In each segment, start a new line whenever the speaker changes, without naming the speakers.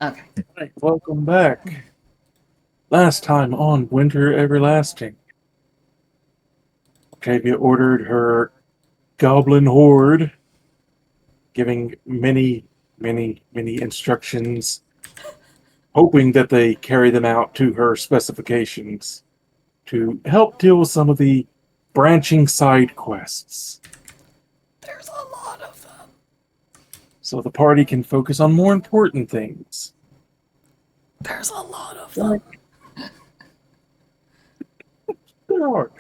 Okay.
Right, welcome back. Last time on Winter Everlasting, Octavia ordered her goblin horde, giving many instructions, hoping that they carry them out to her specifications to help deal with some of the branching side quests
There's a lot of them.
so the party can focus on more important things.
There's a lot of them.
Like, there are.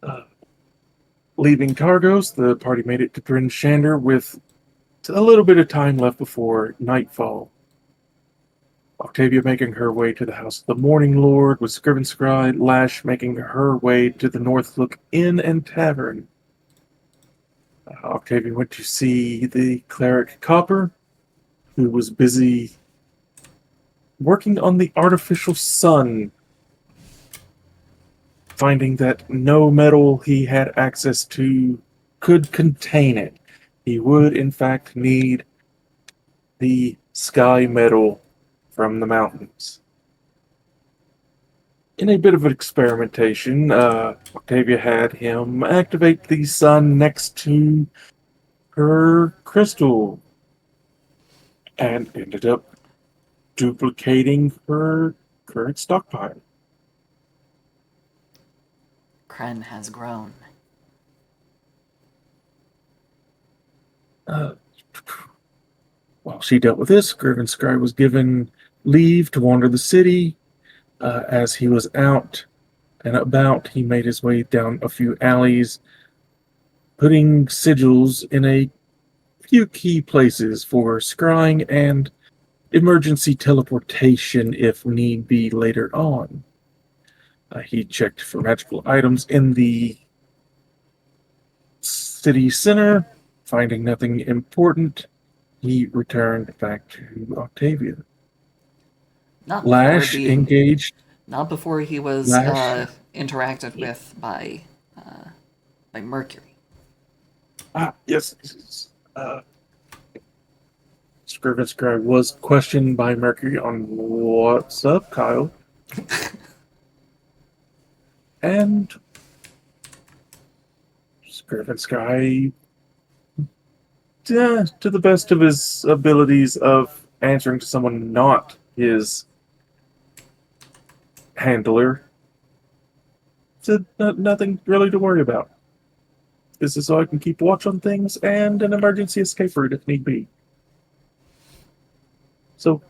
Uh, Leaving Targos, the party made it to Bryn Shander with a little bit of time left before nightfall. Octavia making her way to the house of the Morning Lord, with Scrivenscry Lash making her way to the Northlook Inn and Tavern. Octavia went to see the cleric Copper, who was busy working on the artificial sun, finding that no metal he had access to could contain it. He would, in fact, need the sky metal from the mountains. In a bit of experimentation, Octavia had him activate the sun next to her crystal and ended up duplicating her current stockpile.
Kren has grown.
Uh, while she dealt with this, Scrivenscry was given leave to wander the city. As he was out and about, he made his way down a few alleys, putting sigils in a few key places for scrying and emergency teleportation if need be later on. He checked for magical items in the city center, finding nothing important. He returned back to Octavia.
Not before
Lash
being.
engaged.
Not before he was
Lash.
interacted with by Mercury.
Yes. Scrivenscry was questioned by Mercury on what's up, Kyle. And Scrivenscry, to the best of his abilities of answering to someone not his handler, said nothing really to worry about. This is so I can keep watch on things and an emergency escape route if need be. So,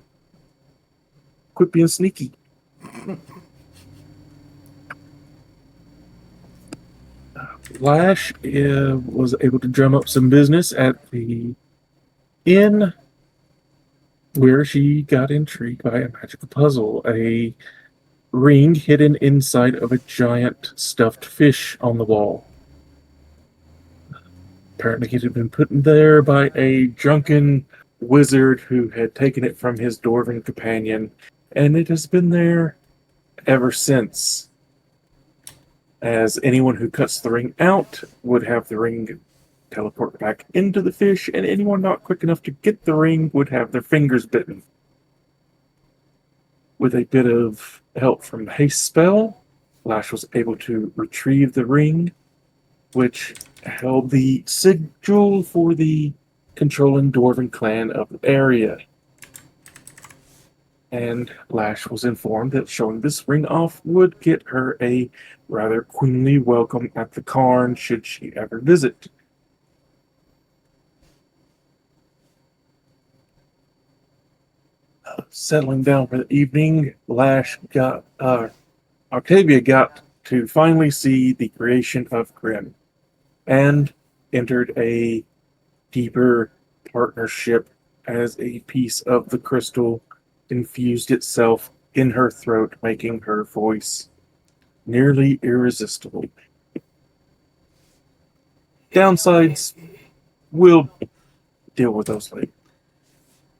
quit being sneaky. Lash was able to drum up some business at the inn where she got intrigued by a magical puzzle. A ring hidden inside of a giant stuffed fish on the wall. Apparently, it had been put there by a drunken wizard who had taken it from his dwarven companion, and it has been there ever since. As anyone who cuts the ring out would have the ring teleport back into the fish, and anyone not quick enough to get the ring would have their fingers bitten. With a bit of help from the haste spell, Lash was able to retrieve the ring, which held the sigil for the controlling dwarven clan of the area. And Lash was informed that showing this ring off would get her a rather queenly welcome at the Cairn should she ever visit. Settling down for the evening, Octavia got to finally see the creation of Grim and entered a deeper partnership as a piece of the crystal infused itself in her throat, making her voice nearly irresistible. Downsides, we'll deal with those later.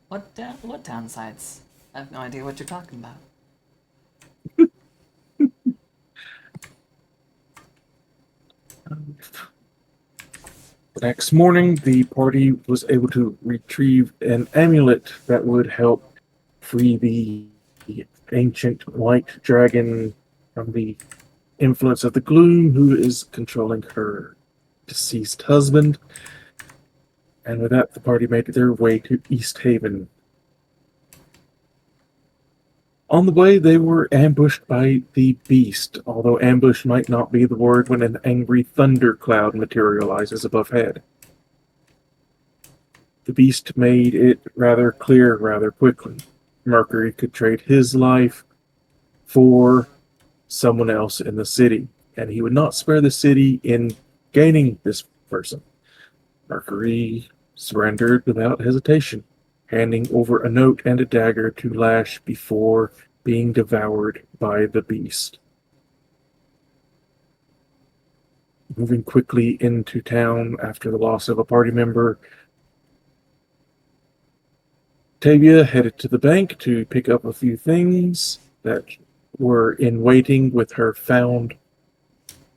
What downsides? I have no idea what you're talking about.
The next morning, the party was able to retrieve an amulet that would help free the ancient white dragon from the influence of the gloom who is controlling her deceased husband. And with that, the party made their way to East Haven. On the way, they were ambushed by the beast, although ambush might not be the word when an angry thundercloud materializes above head. The beast made it rather clear rather quickly. Mercury could trade his life for someone else in the city, and he would not spare the city in gaining this person. Mercury surrendered without hesitation, handing over a note and a dagger to Lash before being devoured by the beast. Moving quickly into town after the loss of a party member, Tavia headed to the bank to pick up a few things that were in waiting with her found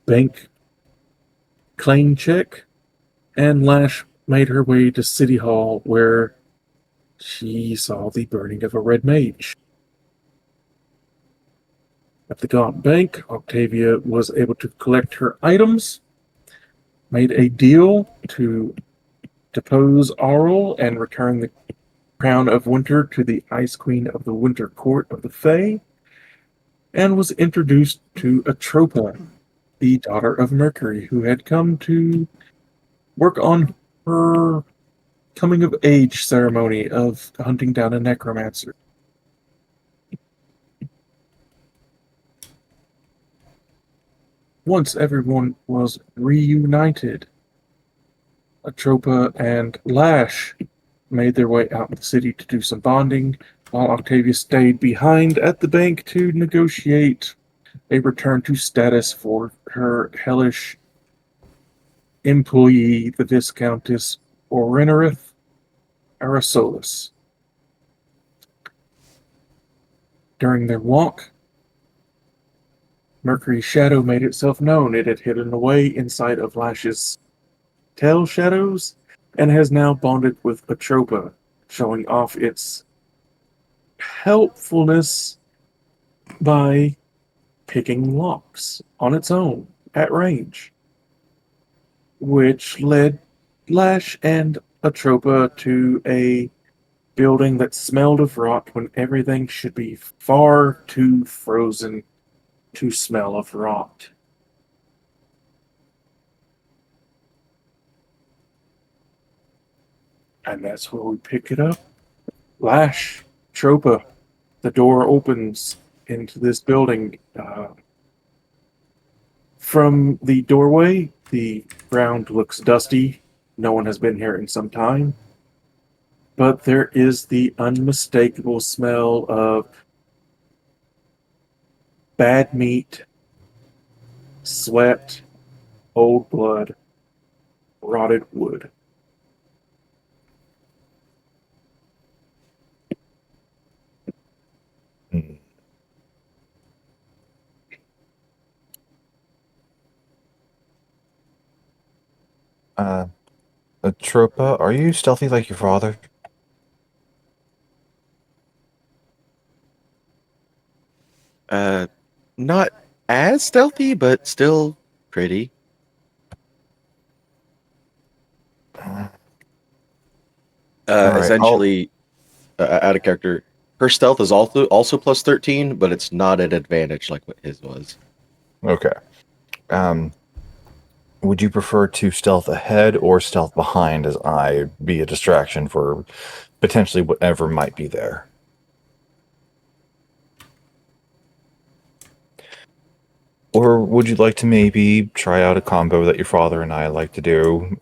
bank claim check, and Lash made her way to City Hall where she saw the burning of a red mage. At the Gaunt Bank, Octavia was able to collect her items, made a deal to depose Auril and return the Crown of Winter to the Ice Queen of the Winter Court of the Fae, and was introduced to Atropa, the daughter of Mercury, who had come to work on her coming of age ceremony of hunting down a necromancer. Once everyone was reunited, Atropa and Lash made their way out in the city to do some bonding, while Octavia stayed behind at the bank to negotiate a return to status for her hellish employee, the Viscountess Orenerith Arasolis. During their walk, Mercury's shadow made itself known. It had hidden away inside of Lash's tail shadows and has now bonded with Atropa, showing off its helpfulness by picking locks on its own at range, which led Lash and Atropa to a building that smelled of rot when everything should be far too frozen to smell of rot. And that's where we pick it up. Lash, Tropa, the door opens into this building. From the doorway, the ground looks dusty. No one has been here in some time. But there is the unmistakable smell of bad meat, sweat, old blood, rotted wood.
Atropa, are you stealthy like your father?
Not as stealthy, but still pretty.
All right,
Essentially, out of character, her stealth is also plus 13, but it's not an advantage like what his was.
Okay. Would you prefer to stealth ahead or stealth behind as I be a distraction for potentially whatever might be there? Or would you like to maybe try out a combo that your father and I like to do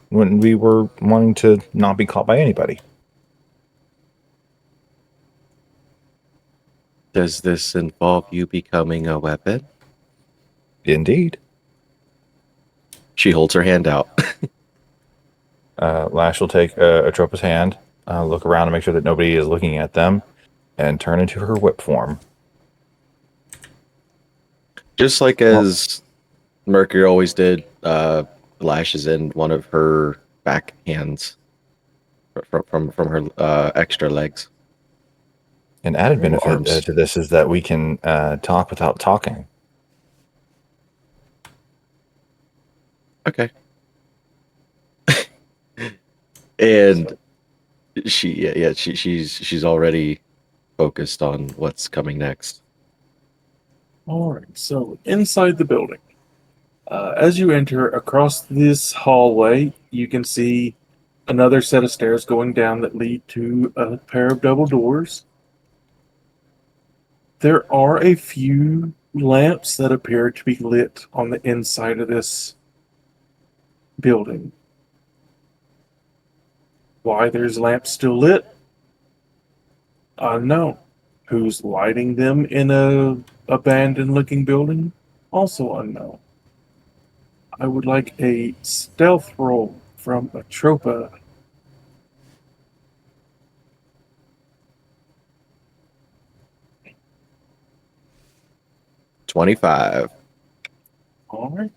when we were wanting to not be caught by anybody?
Does this involve you becoming a weapon?
Indeed.
She holds her hand out.
Lash will take Atropa's hand, look around to make sure that nobody is looking at them, and turn into her whip form.
Just like as Mercury always did, lashes in one of her back hands from her extra legs.
An added
Or
benefit
arms.
to this is that we can talk without talking.
Okay. And she's already focused on what's coming next.
All right, so inside the building, as you enter across this hallway, you can see another set of stairs going down that lead to a pair of double doors. There are a few lamps that appear to be lit on the inside of this building. Why there's lamps still lit? Unknown. Who's lighting them in a abandoned looking building? Also unknown. I would like a stealth roll from Atropa.
$25.
All right.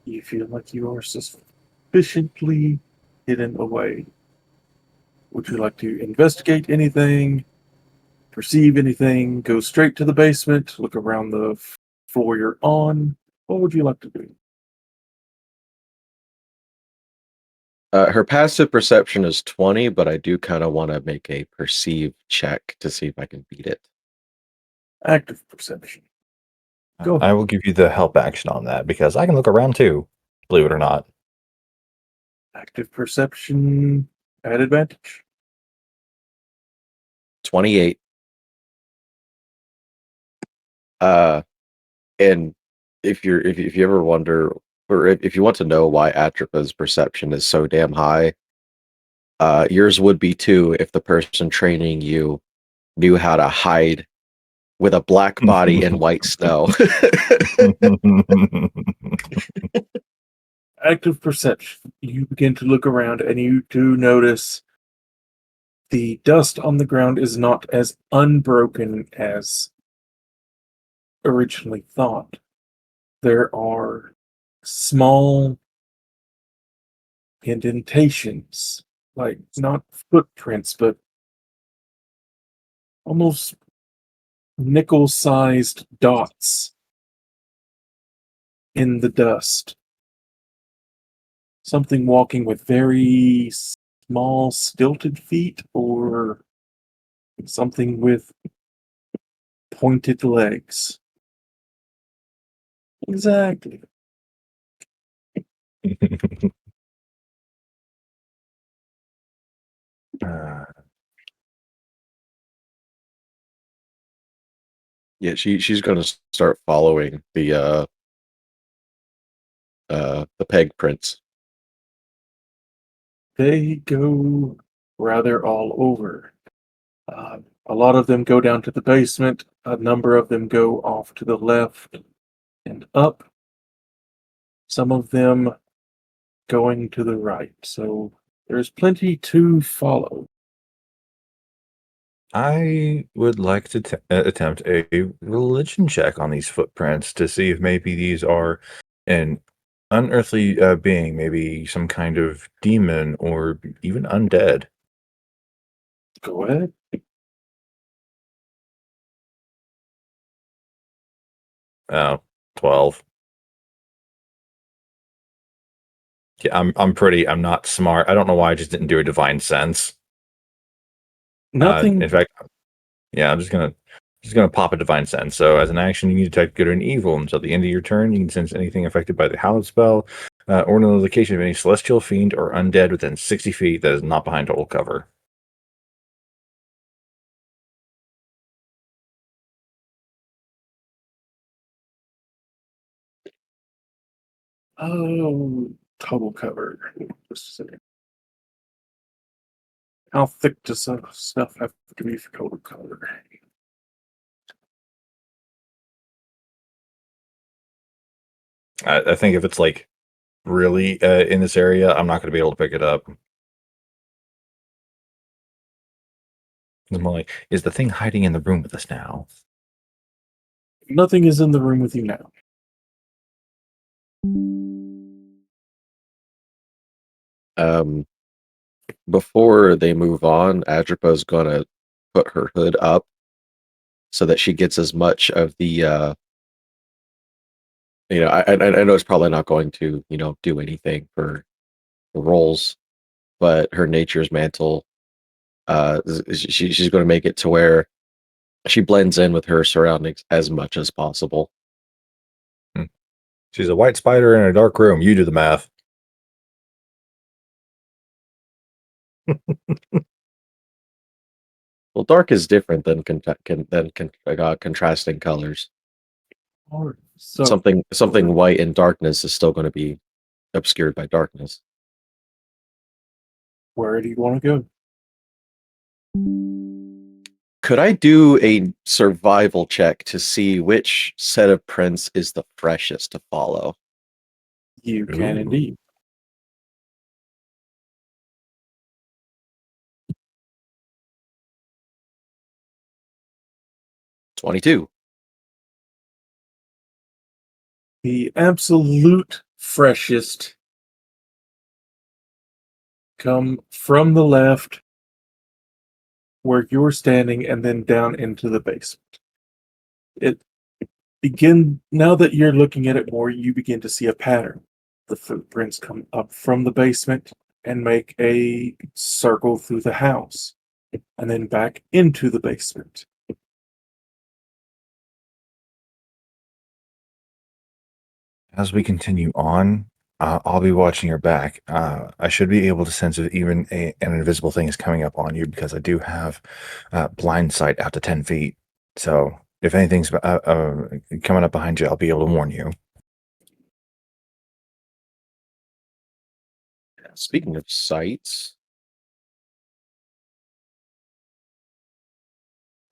You feel like you are sufficiently hidden away. Would you like to investigate anything? Perceive anything? Go straight to the basement? Look around the floor you're on? What would you like to do?
Her passive perception is 20, but I do kind of want to make a perceive check to see if I can beat it.
Active perception. Go
I will give you the help action on that because I can look around too, believe it or not.
Active perception at advantage.
28. And if you ever wonder, or if you want to know why Atropa's perception is so damn high, yours would be too if the person training you knew how to hide with a black body in white snow.
Active perception. You begin to look around and you do notice the dust on the ground is not as unbroken as originally thought. There are small indentations, like not footprints, but almost nickel-sized dots in the dust. Something walking with very small, stilted feet, or something with pointed legs. Exactly.
Uh,
Yeah, she's gonna start following the peg prints.
They go rather all over. A lot of them go down to the basement. A number of them go off to the left and up. Some of them going to the right. So there's plenty to follow.
I would like to attempt a religion check on these footprints to see if maybe these are an unearthly being, maybe some kind of demon or even undead.
Go ahead.
Oh, 12. Yeah, I'm not smart. I don't know why I just didn't do a divine sense.
Nothing.
In fact, yeah, I'm just gonna pop a divine sense. So as an action, you can detect good and evil until the end of your turn. You can sense anything affected by the hallowed spell, or know the location of any celestial fiend or undead within 60 feet that is not behind total cover.
Oh, total cover. Just a second. How thick does stuff have to be for total cover?
I think if it's like really in this area, I'm not going to be able to pick it up. It's more like, is the thing hiding in the room with us now?
Nothing is in the room with you now.
Before they move on, Adripa's gonna put her hood up so that she gets as much of the I know it's probably not going to, do anything for the rolls, but her nature's mantle, she's going to make it to where she blends in with her surroundings as much as possible.
She's a white spider in a dark room. You do the math.
Well, dark is different than contrasting colors.
Alright, so
Something white in darkness is still going to be obscured by darkness.
where do you want to go?
Could I do a survival check to see which set of prints is the freshest to follow?
You can
Ooh.
indeed.
$22.
The absolute freshest come from the left where you're standing and then down into the basement. Now that you're looking at it more, you begin to see a pattern. The footprints come up from the basement and make a circle through the house and then back into the basement.
As we continue on, I'll be watching your back. I should be able to sense if even an invisible thing is coming up on you because I do have blind sight out to 10 feet. So if anything's coming up behind you, I'll be able to warn you.
Speaking of sights,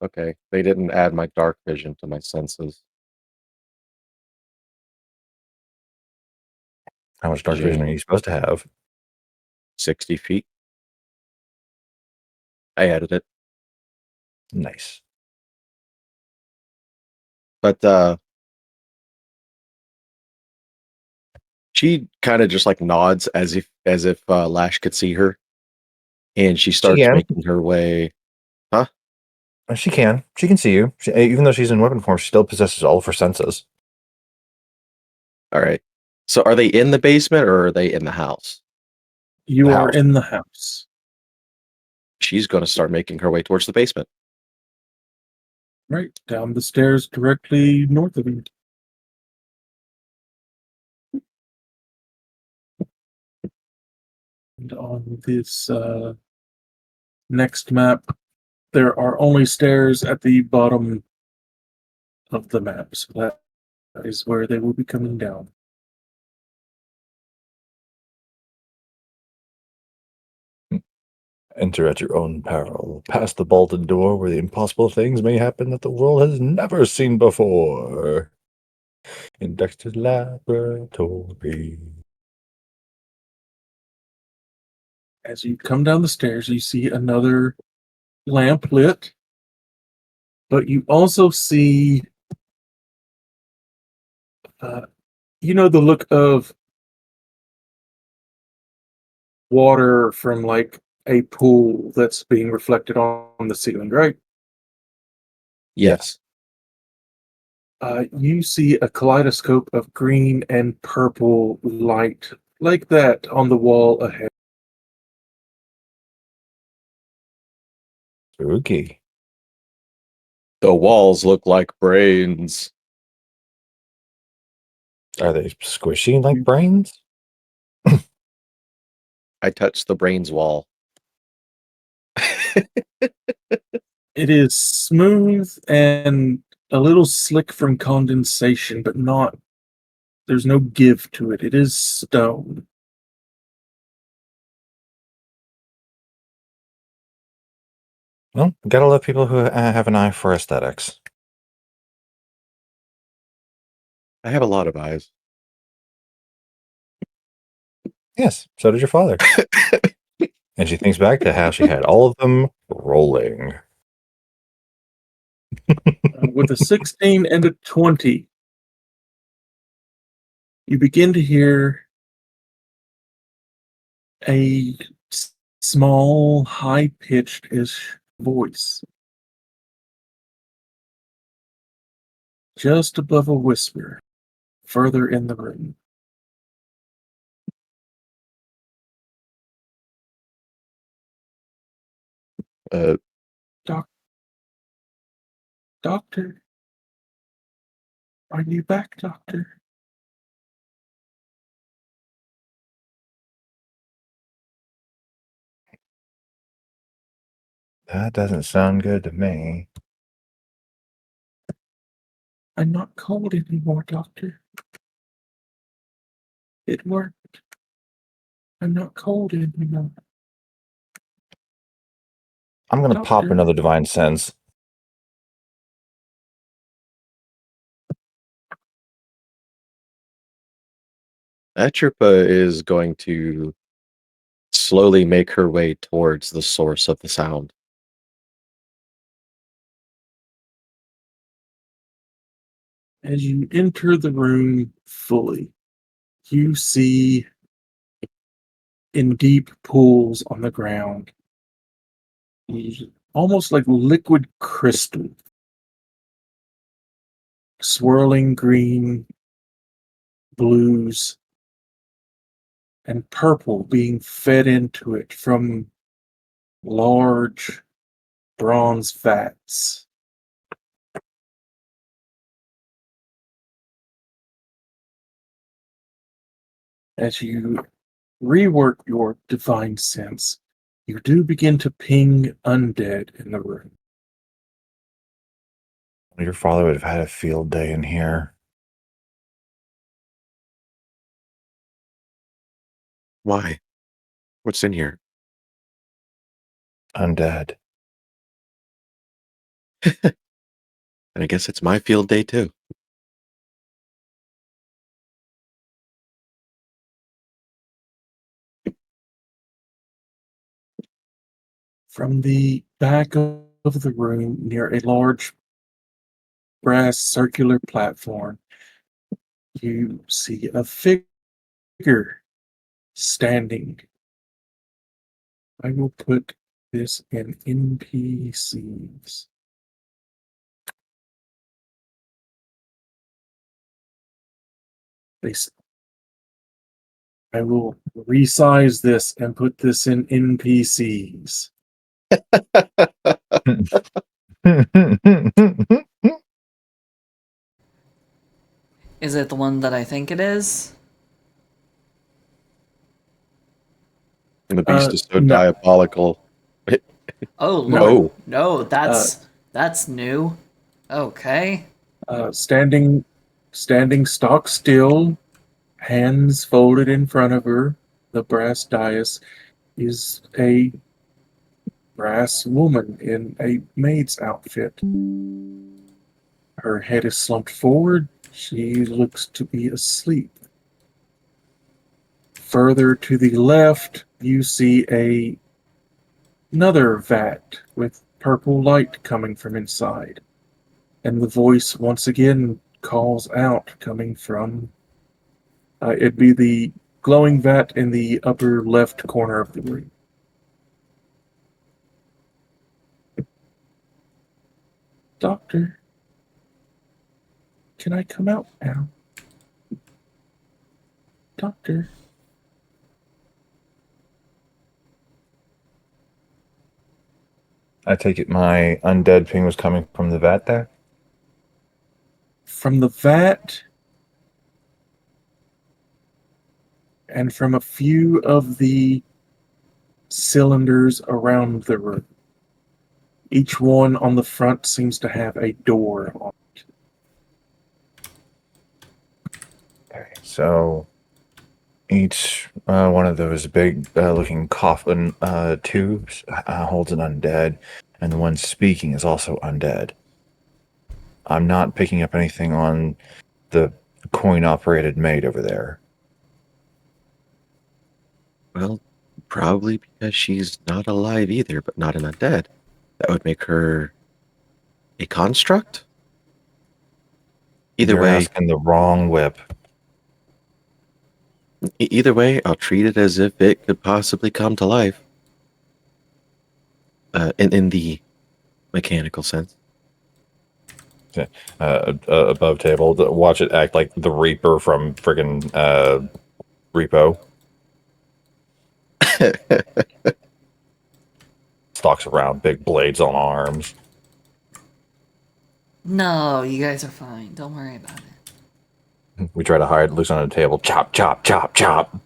okay, they didn't add my dark vision to my senses.
How much dark vision are you supposed to have?
60 feet. I added it.
Nice.
But she kind of just like nods as if Lash could see her, and she starts
can.
making her way.
She can. She can see you. Even though she's in weapon form, she still possesses all of her senses.
All right. So are they in the basement or are they in the house?
You
The
are
house.
in the house.
She's going to start making her way towards the basement.
Right down the stairs directly north of you. And on this next map, there are only stairs at the bottom of the map, so that is where they will be coming down.
Enter at your own peril. Past the bolted door where the impossible things may happen that the world has never seen before. In Dexter's laboratory.
As you come down the stairs, you see another lamp lit, but you also see, the look of water from like a pool that's being reflected on the ceiling, right?
Yes.
You see a kaleidoscope of green and purple light like that on the wall ahead.
Spooky.
The walls look like brains.
Are they squishy like brains?
I touched the brains wall.
It is smooth and a little slick from condensation, but there's no give to it. It is stone.
Well, gotta love people who have an eye for aesthetics.
I have a lot of eyes.
Yes, so did your father. And she thinks back to how she had all of them rolling.
With a 16 and a 20, you begin to hear a small, high-pitched-ish voice. Just above a whisper, further in the room.
Uh,
Doctor? Are you back, Doctor?
That doesn't sound good to me.
I'm not cold anymore, Doctor. It worked. I'm not cold anymore.
I'm going to pop
Doctor?
another divine sense.
Atropa is going to slowly make her way towards the source of the sound.
As you enter the room fully, you see in deep pools on the ground, almost like liquid crystal, swirling green, blues, and purple being fed into it from large bronze vats. As you rework your divine sense, you do begin to ping undead in the room.
Your father would have had a field day in here.
Why? What's in here?
Undead.
And I guess it's my field day too.
From the back of the room, near a large brass circular platform, you see a figure standing. I will put this in NPCs. I will resize this and put this in NPCs.
Is it the one that I think it is?
And the beast is so
No.
diabolical.
Oh lord,
No.
no, that's new. Okay.
Standing stock still, hands folded in front of her, the brass dais, is a brass woman in a maid's outfit. Her head is slumped forward. She looks to be asleep. Further to the left, you see another vat with purple light coming from inside. And the voice once again calls out, coming from it'd be the glowing vat in the upper left corner of the room. Doctor, can I come out now? Doctor.
I take it my undead ping was coming from the vat there?
From the vat and from a few of the cylinders around the room. Each one on the front seems to have a door on it.
Okay, so each one of those big looking coffin tubes holds an undead, and the one speaking is also undead. I'm not picking up anything on the coin-operated maid over there.
Well, probably because she's not alive either, but not an undead. That would make her a construct? Either
You're
way,
asking the wrong whip.
Either way, I'll treat it as if it could possibly come to life. In the mechanical sense.
Above table, watch it act like the Reaper from friggin' Repo. Stalks around, big blades on arms.
No, you guys are fine. Don't worry about it.
We try to hide loose on the table. Chop, chop, chop, chop.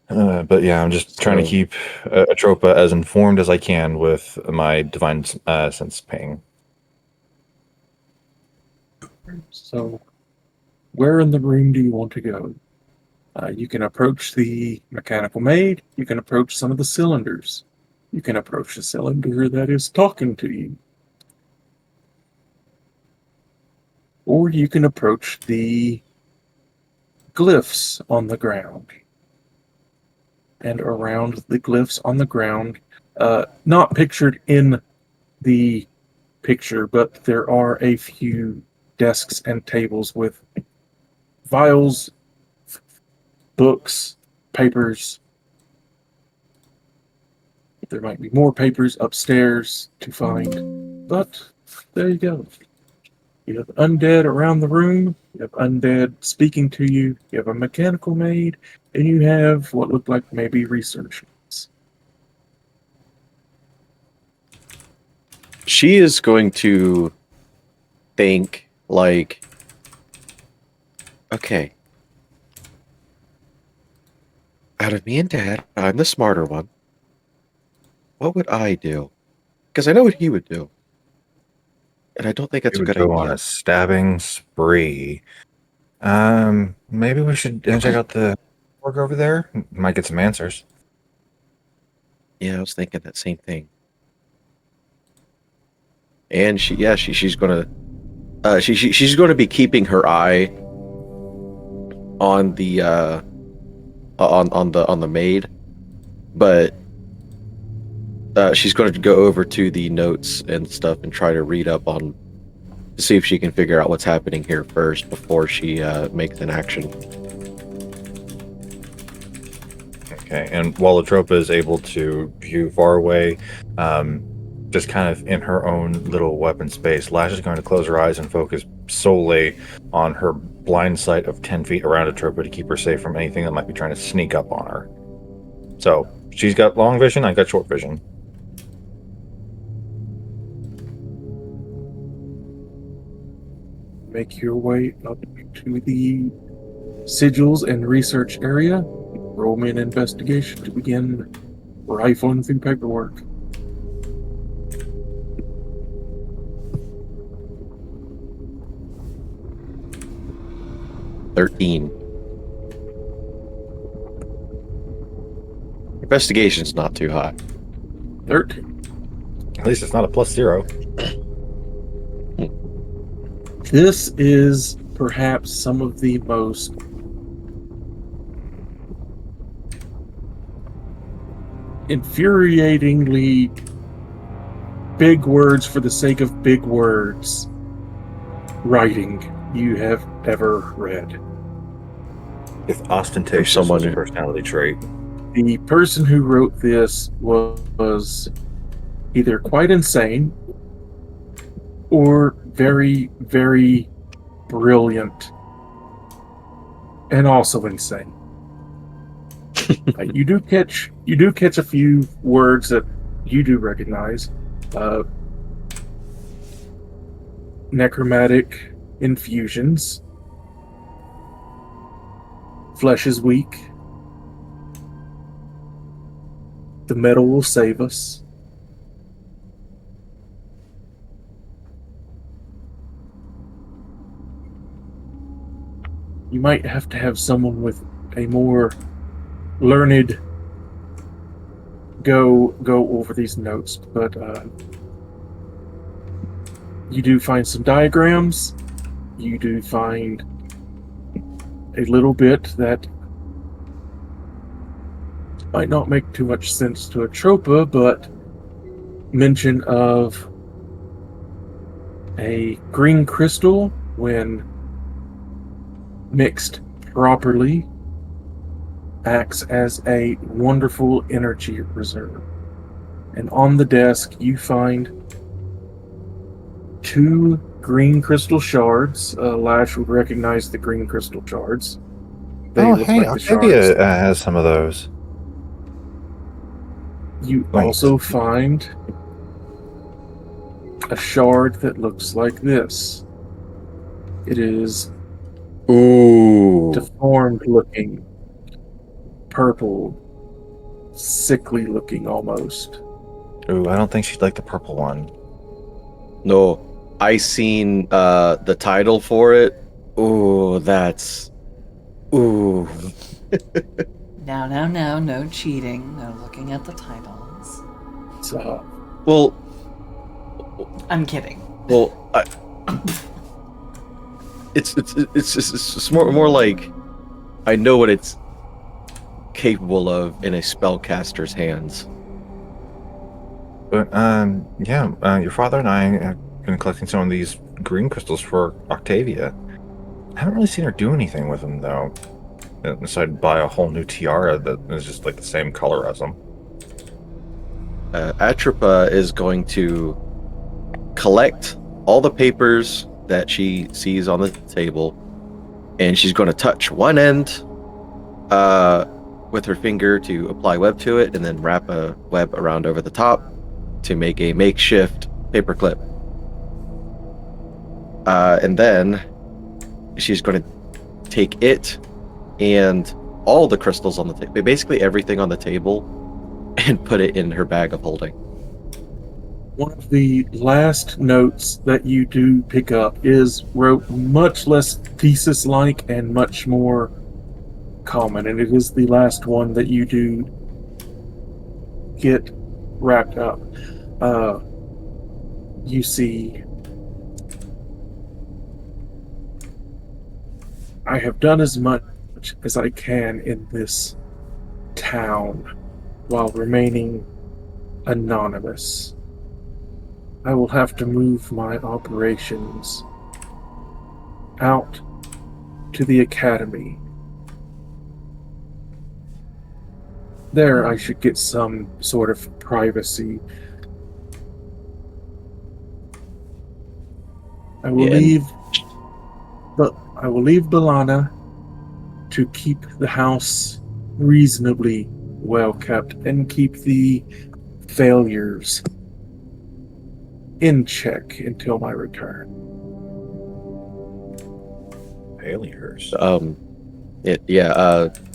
But yeah, I'm just trying to keep Atropa as informed as I can with my divine sense ping.
So, where in the room do you want to go? You can approach the mechanical maid. You can approach some of the cylinders. You can approach the cylinder that is talking to you. Or you can approach the glyphs on the ground. And around the glyphs on the ground, not pictured in the picture, but there are a few desks and tables with vials, books, papers. There might be more papers upstairs to find, but there you go. You have undead around the room, you have undead speaking to you, you have a mechanical maid, and you have what look like maybe researchers.
She is going to think, like, okay, out of me and Dad, I'm the smarter one. What would I do? Because I know what he would do. And I don't think that's
We
a
would
good
go on
idea.
a stabbing spree. Maybe we should check out the org over there. Might get some answers.
Yeah, I was thinking that same thing. And she's gonna she's gonna be keeping her eye on the on the maid, but she's going to go over to the notes and stuff and try to read up on to see if she can figure out what's happening here first before she makes an action.
Okay, and while Atropa is able to view far away, just kind of in her own little weapon space, Lash is going to close her eyes and focus solely on her blind sight of 10 feet around Atropa to keep her safe from anything that might be trying to sneak up on her. So, she's got long vision, I got short vision.
Make your way up to the sigils and research area. Roll me an investigation to begin rifling through paperwork.
$13. Investigation's not too high.
13.
At least it's not a +0.
This is perhaps some of the most infuriatingly big words for the sake of big words writing you have ever read.
If ostentatious
someone
was a
who-
personality trait.
The person who wrote this was either quite insane or very, very brilliant and also insane. You do catch a few words that you do recognize. Necromantic infusions. Flesh is weak. The metal will save us. You might have to have someone with a more learned go over these notes, but you do find some diagrams. You do find a little bit that might not make too much sense to Atropa, but mention of A green crystal, when mixed properly, acts as a wonderful energy reserve. And on the desk, you find 2 green crystal shards. Lash would recognize the green crystal shards. They look like the shards.
Octavia has some of those.
You
Wait.
also find a shard that looks like this. It is
Ooh.
deformed looking, purple, sickly looking almost.
Ooh, I don't think she'd like the purple one.
No. I seen the title for it. Ooh, that's ooh.
No cheating. No looking at the titles.
So,
Well,
I'm kidding.
it's more like I know what it's capable of in a spellcaster's hands.
But your father and I have been collecting some of these green crystals for Octavia. I haven't really seen her do anything with them though. Aside buy a whole new tiara that is just like the same color as them.
Atropa is going to collect all the papers that she sees on the table, and she's going to touch one end with her finger to apply web to it, and then wrap a web around over the top to make a makeshift paperclip. And then she's going to take it and all the crystals on the table, basically everything on the table, and put it in her bag of holding.
one of the last notes that you do pick up is wrote much less thesis-like and much more common, and it is the last one that you do get wrapped up. You see, I have done as much as I can in this town while remaining anonymous. I will have to move my operations out to the academy. There I should get some sort of privacy. I will leave Balana to keep the house reasonably well kept and keep the failures in check until my return.
Failures.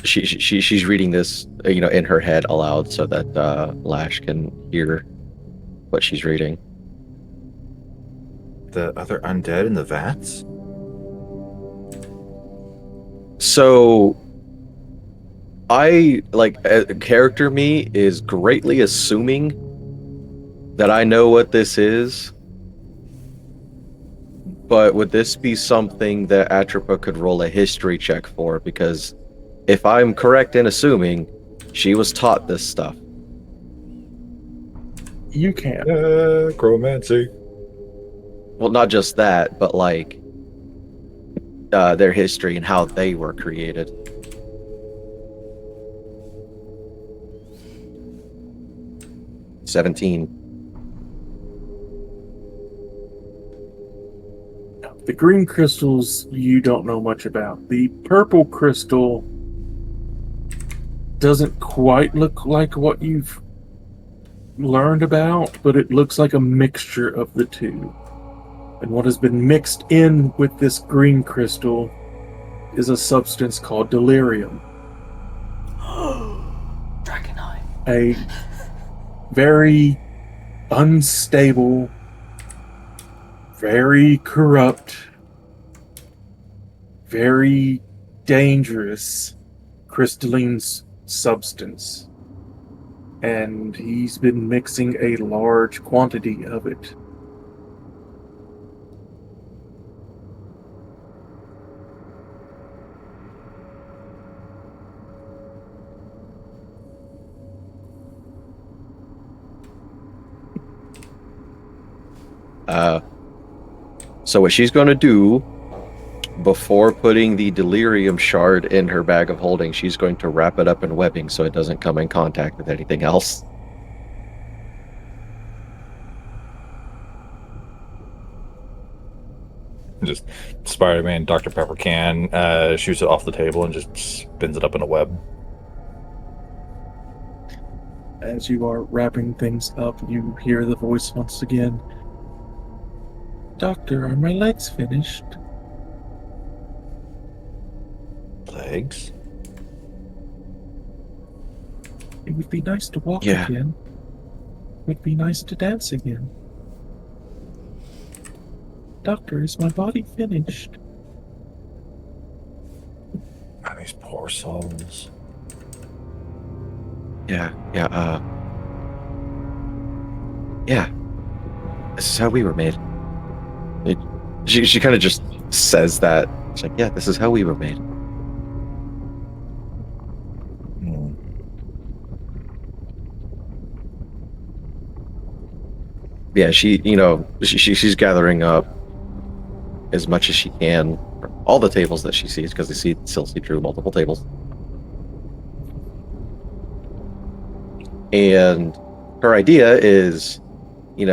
She's reading this, in her head aloud so that Lash can hear what she's reading.
The other undead in the vats?
So, character me is greatly assuming that I know what this is. But would this be something that Atropa could roll a history check for? Because if I'm correct in assuming, she was taught this stuff.
You can.
Chromancy.
Well, not just that, but their history and how they were created. $17.
The green crystals you don't know much about. The purple crystal doesn't quite look like what you've learned about, but it looks like a mixture of the two. And what has been mixed in with this green crystal is a substance called delirium.
Dragonite.
A very unstable, very corrupt, very dangerous crystalline substance. And he's been mixing a large quantity of it.
So what she's going to do before putting the delirium shard in her bag of holding, she's going to wrap it up in webbing so it doesn't come in contact with anything else.
Just Spider-Man Dr. Pepper can shoots it off the table and just spins it up in a web.
As you are wrapping things up, you hear the voice once again. Doctor, are my legs finished?
Legs?
It would be nice to walk
Yeah.
again. It would be nice to dance again. Doctor, is my body finished?
Oh, these poor souls.
Yeah. This is how we were made. She kind of just says that. She's like, yeah, this is how we were made.
Hmm.
Yeah, she's gathering up as much as she can from all the tables that she sees, because they still see through multiple tables. And her idea is,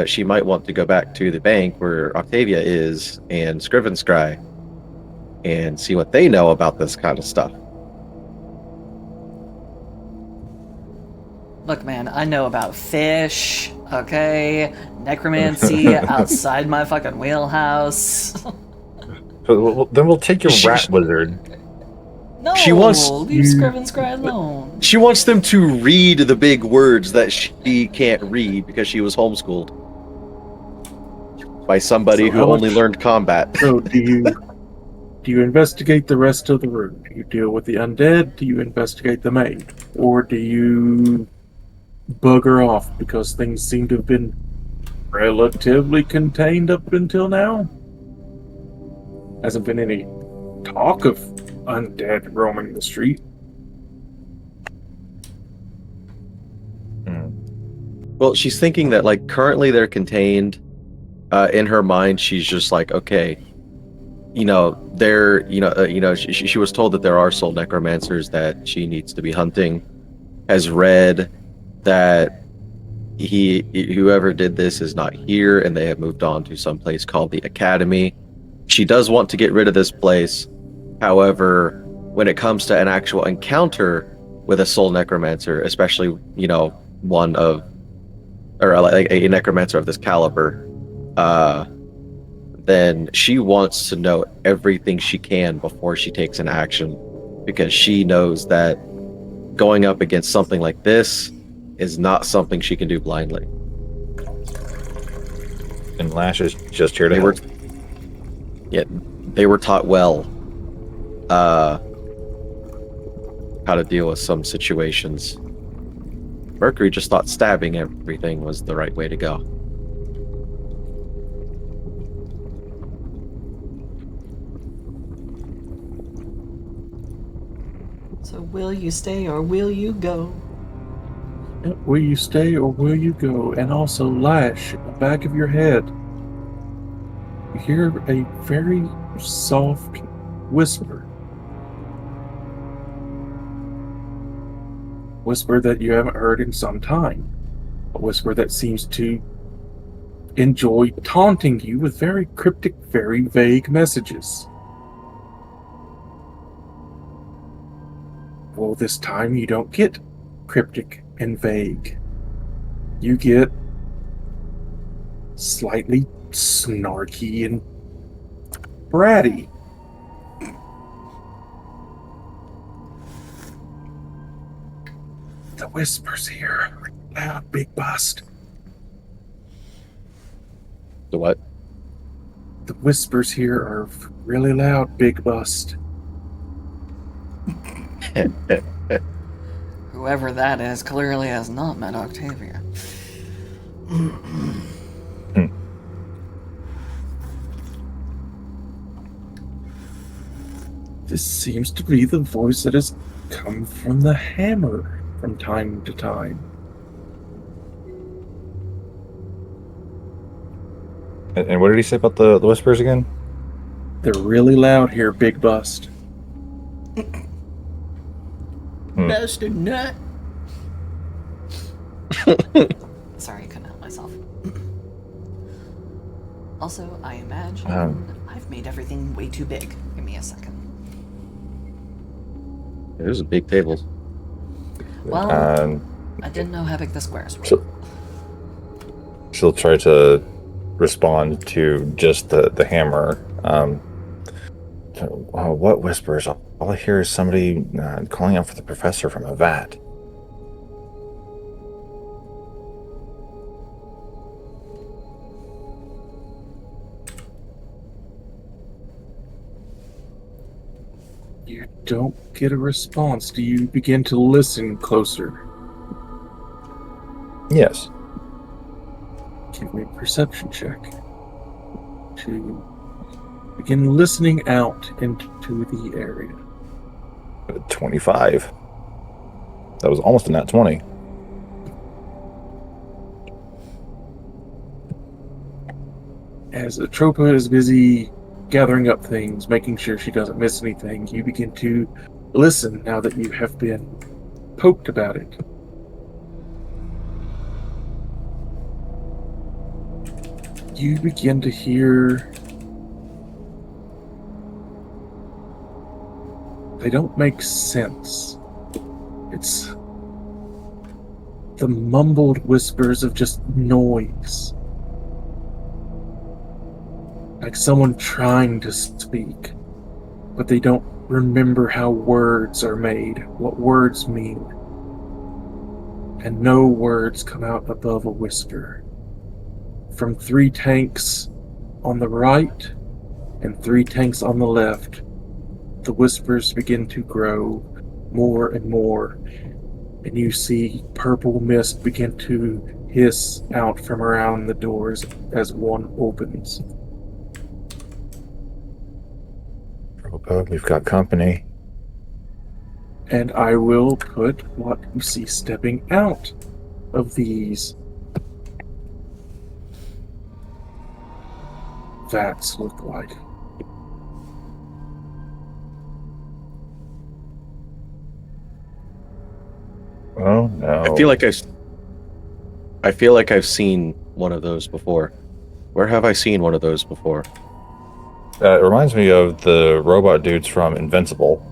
she might want to go back to the bank where Octavia is and Scrivenscry and see what they know about this kind of stuff.
Look, man, I know about fish, okay? Necromancy outside my fucking wheelhouse.
Well, then we'll take your
She-
rat wizard.
No,
She wants
leave
you-
Scrivenscry alone.
She wants them to read the big words that she can't read because she was homeschooled by somebody
So
who
how
only
much-
learned combat.
So do you investigate the rest of the room? Do you deal with the undead? Do you investigate the maid? Or do you bugger off because things seem to have been relatively contained up until now? Hasn't been any talk of undead roaming the street.
Well, she's thinking that currently they're contained. In her mind, she's just like, okay, she was told that there are soul necromancers that she needs to be hunting. Has read that whoever did this is not here, and they have moved on to some place called the Academy. She does want to get rid of this place. However, when it comes to an actual encounter with a soul necromancer, especially one of, or a necromancer of this caliber, then she wants to know everything she can before she takes an action, because she knows that going up against something like this is not something she can do blindly.
And Lash is just here to
They
help.
They were taught well how to deal with some situations. Mercury just thought stabbing everything was the right way to go.
So will you stay or will you go?
Will you stay or will you go? And also, Lash, in the back of your head, you hear a very soft whisper. Whisper that you haven't heard in some time. A whisper that seems to enjoy taunting you with very cryptic, very vague messages. Well, this time you don't get cryptic and vague. You get slightly snarky and bratty. The whispers here are loud, big bust.
The what?
The whispers here are really loud, big bust.
Whoever that is clearly has not met Octavia.
This seems to be the voice that has come from the hammer from time to time.
And what did he say about the whispers again?
They're really loud here, Big Bust.
Bastard nut. Sorry, I couldn't help myself. Also, I imagine I've made everything way too big. Give me a second.
It was a big table.
Well, I didn't know how big the squares were.
She'll try to respond to just the hammer. What whispers? All I hear is somebody calling out for the professor from a vat.
You don't get a response. Do you begin to listen closer?
Yes.
Give me a perception check to begin listening out into the area.
25. That was almost a nat 20.
As Atropa is busy gathering up things, making sure she doesn't miss anything, you begin to listen now that you have been poked about it. You begin to hear... They don't make sense. It's the mumbled whispers of just noise. Like someone trying to speak, but they don't remember how words are made, what words mean. And no words come out above a whisper. From 3 tanks on the right and 3 tanks on the left, the whispers begin to grow more and more, and you see purple mist begin to hiss out from around the doors as one opens.
We've got company.
And I will put what you see stepping out of these vats look like.
Oh no!
I feel like I've seen one of those before. Where have I seen one of those before?
It reminds me of the robot dudes from Invincible.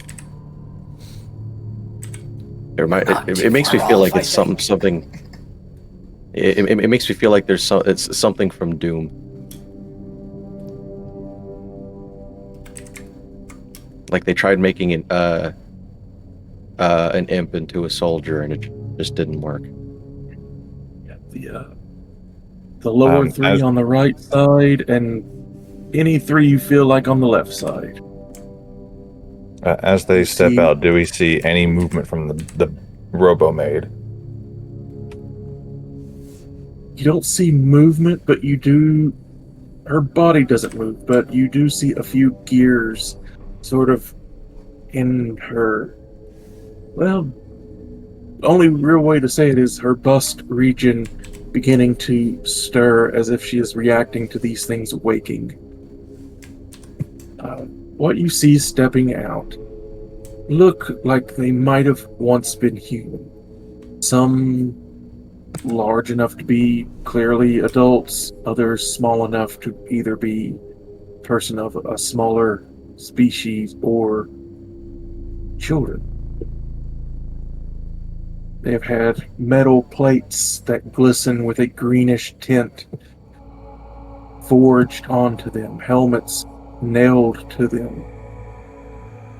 It makes me feel like it's something. It makes me feel like it's something from Doom. Like they tried making an imp into a soldier and it just didn't work.
The lower 3 on the right side and any 3 you feel like on the left side.
As they step out, do we see any movement from the robo-maid?
You don't see movement, but you do... Her body doesn't move, but you do see a few gears sort of in her... Well, only real way to say it is her bust region beginning to stir as if she is reacting to these things waking. What you see stepping out look like they might have once been human. Some large enough to be clearly adults, others small enough to either be a person of a smaller species or children. They have had metal plates that glisten with a greenish tint forged onto them, helmets nailed to them,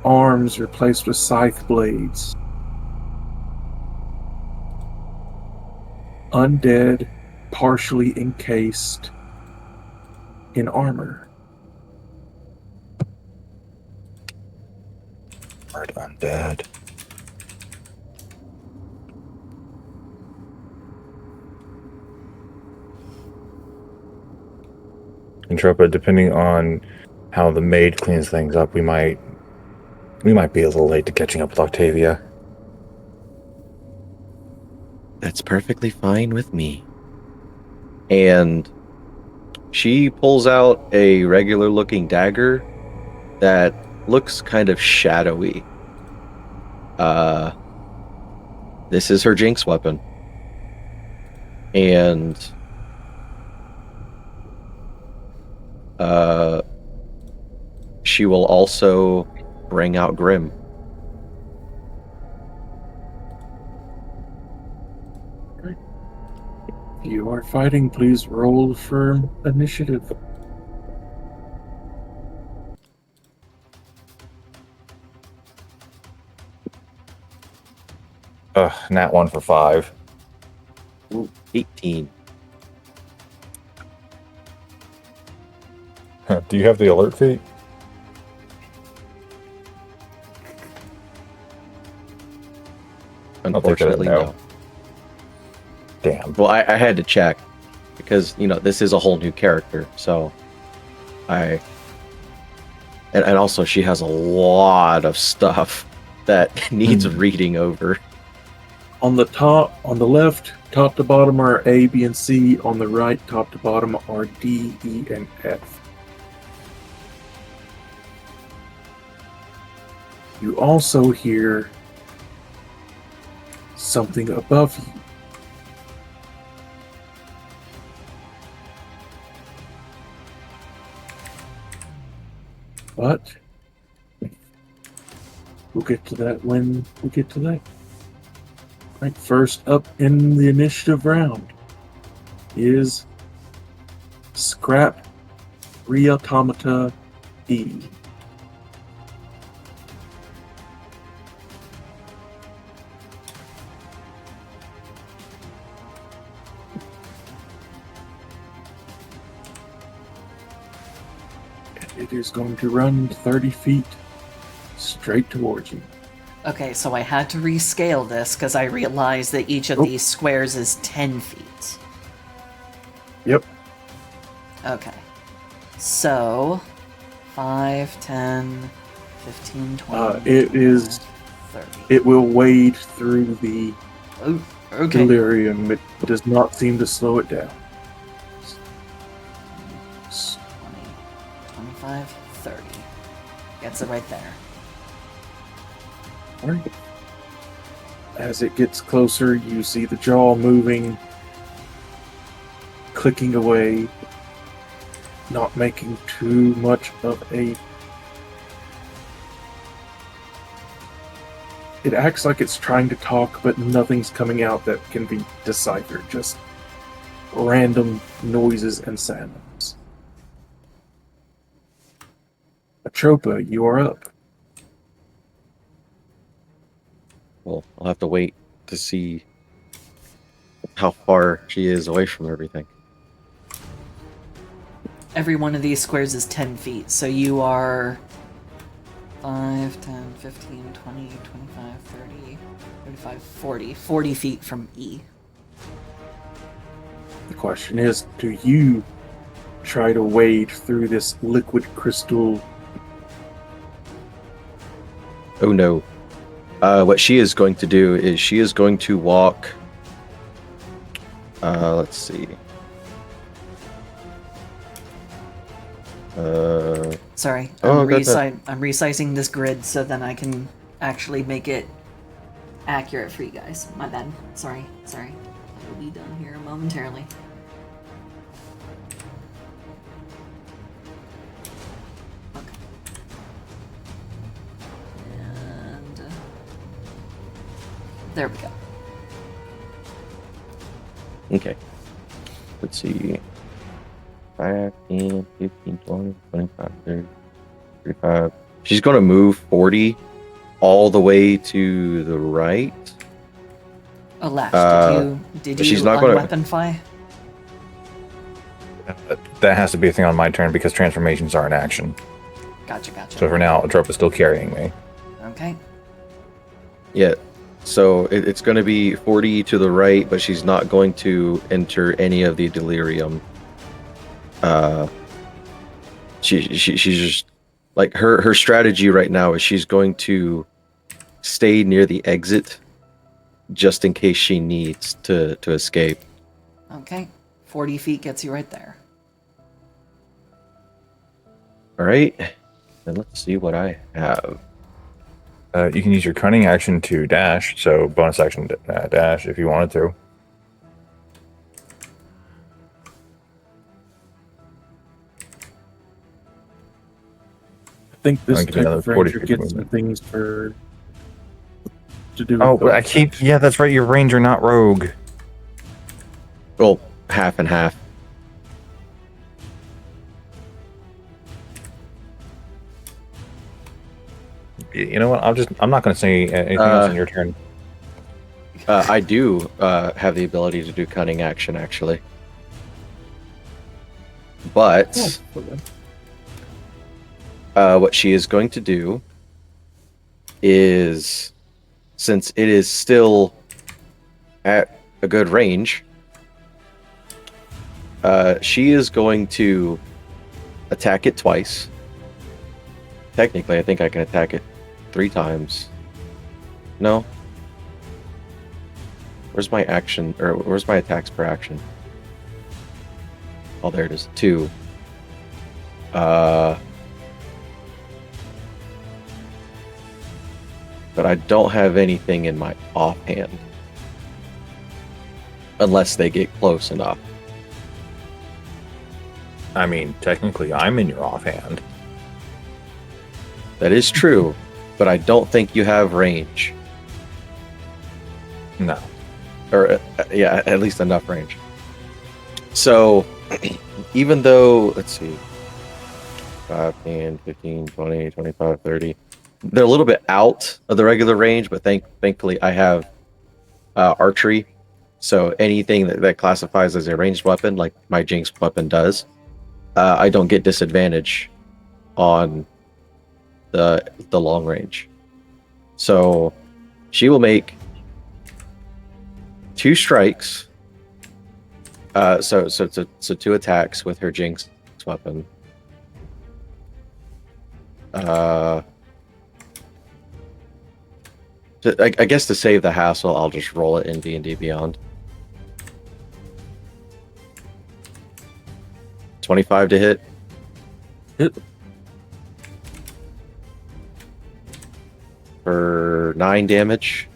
arms replaced with scythe blades. Undead, partially encased in armor.
Word undead. Intropa, depending on how the maid cleans things up, we might be a little late to catching up with Octavia.
That's perfectly fine with me. And She pulls out a regular looking dagger that looks kind of shadowy. This is her Jinx weapon. And she will also bring out Grim.
If you are fighting, please roll for initiative.
Nat 1 for 5.
Ooh, 18.
Do you have the alert feat?
Unfortunately,
no.
no.
Damn.
Well, I had to check because, this is a whole new character. So and also she has a lot of stuff that needs reading over.
On the left, top to bottom are A, B, and C. On the right, top to bottom are D, E, and F. You also hear something above you. But we'll get to that when we get to that. Right, first up in the initiative round is Scrap Reautomata E. It is going to run 30 feet straight towards you.
Okay, so I had to rescale this because I realized that each of these squares is 10 feet.
Yep.
Okay. So, 5, 10, 15, 20,
It is.
30.
It will wade through the
Oh, okay.
delirium. It does not seem to slow it down.
20, 25, 30. Gets it right there.
Alright. As it gets closer, you see the jaw moving, clicking away, not making too much of a... It acts like it's trying to talk, but nothing's coming out that can be deciphered. Just random noises and sounds. Atropa, you are up.
Well, I'll have to wait to see how far she is away from everything.
Every one of these squares is 10 feet, so you are 5, 10, 15, 20, 25, 30, 35, 40. 40 feet from E.
The question is, do you try to wade through this liquid crystal?
Oh no. What she is going to do is she is going to walk. Let's see.
Sorry,
Oh,
I'm,
got that.
I'm resizing this grid so then I can actually make it accurate for you guys. My bad. Sorry. I will be done here momentarily. Okay. And there we go.
Okay. Let's see. 5, 10, 15, 20, 25, 30, 35. She's going to move 40 all the way to the right.
Oh, Lash, did
but
you
she's not gonna-
unweaponify?
That has to be a thing on my turn because transformations are in action.
Gotcha.
So for now, Atropa's still carrying me.
Okay.
Yeah. So it's going to be 40 to the right, but she's not going to enter any of the delirium. She's just like her strategy right now is she's going to stay near the exit just in case she needs to escape.
Okay. 40 feet gets you right there.
All right. Then let's see what I have.
You can use your cunning action to dash, so bonus action dash if you wanted to.
I think this
I'll give you
type
another
of
40
ranger
feet
gets some
movement.
things to do.
Oh,
with
but I
bonus
keep.
action.
Yeah, that's right. You're ranger, not rogue.
Well, half and half.
You know what? I'm not going to say anything else on your turn.
I do have the ability to do cunning action, actually. But what she is going to do is, since it is still at a good range, she is going to attack it twice. Technically, I think I can attack it 3 times. No? Where's my action, or where's my attacks per action? Oh, there it is. 2. But I don't have anything in my offhand. Unless they get close enough.
I mean, technically, I'm in your offhand.
That is true, but I don't think you have range.
No.
Or, yeah, at least enough range. So, even though, let's see, 5, 10, 15, 20, 25, 30, they're a little bit out of the regular range, but thankfully I have archery. So anything that classifies as a ranged weapon, like my Jinx weapon does, I don't get disadvantage on the long range. So she will make 2 strikes. So 2 attacks with her Jinx weapon. I guess to save the hassle, I'll just roll it in D&D Beyond. 25 to hit.
Hit.
For 9 damage.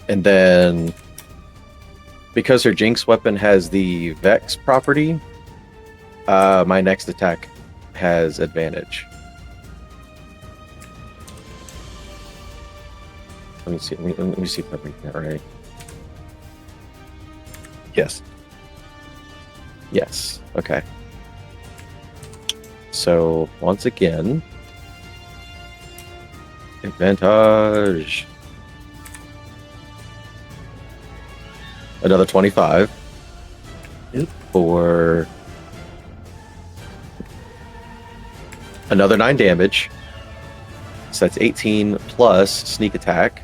And then, because her Jinx weapon has the Vex property, my next attack has advantage. Let me see. Let me see if I read that right.
Yes.
Yes. Okay. So once again, advantage. Another 25.
Yep.
For another 9 damage. So that's 18 plus sneak attack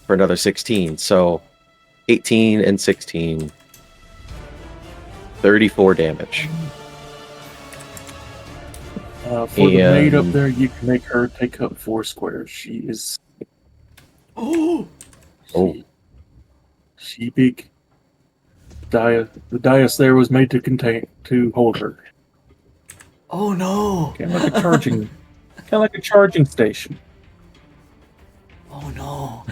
for another 16. So 18 and 16. 34 damage.
For the maid up
And-
there, you can make her take up 4 squares. She is.
Oh,
Oh.
She big. The dais there was made to hold her.
oh no!
Kind of like a charging station.
Oh no!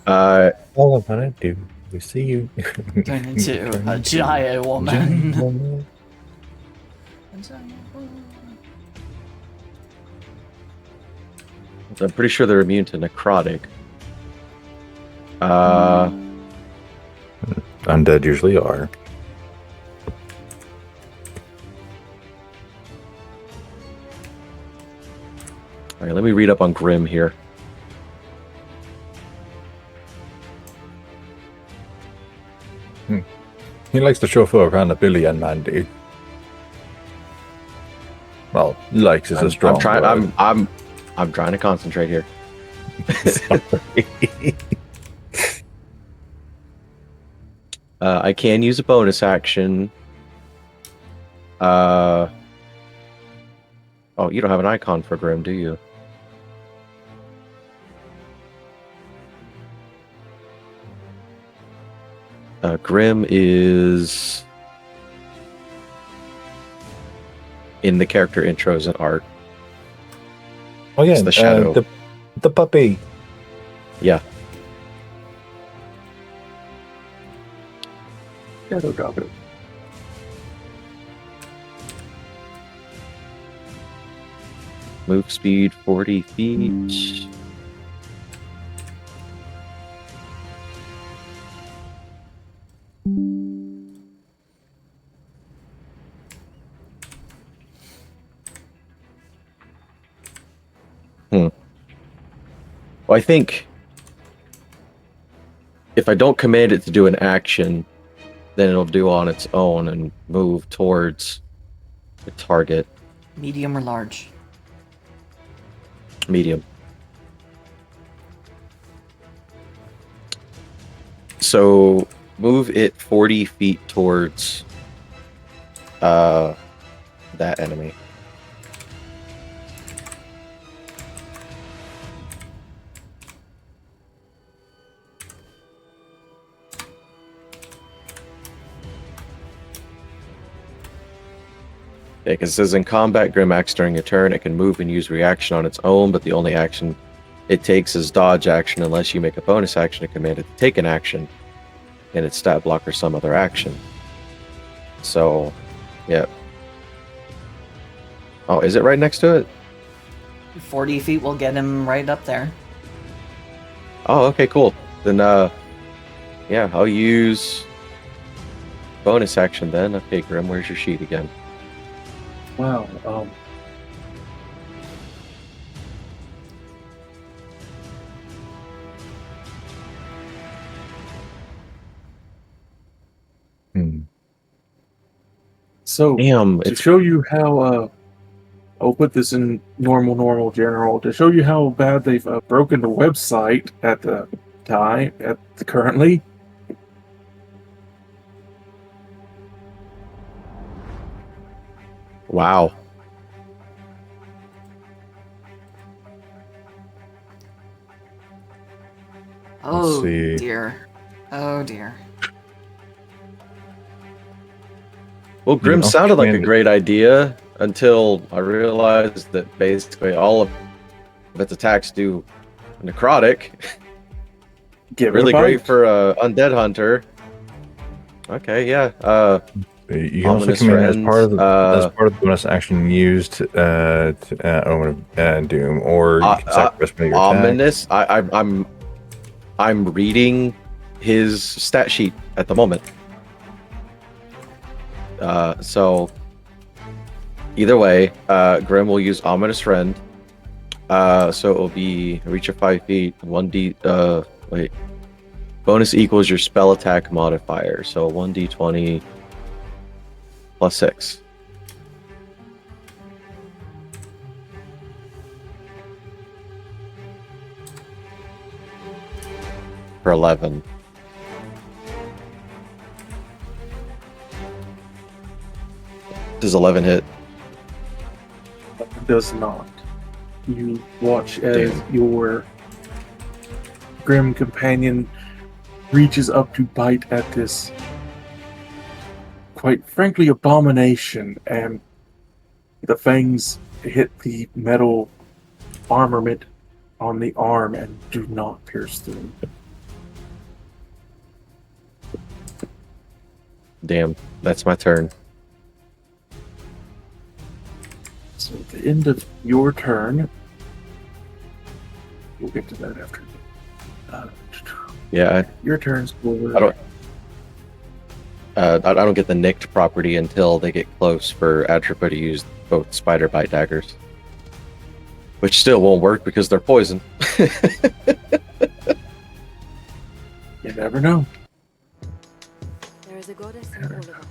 All I want to do is see you.
Turn into a giant woman. A giant woman.
I'm pretty sure they're immune to necrotic.
Undead usually are.
All right, let me read up on Grim here.
He likes to chauffeur around a Billy and Mandy. Well, likes is a strong word.
I'm trying to concentrate here. I can use a bonus action. Oh, you don't have an icon for Grim, do you? Grim is in the character intros and art.
Oh yeah,
It's the shadow.
The puppy.
Yeah.
Shadow Doggo.
Move speed 40 feet. Well, I think if I don't command it to do an action, then it'll do on its own and move towards the target.
Medium or large?
Medium. So move it 40 feet towards that enemy. Yeah, because it says in combat, Grim acts during a turn. It can move and use reaction on its own, but the only action it takes is dodge action unless you make a bonus action to command it to take an action in its stat block or some other action. So, yeah. Oh, is it right next to it?
40 feet will get him right up there.
Oh, okay, cool. Then, yeah, I'll use bonus action then. Okay, Grim, where's your sheet again?
Wow. So
Damn,
to
it's
show you how, I'll put this in normal general to show you how bad they've broken the website at the time currently.
wow.
Oh
see.
dear. Oh dear.
Well, Grim
Yeah,
sounded like a
command it.
great idea until I realized that basically all of its attacks do necrotic.
Give
Really
it a
great
bite.
for a undead hunter. Okay, yeah.
You can also
Ominous
command as
Friends,
part of the bonus action used to Omen of Doom, or you can sacrifice one of your attacks.
Ominous. I'm reading his stat sheet at the moment. So either way, Grim will use Ominous Friend. So it will be reach of 5 feet, 1d. Wait. Bonus equals your spell attack modifier. So 1d20 plus 6. For 11. Does 11 hit?
Does not. You watch as
Damn.
your grim companion reaches up to bite at this, quite frankly, abomination, and the fangs hit the metal armament on the arm and do not pierce through.
Damn, that's my turn.
So at the end of your turn, we'll get to that after.
Yeah,
Your turn's forward.
I don't get the nicked property until they get close for Atropa to use both spider bite daggers, which still won't work because they're poison.
You never know.
There is a goddess in all of us,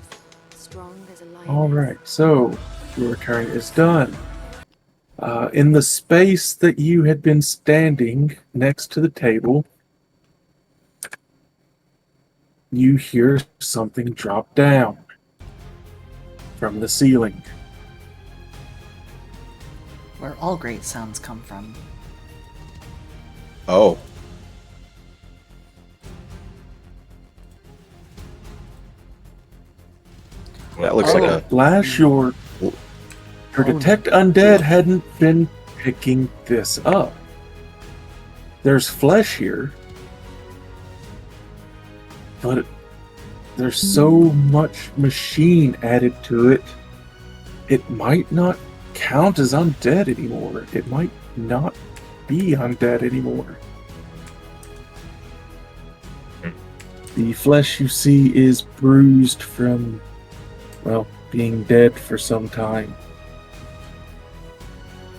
strong as a lion.
All right, so your turn is done. In the space that you had been standing next to the table, you hear something drop down from the ceiling.
Where all great sounds come from.
Oh. That looks like a.
Flash, your detect undead hadn't been picking this up. There's flesh here, but there's so much machine added to it. It might not count as undead anymore. It might not be undead anymore. The flesh you see is bruised from, well, being dead for some time.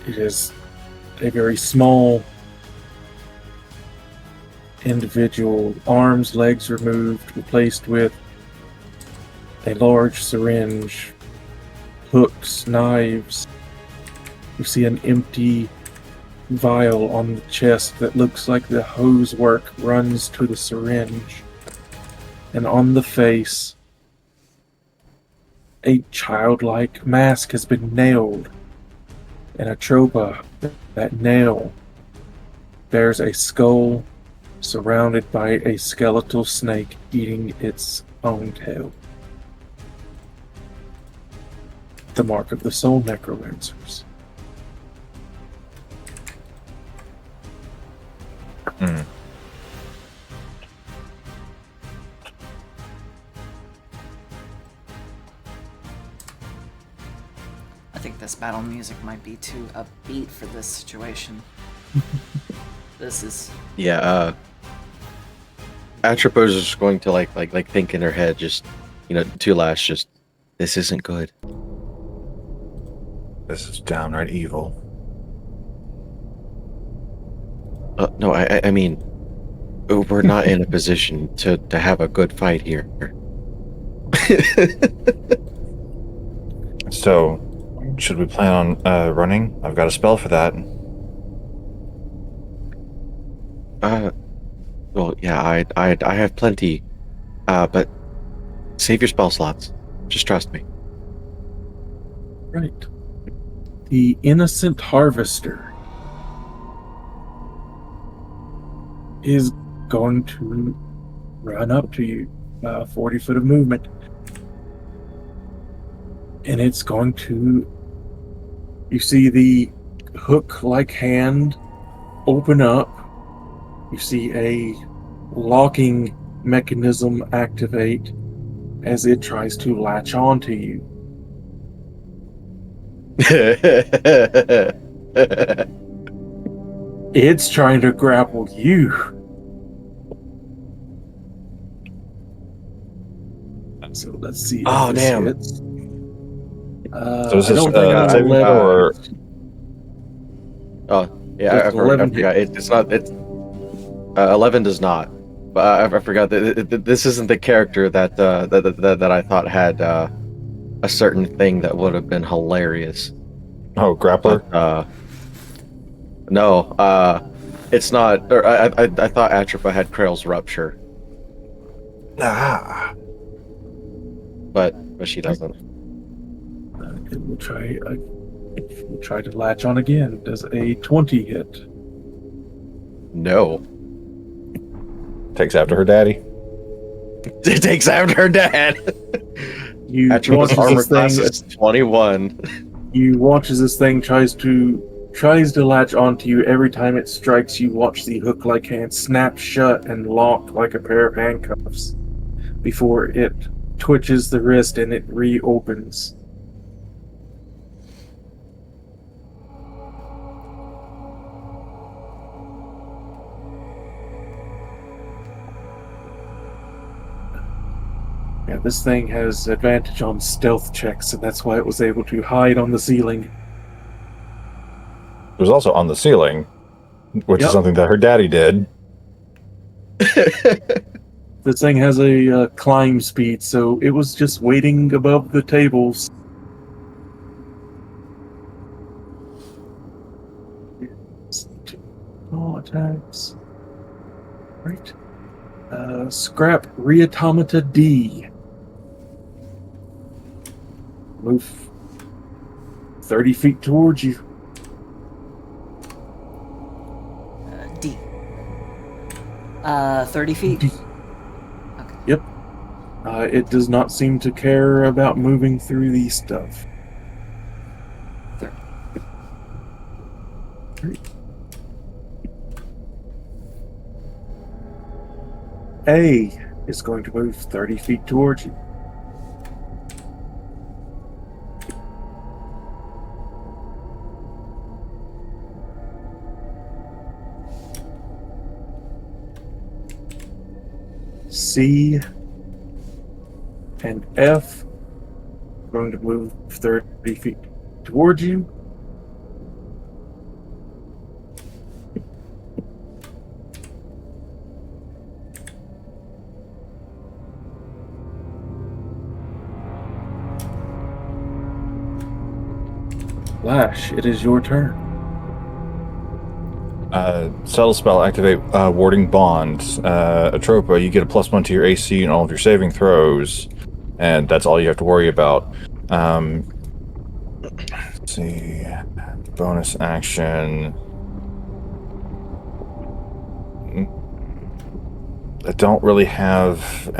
It is a very small individual, arms, legs removed, replaced with a large syringe, hooks, knives. You see an empty vial on the chest that looks like the hose work runs to the syringe. And on the face, a childlike mask has been nailed. And Atropa, that nail, bears a skull surrounded by a skeletal snake eating its own tail. The mark of the soul necromancers.
Hmm.
I think this battle music might be too upbeat for this situation. This is
Yeah. Atropa's just going to like think in her head, just Tulash, just this isn't good.
This is downright evil.
No, I mean, we're not in a position to have a good fight here.
So, should we plan on running? I've got a spell for that.
Well, yeah, I have plenty, but save your spell slots. Just trust me.
Right. The Innocent Harvester is going to run up to you, 40 foot of movement. And it's going to, you see the hook-like hand open up. You see a locking mechanism activate as it tries to latch onto you. It's trying to grapple you. So let's see. if
Oh,
this
damn.
hits.
So is
I
this
don't think
a saving
11
throw or-
Oh, yeah, I
Does 11
forgot. It's not. It's 11 does not. But I forgot that this isn't the character that that I thought had a certain thing that would have been hilarious.
Oh, grappler?
No, it's not. Or I thought Atropa had Krell's rupture,
Ah.
but she doesn't.
It will try. We'll try to latch on again. Does a 20 hit?
No,
Takes after her daddy.
it takes after her dad.
You
Atropa's
watch
armor
this
class
thing.
is 21.
You watch as this thing tries to latch onto you. Every time it strikes, you watch the hook-like hand snap shut and lock like a pair of handcuffs before it twitches the wrist and it reopens. Yeah, this thing has advantage on stealth checks, and that's why it was able to hide on the ceiling.
It was also on the ceiling, which
Yep.
is something that her daddy did.
This thing has a climb speed, so it was just waiting above the tables. All attacks. Right. Scrap Reautomata D. Move 30 feet towards you.
D. 30 feet.
D.
Okay.
Yep. It does not seem to care about moving through the stuff.
30.
A is going to move 30 feet towards you. C and F are going to move 30 feet towards you. Lash, it is your turn.
Subtle spell, activate warding bond. Atropa, you get a +1 to your AC and all of your saving throws, and that's all you have to worry about. Let's see, bonus action. I don't really have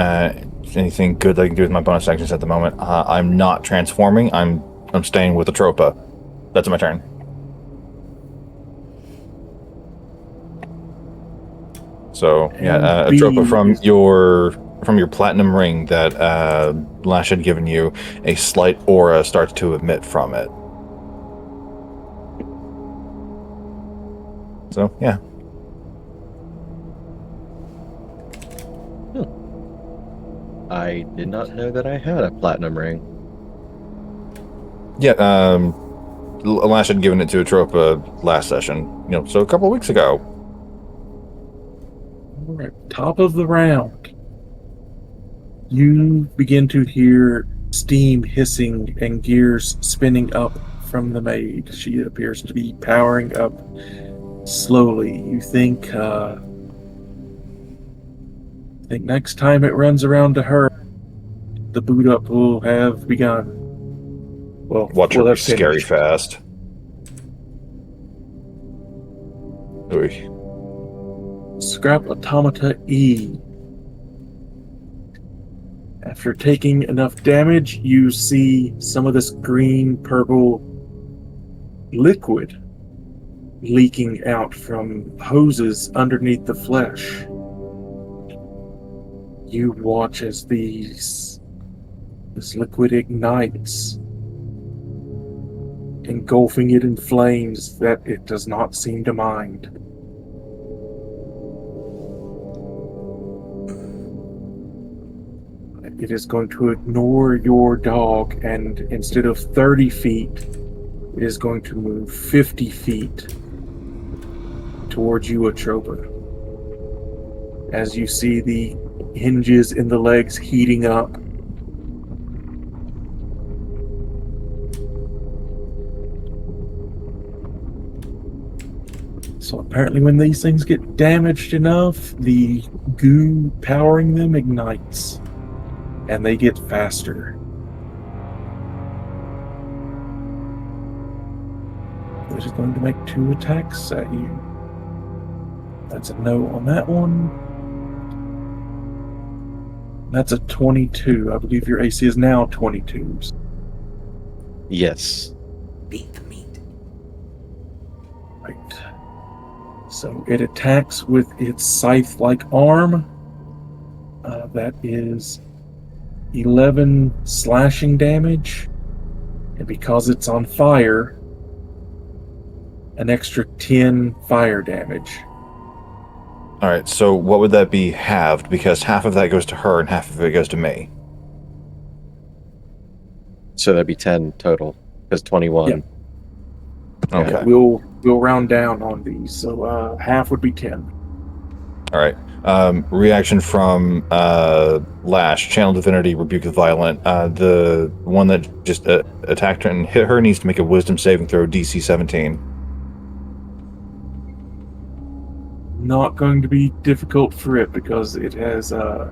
anything good that I can do with my bonus actions at the moment. I'm not transforming. I'm staying with Atropa. That's my turn. So yeah,
And
Atropa,
B
from
is-
your platinum ring that Lash had given you, a slight aura starts to emit from it. So yeah.
I did not know that I had a platinum ring.
Yeah, Lash had given it to Atropa last session, so a couple of weeks ago.
All right, top of the round. You begin to hear steam hissing and gears spinning up from the maid. She appears to be powering up slowly. You think next time it runs around to her, the boot up will have begun. Well,
Watch her
will
be
have
scary
finished.
fast. Ooh.
Scrap Automata E. After taking enough damage, you see some of this green purple liquid leaking out from hoses underneath the flesh. You watch as this liquid ignites, engulfing it in flames that it does not seem to mind. It is going to ignore your dog, and instead of 30 feet, it is going to move 50 feet towards you, Atropa. As you see the hinges in the legs heating up. So apparently when these things get damaged enough, the goo powering them ignites. And they get faster. They're just going to make 2 attacks at you. That's a no on that one. That's a 22. I believe your AC is now 22s.
Yes.
Beat the meat.
Right. So it attacks with its scythe-like arm. That is 11 slashing damage, and because it's on fire, an extra 10 fire damage.
All right, so what would that be halved? Because half of that goes to her and half of it goes to me.
So that'd be 10 total, because 21.
Yeah.
Okay.
Yeah, we'll round down on these, so half would be 10.
All right. Reaction from Lash, Channel Divinity, Rebuke the Violent. The one that just attacked her and hit her needs to make a Wisdom saving throw, DC 17.
Not going to be difficult for it because it has so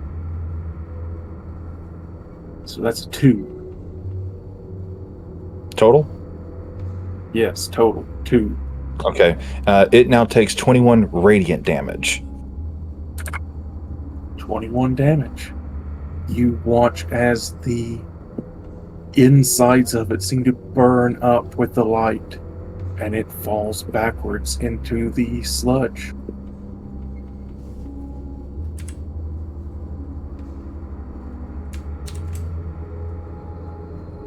that's a 2.
Total?
Yes, total 2.
Okay. It now takes 21 radiant damage.
21 damage. You watch as the insides of it seem to burn up with the light, and it falls backwards into the sludge.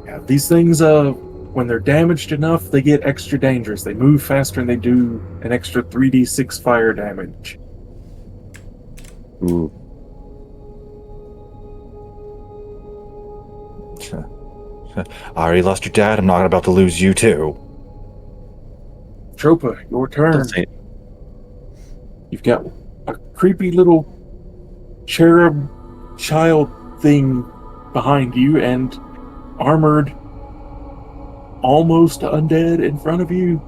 Yeah, these things, when they're damaged enough, they get extra dangerous. They move faster and they do an extra 3d6 fire damage.
Ooh.
I already lost your dad. I'm not about to lose you too.
Tropa, your turn.
Don't say-
You've got a creepy little cherub child thing behind you and armored almost undead in front of you.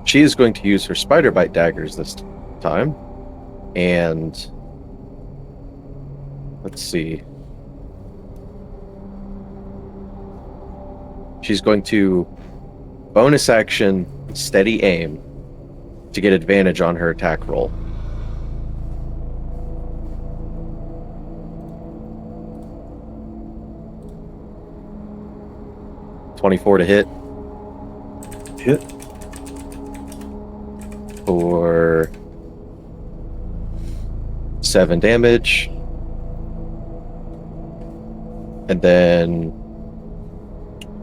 She is going to use her spider bite daggers this time. And let's see. She's going to bonus action steady aim to get advantage on her attack roll. .24 to hit
Hit.
for 7 damage. And then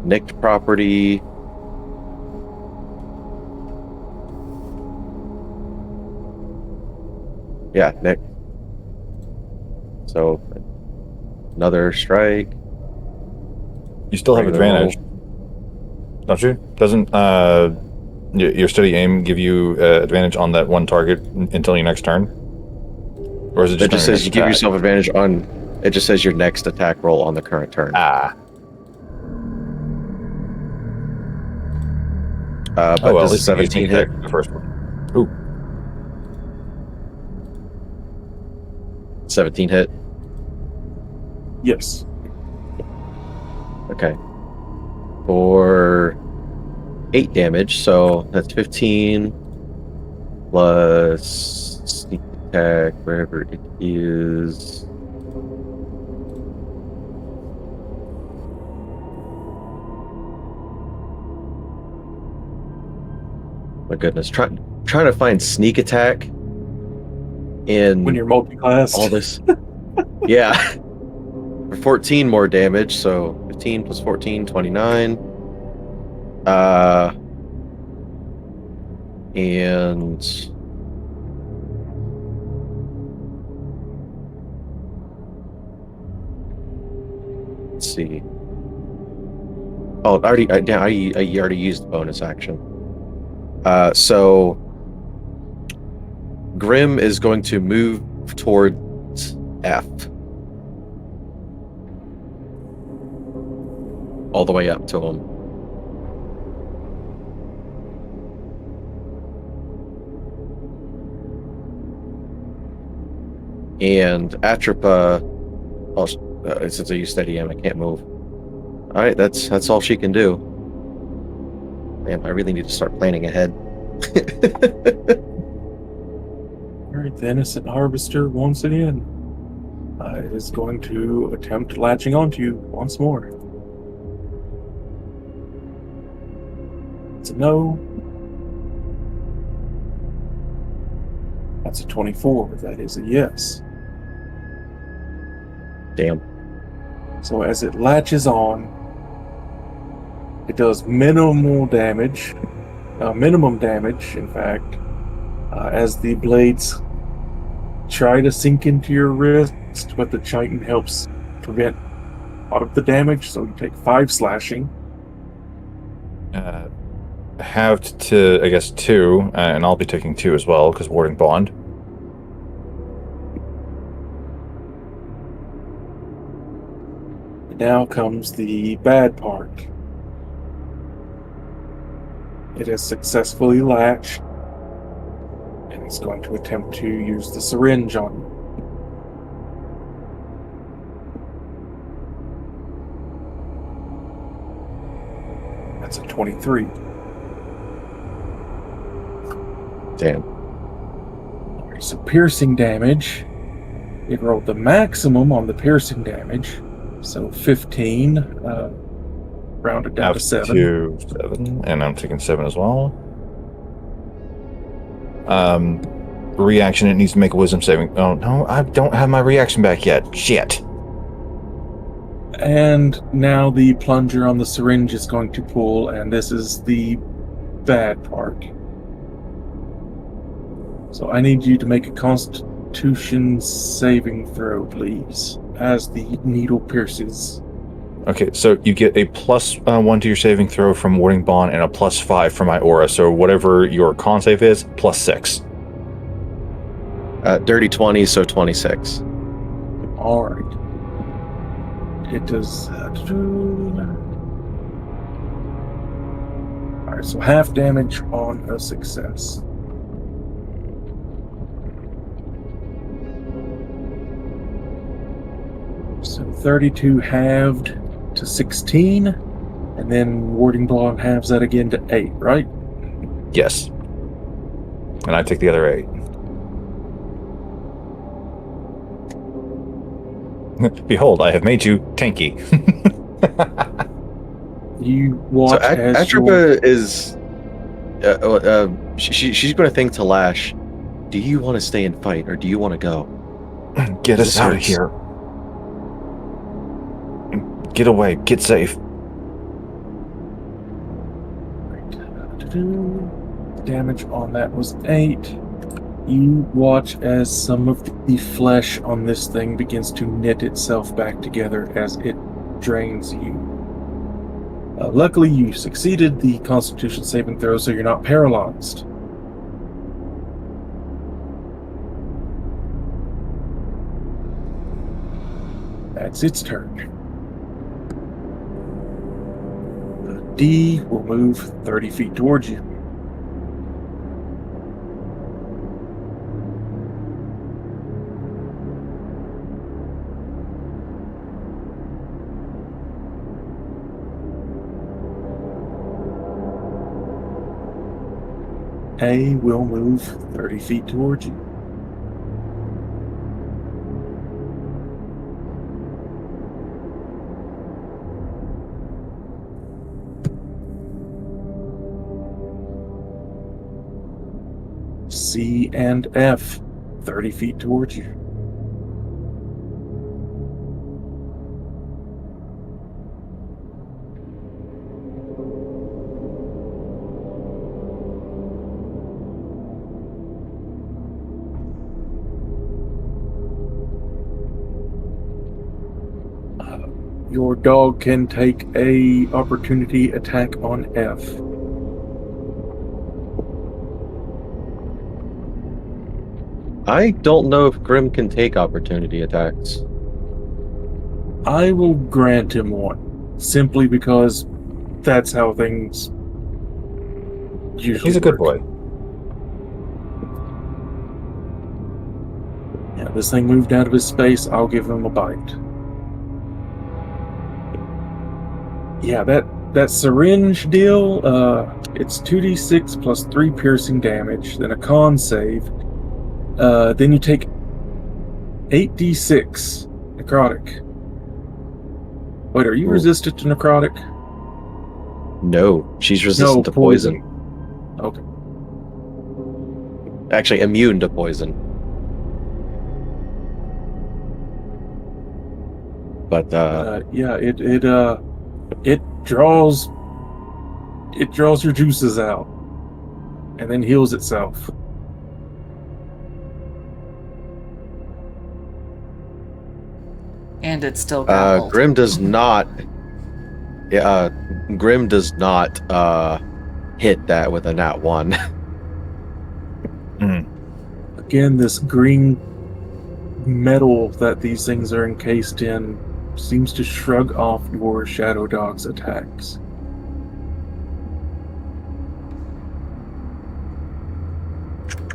nicked property. Yeah, nick. So another strike.
You still have
Regular
advantage, don't you? Doesn't your steady aim give you advantage on that one target until your next turn? Or is it
It
just,
just
on your
says you
next
give
attack?
yourself advantage on. It just says your next attack roll on the current turn.
Ah.
But
Oh well, at
does
least you can
17
sneak
hit?
attack the first one. Ooh.
17 hit.
Yes.
Okay. For 8 damage, so that's 15 plus sneak attack, wherever it is. My goodness, trying to find sneak attack in
When you're multi-classed.
all this. Yeah. For 14 more damage, so 15 plus 14, 29. And let's see. Oh, I already used the bonus action. So Grim is going to move towards F. All the way up to him. And Atropa, since I use steady aim, I can't move. All right, that's all she can do. Man, I really need to start planning ahead.
Alright, the innocent harvester once again is going to attempt latching onto you once more. It's a no. That's a 24. That is a yes.
Damn.
So as it latches on, it does minimum damage, in fact, as the blades try to sink into your wrist, but the chitin helps prevent a lot of the damage, so you take 5 slashing.
Halved to, I guess, 2, and I'll be taking 2 as well, because Warding Bond.
Now comes the bad part. It has successfully latched, and it's going to attempt to use the syringe on you. That's a 23.
Damn.
Alright, so piercing damage. It rolled the maximum on the piercing damage. So 15. Rounded down to 7.
To 7, and I'm taking 7 as well. Reaction, it needs to make a wisdom saving. Oh, no, I don't have my reaction back yet. Shit.
And now the plunger on the syringe is going to pull, and this is the bad part. So I need you to make a Constitution saving throw, please, as the needle pierces.
Okay, so you get a +1 to your saving throw from Warding Bond and a +5 from my aura. So whatever your con save is, +6.
Dirty 20, so 26.
All right. It does. All right, so half damage on a success. So 32 halved to 16, and then Warding Bond halves that again to 8, right?
Yes. And I take the other 8. Behold, I have made you tanky.
You watch
So
as your...
Atropa is. She's going to think to Lash. Do you want to stay and fight, or do you want to go?
Get us
This
out of
hurts.
here. Get away. Get safe.
Damage on that was 8. You watch as some of the flesh on this thing begins to knit itself back together as it drains you. Luckily, you succeeded the Constitution saving throw, so you're not paralyzed. That's its turn. D will move 30 feet towards you. A will move 30 feet towards you. C and F 30 feet towards you. Your dog can take a opportunity attack on F.
I don't know if Grim can take opportunity attacks.
I will grant him one, simply because that's how things usually
He's a good
work.
boy.
Yeah, this thing moved out of his space, I'll give him a bite. Yeah, that syringe deal, it's 2d6 plus 3 piercing damage, then a con save. Then you take 8d6 necrotic. Wait, are you
Ooh.
resistant to necrotic?
No, she's resistant to poison.
Okay.
Actually, immune to poison. But
Yeah, it draws your juices out and then heals itself.
And it's still grappled.
Grim does not. Yeah, Grim does not hit that with a nat 1.
Again, this green metal that these things are encased in seems to shrug off your Shadow Dog's attacks.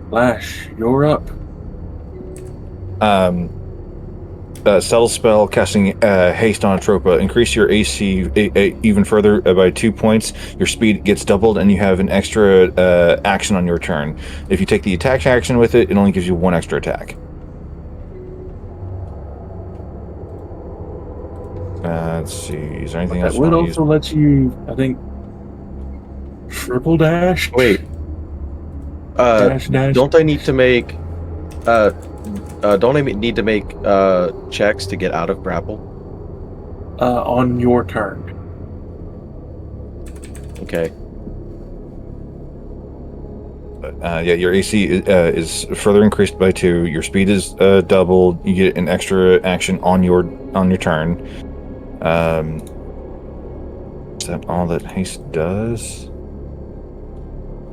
Lash, you're up.
Settle spell, casting haste on Atropa. Increase your AC even further by 2 points. Your speed gets doubled, and you have an extra action on your turn. If you take the attack action with it, it only gives you 1 extra attack. Let's see. Is there anything else?
That would also let you, I think, triple dash.
Wait.
Dash.
Don't I need to make checks to get out of grapple?
On your turn.
Okay.
Yeah, your AC is further increased by 2. Your speed is doubled. You get an extra action on your turn. Is that all that haste does?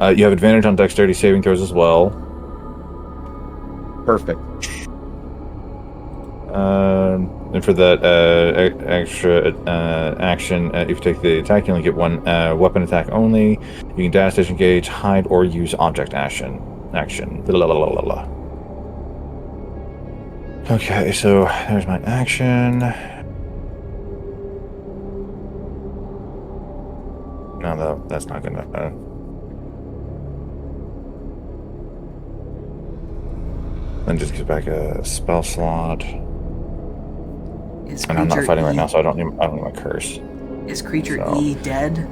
You have advantage on dexterity saving throws as well.
Perfect.
And for that extra action, if you take the attack, you only get 1 weapon attack only. You can dash, disengage, hide, or use object action. Blah, blah, blah, blah, blah. Okay, so there's my action. No, that's not gonna. Then just get back a spell slot.
Is
And I'm not
creature
fighting right
E-
now, so I don't need my curse.
Is creature
So-
E dead?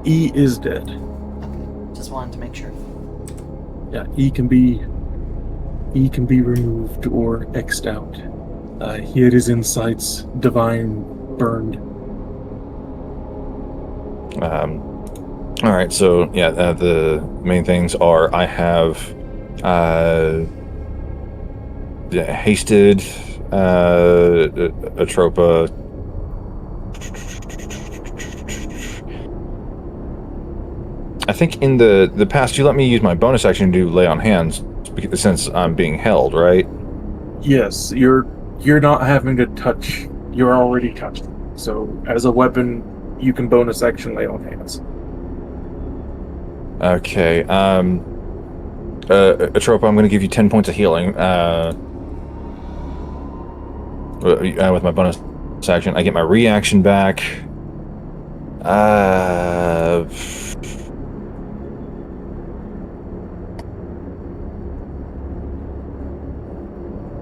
E is dead.
Okay, just wanted to make sure.
Yeah, E can be removed or X'd out. Here is insights, divine burned.
All right, so yeah, the main things are I have hasted Atropa. I think in the past you let me use my bonus action to lay on hands since I'm being held, right?
Yes, you're not having to touch. You're already touched. So as a weapon, you can bonus action lay on hands.
Okay. Atropa, I'm going to give you 10 points of healing. With my bonus action, I get my reaction back.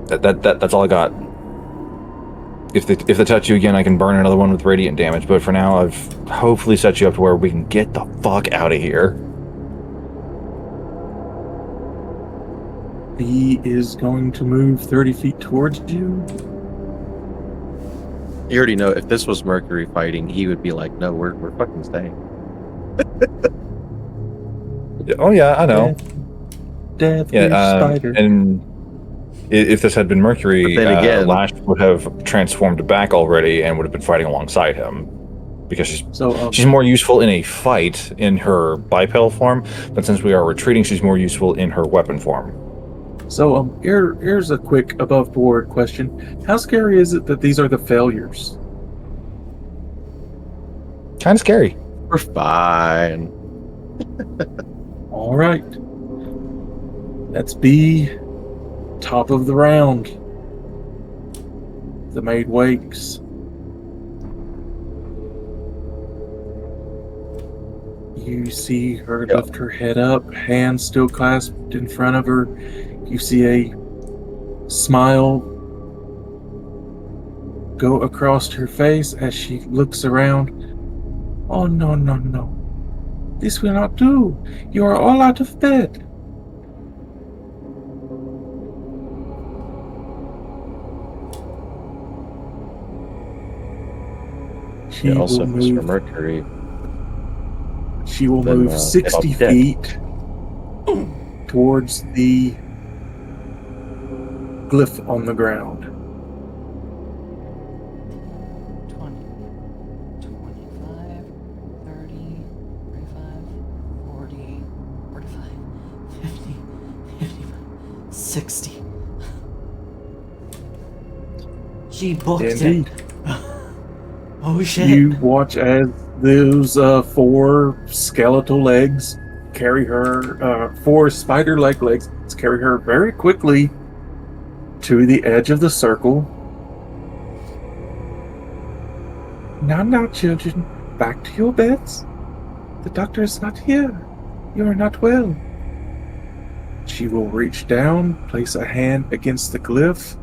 That's all I got. If they touch you again, I can burn another one with radiant damage. But for now, I've hopefully set you up to where we can get the fuck out of here.
He is going to move 30 feet towards you.
You already know if this was Mercury fighting, he would be like, "No, we're fucking staying."
Oh yeah, I know.
Death
Yeah,
spider.
and if this had been Mercury,
But then again-
Lash would have transformed back already and would have been fighting alongside him, because she's more useful in a fight in her bipedal form, but since we are retreating, she's more useful in her weapon form.
Here's a quick above board question. How scary is it that these are the failures?
Kind of scary.
We're fine.
All right. Let's be top of the round. The maid wakes. You see her
Yep.
lift her head up, hands still clasped in front of her. You see a smile go across her face as she looks around. Oh, no, no, no. This will not do. You are all out of bed. She
Yeah, also,
will
if it's for
move.
Mercury.
She will
then,
move 60
I'll be dead.
feet towards the glyph on the ground.
20, 25, 30, 35, 40, 45, 50, 55, 60. She booked
Indeed.
it. Oh shit.
You watch as those 4 skeletal legs carry her, 4 spider-like legs carry her very quickly to the edge of the circle. Now, children, back to your beds. The doctor is not here. You are not well. She will reach down, place a hand against the glyph.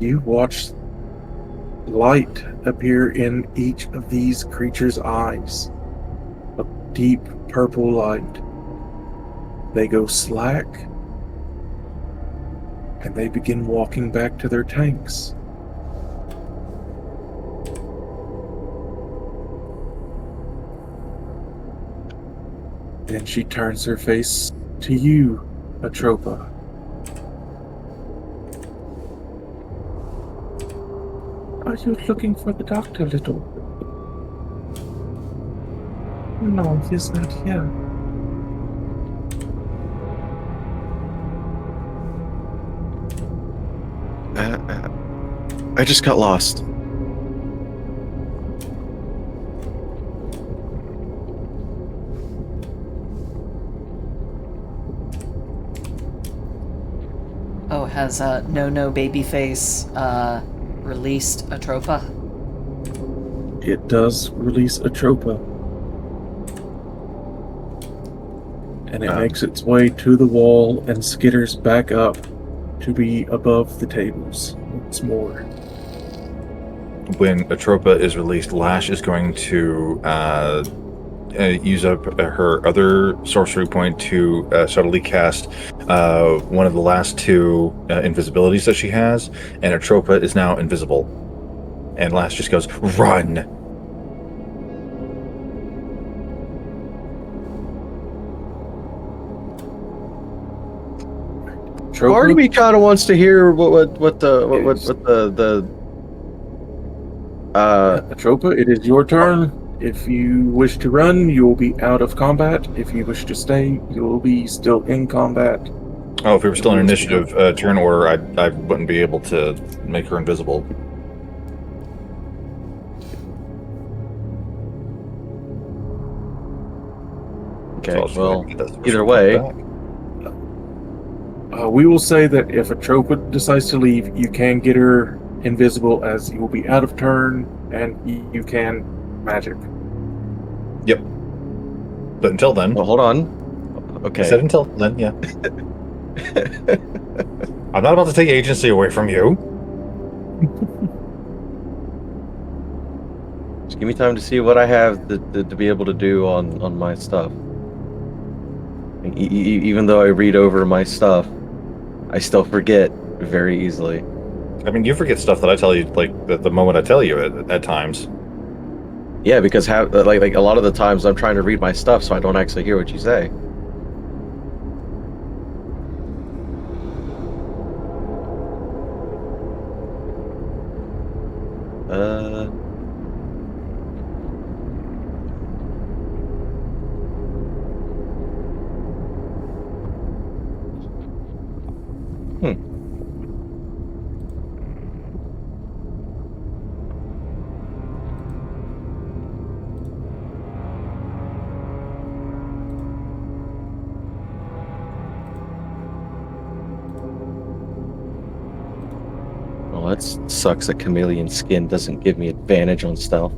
You watch light appear in each of these creatures' eyes. A deep purple light. They go slack, and they begin walking back to their tanks. Then she turns her face to you, Atropa. Are you looking for the doctor, little? No, he's not here.
I just got lost.
Oh, has No Babyface released Atropa?
It does release Atropa. And it makes its way to the wall and skitters back up to be above the tables once more.
When Atropa is released, Lash is going to use up her other sorcery point to subtly cast one of the last two invisibilities that she has, and Atropa is now invisible. And Lash just goes, "Run!"
Part of me kind of wants to hear what the
Atropa, it is your turn. If you wish to run, you will be out of combat. If you wish to stay, you will be still in combat.
Oh, if we were still in initiative turn order, I wouldn't be able to make her invisible.
Okay,
So I'll just
well,
get that sorcery
either
point
way,
back.
We will say that if Atropa decides to leave, you can get her invisible, as you will be out of turn, and you can magic.
Yep. But until then,
well, hold on.
I
Okay.
said until then, yeah. I'm not about to take agency away from you.
Just give me time to see what I have to be able to do on my stuff. Even though I read over my stuff, I still forget very easily.
I mean, you forget stuff that I tell you, like, the moment I tell you at times.
Yeah, because like a lot of the times I'm trying to read my stuff, so I don't actually hear what you say. Well, that sucks that chameleon skin doesn't give me advantage on stealth.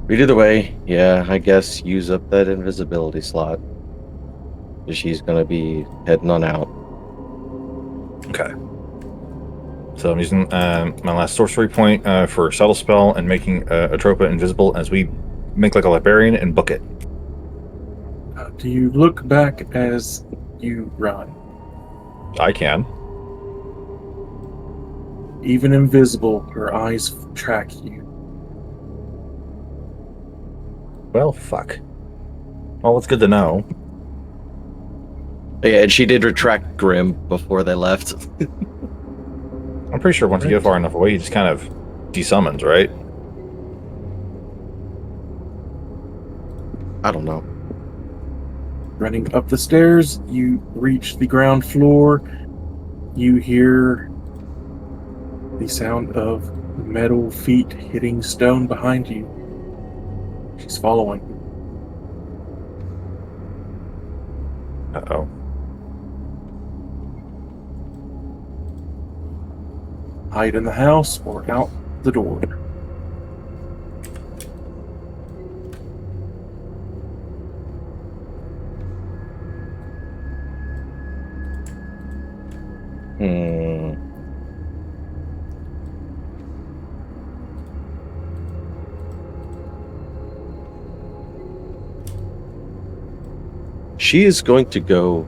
But either way, yeah, I guess use up that invisibility slot. She's gonna be heading on out.
Okay. So I'm using my last sorcery point for subtle spell and making Atropa invisible as we make like a librarian and book it.
Do you look back as you run?
I can.
Even invisible, her eyes track you.
Well, fuck. Well, it's good to know.
Yeah, and she did retract Grim before they left.
I'm pretty sure once you get far enough away, you just kind of desummons, right?
I don't know.
Running up the stairs, you reach the ground floor. You hear the sound of metal feet hitting stone behind you. She's following.
Uh-oh.
hide in the house or out the door.
Hmm. She is going to go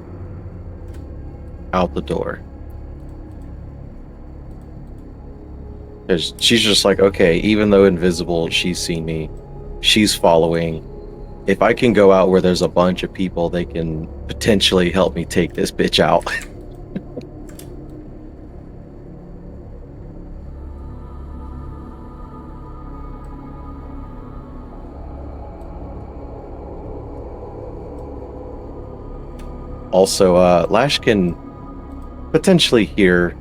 out the door. Because she's just like, okay, even though invisible, she's seen me. She's following. If I can go out where there's a bunch of people, they can potentially help me take this bitch out. Also, Lash can potentially hear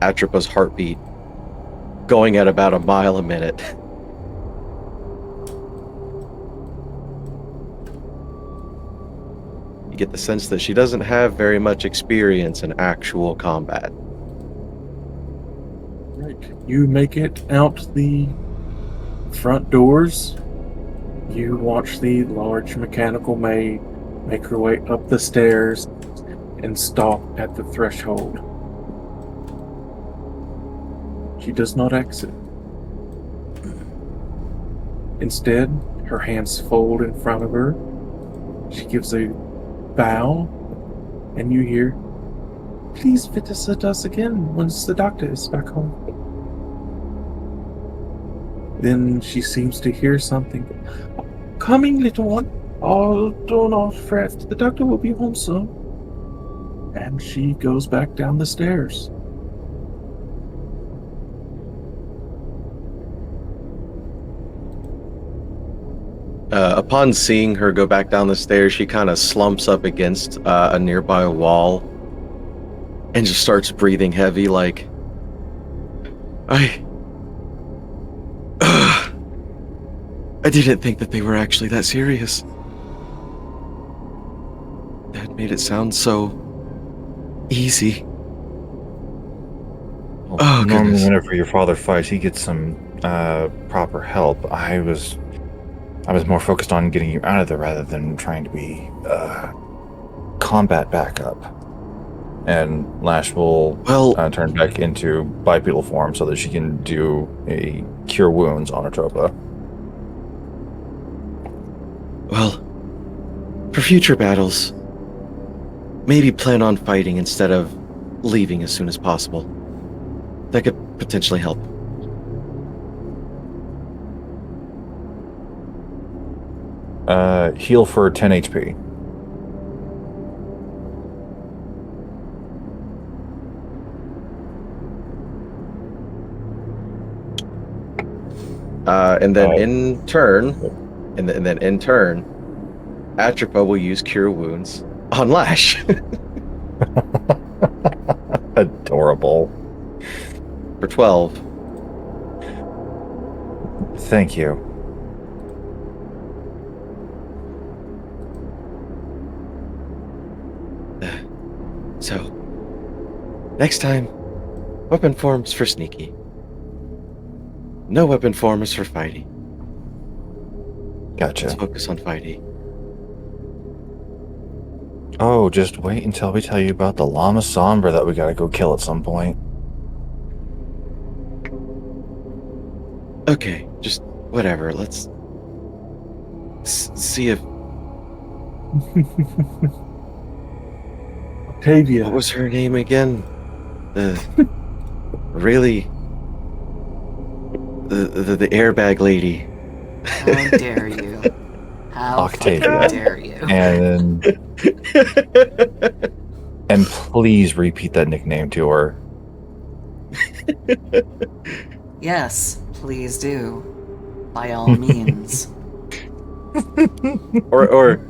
Atropa's heartbeat going at about a mile a minute. You get the sense that she doesn't have very much experience in actual combat.
Right. You make it out the front doors. You watch the large mechanical maid make her way up the stairs and stop at the threshold. She does not exit. Instead, her hands fold in front of her. She gives a bow, and you hear, "Please visit us again once the doctor is back home." Then she seems to hear something. "Coming, little one. Oh, do not fret. The doctor will be home soon." And she goes back down the stairs.
Upon seeing her go back down the stairs, she kind of slumps up against a nearby wall and just starts breathing heavy, like, I didn't think that they were actually that serious. That made it sound so easy.
Well,
Oh,
normally,
goodness.
whenever your father fights, he gets some proper help. I was more focused on getting you out of there rather than trying to be combat backup. And Lash will
Well,
turn back into bipedal form so that she can do a cure wounds on Atropa.
well, for future battles, maybe plan on fighting instead of leaving as soon as possible. That could potentially help.
Heal for 10 HP.
And then
Oh.
in turn, and then in turn, Atropa will use Cure Wounds on Lash
Adorable.
for 12.
Thank you.
So, next time, weapon forms for sneaky. No weapon form is for fighting. Let's
Gotcha.
focus on fighting.
Oh, just wait until we tell you about the Llama Sombra that we gotta go kill at some point.
Okay, just whatever. Let's see if
Octavia.
what was her name again? The really the airbag lady.
How dare you? How
Octavia.
fucking dare you?
And please repeat that nickname to her.
Yes, please do. By all means.
or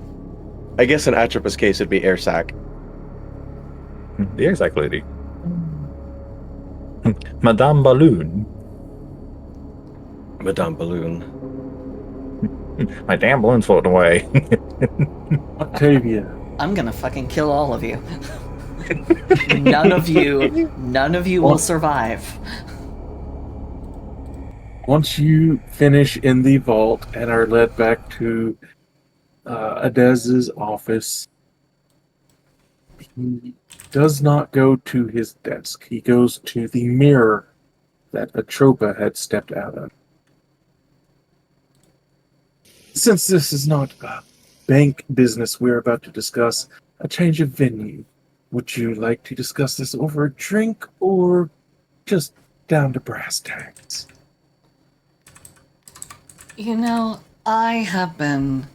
I guess in Atropa's case it'd be Airsac.
The exact lady. Madame Balloon.
Madame Balloon.
My damn balloon's floating away.
Octavia.
I'm gonna fucking kill all of you. None of you will survive.
Once you finish in the vault and are led back to Adez's office, he does not go to his desk. He goes to the mirror that Atropa had stepped out of. Since this is not bank business we're about to discuss, a change of venue. Would you like to discuss this over a drink or just down to brass tacks?
You know, I have been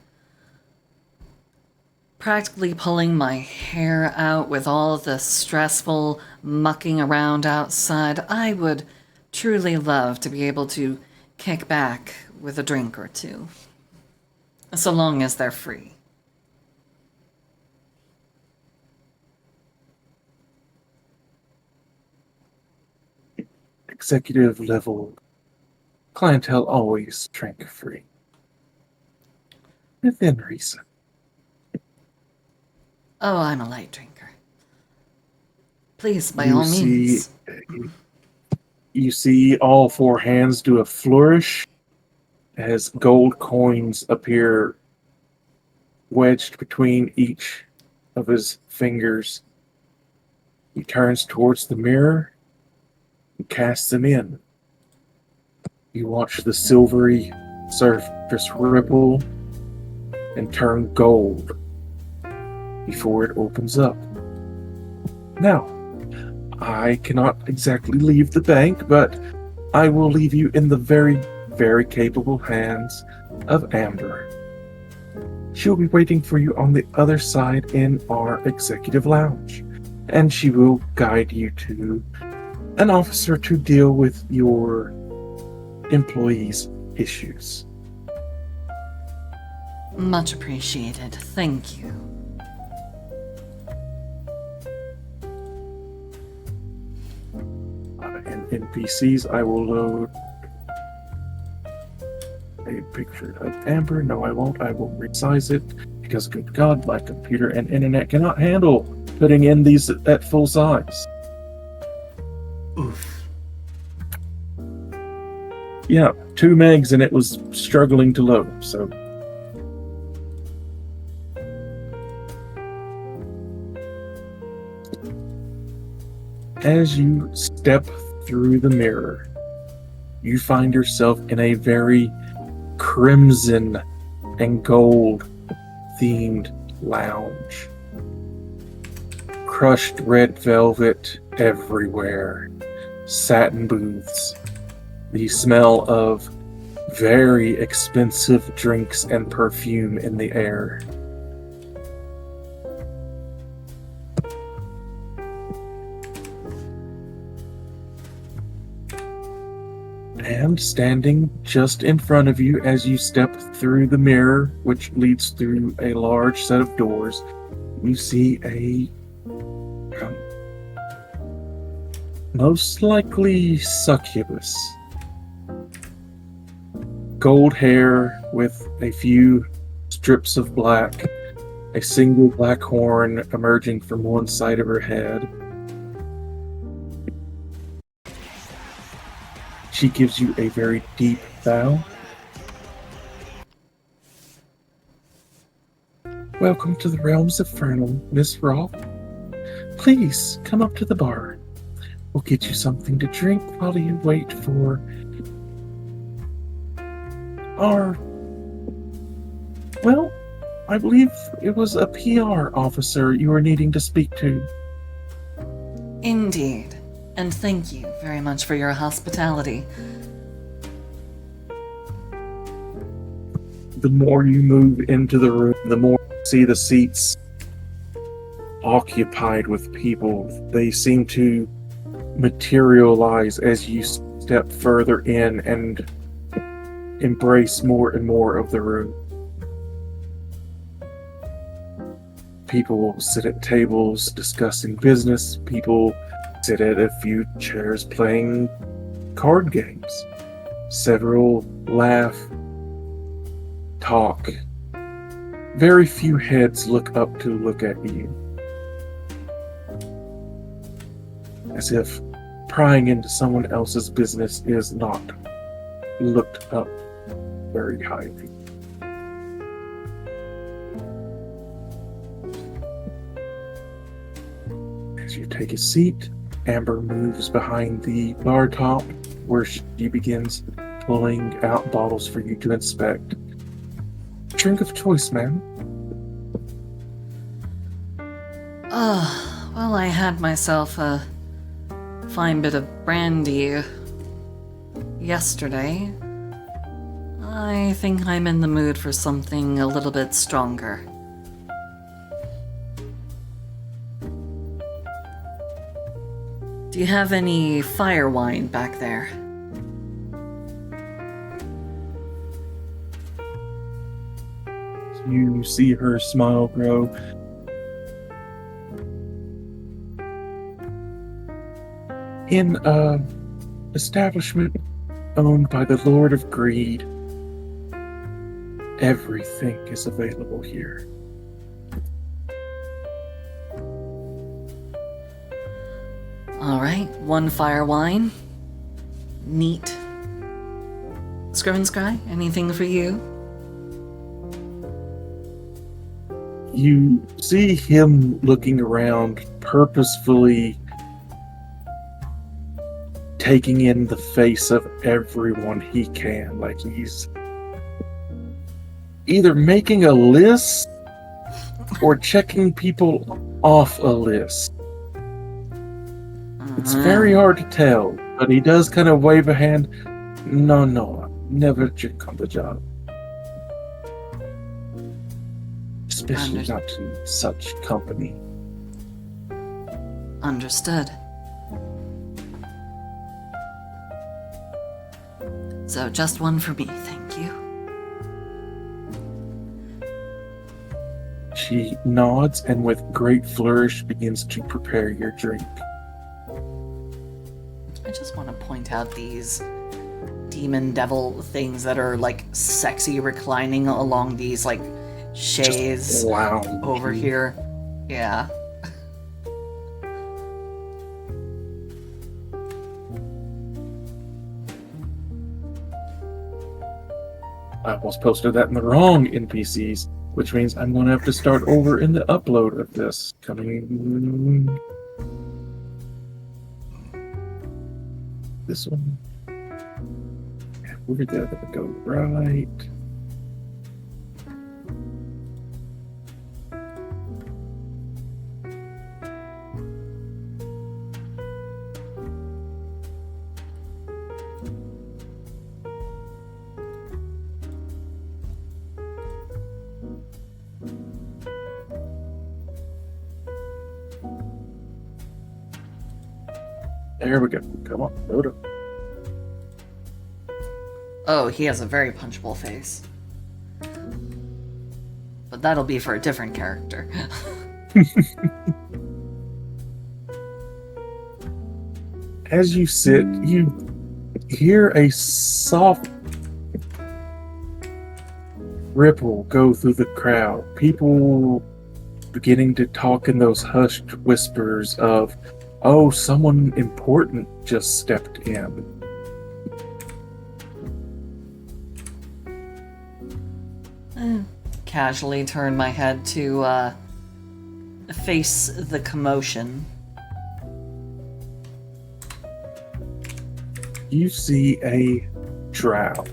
practically pulling my hair out with all the stressful mucking around outside. I would truly love to be able to kick back with a drink or two. So long as they're free.
Executive level clientele always drink free. Within reason.
Oh, I'm a light drinker. Please, by all means.
You see all four hands do a flourish as gold coins appear wedged between each of his fingers. He turns towards the mirror and casts them in. You watch the silvery surface ripple and turn gold before it opens up. Now, I cannot exactly leave the bank, but I will leave you in the very, very capable hands of Amber. She'll be waiting for you on the other side in our executive lounge, and she will guide you to an officer to deal with your employees' issues.
Much appreciated. Thank you.
And NPCs, I will load a picture of Amber. No, I won't. I will resize it because, good God, my computer and internet cannot handle putting in these at full size.
Oof.
Yeah, 2 megs and it was struggling to load, so. As you step through the mirror, you find yourself in a very crimson and gold themed lounge. Crushed red velvet everywhere, satin booths, the smell of very expensive drinks and perfume in the air. And standing just in front of you as you step through the mirror, which leads through a large set of doors, you see a most likely succubus. Gold hair with a few strips of black, a single black horn emerging from one side of her head. She gives you a very deep bow. Welcome to the realms of Fernal, Miss Roth. Please come up to the bar. We'll get you something to drink while you wait for well, I believe it was a PR officer you were needing to speak to.
Indeed. And thank you very much for your hospitality.
The more you move into the room, the more you see the seats occupied with people. They seem to materialize as you step further in and embrace more and more of the room. People will sit at tables discussing business. People sit at a few chairs playing card games. Several laugh, talk. Very few heads look up to look at you. as if prying into someone else's business is not looked up very highly. As you take a seat, Amber moves behind the bar top where she begins pulling out bottles for you to inspect. Drink of choice, ma'am.
Well, I had myself a fine bit of brandy yesterday. I think I'm in the mood for something a little bit stronger. Do you have any fire wine back there?
You see her smile grow. In a establishment owned by the Lord of Greed, everything is available here.
All right, one fire wine. Neat. Scriven Scry, anything for you?
You see him looking around, purposefully taking in the face of everyone he can. Like he's either making a list or checking people off a list. It's very hard to tell, but he does kind of wave a hand. No, never check on the job. Especially not to such company.
Understood. So just one for me, thank you.
She nods and with great flourish begins to prepare your drink.
I just want to point out these demon devil things that are like sexy reclining along these like chaise
Wow.
over here. Yeah.
I almost posted that in the wrong NPCs, which means I'm going to have to start over in the upload of this. Coming. This one. And we're going to go right. There we go. Come on, load up.
Oh, he has a very punchable face. But that'll be for a different character.
As you sit, you hear a soft ripple go through the crowd. People beginning to talk in those hushed whispers of, oh, someone important just stepped in.
Casually turn my head to face the commotion.
You see a drow.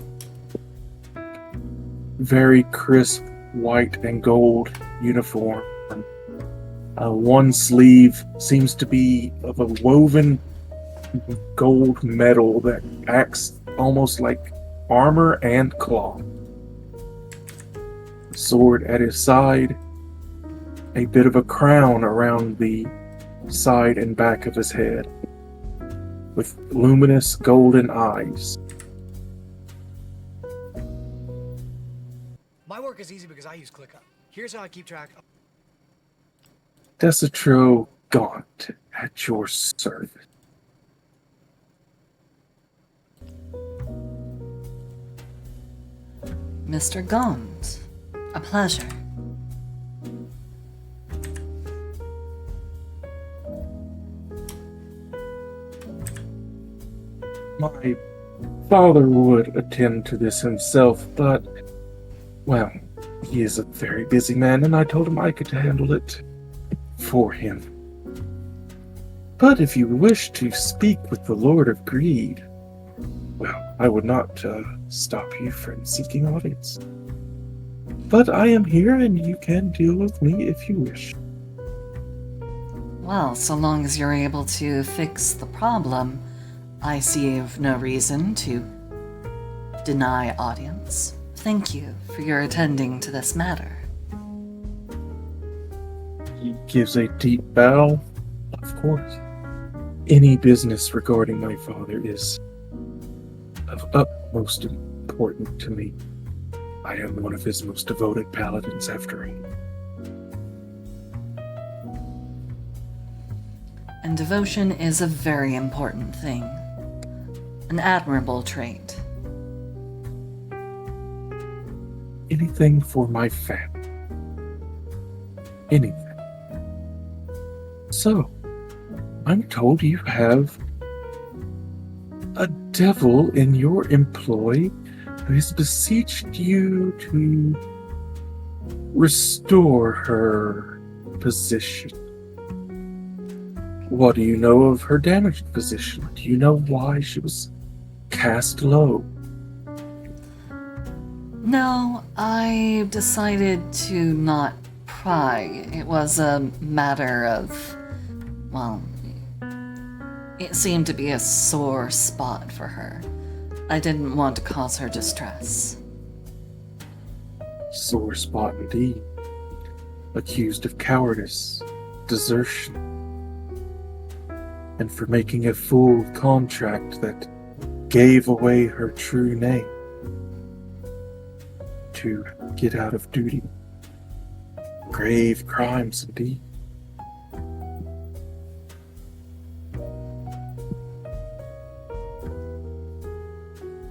Very crisp white and gold uniform. One sleeve seems to be of a woven gold metal that acts almost like armor and cloth. Sword at his side, a bit of a crown around the side and back of his head, with luminous golden eyes.
My work is easy because I use ClickUp. Here's how I keep track of...
Desatro Gaunt at your service.
Mr. Gaunt, a pleasure.
My father would attend to this himself, but, well, he is a very busy man, and I told him I could handle it for him. But if you wish to speak with the Lord of Greed, well, I would not stop you from seeking audience. But I am here, and you can deal with me if you wish.
Well, so long as you're able to fix the problem, I see of no reason to deny audience. Thank you for your attending to this matter.
He gives a deep bow. Of course. Any business regarding my father is of utmost importance to me. I am one of his most devoted paladins, after all.
And devotion is a very important thing. An admirable trait.
Anything for my family. Anything. So, I'm told you have a devil in your employ who has beseeched you to restore her position. What do you know of her damaged position? Do you know why she was cast low?
No, I decided to not pry. It was a matter of, well, it seemed to be a sore spot for her. I didn't want to cause her distress.
Sore spot indeed. Accused of cowardice, desertion, and for making a fool contract that gave away her true name to get out of duty. Grave crimes indeed.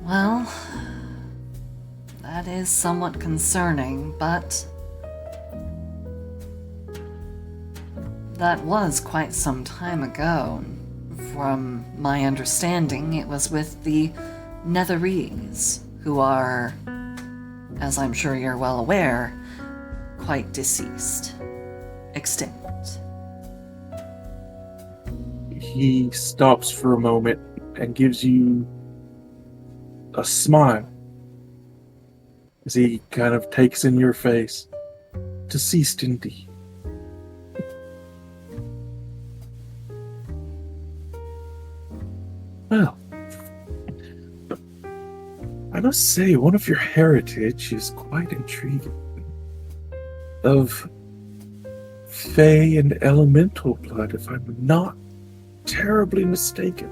Well, that is somewhat concerning, but that was quite some time ago. From my understanding, it was with the Netherese, who are, as I'm sure you're well aware, quite deceased. Extinct.
He stops for a moment and gives you a smile as he kind of takes in your face. Deceased indeed. Well, I must say, one of your heritage is quite intriguing. Of Fey and Elemental blood, if I'm not terribly mistaken.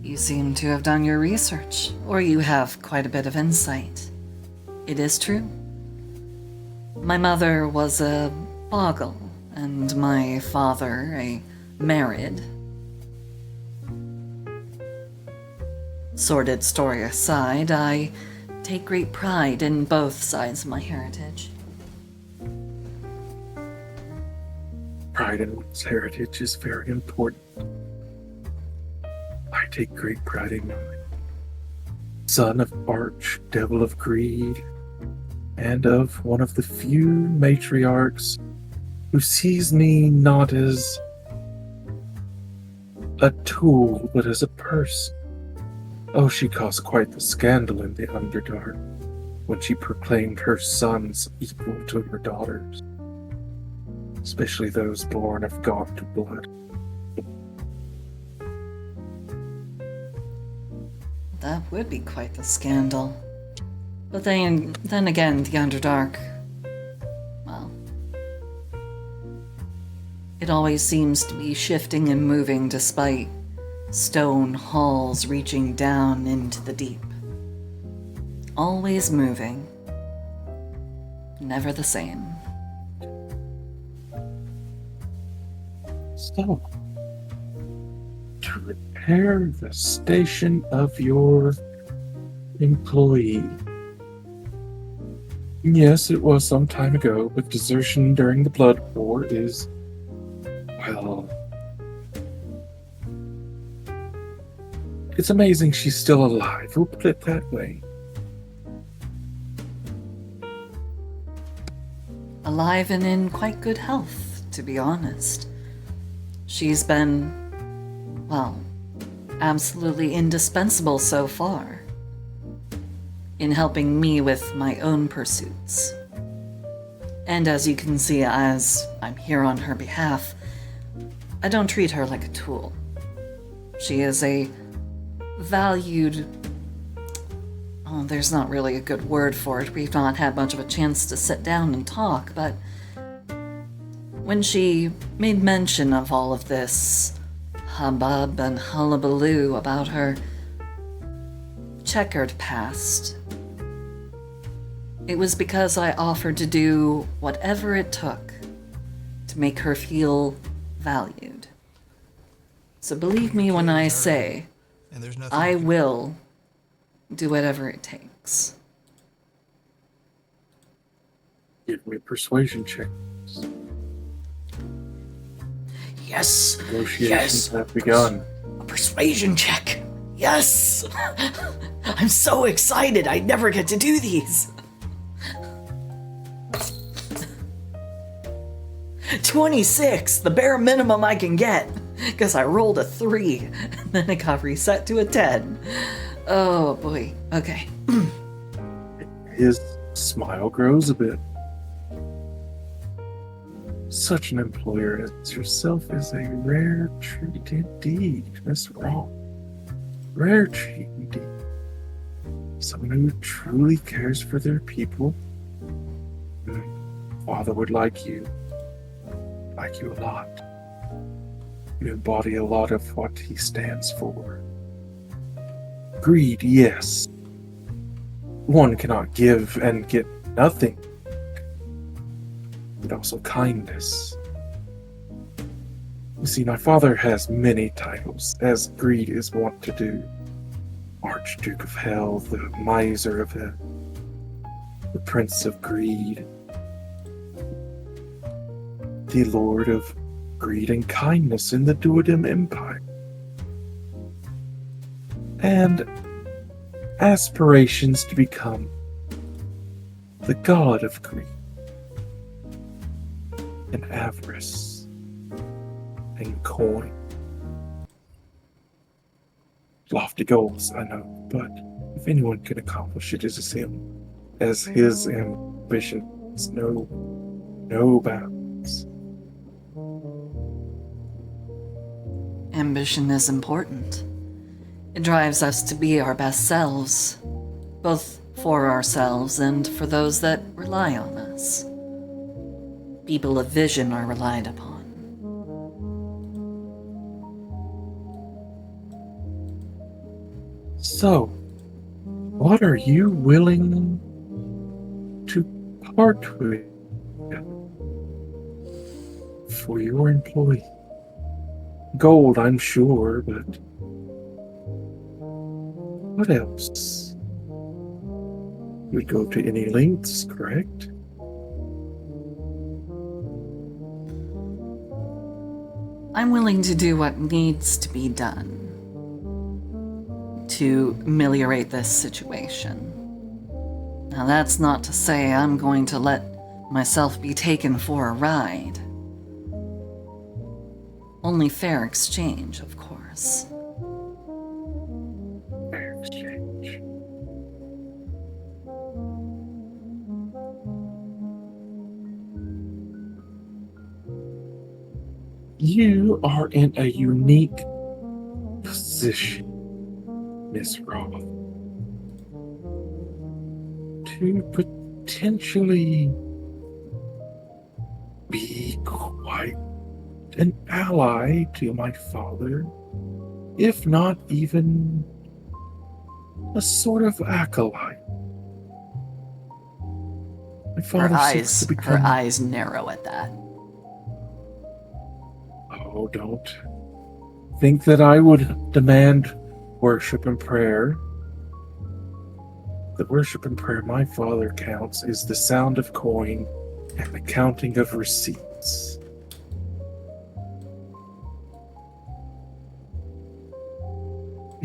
You seem to have done your research, or you have quite a bit of insight. It is true. My mother was a boggle, and my father a married. Sordid story aside, I take great pride in both sides of my heritage.
Pride in one's heritage is very important. I take great pride in mine. Son of Arch, Devil of Greed, and of one of the few matriarchs who sees me not as a tool, but as a person. Oh, she caused quite the scandal in the Underdark when she proclaimed her sons equal to her daughters, especially those born of God to blood.
That would be quite the scandal. But then again, the Underdark, well, it always seems to be shifting and moving despite stone halls reaching down into the deep. Always moving. Never the same.
So, to repair the station of your employee. Yes, it was some time ago, but desertion during the Blood War is, well, it's amazing she's still alive. We'll put it that way.
Alive and in quite good health, to be honest. She's been, well, absolutely indispensable so far in helping me with my own pursuits. And as you can see, as I'm here on her behalf, I don't treat her like a tool. She is a valued... Oh, there's not really a good word for it. We've not had much of a chance to sit down and talk, but when she made mention of all of this hubbub and hullabaloo about her checkered past, it was because I offered to do whatever it took to make her feel valued. So believe me when I say,
And there's nothing
I will do whatever it takes.
Give me a persuasion check.
Yes.
Negotiations
Yes.
have begun.
A persuasion check. Yes. I'm so excited. I never get to do these. 26, the bare minimum I can get, because I rolled a 3, and then it got reset to a 10. Oh boy. Okay.
His smile grows a bit. Such an employer as yourself is a rare treat indeed, Miss Raw. Rare treat indeed. Someone who truly cares for their people. Father would like you a lot. You embody a lot of what he stands for. Greed, yes. One cannot give and get nothing, but also kindness. You see, my father has many titles, as greed is wont to do. Archduke of Hell, the Miser of Hell, the Prince of Greed, the Lord of Greed and Kindness in the Duodem Empire. And aspirations to become the god of greed and avarice and coin. Lofty goals, I know, but if anyone can accomplish it, it is him, as his ambitions know no bounds.
Ambition is important. It drives us to be our best selves, both for ourselves and for those that rely on us. People of vision are relied upon.
So, what are you willing to part with for your employee? Gold, I'm sure, but what else? We'd go to any lengths, correct?
I'm willing to do what needs to be done to ameliorate this situation. Now, that's not to say I'm going to let myself be taken for a ride. Only fair exchange, of course.
Fair exchange. You are in a unique position, Miss Roth, to potentially be quite an ally to my father, if not even a sort of acolyte. My father seeks to become...
Her eyes narrow at that.
Oh, don't think that I would demand worship and prayer. The worship and prayer my father counts is the sound of coin and the counting of receipts.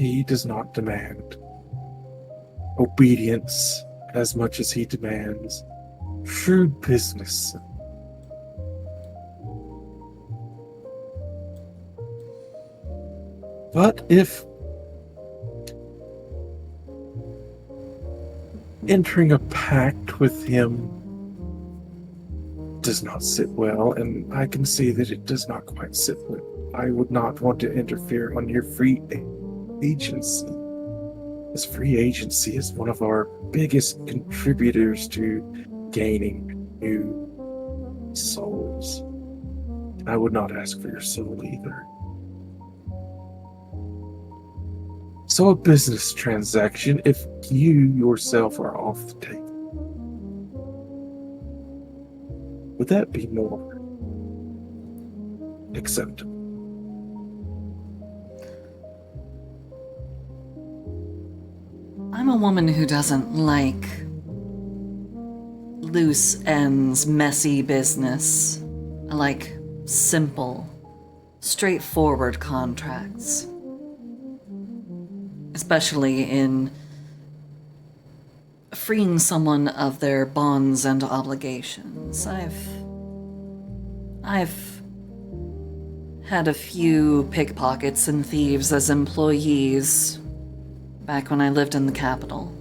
He does not demand obedience as much as he demands shrewd business. But if entering a pact with him does not sit well, and I can see that it does not quite sit well, I would not want to interfere on your free agency. This free agency is one of our biggest contributors to gaining new souls. I would not ask for your soul either. So a business transaction, if you yourself are off the table, would that be more acceptable?
I'm a woman who doesn't like loose ends, messy business. I like simple, straightforward contracts. Especially in freeing someone of their bonds and obligations. I've had a few pickpockets and thieves as employees back when I lived in the capital.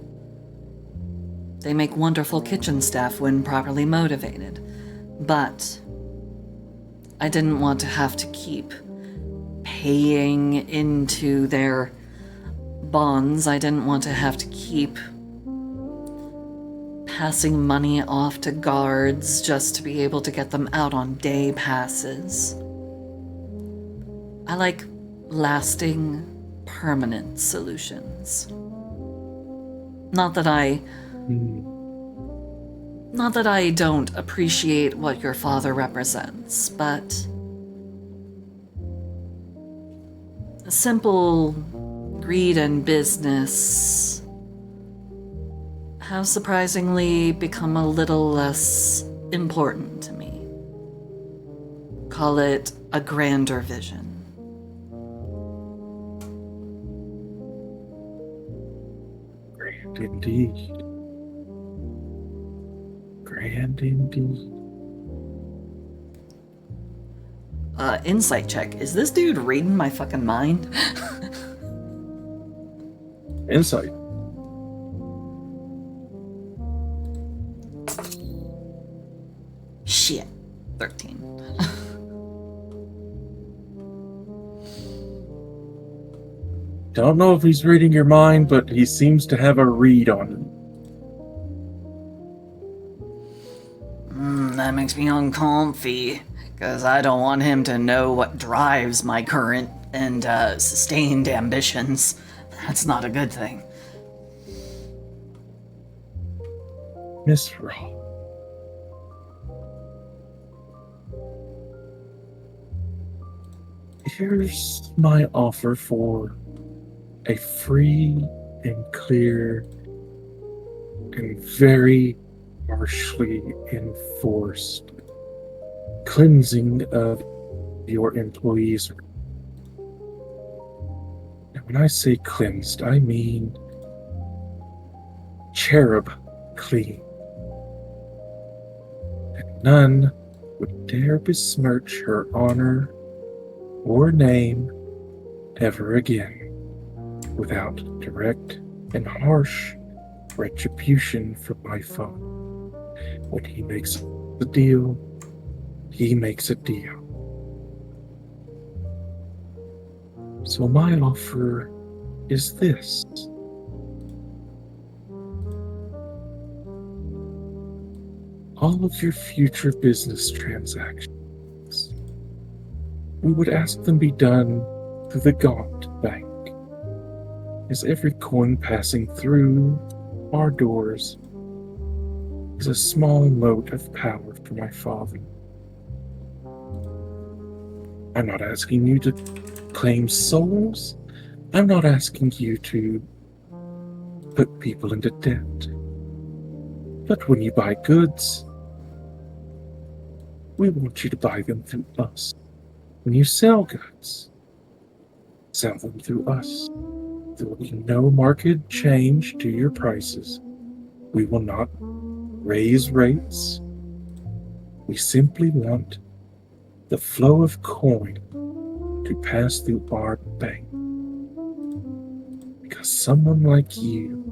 They make wonderful kitchen staff when properly motivated, but I didn't want to have to keep paying into their bonds. I didn't want to have to keep passing money off to guards just to be able to get them out on day passes. I like lasting, permanent solutions. Not that I don't appreciate what your father represents, but a simple greed and business have surprisingly become a little less important to me. Call it a grander vision.
Grand indeed. Grand indeed.
Insight check. Is this dude reading my fucking mind?
Insight.
Shit. 13.
Don't know if he's reading your mind, but he seems to have a read on it.
That makes me uncomfy, because I don't want him to know what drives my current and sustained ambitions. That's not a good thing.
Miss Raw. Here's my offer for a free and clear and very harshly enforced cleansing of your employees. And when I say cleansed, I mean cherub clean. And none would dare besmirch her honor or name ever again without direct and harsh retribution from my foe. When he makes a deal, he makes a deal. So my offer is this. All of your future business transactions, we would ask them be done through the Gaunt Bank, as every coin passing through our doors is a small mote of power for my father. I'm not asking you to claim souls. I'm not asking you to put people into debt. But when you buy goods, we want you to buy them through us. When you sell goods, sell them through us, There will be no market change to your prices. We will not raise rates. We simply want the flow of coin to pass through our bank. Because someone like you,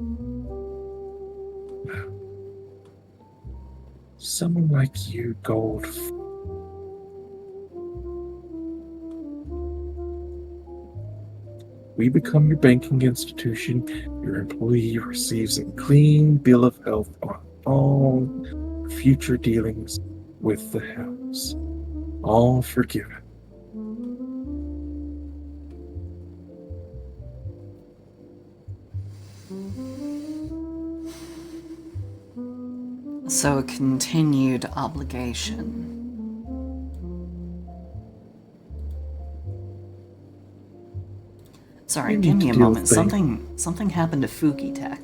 gold. We become your banking institution. Your employee receives a clean bill of health on all future dealings with the house. All forgiven.
So a continued obligation. Sorry,
You
give
need
me a
to deal
moment.
with things.
Something happened to Fuki Tech.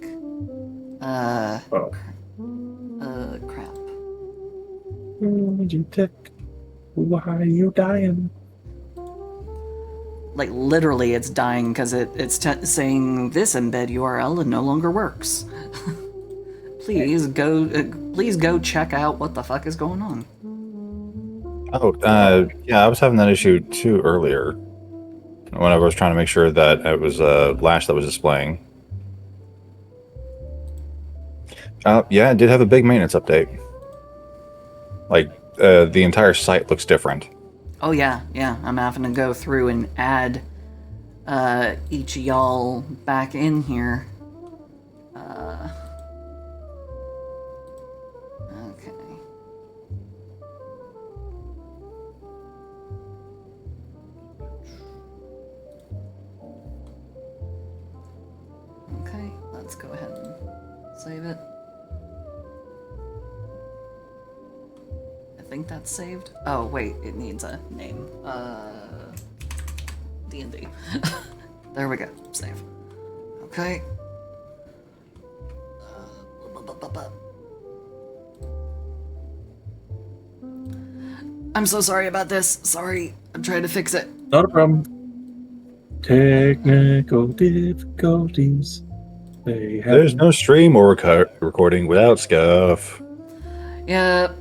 Oh.
Crap.
Tech, why are you dying?
Like literally, it's dying because it's saying this embed URL no longer works. Please go check out what the fuck is going on.
Oh, yeah, I was having that issue too earlier. Whenever I was trying to make sure that it was Lash that was displaying. Yeah, it did have a big maintenance update. Like, the entire site looks different.
Oh yeah, I'm having to go through and add each of y'all back in here. Okay. Okay, let's go ahead and save it. I think that's saved. Oh wait, it needs a name. D&D. There we go. Save. Okay. I'm so sorry about this. Sorry. I'm trying to fix it.
Not a problem. Technical difficulties. They have.
There's no stream or recording without scuff.
Yeah.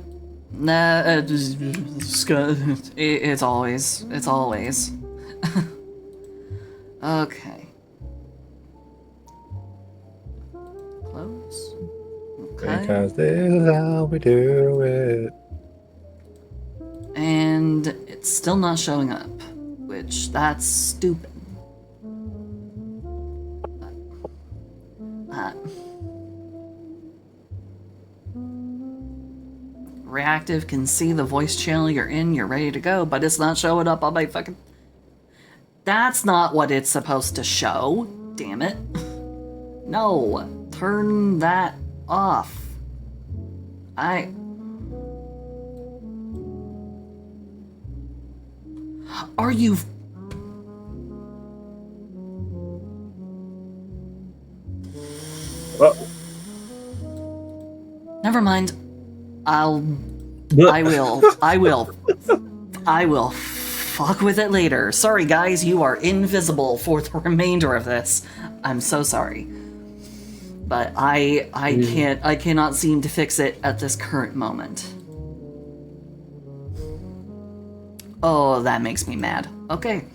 Nah, it's always. Okay. Close. Okay.
Because this is how we do it.
And it's still not showing up, which that's stupid. Reactive can see the voice channel you're in, you're ready to go, but it's not showing up on my fucking... That's not what it's supposed to show. Damn it. No. Turn that off. Are you... Never mind. I will fuck with it later. Sorry guys, you are invisible for the remainder of this. I'm so sorry. But I cannot seem to fix it at this current moment. Oh, that makes me mad. Okay.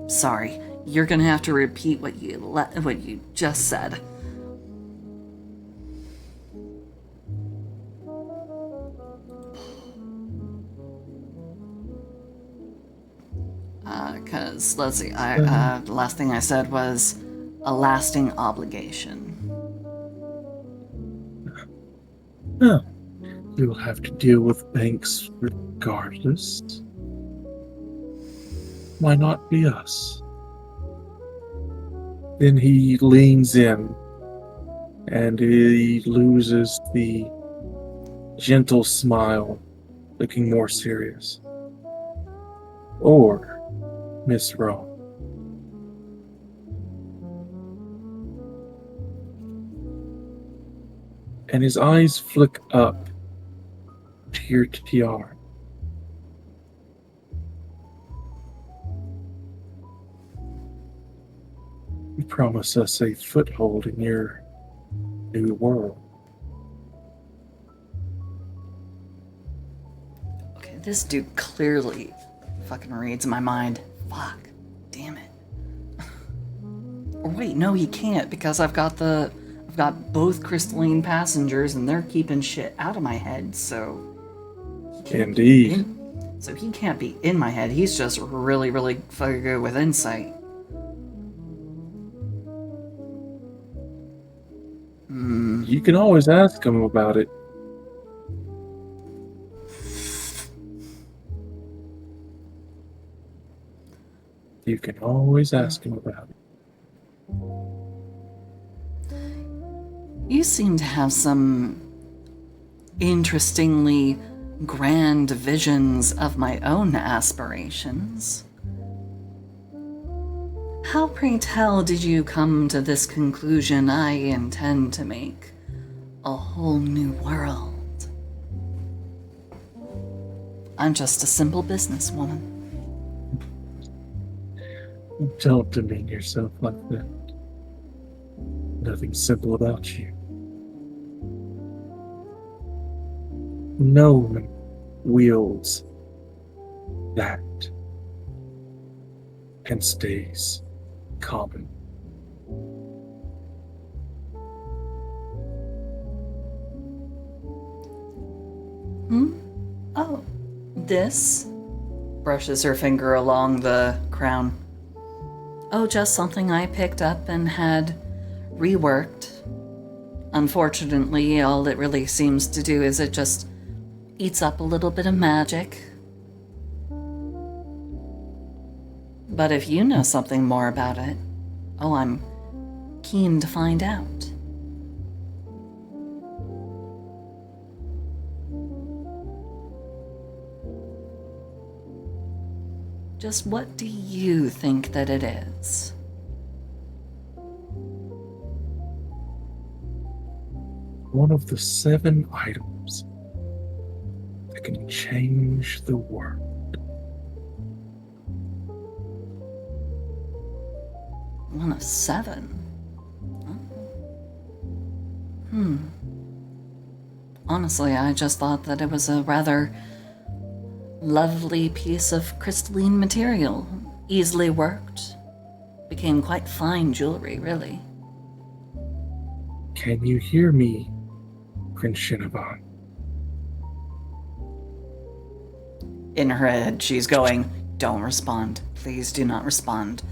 Sorry. You're gonna have to repeat what you just said. Because, let's see, the last thing I said was a lasting obligation.
No. You'll have to deal with banks regardless. Why not be us? Then he leans in and he loses the gentle smile, looking more serious. Or Miss Raw. And his eyes flick up to your tiara. You promise us a foothold in your new world.
Okay, this dude clearly fucking reads my mind. Fuck. Damn it. Or wait, no, he can't because I've got both crystalline passengers and they're keeping shit out of my head, so
Indeed.
so he can't be in my head. He's just really, really fucking good with insight.
You can always ask him about it. You can always ask him about it.
You seem to have some interestingly grand visions of my own aspirations. How, pray tell, did you come to this conclusion I intend to make a whole new world? I'm just a simple businesswoman.
Don't demean yourself like that. Nothing simple about you. No one wields that and stays common.
Oh, this? Brushes her finger along the crown. Oh, just something I picked up and had reworked. Unfortunately, all it really seems to do is it just eats up a little bit of magic. But if you know something more about it, oh, I'm keen to find out. Just what do you think that it is?
One of the 7 items that can change the world.
One of 7? Honestly, I just thought that it was a rather lovely piece of crystalline material, easily worked. Became quite fine jewelry, really.
Can you hear me, Prince Shinobon?
In her head, she's going, "Don't respond. Please do not respond."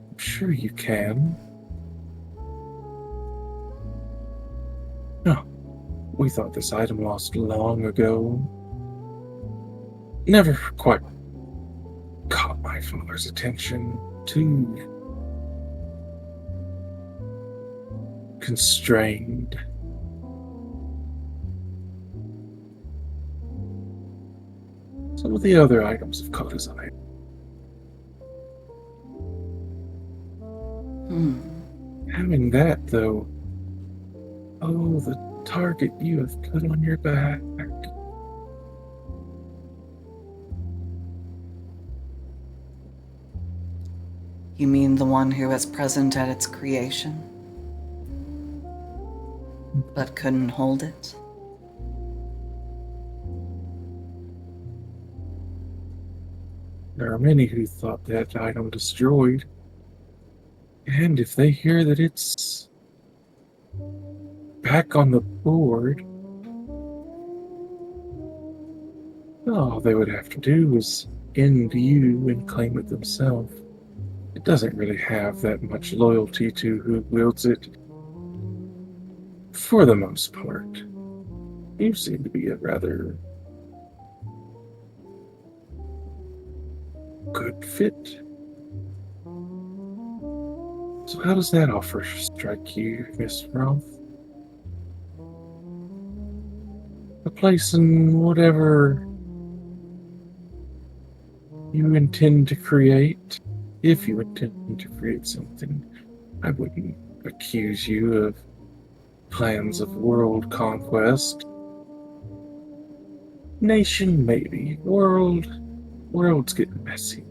I'm sure you can. No, we thought this item lost long ago. Never quite caught my father's attention. Too constrained. Some of the other items have caught his eye. Having that, though, oh, the target you have put on your back.
You mean the one who was present at its creation, but couldn't hold it?
There are many who thought that item destroyed. And if they hear that it's back on the board, all they would have to do is end you and claim it themselves. It doesn't really have that much loyalty to who wields it. For the most part. You seem to be a rather good fit. So how does that offer strike you, Miss Roth? A place in whatever you intend to create, if you intend to create something. I wouldn't accuse you of plans of world conquest. Nation, maybe. World's getting messy.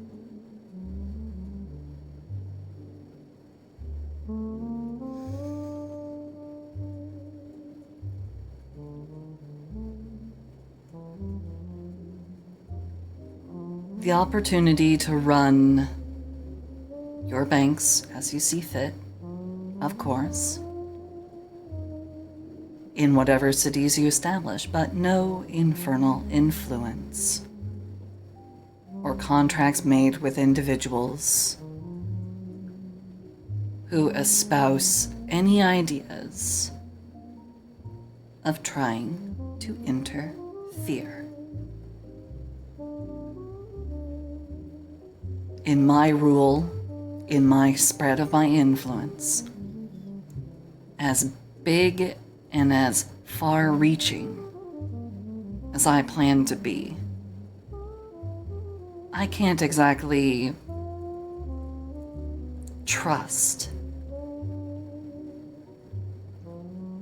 the opportunity to run your banks as you see fit, of course, in whatever cities you establish, but no infernal influence or contracts made with individuals who espouse any ideas of trying to interfere. In my rule, in my spread of my influence, as big and as far reaching as I plan to be, I can't exactly trust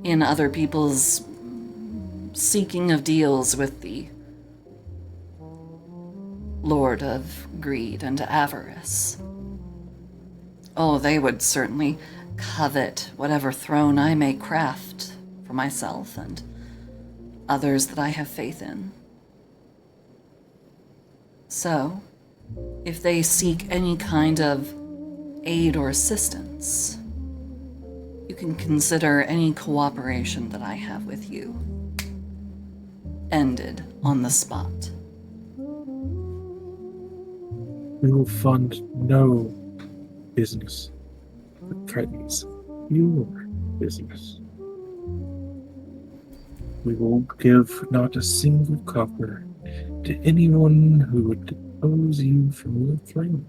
in other people's seeking of deals with the Lord of Greed and Avarice. Oh, they would certainly covet whatever throne I may craft for myself and others that I have faith in. So, if they seek any kind of aid or assistance, you can consider any cooperation that I have with you ended on the spot.
We will fund no business that threatens your business. We will give not a single copper to anyone who would depose you from your throne.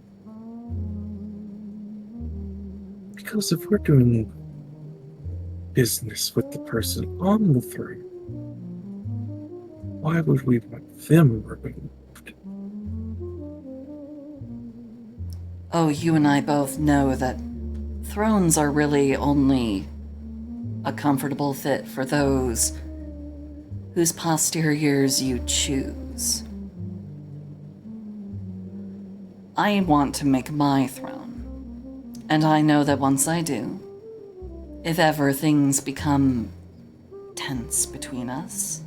Because if we're doing business with the person on the throne, why would we want them removed?
Oh, you and I both know that thrones are really only a comfortable fit for those whose posteriors you choose. I want to make my throne, and I know that once I do, if ever things become tense between us,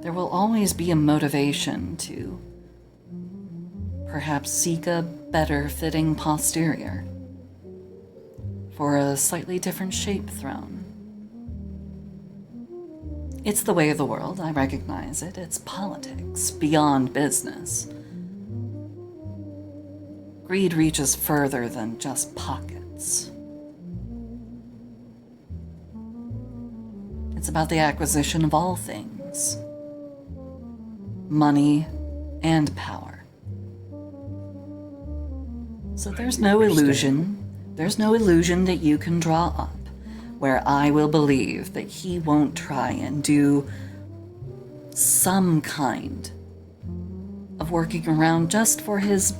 there will always be a motivation to perhaps seek a better fitting posterior for a slightly different shaped throne. It's the way of the world, I recognize it. It's politics, beyond business. Greed reaches further than just pockets. It's about the acquisition of all things. Money and power. So there's no illusion that you can draw up where I will believe that he won't try and do some kind of working around just for his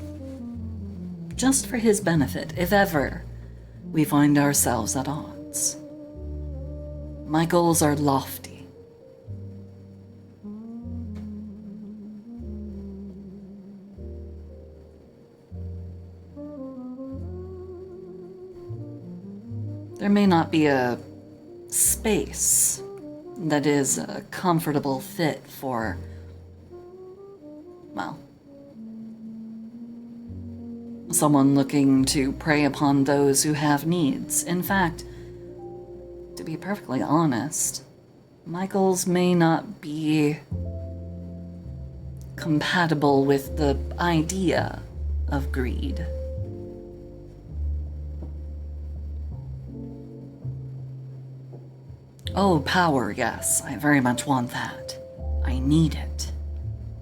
benefit, if ever we find ourselves at odds. My goals are lofty. There may not be a space that is a comfortable fit for, well, someone looking to prey upon those who have needs. In fact, to be perfectly honest, my goals may not be compatible with the idea of greed. Oh, power, yes, I very much want that. I need it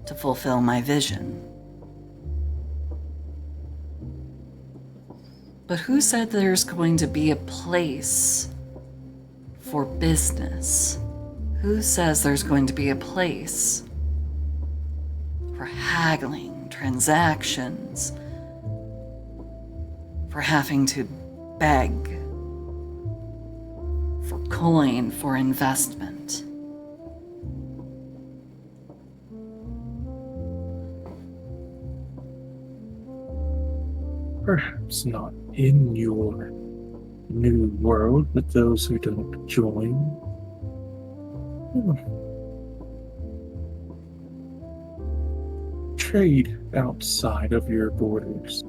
to fulfill my vision. But who said there's going to be a place for business? Who says there's going to be a place for haggling, transactions, for having to beg for coin for investment?
Perhaps not in your new world with those who don't join. trade outside of your borders.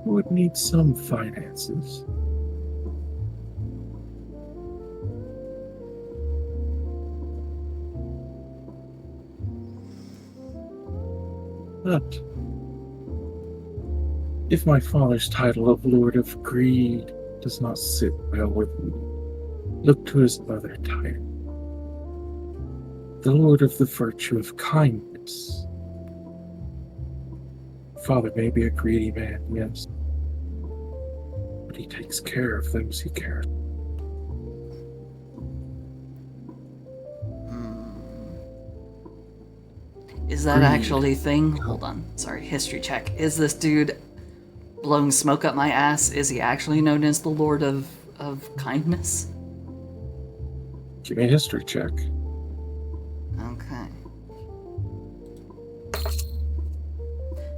You would need some finances. But if my father's title of Lord of Greed does not sit well with you, look to his other title, the Lord of the Virtue of Kindness. Father may be a greedy man, yes, but he takes care of those he cares.
Is that actually a thing? Hold on. Sorry, history check. Is this dude blowing smoke up my ass? Is he actually known as the Lord of Kindness?
Give me a history check.
Okay.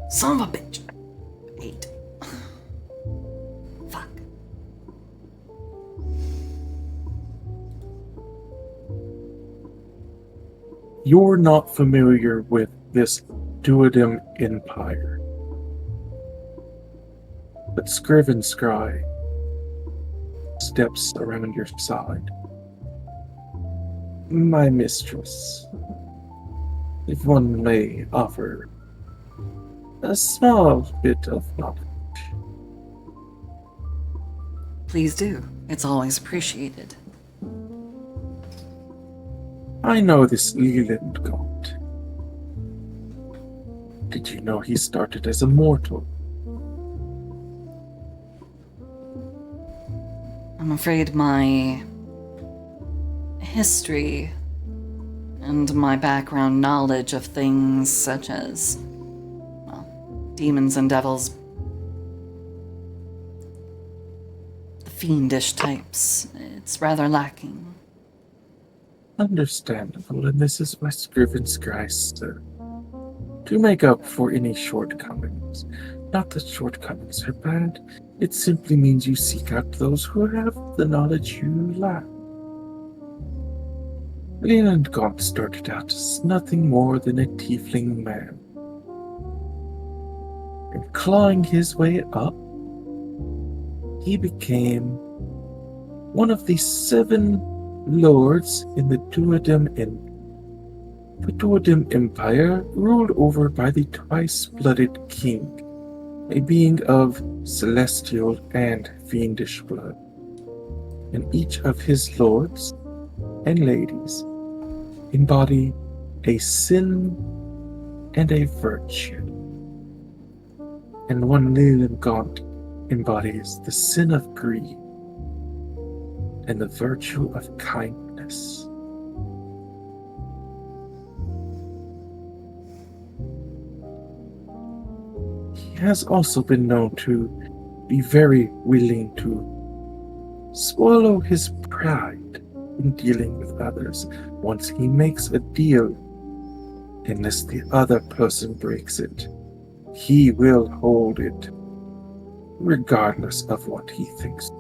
Son of a bitch. 8. Fuck.
You're not familiar with this Duodem Empire, but Scriven Scry steps around your side. My mistress, if one may offer a small bit of knowledge.
Please do. It's always appreciated.
I know this Leland god. Did you know he started as a mortal?
I'm afraid my history and my background knowledge of things such as, well, demons and devils, the fiendish types, it's rather lacking.
Understandable, and this is why Scriven Scry serve. To make up for any shortcomings. Not that shortcomings are bad, it simply means you seek out those who have the knowledge you lack. Leland Gaunt started out as nothing more than a tiefling man. And clawing his way up, he became one of the 7 lords in the Duodem The Duodem Empire, ruled over by the twice-blooded king, a being of celestial and fiendish blood. And each of his lords and ladies embody a sin and a virtue. And one Leland Gaunt embodies the sin of greed and the virtue of kindness. He has also been known to be very willing to swallow his pride in dealing with others once he makes a deal. Unless the other person breaks it, he will hold it, regardless of what he thinks.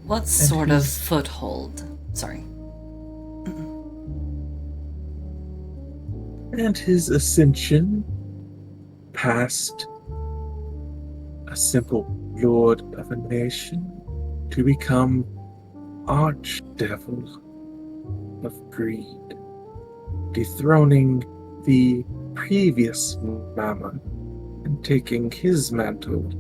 What sort of foothold? Sorry.
And his ascension past a simple lord of a nation to become archdevil of greed, dethroning the previous Mammon and taking his mantle.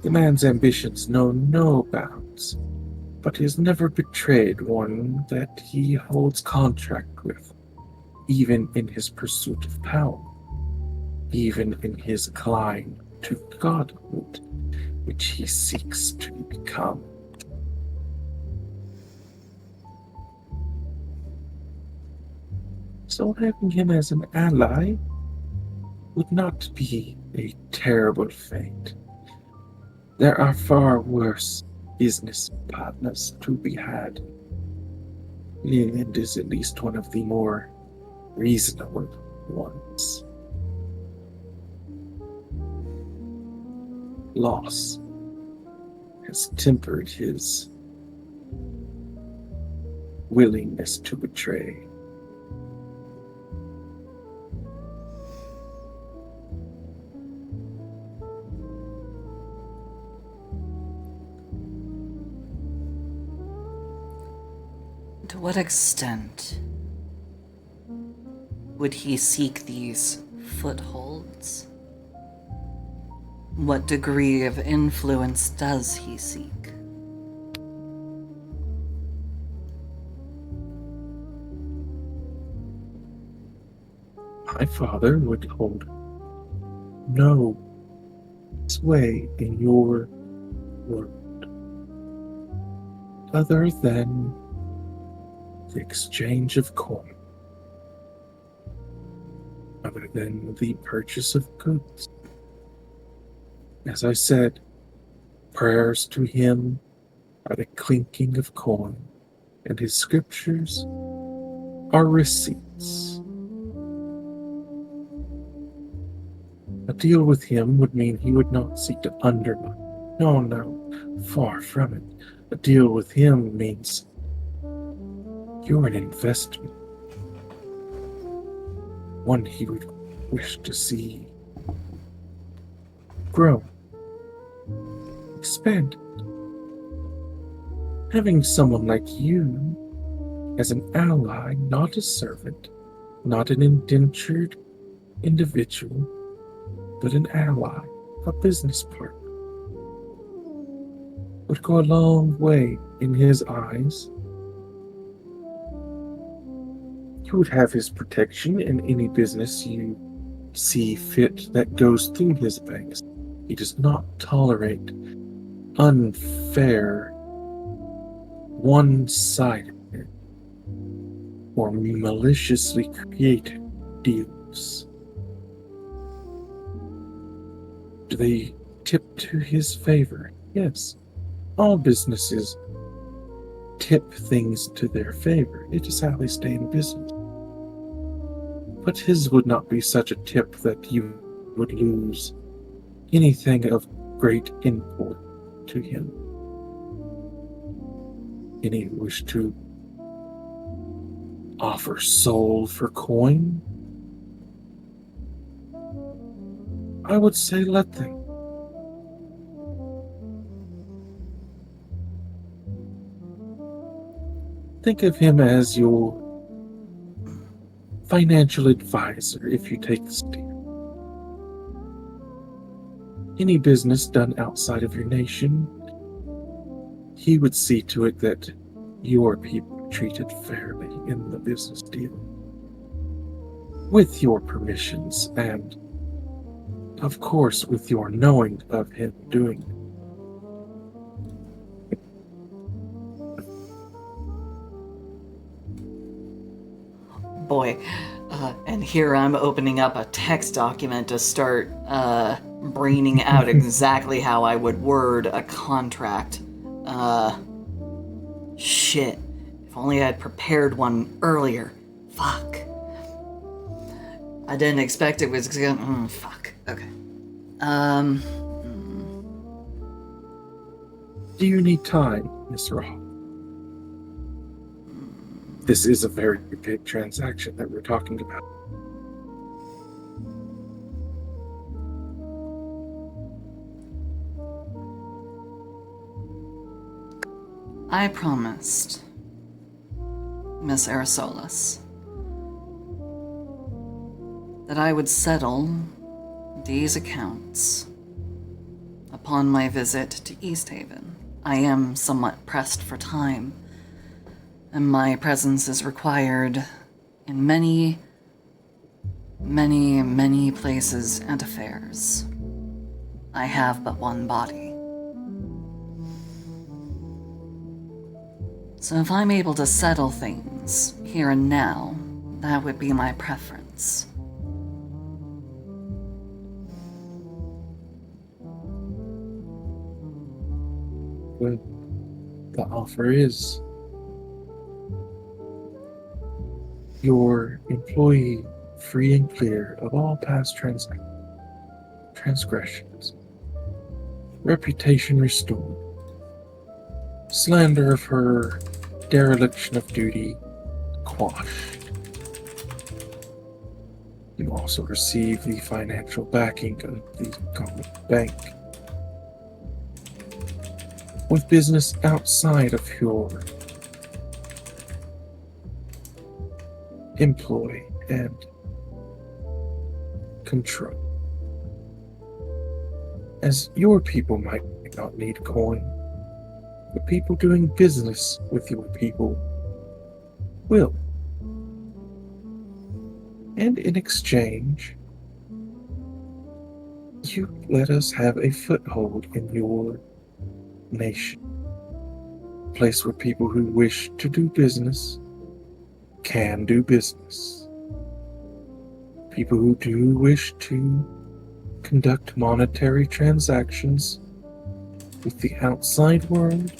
The man's ambitions know no bounds, but he has never betrayed one that he holds contract with, even in his pursuit of power, even in his climb to godhood, which he seeks to become. So having him as an ally would not be a terrible fate. There are far worse business partners to be had. Leland is at least one of the more reasonable ones. Loss has tempered his willingness to betray.
To what extent would he seek these footholds? What degree of influence does he seek?
My father would hold no sway in your world other than the exchange of coin, other than the purchase of goods. As I said, prayers to him are the clinking of coin, and his scriptures are receipts. A deal with him would mean he would not seek to undermine. No, no, far from it. A deal with him means you're an investment. One he would wish to see grow, expand. Having someone like you as an ally, not a servant, not an indentured individual, but an ally, a business partner, would go a long way in his eyes. You would have his protection in any business you see fit that goes through his banks. He does not tolerate unfair, one-sided, or maliciously created deals. Do they tip to his favor? Yes. All businesses tip things to their favor. It is how they stay in business. But his would not be such a tip that you would lose anything of great import to him. Any wish to offer soul for coin? I would say let them. Think of him as your financial advisor if you take the step. Any business done outside of your nation, he would see to it that your people are treated fairly in the business deal. With your permissions and, of course, with your knowing of him doing it.
Boy, and here I'm opening up a text document to start braining out exactly how I would word a contract. Shit. If only I had prepared one earlier. Fuck. I didn't expect it was gonna. Fuck. Okay.
Do you need time, Miss Raw? This is a very big transaction that we're talking about.
I promised Miss Arasolis that I would settle these accounts upon my visit to East Haven. I am somewhat pressed for time, and my presence is required in many, many, many places and affairs. I have but one body. So if I'm able to settle things here and now, that would be my preference.
Well, The offer is your employee free and clear of all past transgressions, reputation restored, slander of her dereliction of duty quashed. You also receive the financial backing of the Common Bank. With business outside of your employ and control. As your people might not need coin, the people doing business with your people will. And in exchange, you let us have a foothold in your nation. A place where people who wish to do business can do business. People who do wish to conduct monetary transactions with the outside world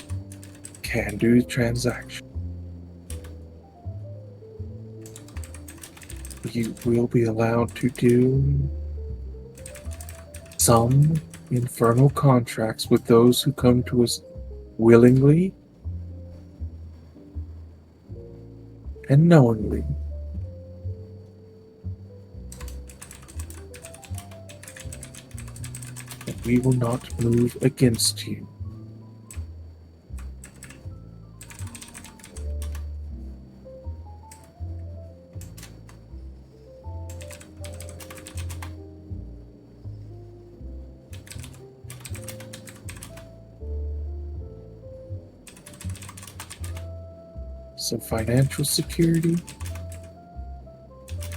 can do transactions. You will be allowed to do some infernal contracts with those who come to us willingly and knowingly. And we will not move against you. Some financial security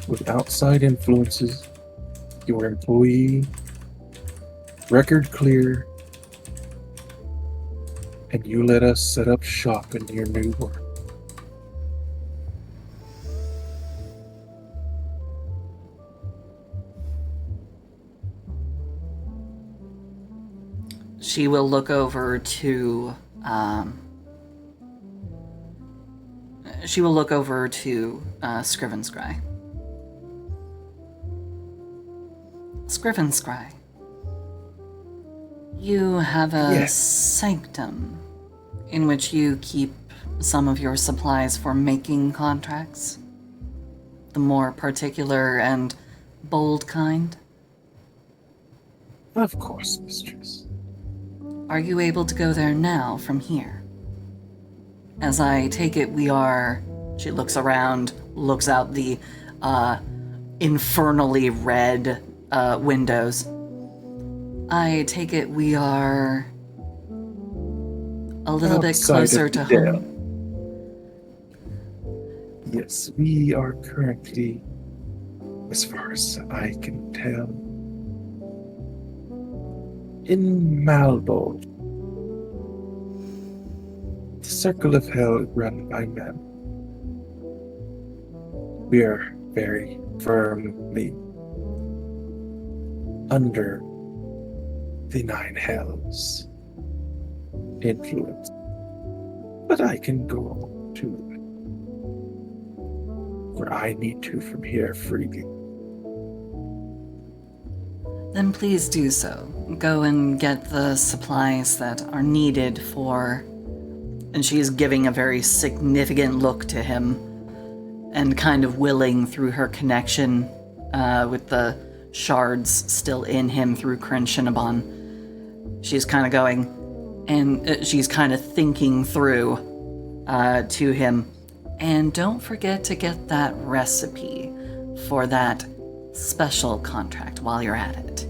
with outside influences, your employee, record clear, and you let us set up shop in your new work.
She will look over to Scrivenscry. Scrivenscry, you have a
Yes.
sanctum in which you keep some of your supplies for making contracts? The more particular and bold kind?
Of course, mistress.
Are you able to go there now from here? As I take it, we are... She looks around, looks out the infernally red windows. I take it we are a little bit
Outside
closer
of
to
the
home.
Yes, we are currently, as far as I can tell, in Malbold. The Circle of Hell run by men. We are very firmly under the Nine Hells influence. But I can go to where I need to from here freely.
Then please do so. Go and get the supplies that are needed for... And she is giving a very significant look to him and kind of willing through her connection with the shards still in him through Kryn Shinabon. She's kind of going, and she's kind of thinking through to him. And don't forget to get that recipe for that special contract while you're at it.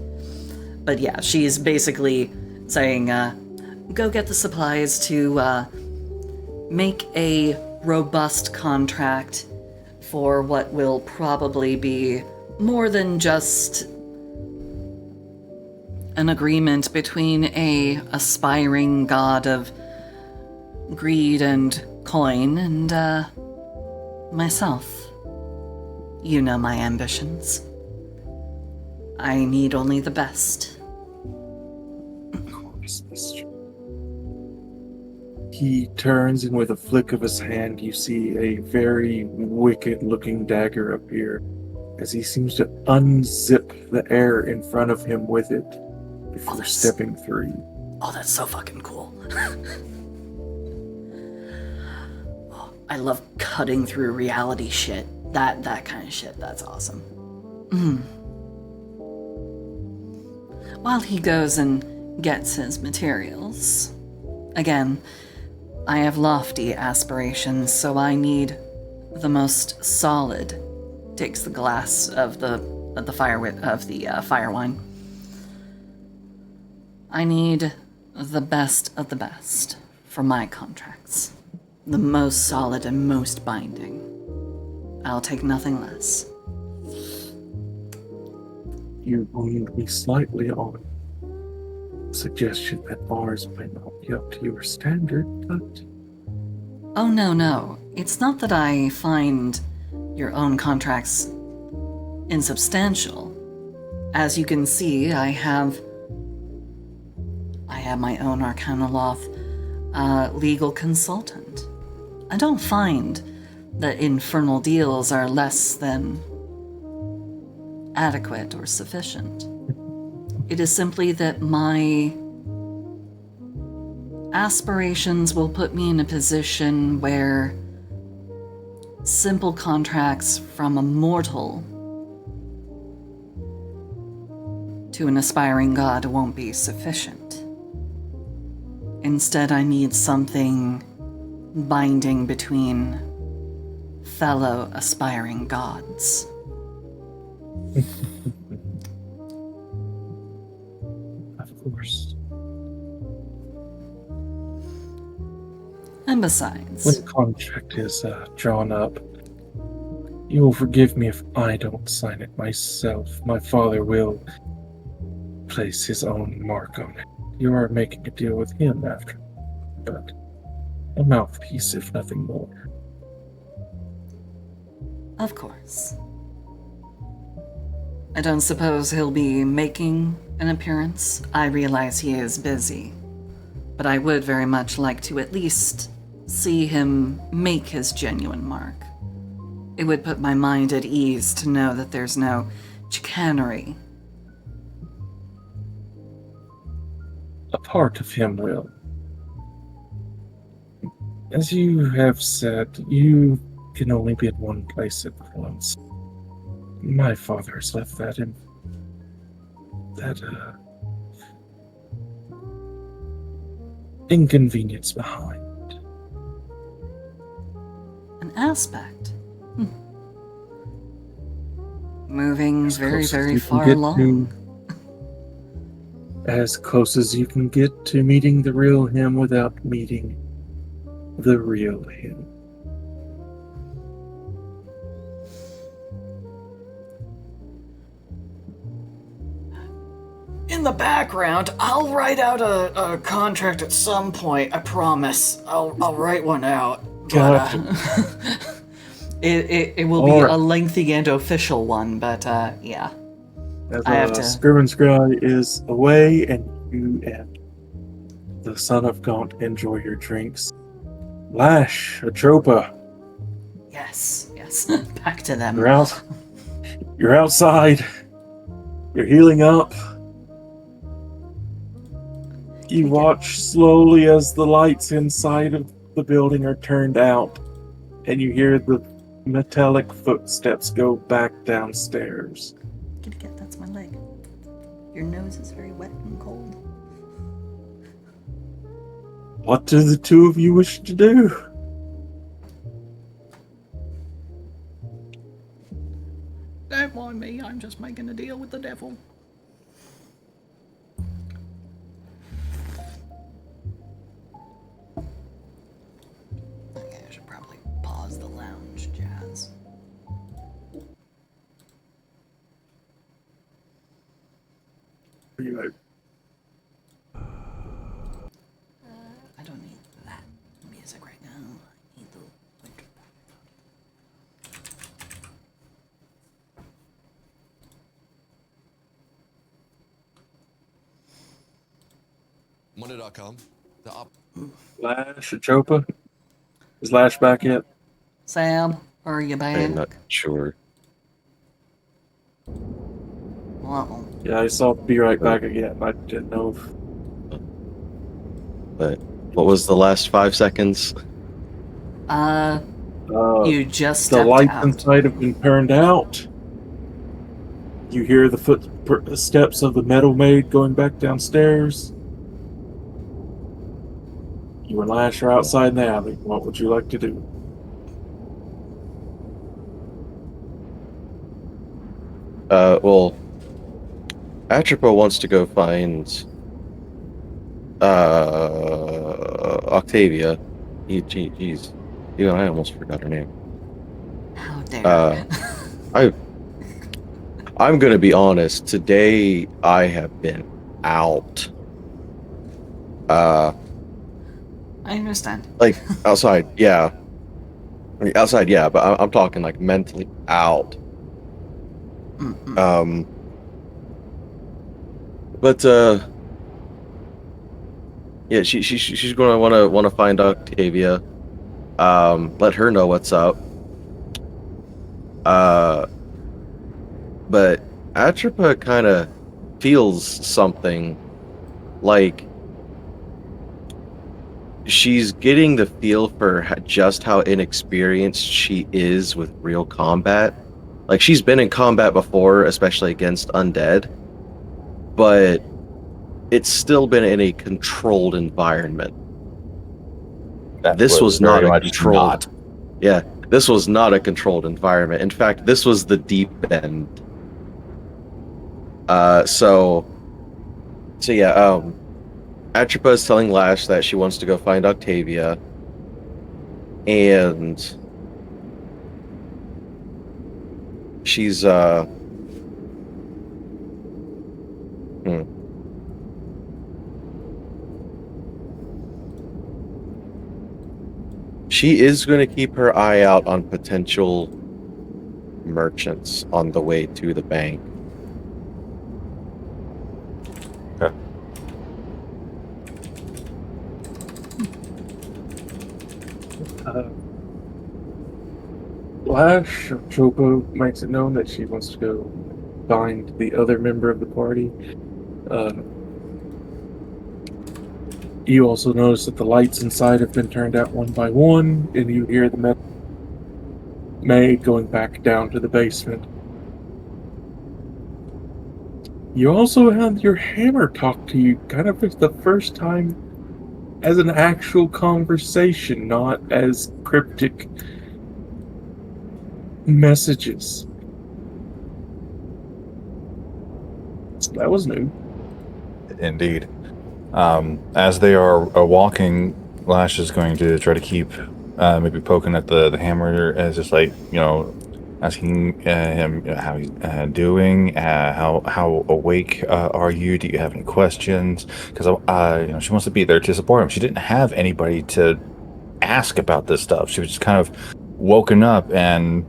But yeah, she's basically saying, go get the supplies to make a robust contract for what will probably be more than just an agreement between a aspiring god of greed and coin and myself. You know my ambitions. I need only the best.
Of course, mistress. He turns, and with a flick of his hand, you see a very wicked looking dagger appear as he seems to unzip the air in front of him with it before
that's-
stepping through.
Oh, that's so fucking cool. Oh, I love cutting through reality shit. That kind of shit. That's awesome. While he goes and gets his materials, again, I have lofty aspirations, so I need the most solid. Takes the glass of the fire wine. I need the best of the best for my contracts. The most solid and most binding. I'll take nothing less.
You wound me slightly on suggestion that ours might not be up to your standard, but
Oh, no. It's not that I find your own contracts insubstantial. As you can see, I have my own Arcana Loth legal consultant. I don't find that infernal deals are less than adequate or sufficient. It is simply that my aspirations will put me in a position where simple contracts from a mortal to an aspiring god won't be sufficient. Instead, I need something binding between fellow aspiring gods.
of course,
And besides,
when the contract is drawn up, you will forgive me if I don't sign it myself. My father will place his own mark on it. You are making a deal with him after, but a mouthpiece, if nothing more.
of course. I don't suppose he'll be making an appearance. I realize he is busy, but I would very much like to at least see him make his genuine mark. It would put my mind at ease to know that there's no chicanery.
A part of him will. As you have said, you can only be at one place at once. My father has left that inconvenience behind.
An aspect. Moving
As
very,
close as
very
you can
far
get
along.
As close as you can get to meeting the real him without meeting the real him.
In the background, I'll write out a contract at some point. I promise. I'll write one out. But, it will be
Alright.
a lengthy and official one. But yeah.
As
I have to-
Scriven Scry is away, and you and the son of Gaunt enjoy your drinks. Lash, Atropa,
Yes. Back to them.
you're out. You're outside. You're healing up. You watch slowly as the lights inside of the building are turned out, and you hear the metallic footsteps go back downstairs.
Kitty cat, that's my leg. Your nose is very wet and cold.
What do the two of you wish to do?
Don't mind me, I'm just making a deal with the devil. Okay, I should probably pause the lounge jazz.
Are you like,
I don't need that music right now. I need the winter
Monday.com. The op
Lash or Chopa? Is Lash back yet?
Sam, are you
I'm not
back?
sure.
Uh-oh.
Yeah, I saw be right back again. I didn't know if
But what was the last 5 seconds?
You just
the
stepped
lights
out.
inside have been turned out. You hear the footsteps of the metal maid going back downstairs. You and Lash are outside in the alley. What would you like to do?
Well, Atropa wants to go find Octavia. Jeez, I almost forgot her name.
How dare.
I'm gonna be honest. Today I have been out.
I understand.
Like outside, yeah. I mean, outside, yeah, but I'm talking like mentally out.
Mm-mm.
But yeah, she's gonna wanna find Octavia. Let her know what's up. But Atropa kind of feels something, like she's getting the feel for just how inexperienced she is with real combat. Like, she's been in combat before, especially against undead, but it's still been in a controlled environment. This was not
very
a
much
controlled.
not.
Yeah, this was not a controlled environment. In fact, this was the deep end. So yeah, Atropa is telling Lash that she wants to go find Octavia, and she's she is going to keep her eye out on potential merchants on the way to the bank.
Okay.
Lash or Chopo makes it known that she wants to go find the other member of the party. You also notice that the lights inside have been turned out one by one, and you hear the maid going back down to the basement. You also have your hammer talk to you, kind of for the first time, as an actual conversation, not as cryptic messages. So that was new.
Indeed. As they are walking, Lash is going to try to keep maybe poking at the hammer as just like, asking him how he's doing, how awake are you? Do you have any questions? Because she wants to be there to support him. She didn't have anybody to ask about this stuff. She was just kind of woken up and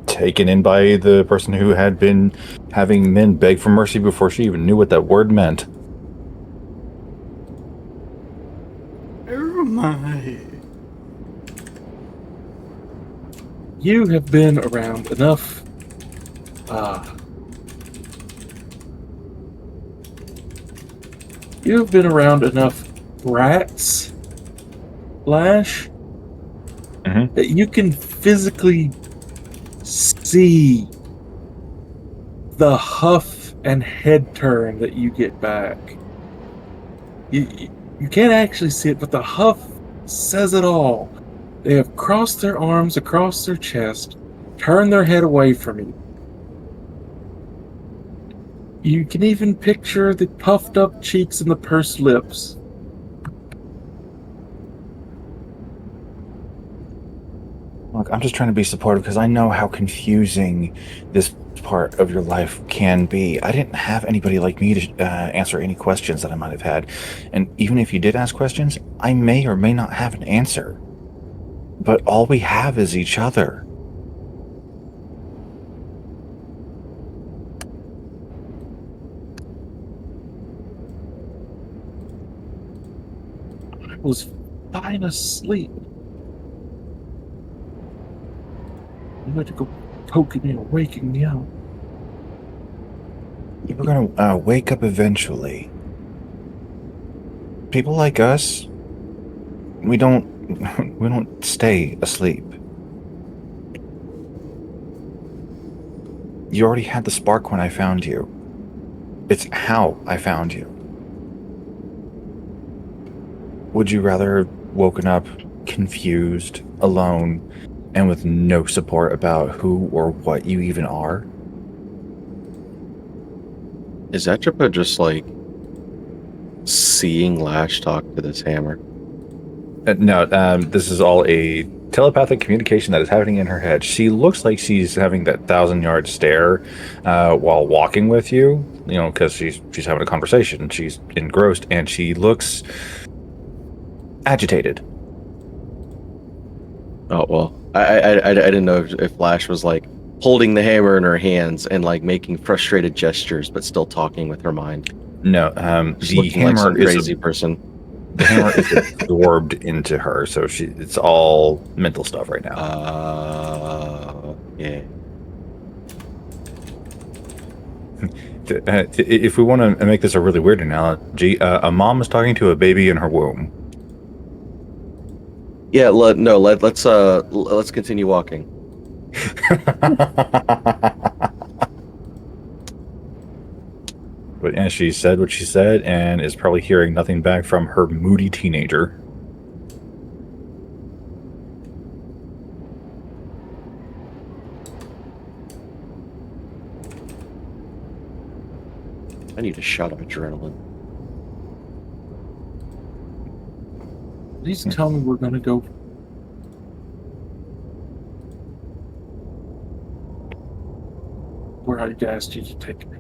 taken in by the person who had been having men beg for mercy before she even knew what that word meant.
Oh my.
You have been around enough. You have been around enough rats, Lash, that you can physically see the huff and head turn that you get back. You can't actually see it, but the huff says it all. They have crossed their arms across their chest, turned their head away from you. You can even picture the puffed up cheeks and the pursed lips.
Look, I'm just trying to be supportive because I know how confusing this part of your life can be. I didn't have anybody like me to answer any questions that I might have had. And even if you did ask questions, I may or may not have an answer. But all we have is each other.
was fine asleep. You had to go poking me and waking me up.
You're gonna wake up eventually. People like us, we don't stay asleep. You already had the spark when I found you. It's how I found you. Would you rather woken up confused, alone, and with no support about who or what you even are?
Is Atropa just like seeing Lash talk to this hammer?
No, this is all a telepathic communication that is happening in her head. She looks like she's having that 1,000-yard stare while walking with you, you know, because she's having a conversation. She's engrossed, and she looks agitated.
Oh well, I didn't know if Lash was like holding the hammer in her hands and like making frustrated gestures, but still talking with her mind.
No,
Just
the
looking like some
hammer is
crazy person.
the hammer is absorbed into her, so it's all mental stuff right now.
Yeah.
If we want to make this a really weird analogy, a mom is talking to a baby in her womb.
Yeah. Let's continue walking.
But and she said what she said, and is probably hearing nothing back from her moody teenager.
I need a shot of adrenaline.
Please tell me we're gonna go. Where I asked you to take me.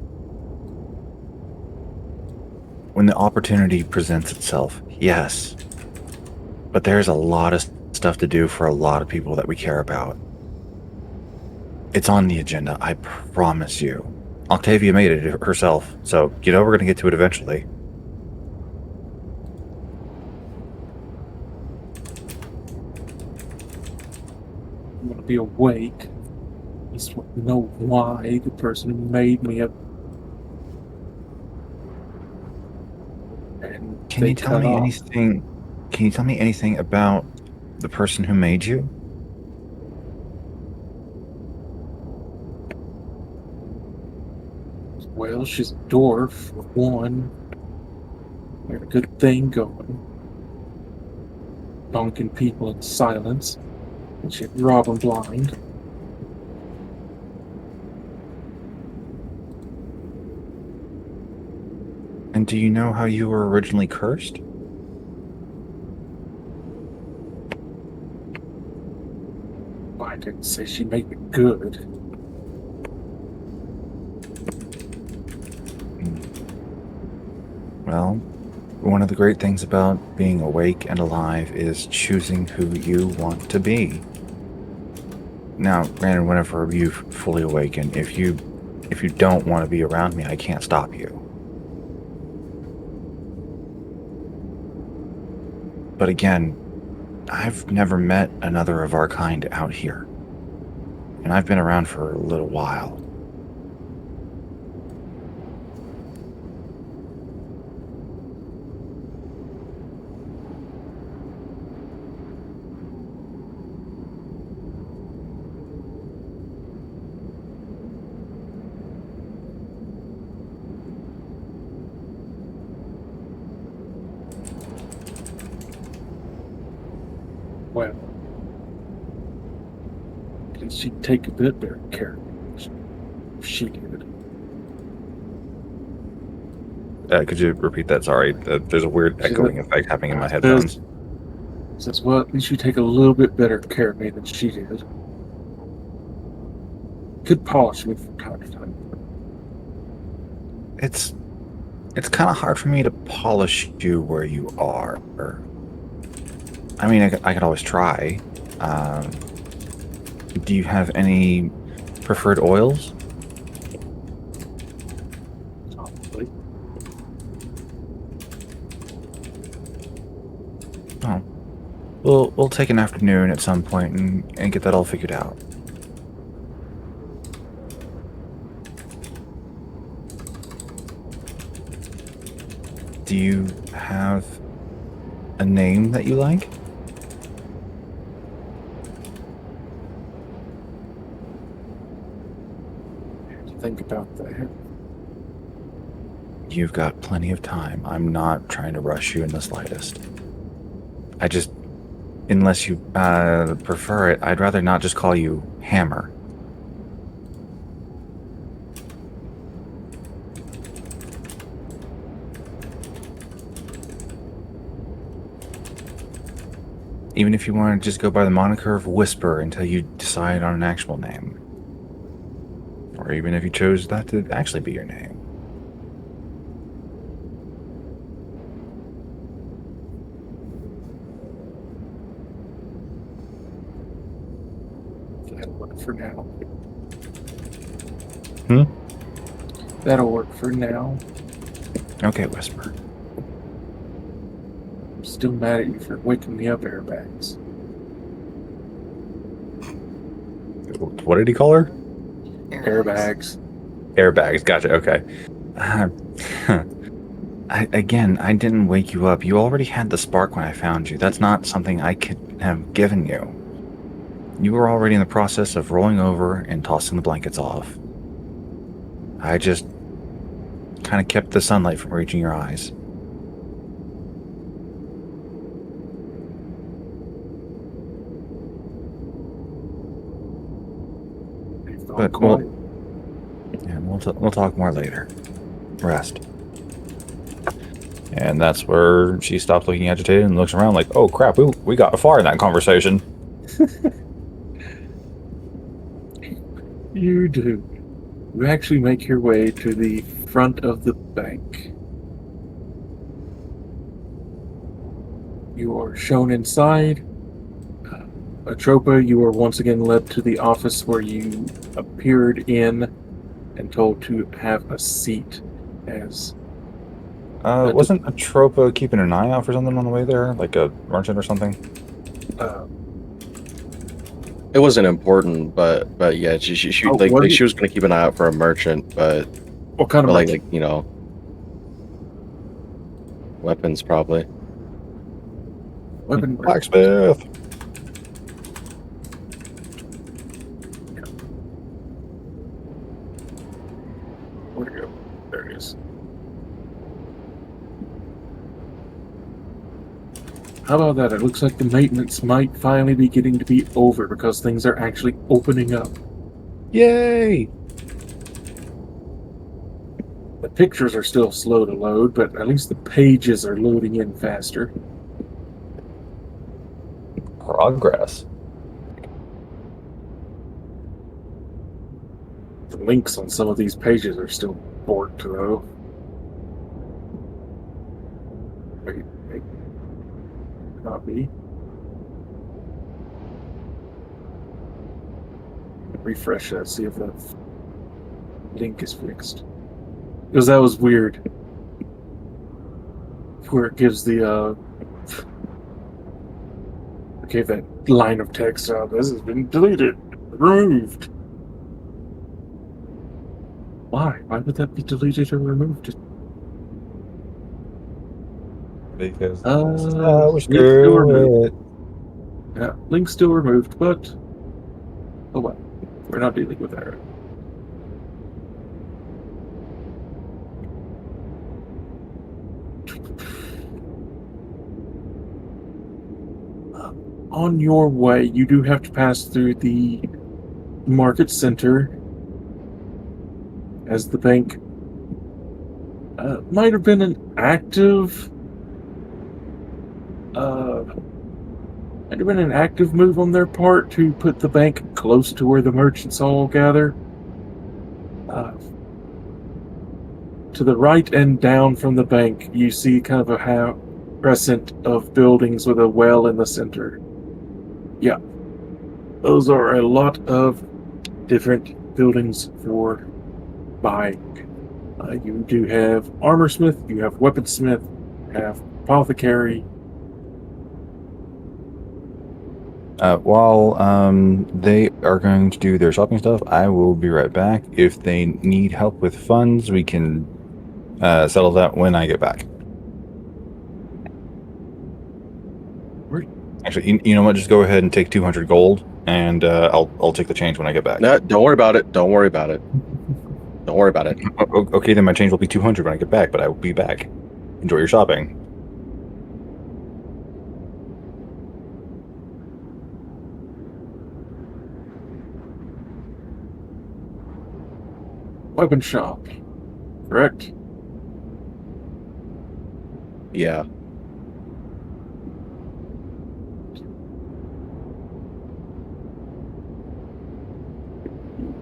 When the opportunity presents itself, yes. But there's a lot of stuff to do for a lot of people that we care about. It's on the agenda, I promise you. Octavia made it herself, so you know we're going to get to it eventually.
I'm gonna be awake. I just want to know why the person who made me up. And
Can
they
you tell
cut
me
off.
anything? Can you tell me anything about the person who made you?
Well, she's a dwarf, for one. We had a good thing going. Bonking people in silence. And she had Robin blind.
And do you know how you were originally cursed?
I didn't say she made me good.
Well, one of the great things about being awake and alive is choosing who you want to be. Now, granted, whenever you fully awaken, if you don't want to be around me, I can't stop you. But again, I've never met another of our kind out here. And I've been around for a little while.
Well, at least she'd take a bit better care of me. If she did.
Could you repeat that? Sorry. There's a weird echoing effect happening in my headphones.
Says, well, at least you take a little bit better care of me than she did. Could polish me from time to time.
It's kind of hard for me to polish you where you are. I mean, I could always try. Do you have any preferred oils?
Probably.
We'll take an afternoon at some point and get that all figured out. Do you have a name that you like?
Think about that.
You've got plenty of time. I'm not trying to rush you in the slightest. I just, unless you prefer it, I'd rather not just call you Hammer. Even if you want to just go by the moniker of Whisper until you decide on an actual name. Or even if you chose that to actually be your name.
That'll work for now.
Hmm?
That'll work for now.
Okay, Whisper.
I'm still mad at you for waking me up, airbags.
What did he call her?
Airbags.
Airbags, gotcha, okay. I didn't wake you up. You already had the spark when I found you. That's not something I could have given you. You were already in the process of rolling over and tossing the blankets off. I just kind of kept the sunlight from reaching your eyes. But we'll talk more later. Rest. And that's where she stops looking agitated and looks around like, oh crap, we got far in that conversation.
You do. You actually make your way to the front of the bank. You are shown inside. Atropa, you are once again led to the office where you appeared in and told to have a seat as...
Wasn't Atropa keeping an eye out for something on the way there? Like a merchant or something?
It wasn't important, but yeah, she
Oh,
like
was
like
it?
she was gonna keep an eye out for a merchant, but
What kind of
like
merchant?
you know, weapons probably.
Weapon?
Blacksmith!
Where'd it go? There it is. How about that? It looks like the maintenance might finally be getting to be over because things are actually opening up.
Yay!
The pictures are still slow to load, but at least the pages are loading in faster.
Progress.
The links on some of these pages are still borked, though. Wait. Copy. Refresh that, see if the link is fixed. Because that was weird. Where it gives the, okay, that line of text, this has been deleted, removed. Why? Why would that be deleted or removed?
Because
Link
we
still
screw
removed.
it.
Yeah, link still removed, but oh well, we're not dealing with that. On your way, you do have to pass through the market center, as the bank might have been an active. Might have been an active move on their part to put the bank close to where the merchants all gather. To the right and down from the bank, you see kind of a crescent of buildings with a well in the center. Yeah, those are a lot of different buildings for buying. You do have armorsmith, you have weaponsmith, you have apothecary.
While they are going to do their shopping stuff, I will be right back. If they need help with funds, we can settle that when I get back. Actually, you know what? Just go ahead and take 200 gold, and I'll take the change when I get back.
No, don't worry about it. Don't worry about it. Don't worry about it.
Okay, then my change will be 200 when I get back, but I will be back. Enjoy your shopping.
Weapon shop. Correct?
Yeah.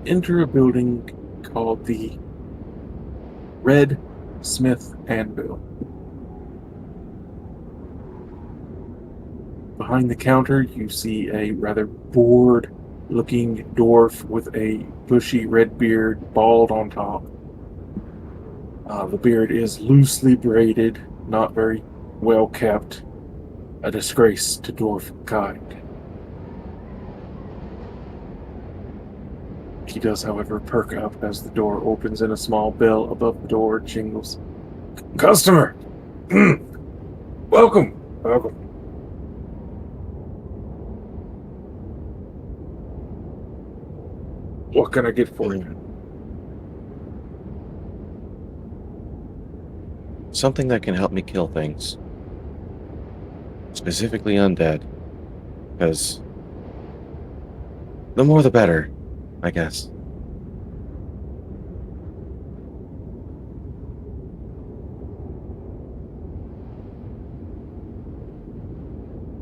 Enter a building called the Red Smith Anvil. Behind the counter, you see a rather bored looking dwarf with a bushy red beard, bald on top. The beard is loosely braided, not very well kept, a disgrace to dwarf kind. He does, however, perk up as the door opens and a small bell above the door jingles. Customer! Welcome! Welcome. What can I get for you?
Something that can help me kill things. Specifically undead. Because the more the better, I guess.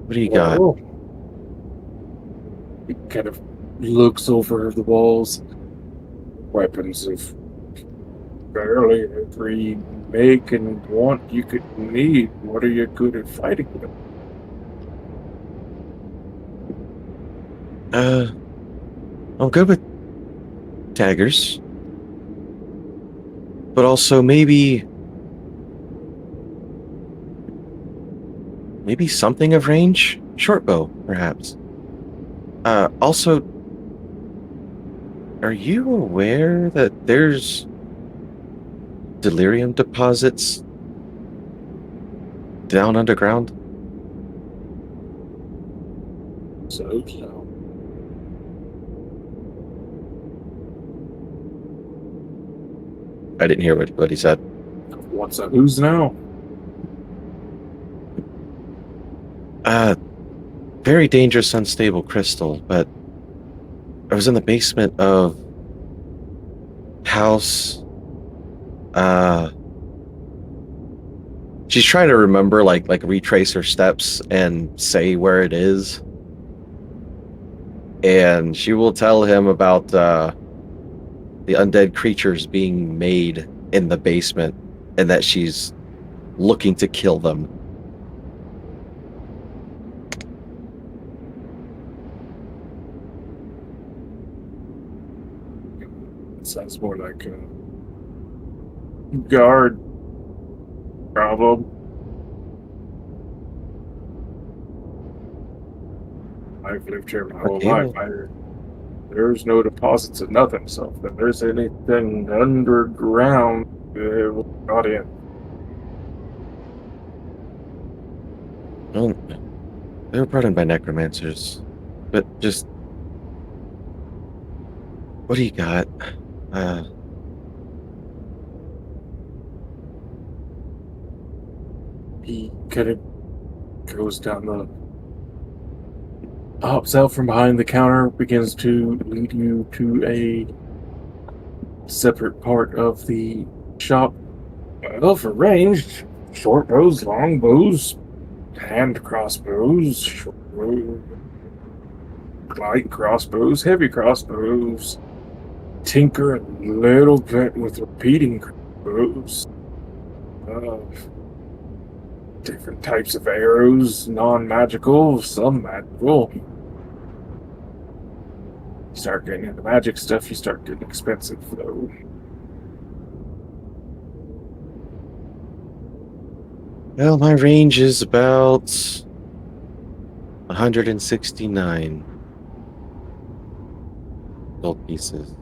What do you got?
Well, he kind of looks over the walls. Weapons of barely every make and want you could need. What are you good at fighting with?
I'm good with daggers. But also maybe something of range? Short bow, perhaps. Also, are you aware that there's delirium deposits down underground?
So.
I didn't hear what he said.
What's up? Who's now?
Very dangerous, unstable crystal, but I was in the basement of house. She's trying to remember, like retrace her steps and say where it is. And she will tell him about the undead creatures being made in the basement and that she's looking to kill them.
Sounds more like a guard problem. I've lived here my whole
Okay,
life. There's no deposits of nothing, so if there's anything underground, got in.
Well, they were brought in by necromancers, but just what do you got?
He kind of goes down the hops out from behind the counter, begins to lead you to a separate part of the shop. Well, for ranged, short bows, long bows, hand crossbows, short bows, light crossbows, heavy crossbows, tinker a little bit with repeating crossbows, different types of arrows, non-magical, some magical. You start getting into magic stuff, you start getting expensive though.
Well, my range is about 169 gold pieces.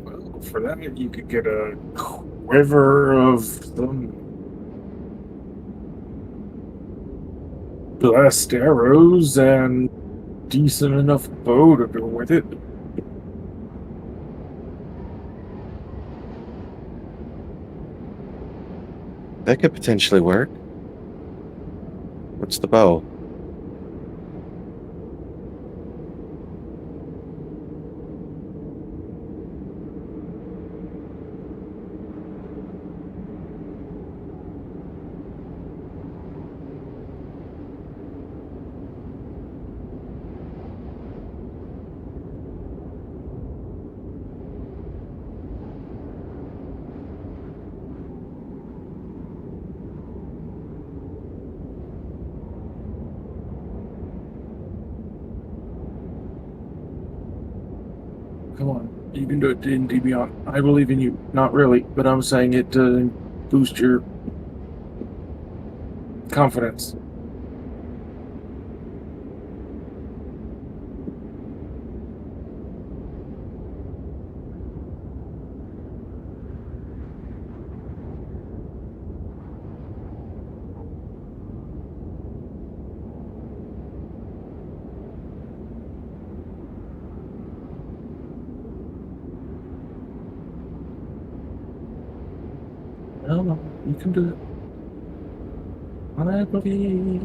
Well, for that, you could get a quiver of some blessed arrows and decent enough bow to go with it.
That could potentially work. What's the bow?
Come on, you can do it, D&D Beyond. I believe in you. Not really, but I'm saying it to boost your confidence. No, you can do it. I believe.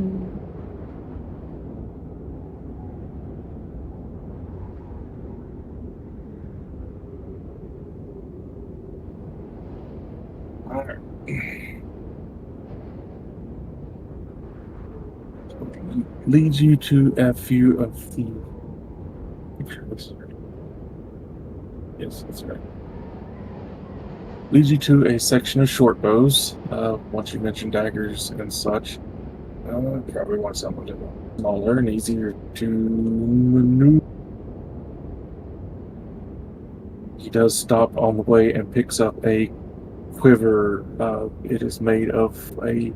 Alright. Leads you to a few of the. Make sure this is right. Yes, that's right. Leads you to a section of short bows. Once you mention daggers and such, probably want something a little smaller and easier to maneuver. He does stop on the way and picks up a quiver. It is made of a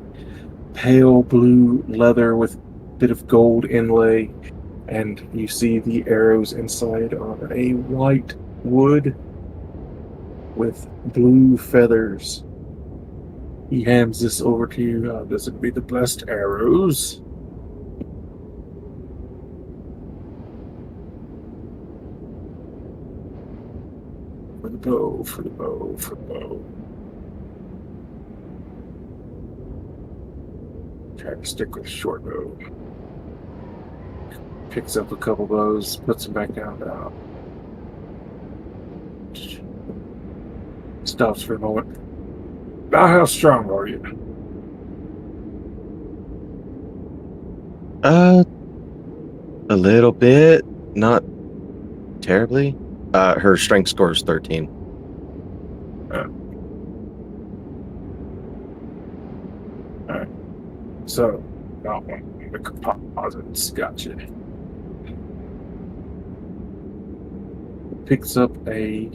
pale blue leather with a bit of gold inlay, and you see the arrows inside on a white wood with blue feathers. He hands this over to you. This would be the blessed arrows. For the bow, for the bow, for the bow. Try to stick with short bow. Picks up a couple bows, puts them back down. Stops for a moment. Now, how strong are you?
A little bit, not terribly. Her strength score is 13.
Alright. So, not one of the composites. Gotcha. Picks up a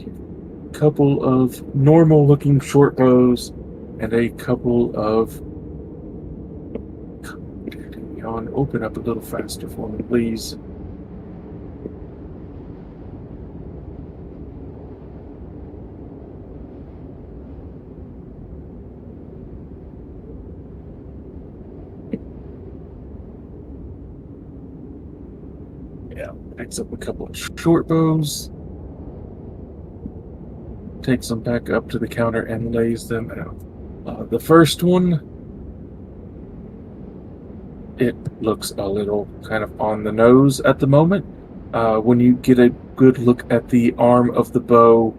couple of normal looking short bows and a couple of. Open up a little faster for me, please. Yeah, picks up a couple of short bows, takes them back up to the counter and lays them out. The first one, it looks a little kind of on the nose at the moment. When you get a good look at the arm of the bow,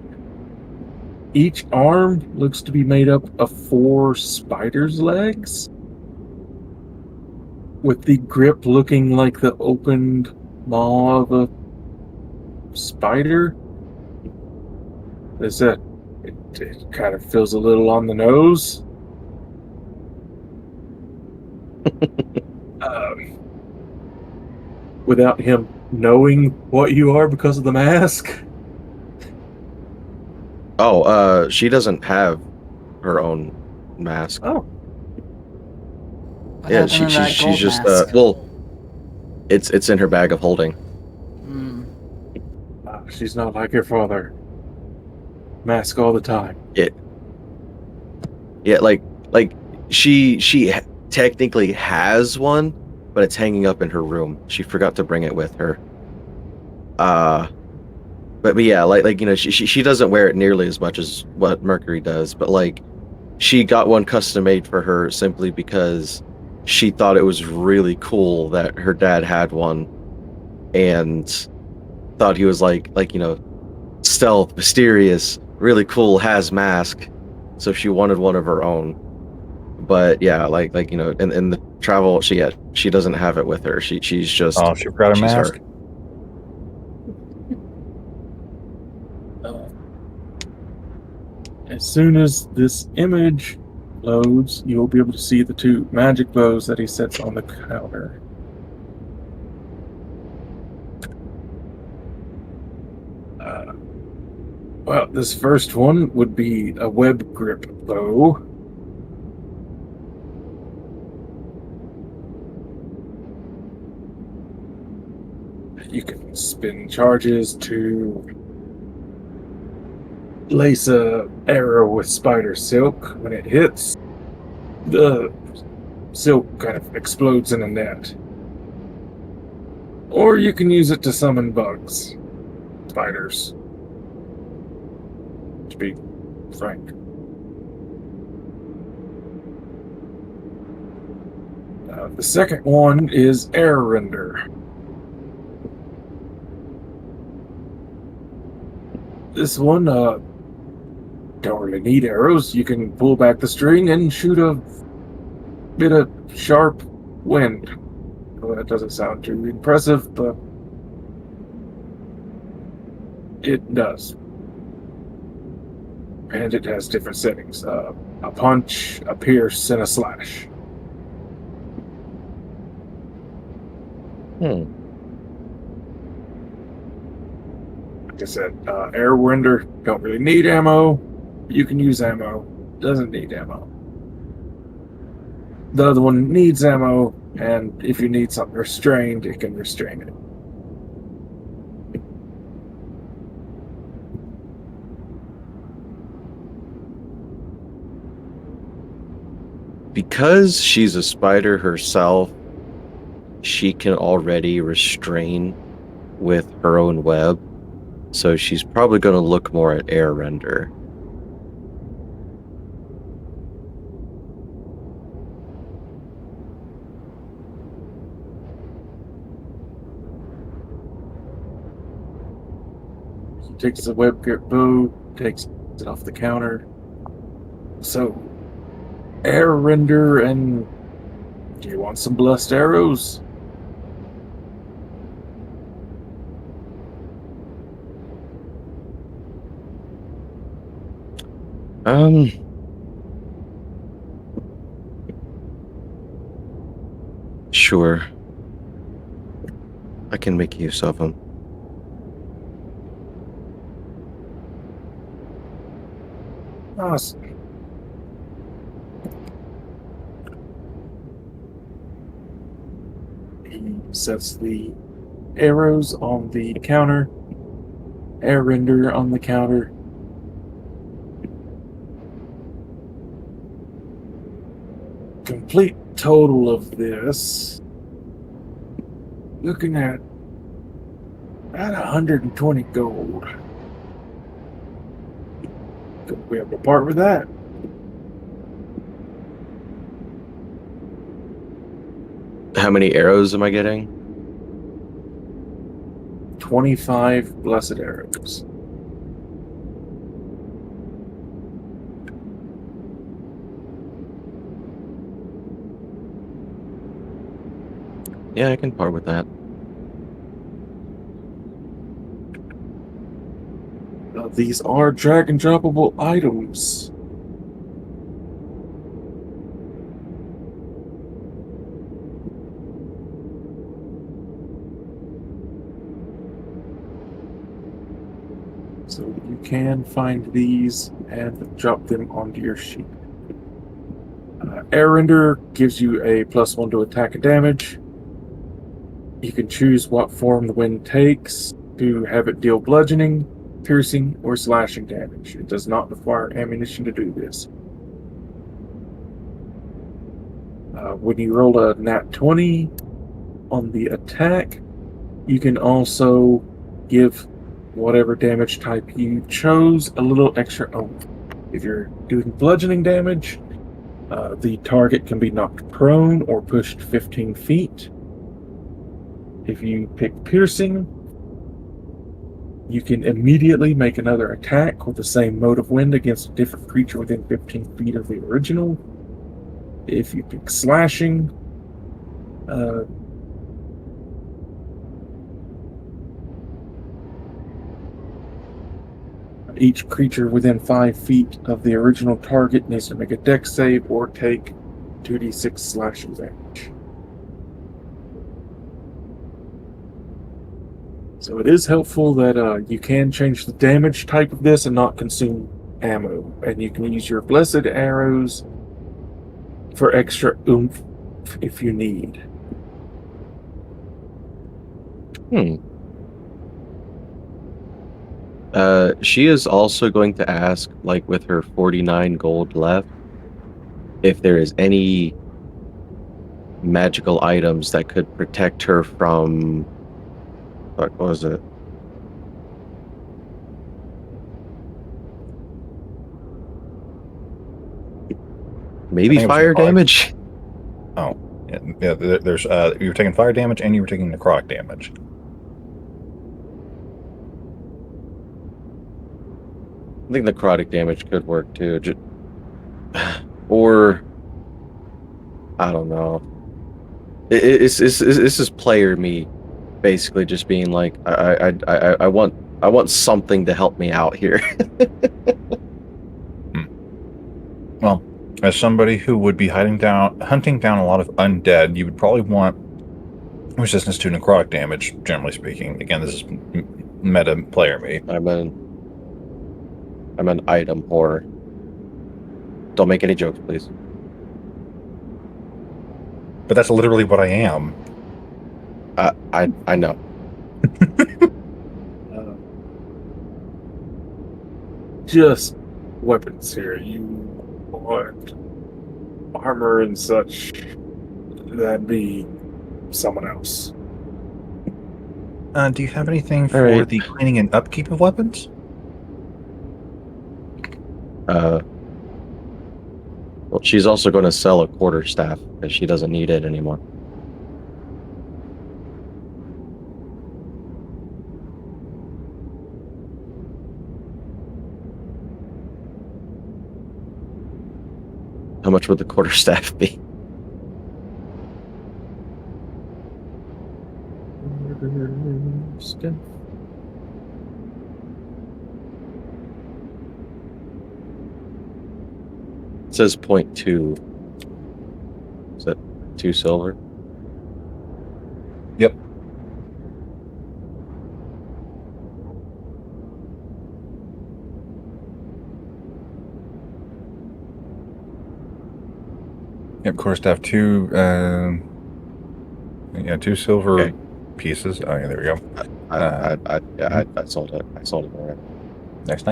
each arm looks to be made up of 4 spiders' legs, with the grip looking like the opened maw of a spider. That's it. It kind of feels a little on the nose. Without him knowing what you are because of the mask?
Oh, she doesn't have her own mask.
Oh,
What
Yeah,
happened to that
she's
gold
just
mask?
well, it's in her bag of holding.
Hmm.
she's not like her father. Mask all the time.
Yeah, like technically has one, but it's hanging up in her room. She forgot to bring it with her. Uh, but yeah, like she doesn't wear it nearly as much as what Mercury does. But like she got one custom made for her simply because she thought it was really cool that her dad had one, and thought he was stealth, mysterious, really cool, has mask. So she wanted one of her own. But yeah, in the travel, she doesn't have it with her. She's just
Oh, she forgot her
she's
mask.
her.
Uh, as soon as this image loads, you'll be able to see the two magic bows that he sets on the counter. Well, this first one would be a web grip bow. You can spin charges to lace a arrow with spider silk. When it hits, the silk kind of explodes in a net. Or you can use it to summon bugs, spiders. To be frank. The second one is air render. This one, don't really need arrows. You can pull back the string and shoot a bit of sharp wind. Well, that doesn't sound too impressive, but it does. And it has different settings. A punch, a pierce, and a slash. Like I said, air render, don't really need ammo. You can use ammo, doesn't need ammo. The other one needs ammo, and if you need something restrained, it can restrain it.
Because she's a spider herself, she can already restrain with her own web. So she's probably going to look more at air render.
He takes the web grip bow, takes it off the counter. So, air render, and do you want some blessed arrows?
Sure. I can make use of them.
Awesome. He sets the arrows on the counter, air render on the counter. Complete total of this, looking at about 120 gold. Could we have to part with that?
How many arrows am I getting?
25 blessed arrows.
Yeah, I can part with that.
These are drag and droppable items. So you can find these and drop them onto your sheet. Air Render gives you a +1 to attack and damage. You can choose what form the wind takes to have it deal bludgeoning, piercing, or slashing damage. It does not require ammunition to do this. When you roll a nat 20 on the attack, you can also give whatever damage type you chose a little extra oomph. If you're doing bludgeoning damage, the target can be knocked prone or pushed 15 feet. If you pick piercing, you can immediately make another attack with the same mode of wind against a different creature within 15 feet of the original. If you pick slashing, each creature within 5 feet of the original target needs to make a dex save or take 2d6 slashing damage. So it is helpful that you can change the damage type of this and not consume ammo. And you can use your blessed arrows for extra oomph if you need.
She is also going to ask, like with her 49 gold left, if there is any magical items that could protect her from, what was it? Maybe
I think it was
fire
fire.
damage?
Oh, yeah. There's you were taking fire damage and you were taking necrotic damage.
I think necrotic damage could work too. Or I don't know. It's just player me, basically just being like, I want something to help me out here.
Well, as somebody who would be hunting down a lot of undead, you would probably want resistance to necrotic damage, generally speaking. Again, this is meta player me.
I'm an item whore. Don't make any jokes, please.
But that's literally what I am.
I know.
Just weapons here. You want armor and such. That'd be someone else.
Do you have anything for
right.
the cleaning and upkeep of weapons?
Well, she's also going to sell a quarterstaff because she doesn't need it anymore. How much would the quarterstaff be? It says 0.2. Is that 2 silver?
Yep. Yep, quarterstaff 2. Yeah, 2 silver
Okay.
pieces. Oh yeah, there we go.
I sold it. I sold it already.
Nice.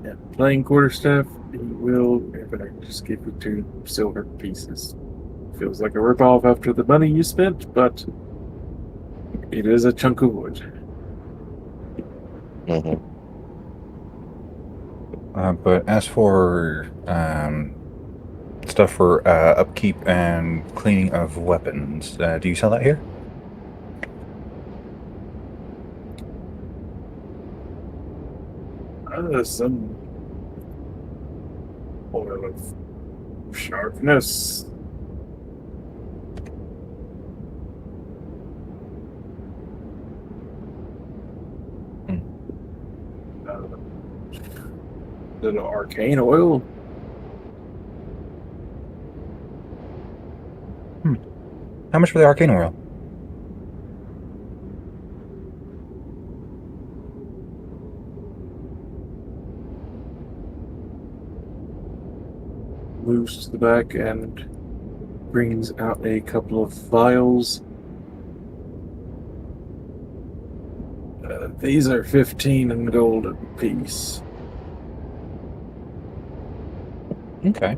Yeah, plain quarterstaff, he will, in fact, just give you 2 silver pieces. Feels like a ripoff after the money you spent, but it is a chunk of wood.
Mm-hmm.
But as for stuff for upkeep and cleaning of weapons, do you sell that here?
Some oil of sharpness. Little arcane oil.
How much for the arcane oil?
moves to the back and brings out a couple of vials. These are 15 in gold apiece.
Okay.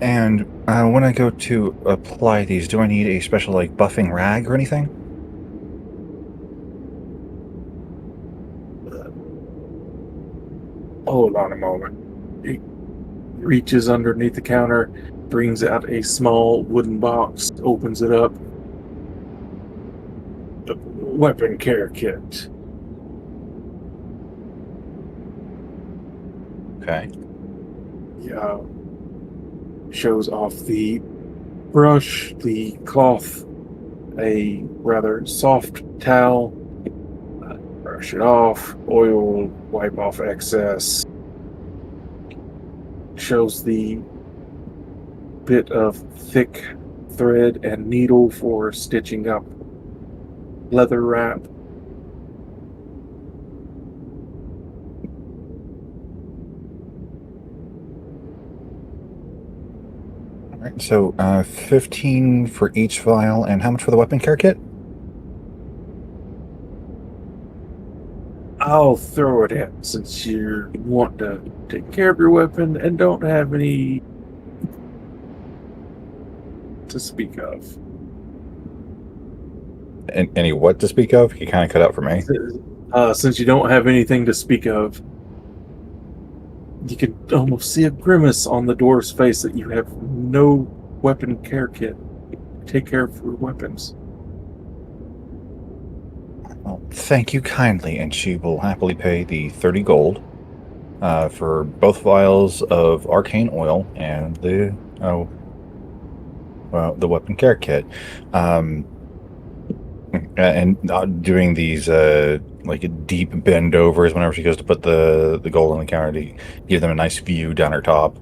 And when I go to apply these, do I need a special like buffing rag or anything?
Hold on a moment. He reaches underneath the counter, brings out a small wooden box, opens it up. The weapon care kit.
Okay.
Yeah. Shows off the brush, the cloth, a rather soft towel. Brush it off, oil, wipe off excess. Shows the bit of thick thread and needle for stitching up leather wrap.
All right. So 15 for each vial, and how much for the weapon care kit?
I'll throw it in since you want to take care of your weapon and don't have any to speak of.
And any what to speak of? You kind of cut out for me.
Since you don't have anything to speak of, you can almost see a grimace on the dwarf's face that you have no weapon care kit. Take care of your weapons.
Well, thank you kindly, and she will happily pay the 30 gold for both vials of arcane oil and the weapon care kit. And doing these like deep bend overs whenever she goes to put the gold on the counter to give them a nice view down her top.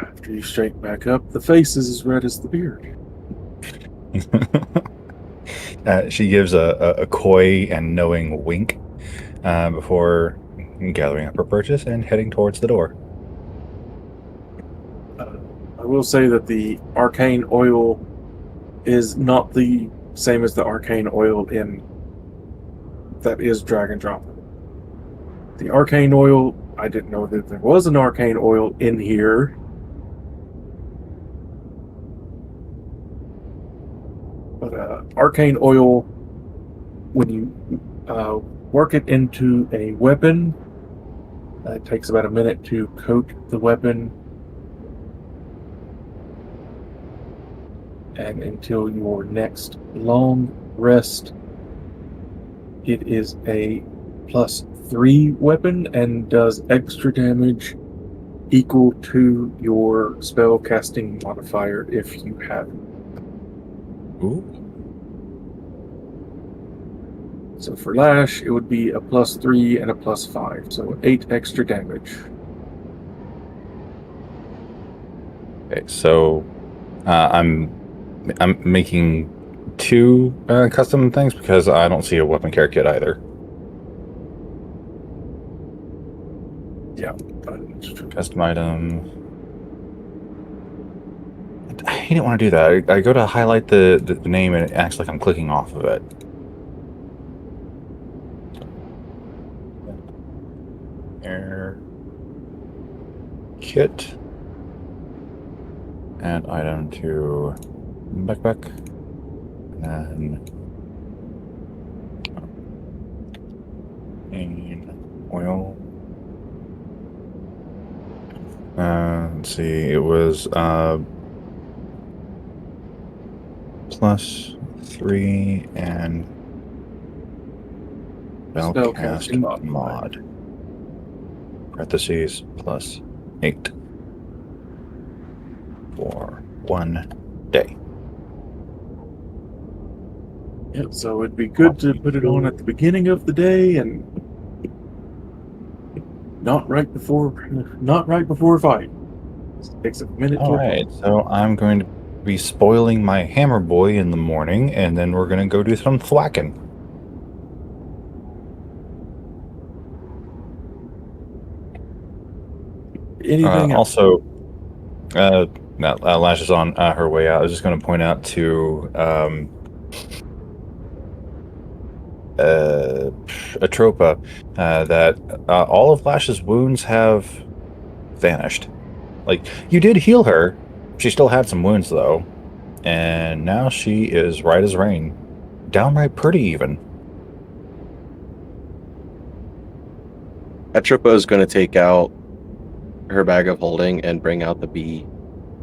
After you straighten back up, the face is as red as the beard.
She gives a coy and knowing wink before gathering up her purchase and heading towards the door.
I will say that the arcane oil is not the same as the arcane oil in that is Dragon Drop. The arcane oil, I didn't know that there was an arcane oil in here. But arcane oil, when you work it into a weapon, it takes about a minute to coat the weapon. And until your next long rest, it is a +3 weapon and does extra damage equal to your spell casting modifier if you have it.
Ooh.
So for Lash, it would be a +3 and a +5, so 8 extra damage.
Okay, so I'm making 2 custom things because I don't see a weapon care kit either.
Yeah.
Custom item. I didn't want to do that. I go to highlight the name and it acts like I'm clicking off of it. Air kit. Add item to backpack. And oil. Let's see, it was +3 and spellcast mod. Parentheses +8 for 1 day.
Yeah, so it'd be good to put it on at the beginning of the day and not right before a fight. It takes a minute to
All right, so I'm going to be spoiling my hammer boy in the morning, and then we're going to go do some thwacking.
Anything else?
Also, Lash is on her way out. I was just going to point out to Atropa that all of Lash's wounds have vanished. Like, you did heal her. She still had some wounds, though. And now she is right as rain. Downright pretty, even.
Atropa is going to take out her bag of holding and bring out the bee.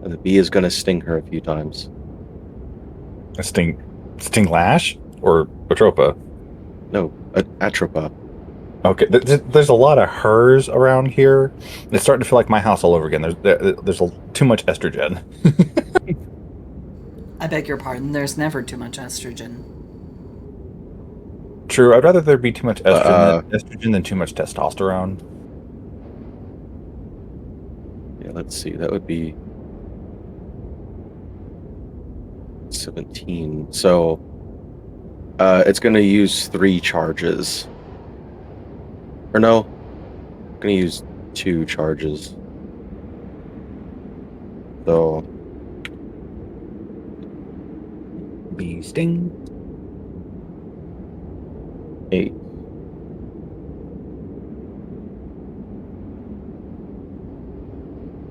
And the bee is going to sting her a few times.
Sting Lash? Or Atropa?
No, Atropa.
Okay, there's a lot of hers around here. It's starting to feel like my house all over again. There's too much estrogen.
I beg your pardon, there's never too much estrogen.
True, I'd rather there be too much estrogen than too much testosterone.
Yeah, let's see. That would be 17. So it's going to use 3 charges. Or no, going to use 2 charges. So
Bee sting.
8.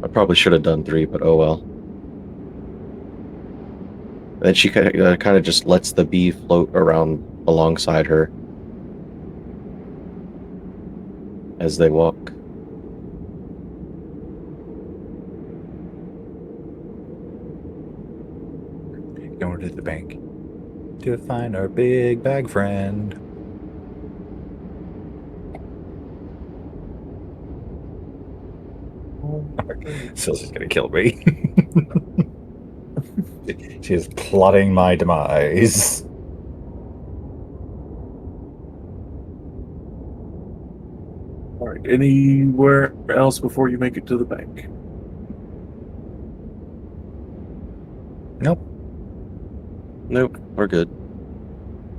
I probably should have done 3, but oh well. Then she kind of just lets the bee float around alongside her as they walk.
Going to the bank to find our big bag friend. Silsy's gonna kill me. She is plotting my demise.
All right. Anywhere else before you make it to the bank?
Nope.
Nope, we're good.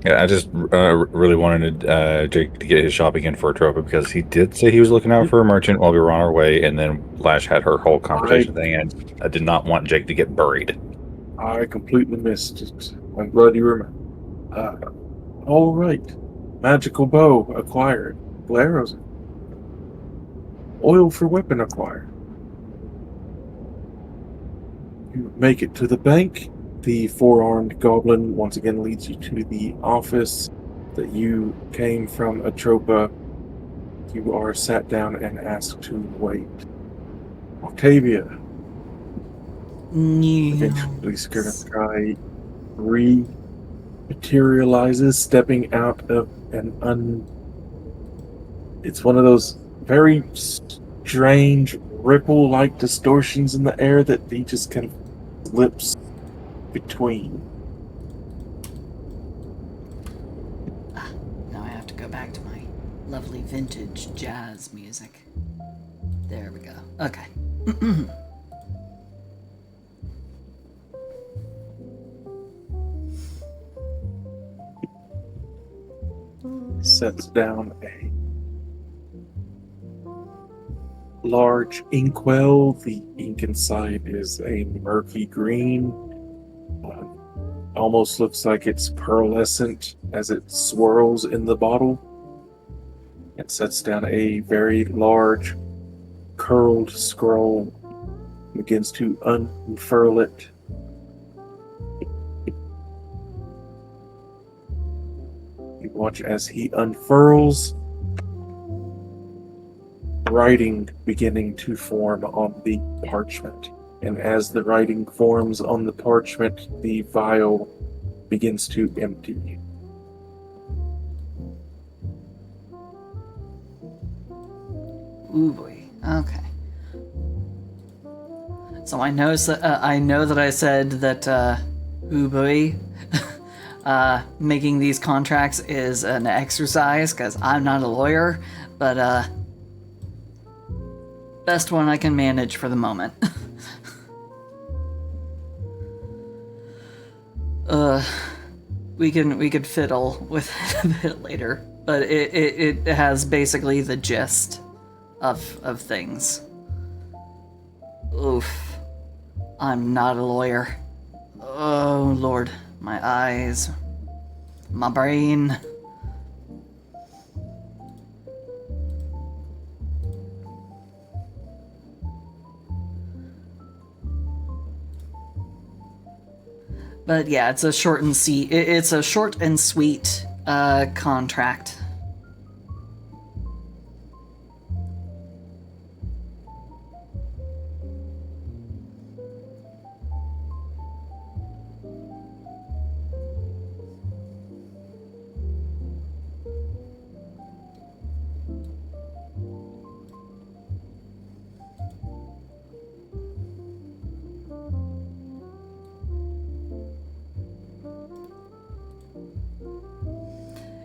Yeah, I just really wanted Jake to get his shopping in for Atropa because he did say he was looking out for a merchant while we were on our way, and then Lash had her whole conversation thing, and I did not want Jake to get buried.
I completely missed it. I'm glad you remember. All right. Magical bow acquired. Arrows. Oil for weapon acquired. You make it to the bank. The 4-armed goblin once again leads you to the office that you came from, Atropa. You are sat down and asked to wait. Octavia. Eventually, Skirnisky re-materializes, stepping out of It's one of those very strange ripple-like distortions in the air that he just kind of slips between.
Now I have to go back to my lovely vintage jazz music. There we go. Okay.
Sets down a large inkwell. The ink inside is a murky green. Almost looks like it's pearlescent as it swirls in the bottle. It sets down a very large curled scroll, begins to unfurl it. You watch as he unfurls, writing beginning to form on the parchment. And as the writing forms on the parchment, the vial begins to empty.
Ooh boy. Okay. So I know that I said that ooh boy, making these contracts is an exercise because I'm not a lawyer, but best one I can manage for the moment. We could fiddle with it a bit later, but it has basically the gist of things.
Oof. I'm not a lawyer. Oh, Lord. My eyes. My brain. But yeah, it's a short and it's a short and sweet contract.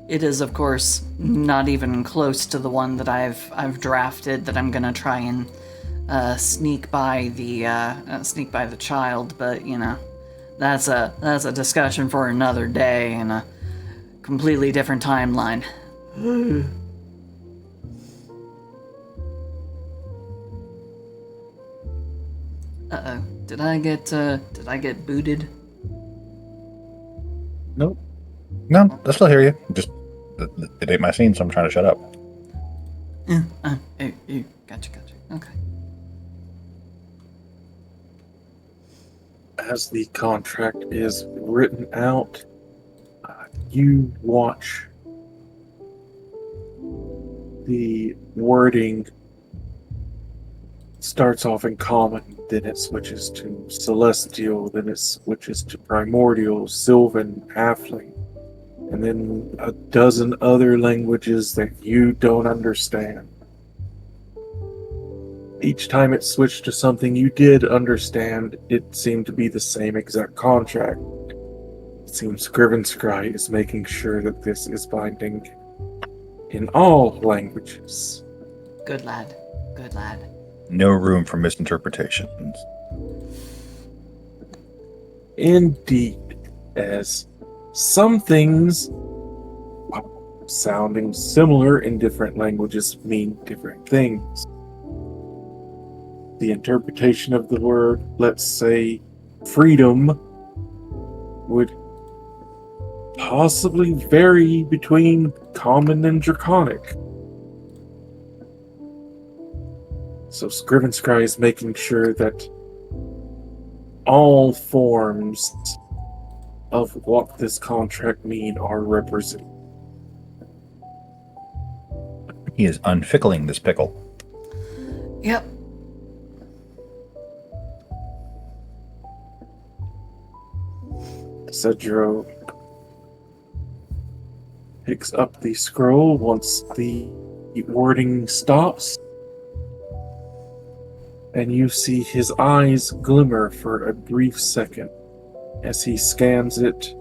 It is, of course, not even close to the one that I've drafted that I'm gonna try and sneak by the child. But you know, that's a discussion for another day and a completely different timeline. Uh-oh. Did I get booted?
Nope.
No, I still hear you. Just it ain't my scene, so I'm trying to shut up.
Gotcha. Okay.
As the contract is written out, you watch the wording starts off in common, then it switches to celestial, then it switches to primordial, sylvan, halfling, and then a dozen other languages that you don't understand. Each time it switched to something you did understand, it seemed to be the same exact contract. It seems Scrivenscry is making sure that this is binding in all languages.
Good lad.
No room for misinterpretations.
Indeed, as some things sounding similar in different languages mean different things. The interpretation of the word, let's say, freedom, would possibly vary between common and draconic. So Scrivenscry is making sure that all forms of what this contract mean are represented.
He is unfickling this pickle.
Yep.
Cedro picks up the scroll once the wording stops, and you see his eyes glimmer for a brief second as he scans it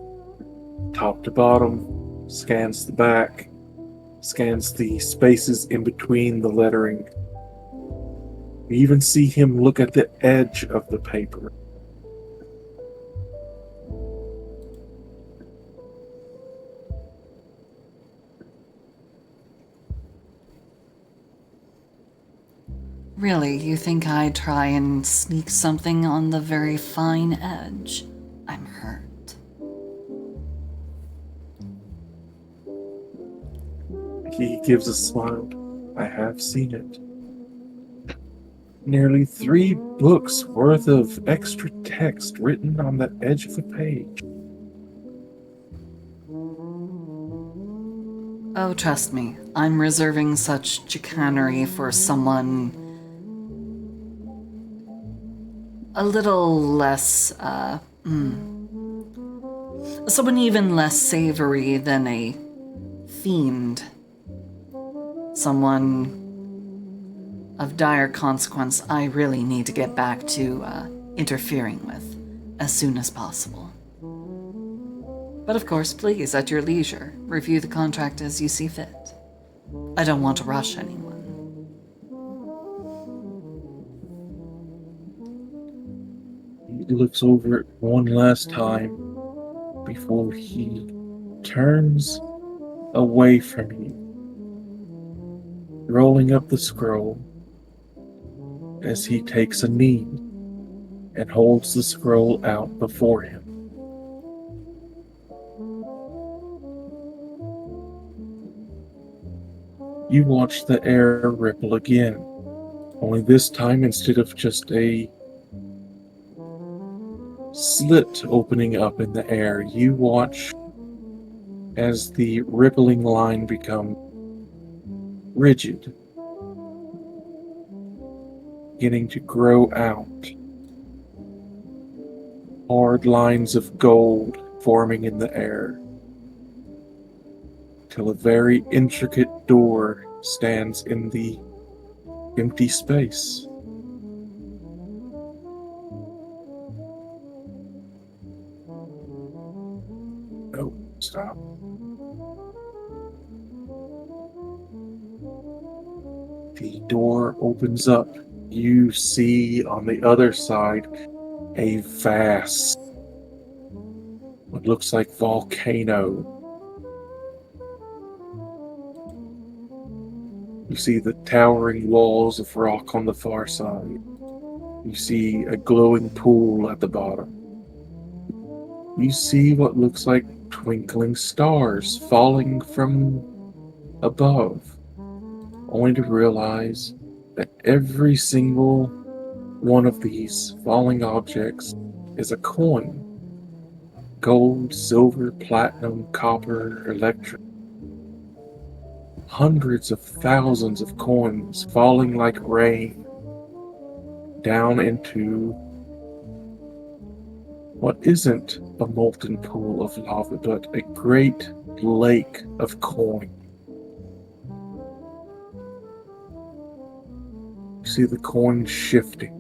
top to bottom, scans the back, scans the spaces in between the lettering. You even see him look at the edge of the paper.
Really, you think I'd try and sneak something on the very fine edge? I'm hurt.
He gives a smile. I have seen it. Nearly 3 books worth of extra text written on the edge of the page.
Oh, trust me, I'm reserving such chicanery for someone a little less, someone even less savory than a fiend. Someone of dire consequence I really need to get back to interfering with as soon as possible. But of course, please, at your leisure, review the contract as you see fit. I don't want to rush anyone.
He looks over it one last time before he turns away from you, rolling up the scroll as he takes a knee and holds the scroll out before him. You watch the air ripple again, only this time instead of just a slit opening up in the air, you watch as the rippling line becomes rigid, beginning to grow out. Hard lines of gold forming in the air, till a very intricate door stands in the empty space. Oh, stop. The door opens up. You see on the other side a vast, what looks like volcano. You see the towering walls of rock on the far side. You see a glowing pool at the bottom. You see what looks like twinkling stars falling from above, only to realize that every single one of these falling objects is a coin. Gold, silver, platinum, copper, electric. Hundreds of thousands of coins falling like rain down into what isn't a molten pool of lava, but a great lake of coin. You see the coins shifting,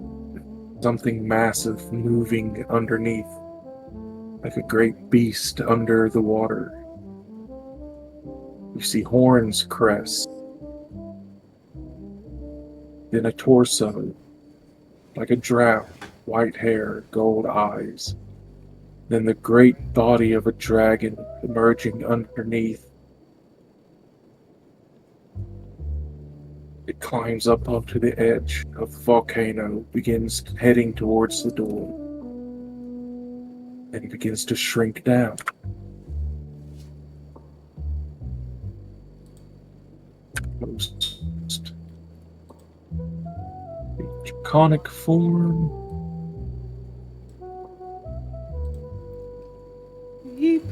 something massive moving underneath, like a great beast under the water. You see horns crest, then a torso, like a giraffe, white hair, gold eyes, then the great body of a dragon emerging underneath. It climbs up onto the edge of the volcano, begins heading towards the door, and begins to shrink down. The draconic form.
Yeep.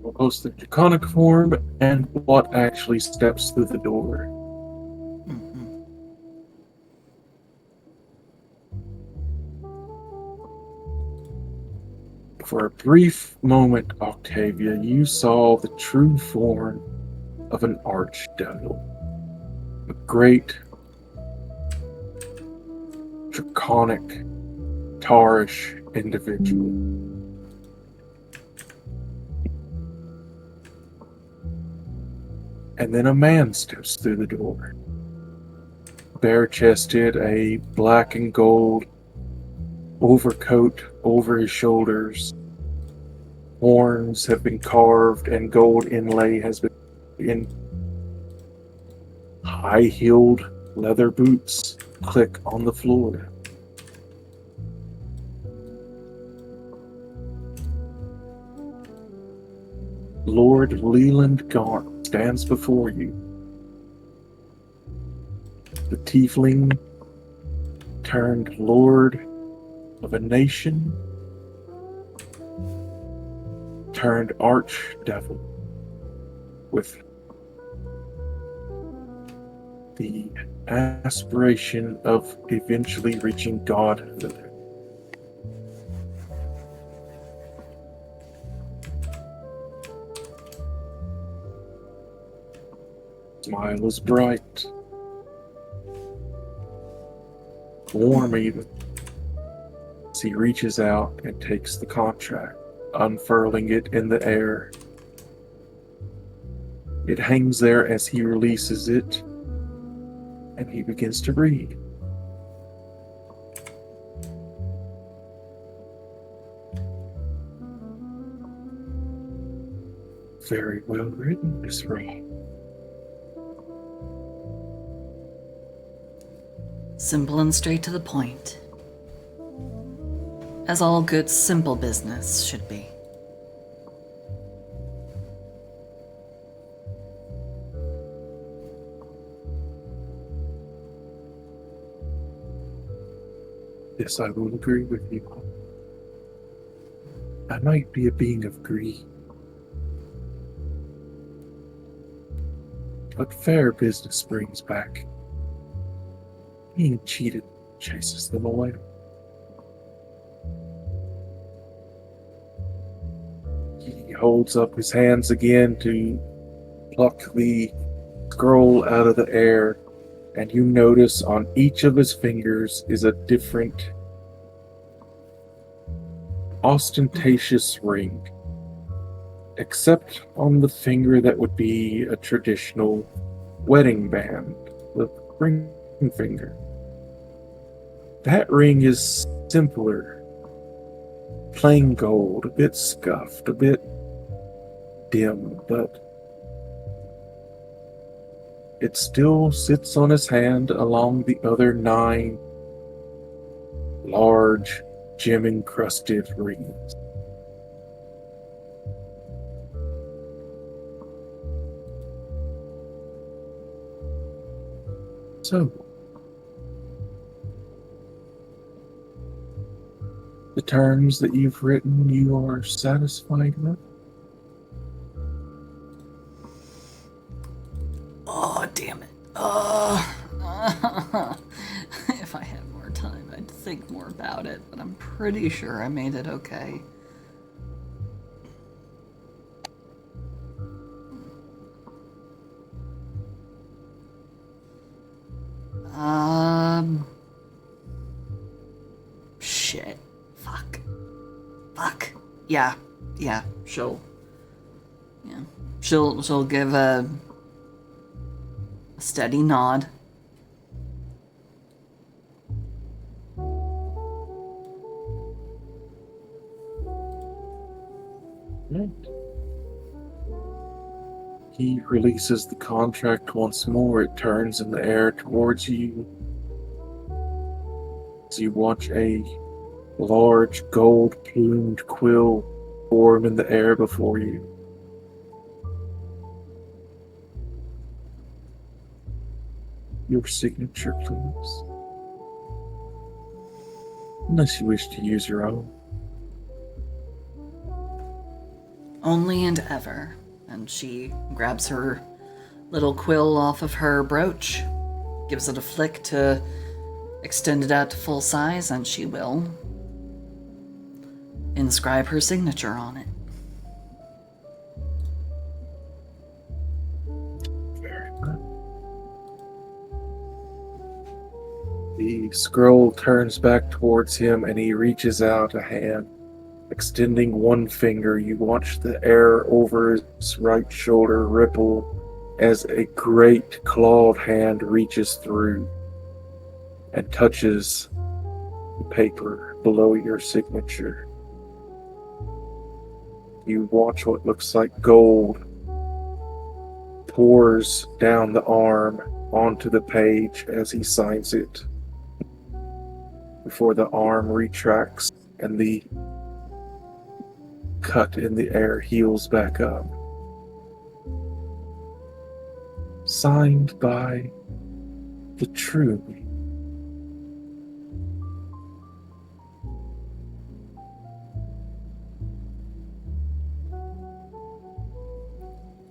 We'll post the draconic form and what actually steps through the door.
Mhm.
For a brief moment, Octavia, you saw the true form of an archdevil. A great, draconic, tarish individual. And then a man steps through the door. Bare-chested, a black and gold overcoat over his shoulders. Horns have been carved and gold inlay has been in. High-heeled leather boots click on the floor. Lord Leland Gaunt stands before you. The tiefling turned lord of a nation, turned archdevil, with the aspiration of eventually reaching godhood. Smile is bright, warm even, as he reaches out and takes the contract, unfurling it in the air. It hangs there as he releases it, and he begins to read. Very well written, Miss Raw.
Simple and straight to the point. As all good, simple business should be.
Yes, I will agree with you. I might be a being of greed, but fair business brings back. Being cheated chases them away. He holds up his hands again to pluck the scroll out of the air, and you notice on each of his fingers is a different ostentatious ring, except on the finger that would be a traditional wedding band, the ring finger. That ring is simpler, plain gold, a bit scuffed, a bit dim, but it still sits on his hand along the other 9 large, gem-encrusted rings. So, the terms that you've written, you are satisfied with?
Oh, damn it. If I had more time, I'd think more about it, but I'm pretty sure I made it okay. Shit. Fuck. Yeah, she'll give a steady nod.
Right. He releases the contract once more. It turns in the air towards you. As you watch a large gold-plumed quill form in the air before you. Your signature, please. Unless you wish to use your own.
Only and ever. And she grabs her little quill off of her brooch, gives it a flick to extend it out to full size, and she will inscribe her signature on it.
Very good. The scroll turns back towards him and he reaches out a hand. Extending one finger, you watch the air over his right shoulder ripple as a great clawed hand reaches through and touches the paper below your signature. You watch what looks like gold pours down the arm onto the page as he signs it, before the arm retracts and the cut in the air heals back up. Signed by the true me.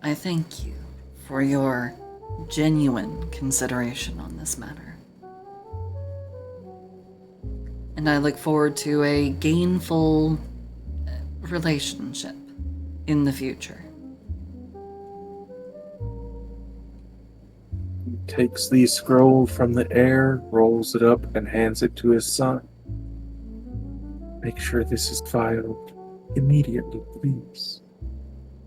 I thank you for your genuine consideration on this matter. And I look forward to a gainful relationship in the future.
He takes the scroll from the air, rolls it up, and hands it to his son. Make sure this is filed immediately, please.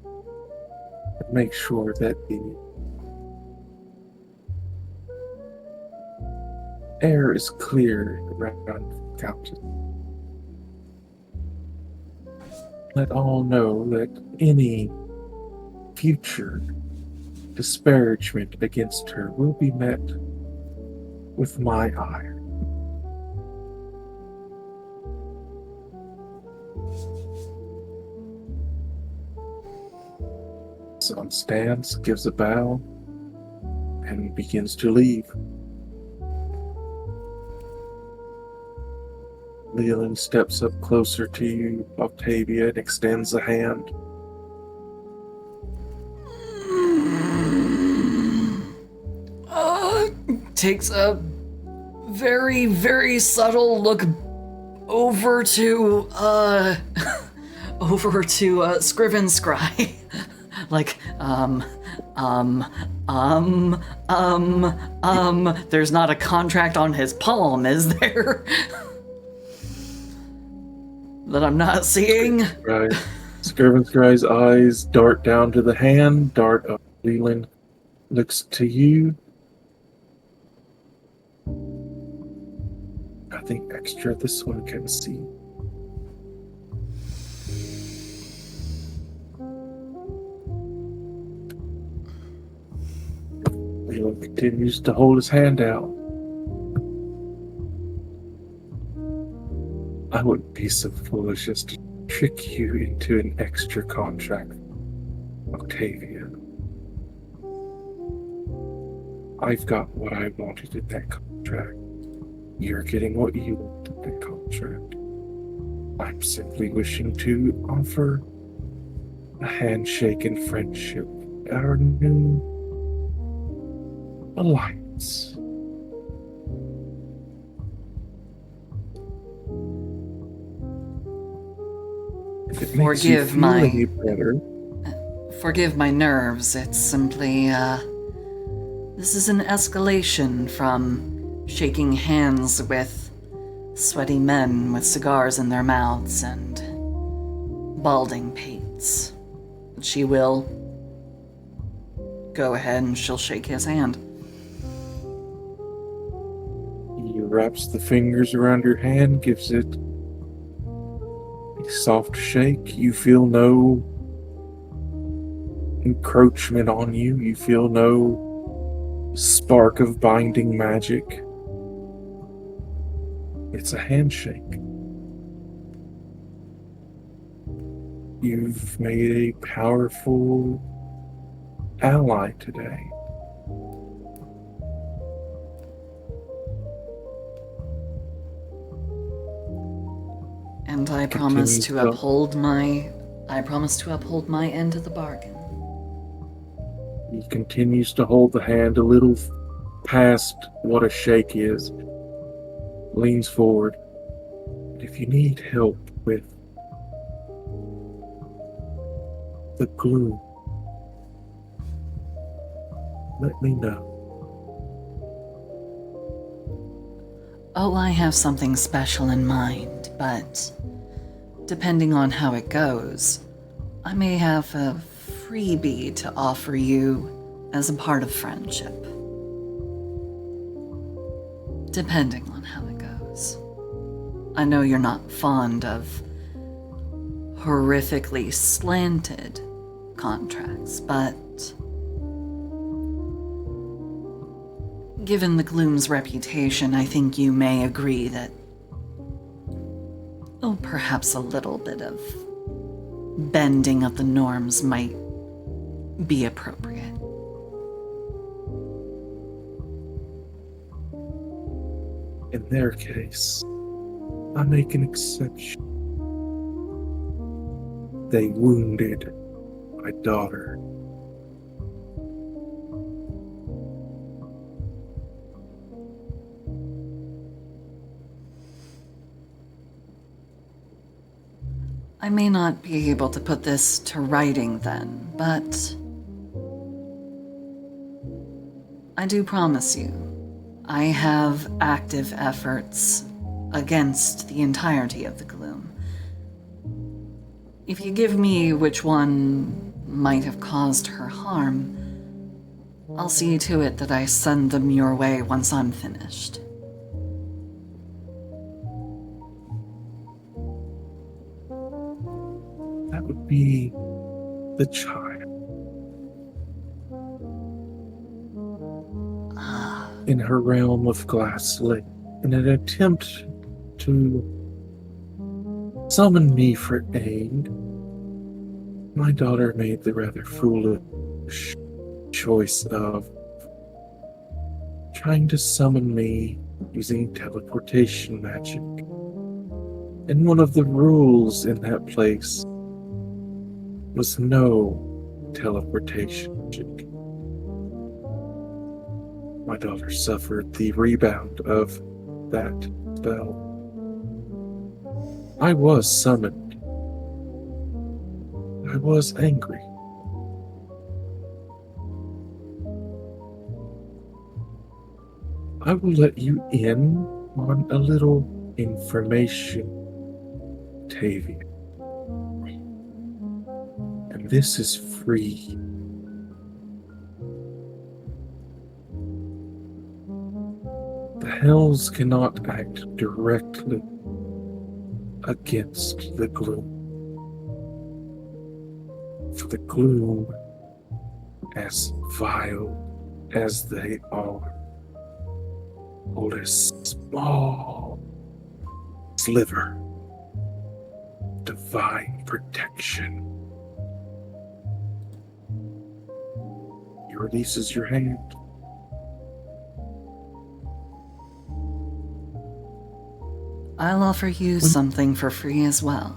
And make sure that the air is clear around the couches. Let all know that any future disparagement against her will be met with my ire. Son stands, gives a bow, and begins to leave. Leland steps up closer to you, Octavia, and extends a hand.
Takes a very, very subtle look over to over to Scriven Scry. Like, there's not a contract on his palm, is there? That I'm not seeing?
Right. Scriven's eyes dart down to the hand, dart up. Leland looks to you. Nothing extra this one can see. Leland continues to hold his hand out. I wouldn't be so foolish as to trick you into an extra contract, Octavia. I've got what I wanted in that contract. You're getting what you want in that contract. I'm simply wishing to offer a handshake and friendship, our new alliance. If it makes you
Forgive
feel
my-
any better,
Forgive my nerves, it's simply, this is an escalation from shaking hands with sweaty men with cigars in their mouths and balding pates. She will go ahead and she'll shake his hand.
he wraps the fingers around your hand, gives it a soft shake. You feel no encroachment on you. You feel no spark of binding magic. It's a handshake. You've made a powerful ally today.
And I promise to
Continues to-
uphold my end of the bargain.
He continues to hold the hand a little past what a shake is. Leans forward. If you need help with the gloom, let me know.
Oh, I have something special in mind, but depending on how it goes, I may have a freebie to offer you as a part of friendship. Depending on how it goes. I know you're not fond of horrifically slanted contracts, but given the Gloom's reputation, I think you may agree that, oh, perhaps a little bit of bending of the norms might be appropriate.
In their case, I make an exception. They wounded my daughter.
I may not be able to put this to writing then, but I do promise you, I have active efforts against the entirety of the Gloom. If you give me which one might have caused her harm, I'll see to it that I send them your way once I'm finished.
That would be the child. in her realm of Glasslit in an attempt to summon me for aid. My daughter made the rather foolish choice of trying to summon me using teleportation magic. And one of the rules in that place was no teleportation magic. My daughter suffered the rebound of that spell. I was summoned. I was angry. I will let you in on a little information, Tavia. And this is free. The Hells cannot act directly against the Gloom. For the Gloom, as vile as they are, hold a small sliver of divine protection. He releases your hand.
I'll offer you something for free as well.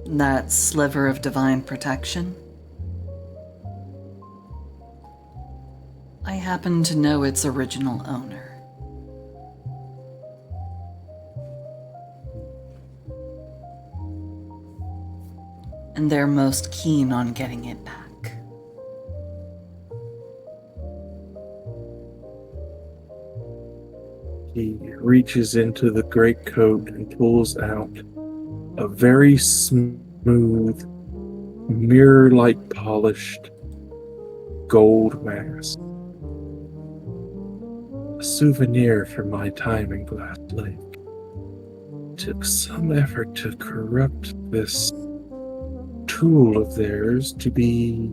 That sliver of divine protection. I happen to know its original owner. And they're most keen on getting it back.
He reaches into the greatcoat and pulls out a very smooth, mirror-like polished gold mask. A souvenir from my time in Glass Lake. Took some effort to corrupt this tool of theirs to be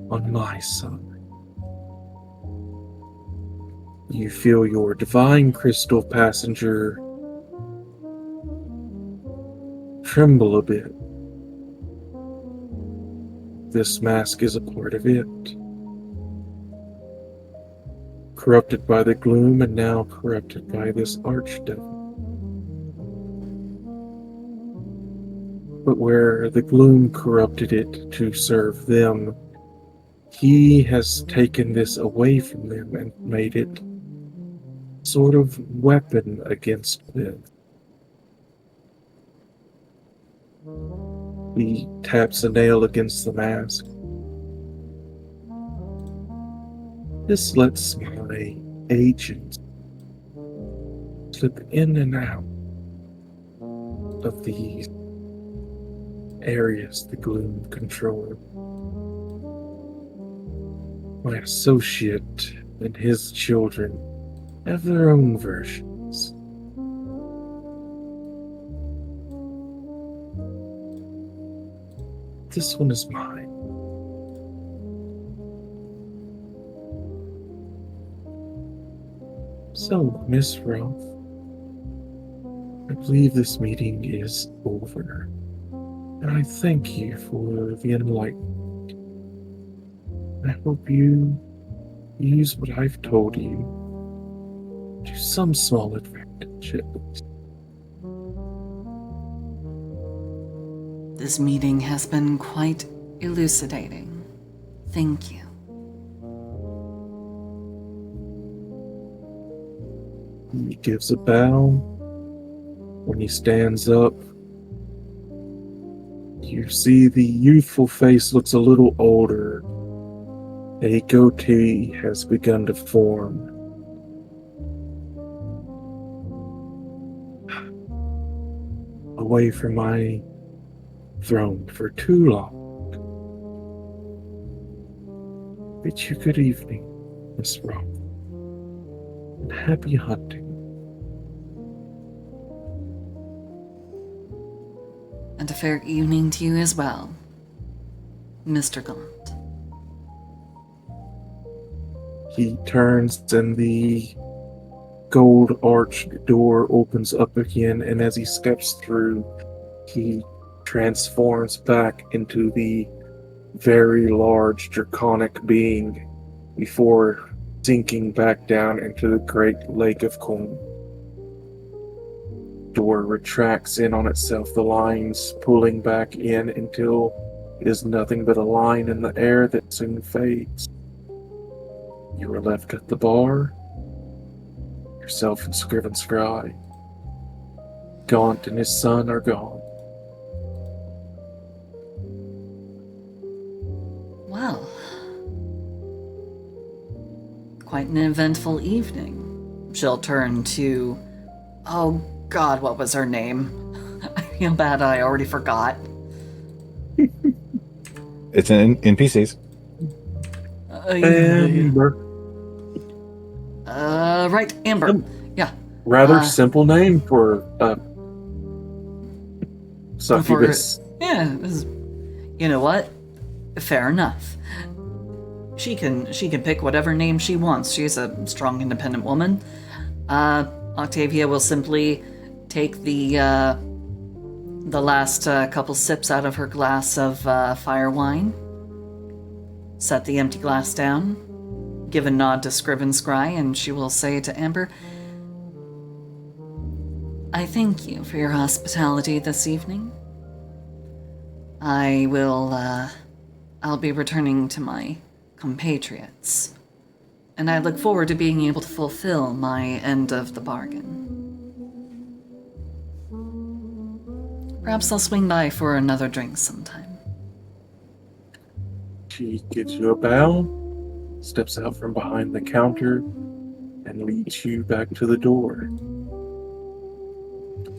on my side. You feel your divine crystal passenger tremble a bit. This mask is a part of it. Corrupted by the gloom and now corrupted by this archdevil. But where the gloom corrupted it to serve them, he has taken this away from them and made it sort of weapon against them. He taps a nail against the mask. This lets my agents slip in and out of these areas the gloom control. My associate and his children have their own versions. This one is mine. So, Miss Ralph, I believe this meeting is over, and I thank you for the enlightenment. I hope you use what I've told you to some small advantage at least.
This meeting has been quite elucidating. Thank you.
He gives a bow. When he stands up, you see the youthful face looks a little older. A goatee has begun to form. Away from my throne for too long. Bid you good evening, Miss Roth, and happy hunting.
And a fair evening to you as well, Mr. Gaunt.
He turns and the gold arched door opens up again, and as he steps through, he transforms back into the very large draconic being before sinking back down into the great lake of Khorne. Door retracts in on itself, the lines pulling back in until it is nothing but a line in the air that soon fades. You are left at the bar, yourself and Scriven Scry. Gaunt and his son are gone.
Well, quite an eventful evening. She'll turn to, oh God, what was her name? I feel bad I already forgot.
It's in NPCs.
Amber.
Right, Amber. Yeah.
Rather simple name for
For,
succubus.
yeah, you know what? Fair enough. She can pick whatever name she wants. She's a strong, independent woman. Octavia will simply take the last couple sips out of her glass of fire wine, set the empty glass down, give a nod to Scriven Scry, and she will say to Amber, I thank you for your hospitality this evening. I'll be returning to my compatriots, and I look forward to being able to fulfill my end of the bargain. Perhaps I'll swing by for another drink sometime.
She gives you a bow, steps out from behind the counter, and leads you back to the door.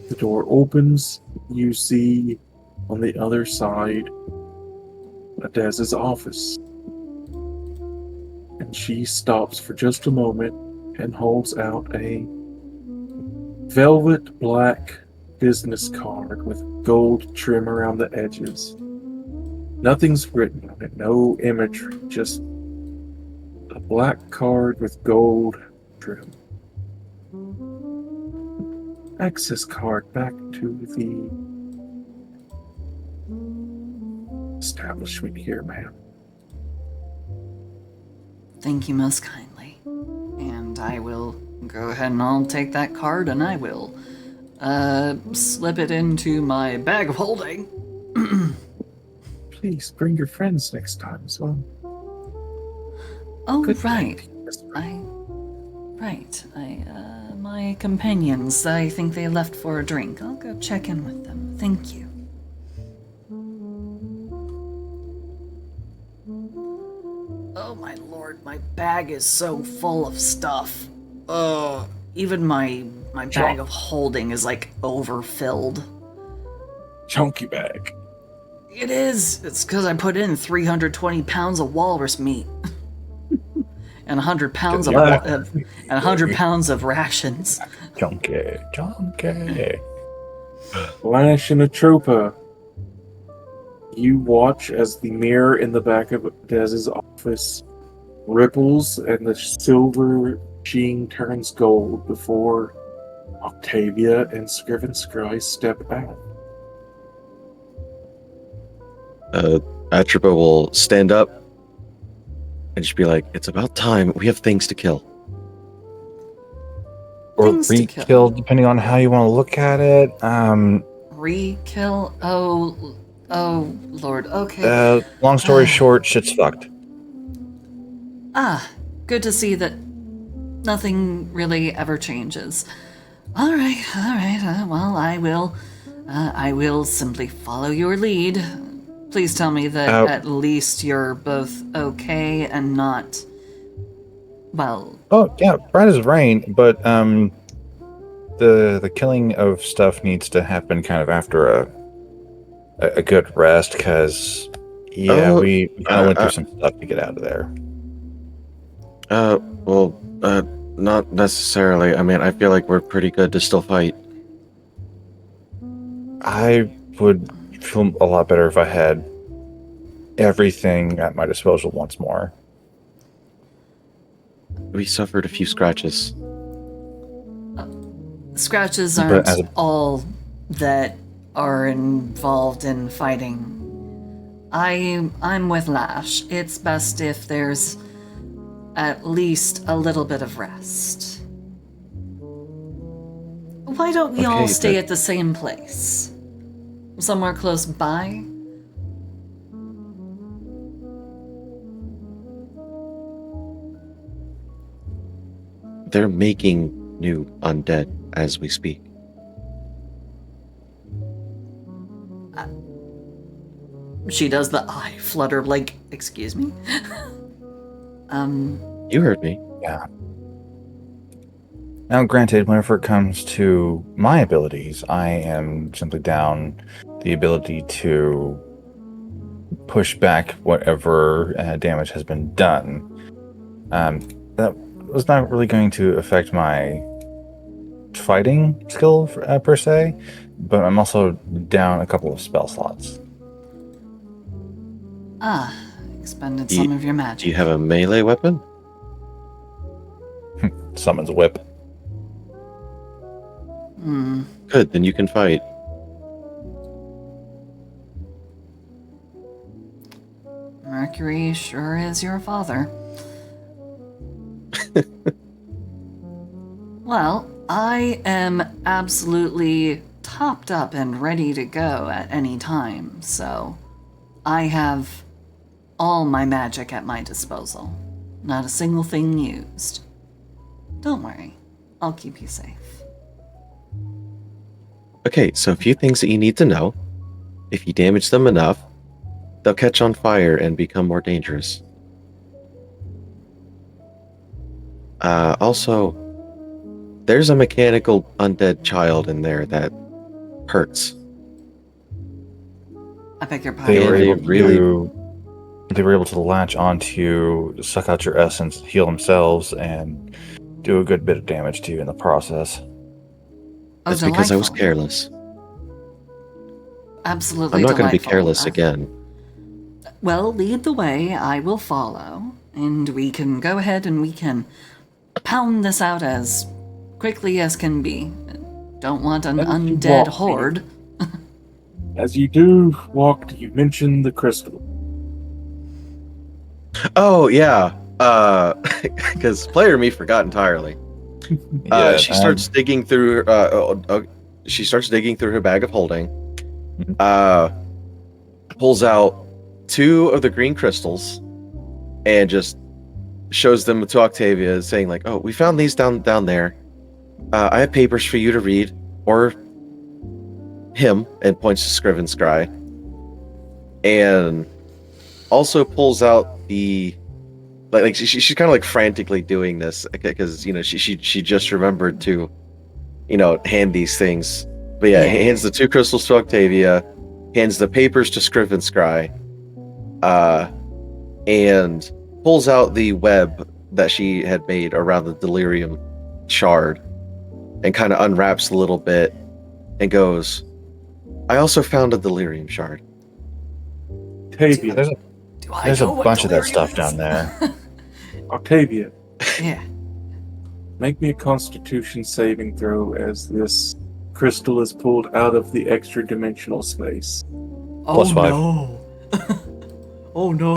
The door opens. You see on the other side Adez's office. And she stops for just a moment and holds out a velvet black business card with gold trim around the edges. Nothing's written on it, no imagery, just a black card with gold trim. Access card back to the establishment here, ma'am.
Thank you most kindly. And I will go ahead and I'll take that card and I will slip it into my bag of holding.
Please bring your friends next time as well.
Oh,
Good
right.
night, Miss Brown.
My companions, I think they left for a drink. I'll go check in with them. Thank you. Oh my lord, my bag is so full of stuff. Even my bag of holding is like overfilled.
Chunky bag.
It is. It's because I put in 320 pounds of walrus meat. And 100 pounds of and 100 pounds of rations.
Junkie.
Lash and Atropa. You watch as the mirror in the back of Dez's office ripples and the silver sheen turns gold before Octavia and Scriven Scry step out.
Atropa will stand up and just be like, "It's about time. We have things to kill."
Or
Things to
re-kill,
kill.
depending on how you want to look at it.
Re-kill? Oh, Lord. Okay.
Long story short, shit's fucked.
Good to see that nothing really ever changes. All right. Well, I will simply follow your lead. Please tell me that at least you're both okay and not, well...
Oh, yeah, right as rain, but the killing of stuff needs to happen kind of after a good rest, because, we kind of went through some stuff to get out of there.
Not necessarily. I mean, I feel like we're pretty good to still fight.
I would feel a lot better if I had everything at my disposal once more.
We suffered a few scratches.
Scratches
But
aren't
as a-
all that are involved in fighting. I'm with Lash. It's best if there's at least a little bit of rest. Why don't we all
Okay,
stay
but-
at the same place? Somewhere close by?
They're making new undead as we speak.
She does the eye flutter, like, excuse me?
You heard me.
Now, granted, whenever it comes to my abilities, I am simply down the ability to push back whatever damage has been done. That was not really going to affect my fighting skill per se, but I'm also down a couple of spell slots.
Expended
Do
some of your
Do
magic.
you have a melee weapon?
Summons whip.
Good, then you can fight.
Mercury sure is your father. Well, I am absolutely topped up and ready to go at any time, so I have all my magic at my disposal. Not a single thing used. Don't worry, I'll keep you safe.
Okay, so a few things that you need to know. If you damage them enough, they'll catch on fire and become more dangerous. Also, there's a mechanical undead child in there that hurts.
I beg your
They
pardon.
were
Really,
able they were able to latch onto you, suck out your essence, heal themselves, and do a good bit of damage to you in the process.
Oh,
That's because I was
delightful.
careless.
Absolutely
I'm not going to be
delightful.
careless again.
Well, lead the way, I will follow, and we can go ahead and we can pound this out as quickly as can be. Don't want an
As you
undead
walk,
horde.
As you do walk, you mention the crystal.
Oh, yeah. Because player me forgot entirely. She starts digging through. She starts digging through her bag of holding. Pulls out 2 of the green crystals, and just shows them to Octavia, saying like, "Oh, we found these down there. I have papers for you to read, or him," and points to Scriven Scry, and also pulls out the. Like she's kind of like frantically doing this because she just remembered to hand these things, but yeah, hands the 2 crystals to Octavia, hands the papers to Scriven Scry, and pulls out the web that she had made around the delirium shard and kind of unwraps a little bit and goes, "I also found a delirium shard."
Octavia,
There's a bunch of that stuff down there.
Octavia,
Yeah.
make me a Constitution saving throw as this crystal is pulled out of the extra dimensional space.
Plus 5.
No. Oh no.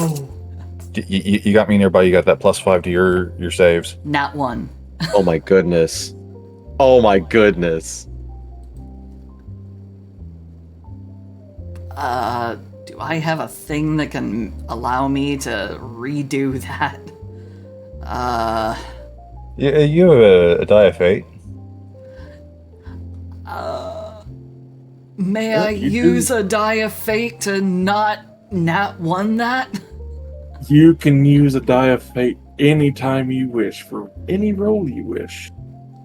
You got me nearby. You got that +5 to your saves.
Not one.
Oh my goodness. Oh my goodness.
Do I have a thing that can allow me to redo that?
You have a die of fate.
May I
you do.
use a die of fate to not one that?
You can use a die of fate anytime you wish for any roll you wish.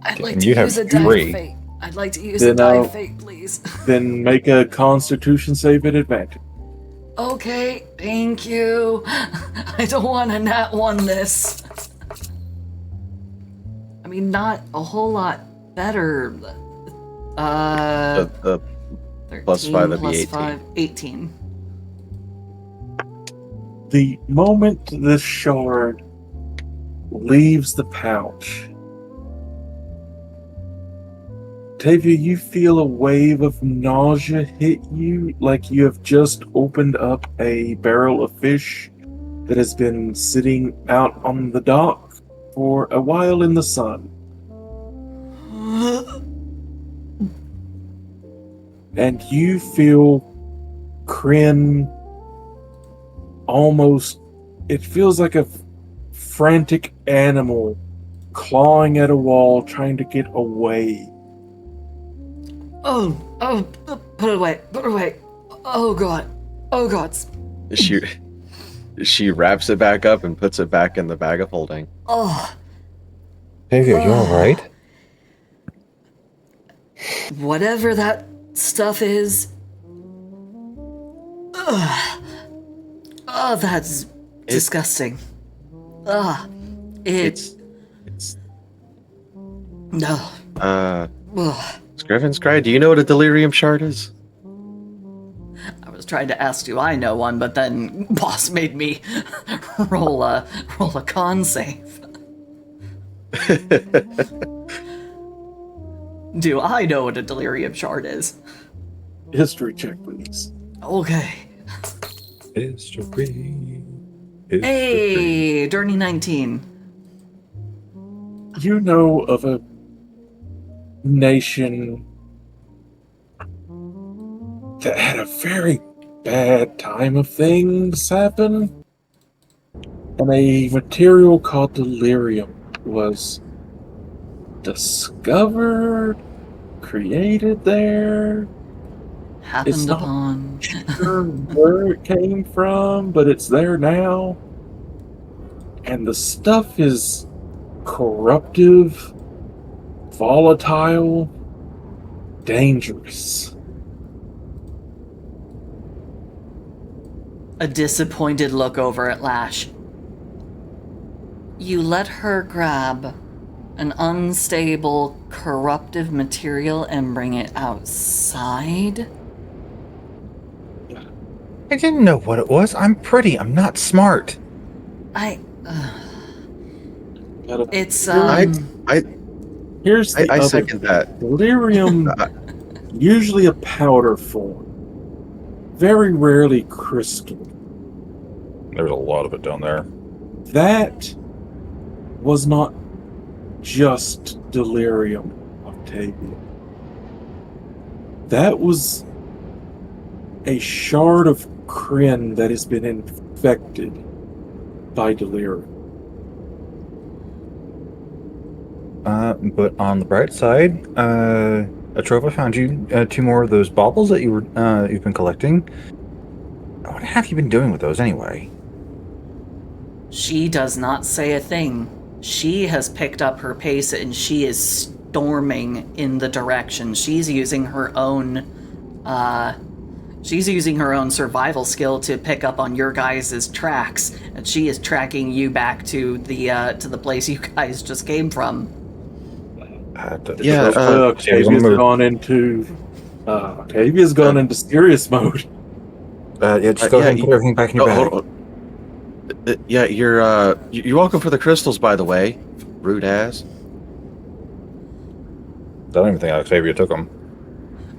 I'd like
And
to
you have
use a die
3.
of fate. I'd like to use
Then
a die
I'll-
of fate, please.
Then make a Constitution save at advantage.
Okay, thank you. I don't want to nat one this. I mean, not a whole lot better.
The
13
plus 5 would be
plus
18.
5, 18.
The moment this shard leaves the pouch. Tavia, you feel a wave of nausea hit you like you have just opened up a barrel of fish that has been sitting out on the dock for a while in the sun. And you feel Kryn almost, it feels like a frantic animal clawing at a wall trying to get away.
Put it away, put it away. Oh god, oh god.
She wraps it back up and puts it back in the bag of holding.
Oh,
Tavia, you alright?
whatever that stuff is. Ugh. Oh, that's disgusting.
It's
No.
uh
Ugh.
Scriven's Cry, do you know what a delirium shard is?
I was trying to ask, do I know one, but then boss made me roll a con save. Do I know what a delirium shard is?
History check, please.
Okay.
History.
Hey, dirty 19.
You know of a nation that had a very bad time of things happen, and a material called delirium was discovered, created there. It's
Happened
not
upon.
sure where it came from, but it's there now. And the stuff is corruptive, volatile, dangerous.
A disappointed look over at Lash. You let her grab an unstable, corruptive material and bring it outside?
I didn't know what it was. I'm pretty. I'm not smart.
It's,
Here's the
I
other
second
thing.
that.
Delirium, usually a powder form, very rarely crystal.
There's a lot of it down there.
That was not just delirium, Octavia. That was a shard of Kryn that has been infected by delirium.
But on the bright side, Atrova found you 2 more of those baubles that you've been collecting. What have you been doing with those anyway?
She does not say a thing. She has picked up her pace and she is storming in the direction. She's using her own survival skill to pick up on your guys' tracks, and she is tracking you back to the place you guys just came from.
Octavia's gone into serious mode.
Yeah, just go ahead and put everything back in your bag.
Hold on. Yeah, you're welcome for the crystals, by the way. Rude ass.
I don't even think Octavia took them.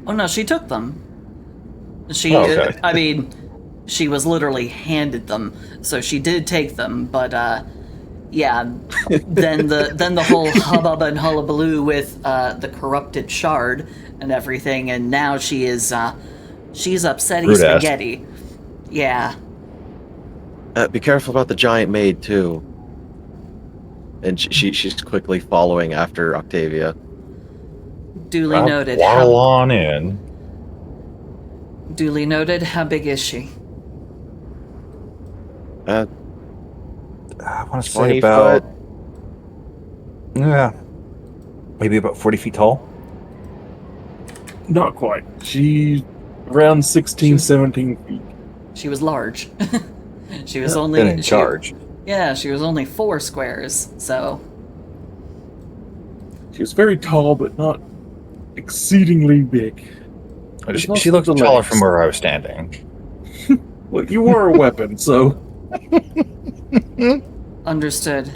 Oh no, she took them. She she was literally handed them, so she did take them, but yeah, then the whole hubbub and hullabaloo with the corrupted shard and everything, and now she's upsetting
Rude ass.
spaghetti. Yeah.
Be careful about the giant maid too. And she's quickly following after Octavia.
Duly noted.
Waddle on in.
Duly noted. How big is she?
I want to say
20
about
foot.
yeah, maybe about 40 feet tall.
Not quite. She's around 16, 17 feet.
She was large. She was only
Been in charge.
Yeah, she was only 4 squares. So
She was very tall, but not exceedingly big.
She looked taller from where I was standing.
Well, you were a weapon, so
Understood.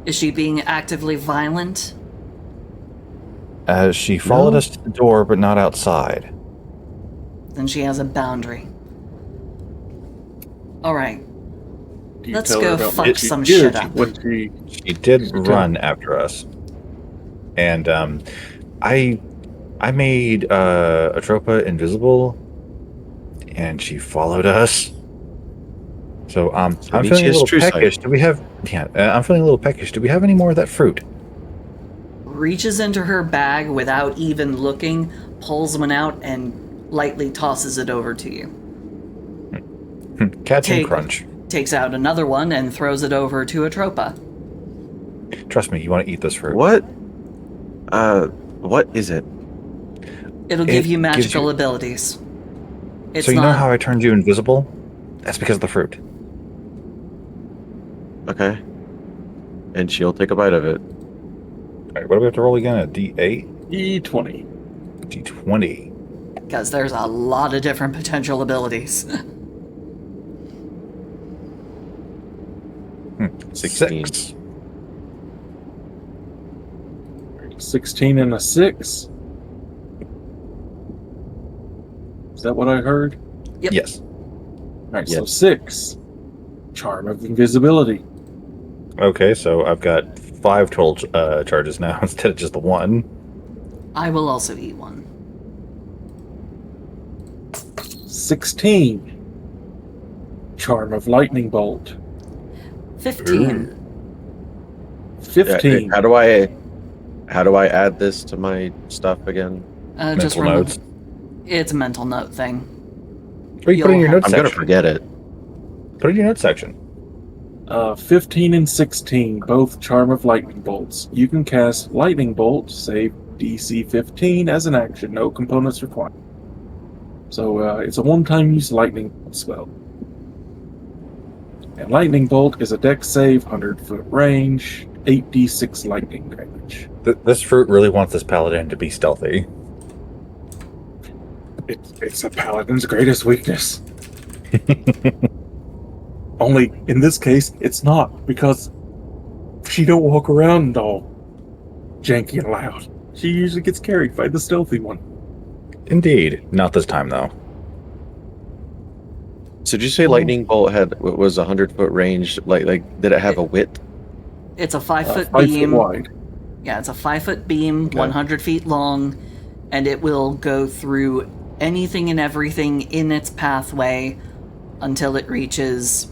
Is she being actively violent?
She followed
No.
us to the door, but not outside.
Then she has a boundary. All right.
Do you
Let's
tell her
go
about
fuck
what she
some
did
shit up.
when she
She did
She told-
run after us, and I made Atropa invisible, and she followed us. So I'm feeling a
Nietzsche's
little
true side.
peckish. Do we have? Yeah, I'm feeling a little peckish. Do we have any more of that fruit?
Reaches into her bag without even looking, pulls one out, and lightly tosses it over to you.
Cats and
Take-
crunch.
Takes out another one and throws it over to Atropa.
Trust me, you want to eat this fruit.
What? What is it?
It'll
It
give you
gives
magical
you-
abilities. It's
So you
not,
know how I turned you invisible? That's because of the fruit.
Okay. And she'll take a bite of it.
All right, what do we have to roll again? A D8,
E20.
D20.
because there's a lot of different potential abilities.
16.
6.
16 and a 6. Is that what I heard?
Yep.
Yes.
All right, so
Yes.
6. Charm of invisibility.
Okay, so I've got 5 total charges now instead of just the 1.
I will also eat one.
16. Charm of lightning bolt.
15.
15.
How do I add this to my stuff again?
Just
Mental
remember,
notes.
it's a mental note thing.
Or you put it in your
You'll
notes
I'm
section.
gonna forget it.
Put it in your notes section.
15 and 16, both charm of lightning bolts. You can cast lightning bolt, save DC 15 as an action. No components required. So it's a one-time use lightning spell. And lightning bolt is a dex save, 100-foot range, 8d6 lightning damage.
This fruit really wants this paladin to be stealthy.
It's a paladin's greatest weakness. Only in this case, it's not, because she don't walk around all janky and loud. She usually gets carried by the stealthy one.
Indeed. Not this time, though.
So did you say lightning bolt was 100-foot range? Like did it have a width?
It's a 5-foot
5
beam.
foot wide.
Yeah, it's a 5-foot beam,
Okay.
100 feet long, and it will go through anything and everything in its pathway until it reaches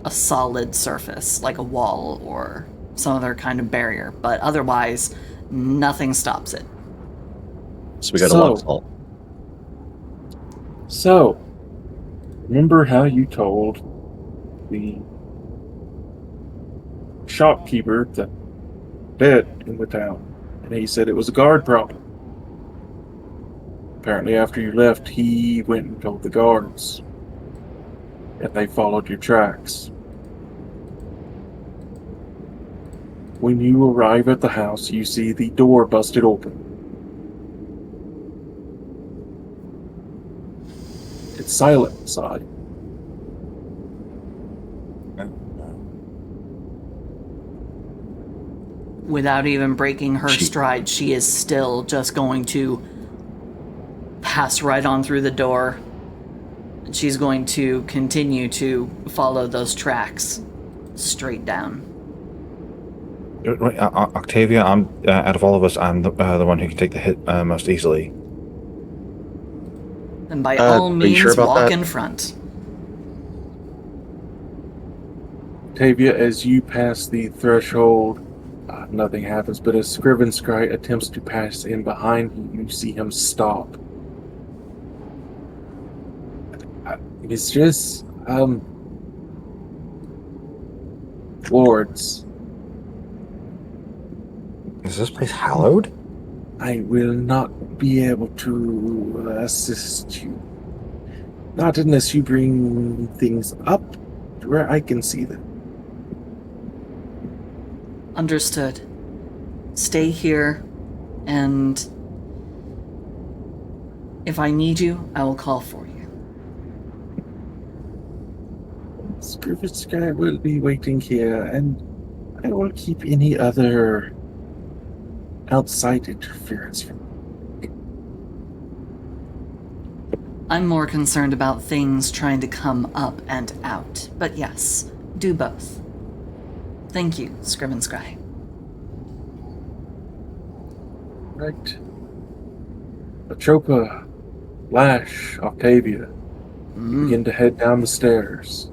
a solid surface, like a wall or some other kind of barrier. But otherwise, nothing stops it.
So we got a
So-
long salt.
So, remember how you told the shopkeeper the bed in the town, and he said it was a guard problem. Apparently, after you left, he went and told the guards, and they followed your tracks. When you arrive at the house, you see the door busted open. It's silent inside.
Without even breaking her
She-
stride, she is still just going to pass right on through the door. And she's going to continue to follow those tracks straight down.
Wait, Octavia, I'm out of all of us, I'm the one who can take the hit most easily.
And by
Are
all
you
means,
sure about
walk
that?
in front.
Tavia, as you pass the threshold, nothing happens, but as Scrivenscry attempts to pass in behind you, you see him stop. Mistress, Lords,
Is this place hallowed?
I will not be able to assist you. Not unless you bring things up to where I can see them.
Understood. Stay here, and if I need you, I will call for you.
Scrivitsky will be waiting here, and I will keep any other outside interference from.
I'm more concerned about things trying to come up and out. But yes, do both. Thank you, Scrivenscry.
Right. Atropa, Lash, Octavia begin to head down the stairs.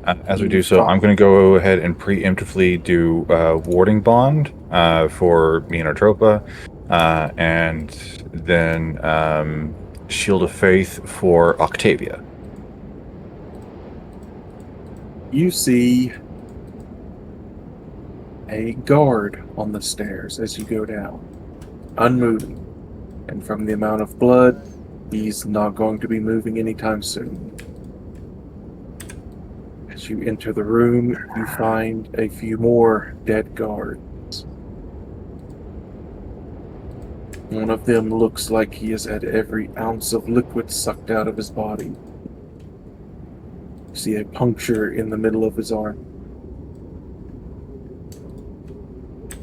As we do so, I'm going to go ahead and preemptively do warding bond for me and Atropa, and then Shield of Faith for Octavia.
You see a guard on the stairs as you go down, unmoving. And from the amount of blood, he's not going to be moving anytime soon. As you enter the room, you find a few more dead guards. One of them looks like he has had every ounce of liquid sucked out of his body. You see a puncture in the middle of his arm.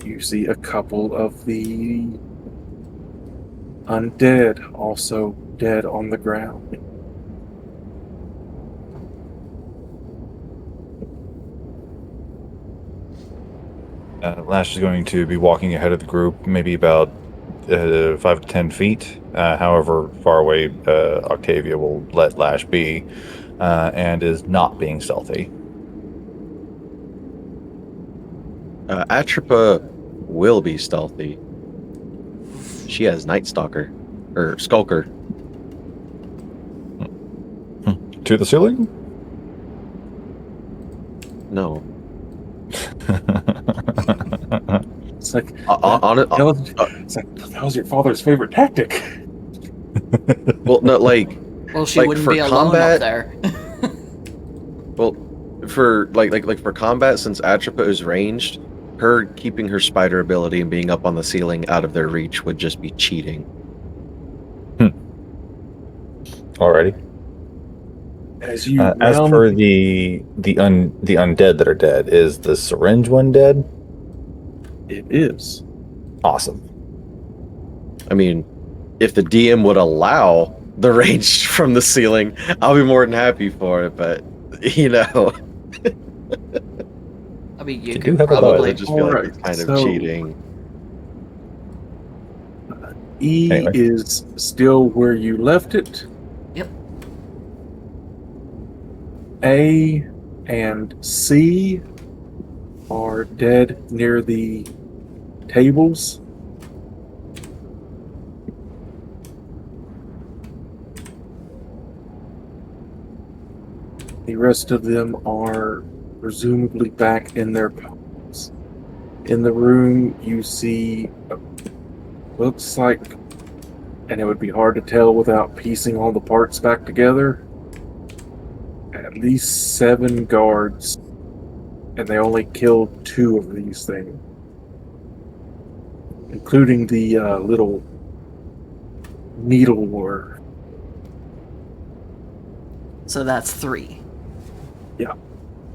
You see a couple of the undead also dead on the ground.
Lash is going to be walking ahead of the group, maybe about 5 to 10 feet. However far away Octavia will let Lash be, and is not being stealthy.
Atropa will be stealthy. She has Night Stalker. Or Skulker.
To the ceiling?
No.
It's like,
On it.
it's like that was your father's favorite tactic.
Well, no, like,
Well, she
Like,
wouldn't
for
be alone
combat-
up there.
well, for like for combat, since Atropa is ranged, her keeping her spider ability and being up on the ceiling out of their reach would just be cheating.
Alrighty.
As you
As
round-
for the undead that are dead, is the syringe one dead?
it is.
Awesome.
I mean, if the DM would allow the range from the ceiling, I'll be more than happy for it. But you know,
I mean, you
You
could
do have a bow,
I
probably.
just feel like
Alright,
it's kind of
so-
cheating.
E
Anyway.
is still where you left it.
Yep.
A and C are dead near the tables. The rest of them are presumably back in their posts. In the room, you see, looks like, and it would be hard to tell without piecing all the parts back together, at least 7 guards, and they only killed 2 of these things, including the little needle war.
So that's 3.
Yeah.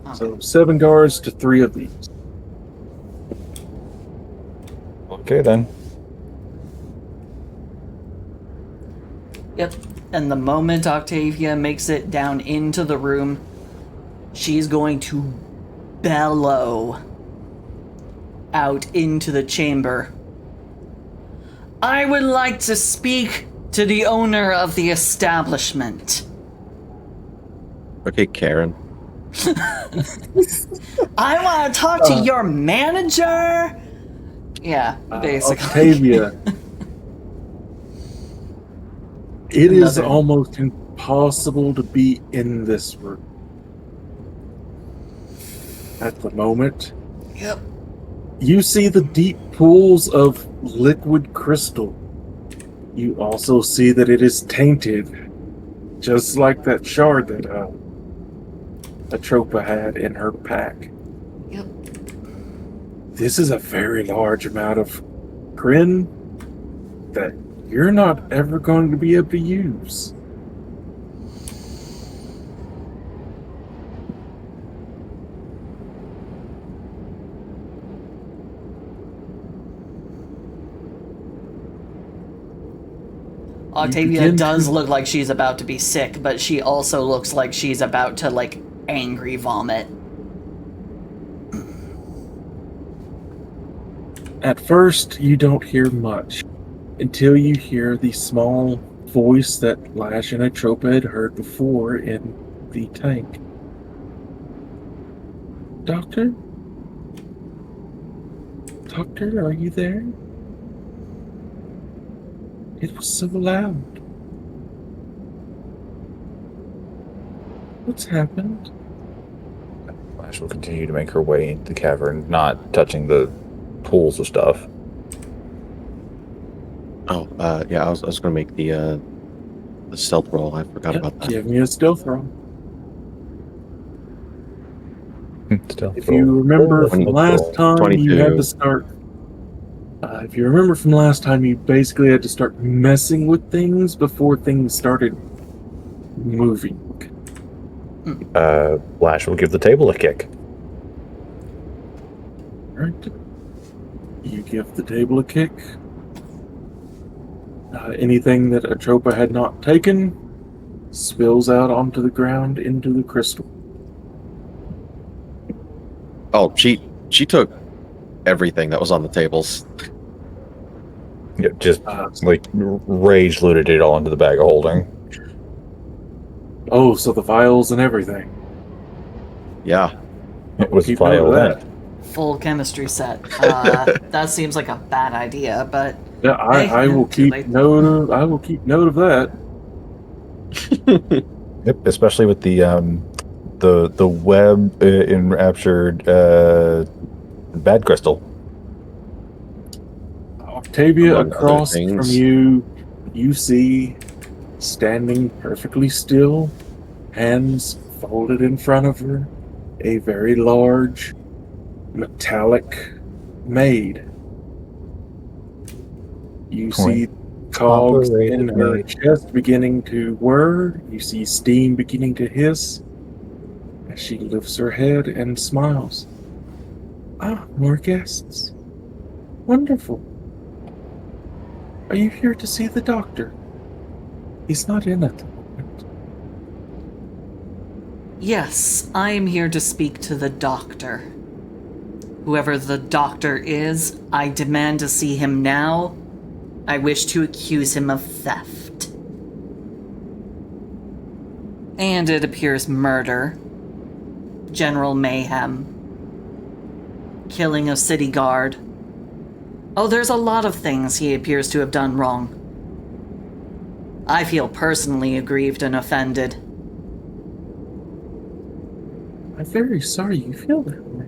Okay.
So 7 guards to 3 of these.
Okay then.
Yep. And the moment Octavia makes it down into the room, she's going to bellow out into the chamber. I would like to speak to the owner of the establishment.
Okay, Karen.
I want to talk to your manager. Yeah, basically.
Octavia. It is
Another-
almost impossible to be in this room at the moment.
Yep.
You see the deep pools of liquid crystal. You also see that it is tainted, just like that shard that Atropa had in her pack.
Yep.
This is a very large amount of Kryn that you're not ever going to be able to use.
Octavia
begin
does
to-
look like she's about to be sick, but she also looks like she's about to, like, angry vomit.
At first, you don't hear much until you hear the small voice that Lash and Atropa had heard before in the tank. Doctor? Doctor, are you there? It was so loud. What's happened?
Flash will continue to make her way into the cavern, not touching the pools of stuff.
Oh, yeah, I was going to make the stealth roll. I forgot about that.
Give me a stealth roll.
Still,
If you remember from
Roll.
last time, you had
22.
to start. If you remember from last time, you basically had to start messing with things before things started moving.
Flash will give the table a kick.
Right? You give the table a kick. Anything that Atropa had not taken spills out onto the ground into the crystal.
Oh, she took everything that was on the tables.
Yeah, just
Uh,
like rage looted it all into the bag of holding.
oh, so the vials and everything.
Yeah.
It was
Keep note of
file
that.
Full chemistry set. That seems like a bad idea, but
Yeah, I
Hey,
will
too
keep
late.
note of. I will keep note of that.
Yep, especially with the web enraptured bad crystal.
Octavia,
Among other
across
things.
from you, you see, standing perfectly still, hands folded in front of her, a very large, metallic maid. You see cogs in
Operated
her
maid.
chest beginning to whir. You see steam beginning to hiss as she lifts her head and smiles. Ah, more guests. Wonderful. Are you here to see the doctor? He's not in at the moment.
yes, I am here to speak to the doctor. Whoever the doctor is, I demand to see him now. I wish to accuse him of theft. And it appears murder, general mayhem, killing a city guard. Oh, there's a lot of things he appears to have done wrong. I feel personally aggrieved and offended.
I'm very sorry you feel that way.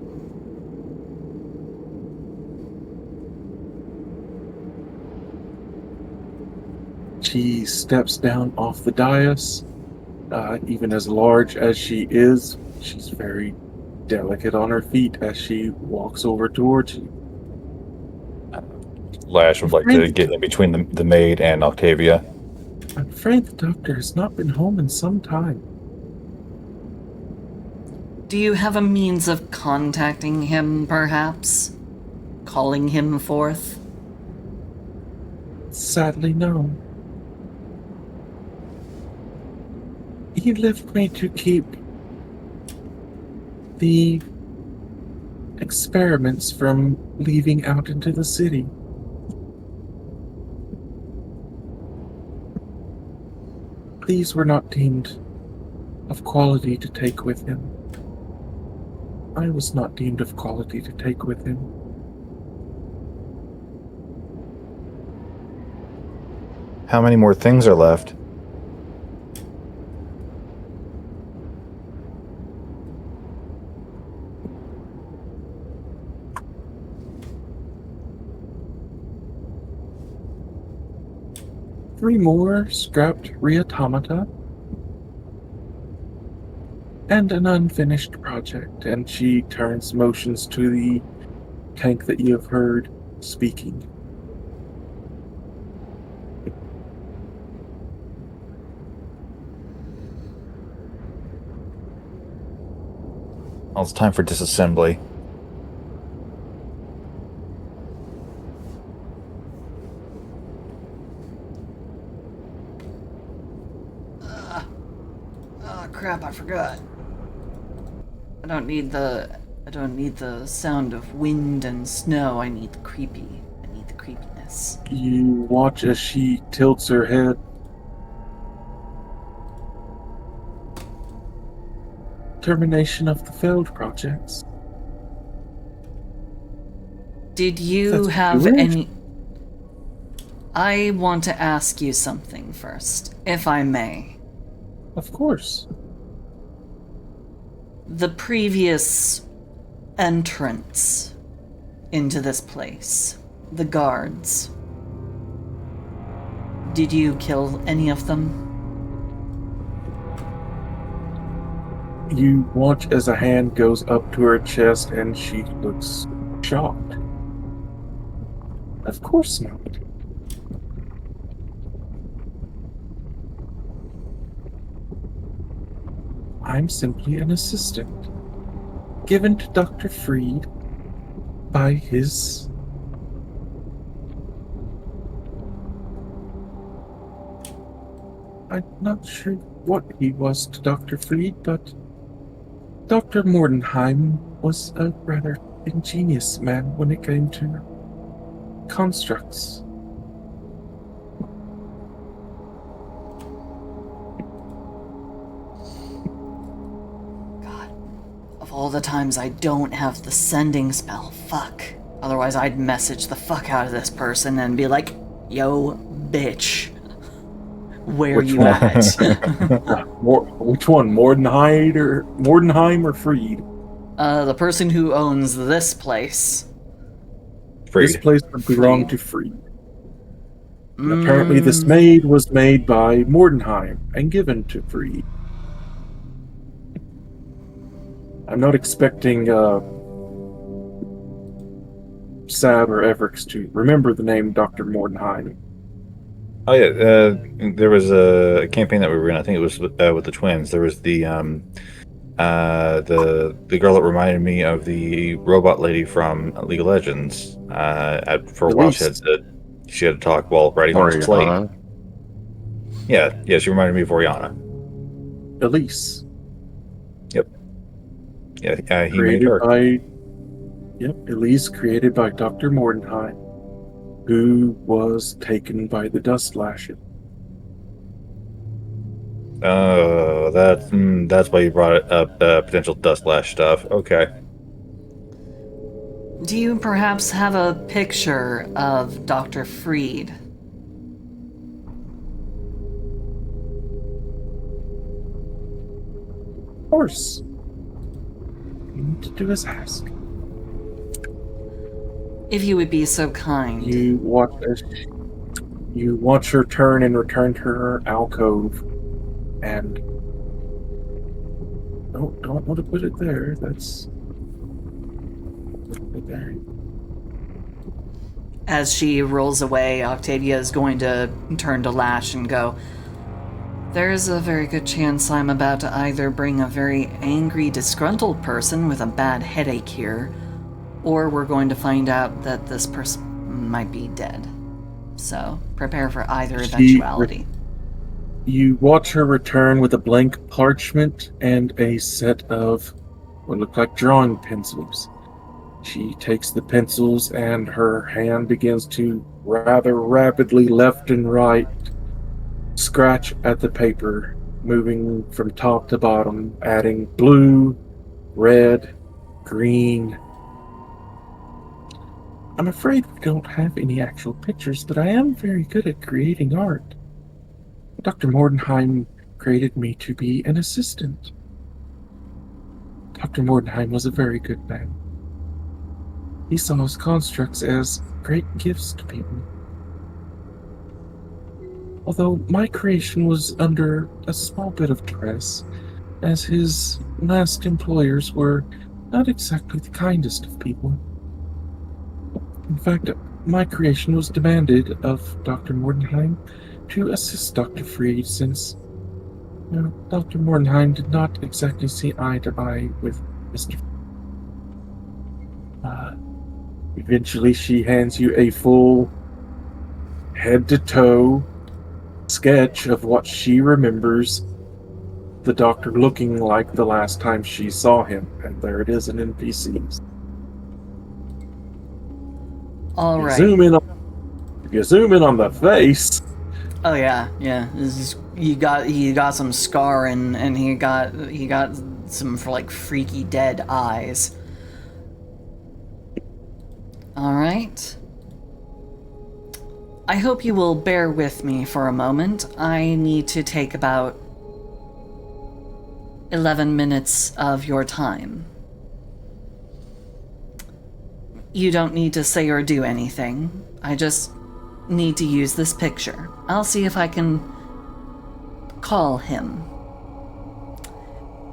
She steps down off the dais. Even as large as she is, she's very delicate on her feet as she walks over towards you.
Lash would like to get in between the maid and Octavia.
I'm afraid the doctor has not been home in some time.
Do you have a means of contacting him, perhaps? Calling him forth?
Sadly, no. He left me to keep the experiments from leaving out into the city. These were not deemed of quality to take with him. I was not deemed of quality to take with him.
How many more things are left?
Three more scrapped reautomata and an unfinished project, and she motions to the tank that you have heard speaking.
Well, it's time for disassembly.
crap, I forgot. I don't need the sound of wind and snow. I need the creepiness.
You watch as she tilts her head. Termination of the failed projects.
Did you
That's
have
weird.
any... I want to ask you something first, if I may.
Of course.
The previous entrance into this place, the guards, did you kill any of them?
You watch as a hand goes up to her chest and she looks shocked. Of course not. I'm simply an assistant, given to Dr. Freed by his... I'm not sure what he was to Dr. Freed, but Dr. Mordenheim was a rather ingenious man when it came to constructs.
God, of all the times I don't have the sending spell, fuck. Otherwise I'd message the fuck out of this person and be like, yo, bitch. Where
Which
you
one?
at?
Which one, Mordenheim or Freed?
The person who owns this place.
This
Freed.
place would belong
Freed.
to Freed. And apparently this maid was made by Mordenheim and given to Freed. I'm not expecting Sab or Everix to remember the name Dr. Mordenheim.
Oh yeah, there was a campaign that we were in. I think it was with the twins. There was the girl that reminded me of the robot lady from League of Legends. For a while, she had to talk while riding on a slate.
Oriana.
Yeah, she reminded me of Oriana.
Elise.
Yeah, he made
Created
her.
by... Yep, Elise created by Dr. Mordenheim, who was taken by the Dust Lashes.
Oh, that's why you brought it up. Potential Dust Lash stuff. Okay.
Do you perhaps have a picture of Dr. Freed?
Of course. You need to do is ask.
If you would be so kind.
You watch her turn and return to her alcove, and don't want to put it there. That's put it there.
As she rolls away, Octavia is going to turn to Lash and go, "There's a very good chance I'm about to either bring a very angry, disgruntled person with a bad headache here, or we're going to find out that this person might be dead. So prepare for either eventuality."
You watch her return with a blank parchment and a set of what look like drawing pencils. She takes the pencils and her hand begins to rather rapidly left and right scratch at the paper, moving from top to bottom, adding blue, red, green. I'm afraid we don't have any actual pictures, but I am very good at creating art. Dr. Mordenheim created me to be an assistant. Dr. Mordenheim was a very good man. He saw his constructs as great gifts to people. Although my creation was under a small bit of duress, as his last employers were not exactly the kindest of people. In fact, my creation was demanded of Dr. Mordenheim to assist Dr. Freed, since Dr. Mordenheim did not exactly see eye to eye with Mr. Eventually, she hands you a full head-to-toe sketch of what she remembers the doctor looking like the last time she saw him, and there it is in NPCs.
All
You
right.
if you zoom in on the face,
Oh yeah, yeah. This is, he got some scar and he got some like freaky dead eyes. All right. I hope you will bear with me for a moment. I need to take about 11 minutes of your time. You don't need to say or do anything. I just need to use this picture. I'll see if I can call him.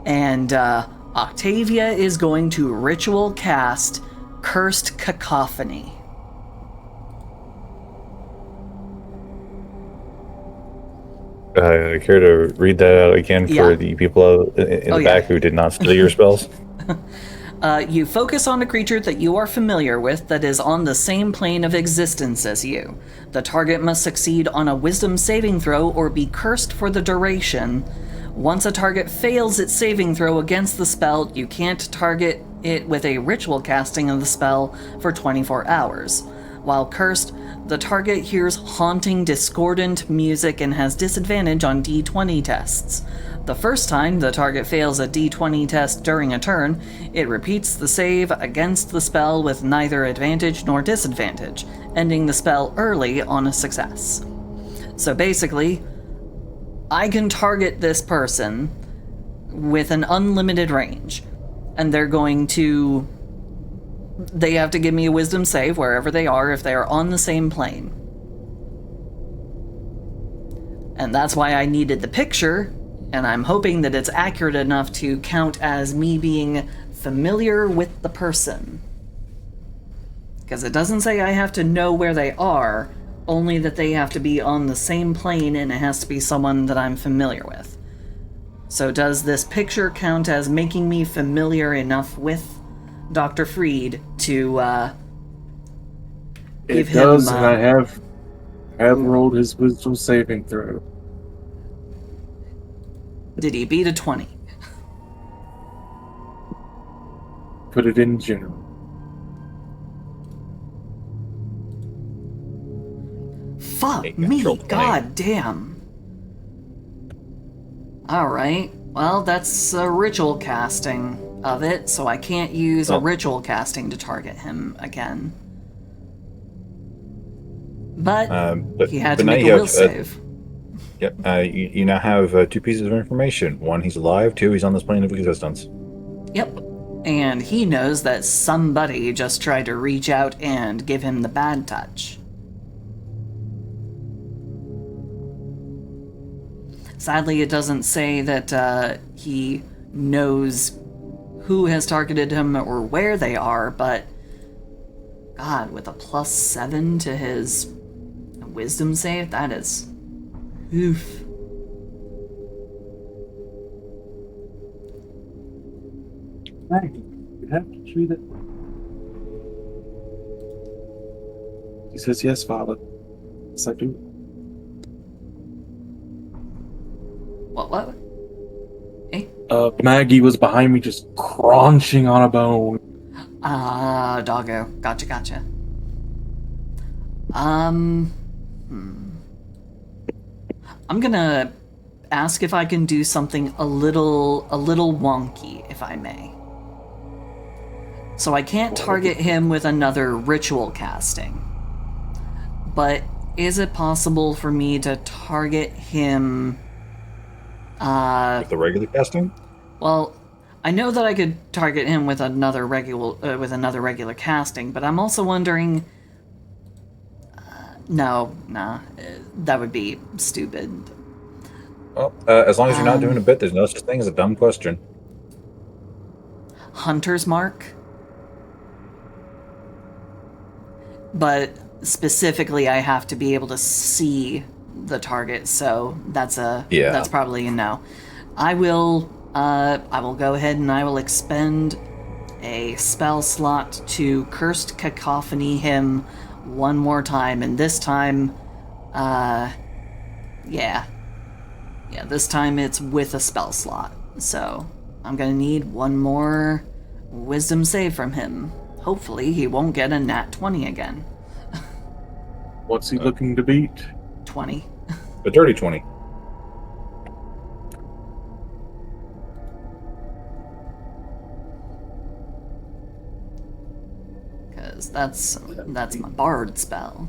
And Octavia is going to ritual cast Cursed Cacophony.
Care to read that out again for
Yeah.
the people in
Oh,
the
yeah.
back who did not steal your spells?
You focus on a creature that you are familiar with that is on the same plane of existence as you. The target must succeed on a wisdom saving throw or be cursed for the duration. Once a target fails its saving throw against the spell, you can't target it with a ritual casting of the spell for 24 hours. While cursed, the target hears haunting, discordant music and has disadvantage on D20 tests. The first time the target fails a D20 test during a turn, it repeats the save against the spell with neither advantage nor disadvantage, ending the spell early on a success. So basically, I can target this person with an unlimited range, and they have to give me a wisdom save wherever they are if they are on the same plane. And that's why I needed the picture, and I'm hoping that it's accurate enough to count as me being familiar with the person. Because it doesn't say I have to know where they are, only that they have to be on the same plane and it has to be someone that I'm familiar with. So does this picture count as making me familiar enough with Dr. Freed to give
it does,
him...
and I have rolled his wisdom saving throw.
Did he beat a 20?
Put it in general.
Fuck
Hey,
me,
natural 20.
god damn. Alright, well that's a ritual casting of it, so I can't use a
Oh.
ritual casting to target him again. But
But,
he had
but
to
now
make
you
a will
have,
save.
Yep. You now have two pieces of information. One, he's alive. Two, he's on this plane of existence.
Yep. And he knows that somebody just tried to reach out and give him the bad touch. Sadly, it doesn't say that he knows who has targeted him or where they are, but God, with a +7 to his wisdom save, that is... oof.
Maggie, you have to treat it. He says, yes, Father. Yes, I do.
What? Hey?
Maggie was behind me just crunching on a bone.
Ah, doggo. Gotcha. I'm gonna ask if I can do something a little wonky, if I may. So I can't target him with another ritual casting. But is it possible for me to target him...
With the regular casting?
Well, I know that I could target him with another regular casting, but I'm also wondering... that would be stupid.
Well, as long as you're not doing a bit, there's no such thing as a dumb question.
Hunter's Mark? But specifically, I have to be able to see the target, so that's probably a no. I will go ahead and I will expend a spell slot to Cursed Cacophony him one more time, and this time, yeah.
Yeah, this time it's with a spell slot. So I'm gonna need one more wisdom save from him. Hopefully he won't get a nat 20 again.
What's he looking to beat?
20.
The dirty 20.
Because that's my bard spell.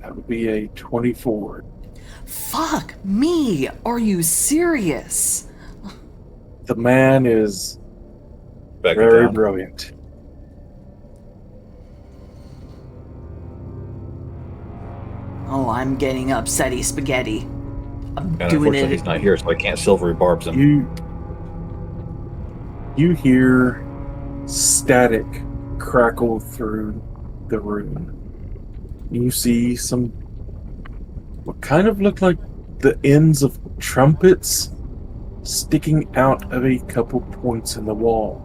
That would be a 24.
Fuck me! Are you serious?
The man is
Back
very
down.
brilliant.
Oh, I'm getting upsetty spaghetti. I'm
And
doing
unfortunately,
it.
he's not here, so I can't silvery barbs him.
You hear static crackle through the room. You see some what kind of look like the ends of trumpets sticking out of a couple points in the wall.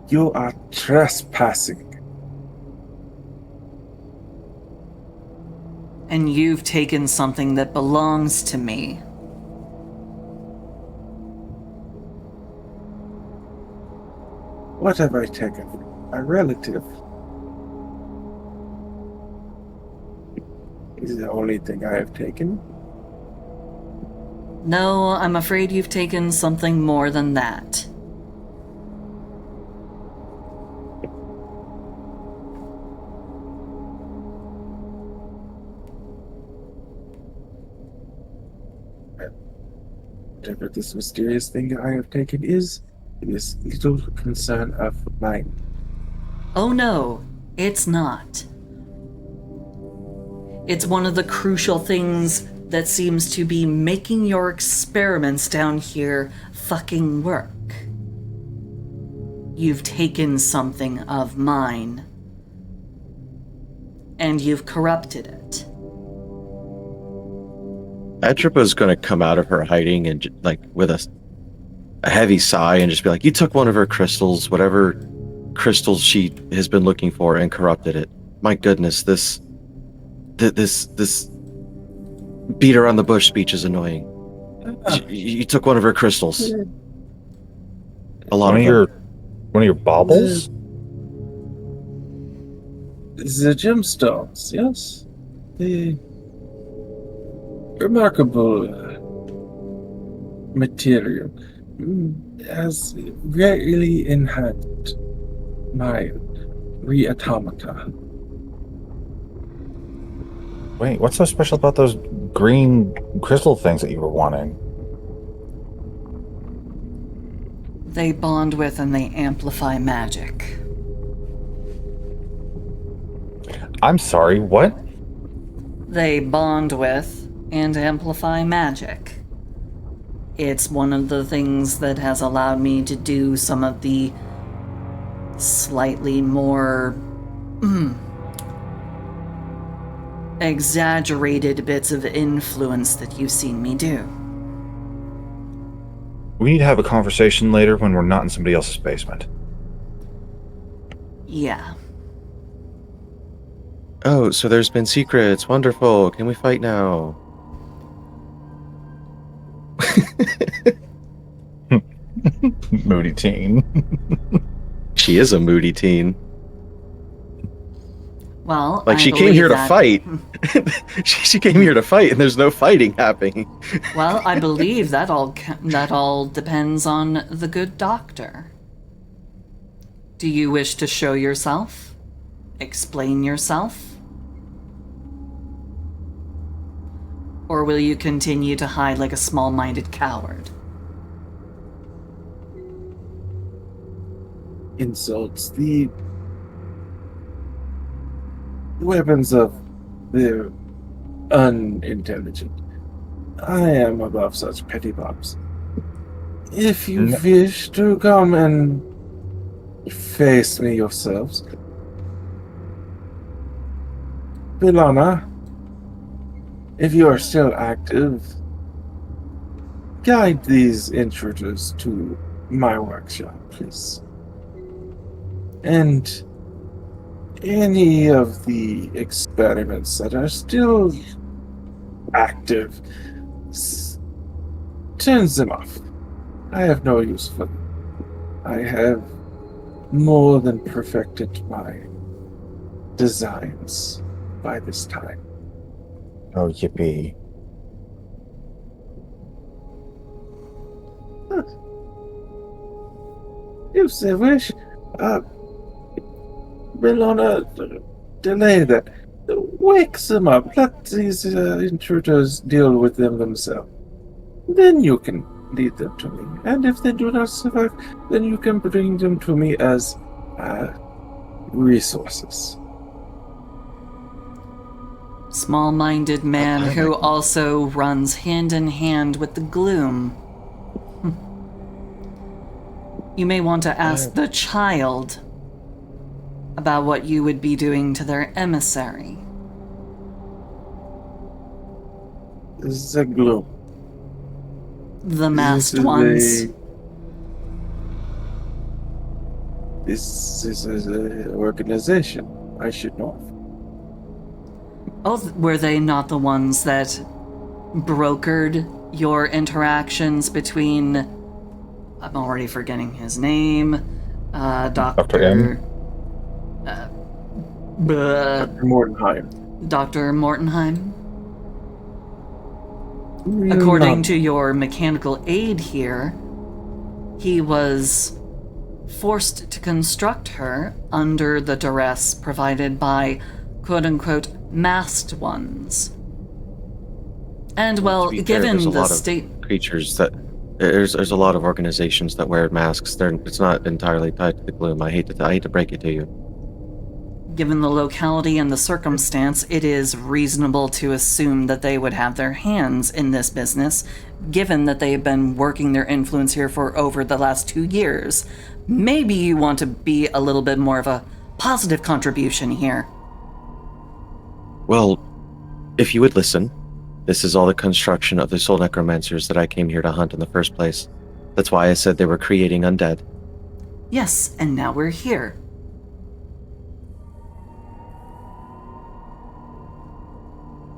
You are trespassing.
And you've taken something that belongs to me.
What have I taken? A relative. Is the only thing I have taken.
No, I'm afraid you've taken something more than that.
Whatever this mysterious thing I have taken is, it is little concern of mine.
Oh no, it's not. It's one of the crucial things that seems to be making your experiments down here fucking work. You've taken something of mine, and you've corrupted it.
Atropa's going to come out of her hiding and like with a heavy sigh and just be like, "You took one of her crystals, whatever crystals she has been looking for, and corrupted it. My goodness, this beat around the bush speech is annoying. You took one of her crystals. A lot
One
of
of
them.
your baubles?
The gemstones, yes. The remarkable material has greatly enhanced my re-automata.
Wait, what's so special about those green crystal things that you were wanting?
They bond with and they amplify magic.
I'm sorry, what?
They bond with and amplify magic. It's one of the things that has allowed me to do some of the slightly more exaggerated bits of influence that you've seen me do.
We need to have a conversation later when we're not in somebody else's basement.
Yeah.
Oh, so there's been secrets. Wonderful. Can we fight now?
Moody teen.
She is a moody teen.
Well,
Like,
I
she came here to
believe that-
fight. she came here to fight, and there's no fighting happening.
Well, I believe that all depends on the good doctor. Do you wish to show yourself? Explain yourself? Or will you continue to hide like a small-minded coward?
Insults the weapons of the unintelligent. I am above such petty bobs. If you
No.
wish to come and face me yourselves, Bilana, if you are still active, guide these intruders to my workshop, please. And any of the experiments that are still active turns them off. I have no use for them. I have more than perfected my designs by this time.
Oh, yippee.
If they wish, Milona, delay that. Wake them up. Let these intruders deal with them themselves. Then you can lead them to me. And if they do not survive, then you can bring them to me as resources.
Small-minded man who also runs hand in hand with the gloom. You may want to ask the child about what you would be doing to their emissary.
The gloom.
The masked
This is
ones.
This is an organization I should know of.
Oh, were they not the ones that brokered your interactions between... I'm already forgetting his name.
Dr. M?
Dr. Mordenheim.
Dr. Mortenheim? According to your mechanical aid here, he was forced to construct her under the duress provided by quote-unquote masked ones. And well,
to be fair,
given
there's a
the
lot of
state...
creatures that there's a lot of organizations that wear masks. It's not entirely tied to the gloom. I hate to break it to you.
Given the locality and the circumstance, it is reasonable to assume that they would have their hands in this business, given that they've been working their influence here for over the last 2 years. Maybe you want to be a little bit more of a positive contribution here.
Well, if you would listen, this is all the construction of the soul necromancers that I came here to hunt in the first place. That's why I said they were creating undead.
Yes, and now we're here.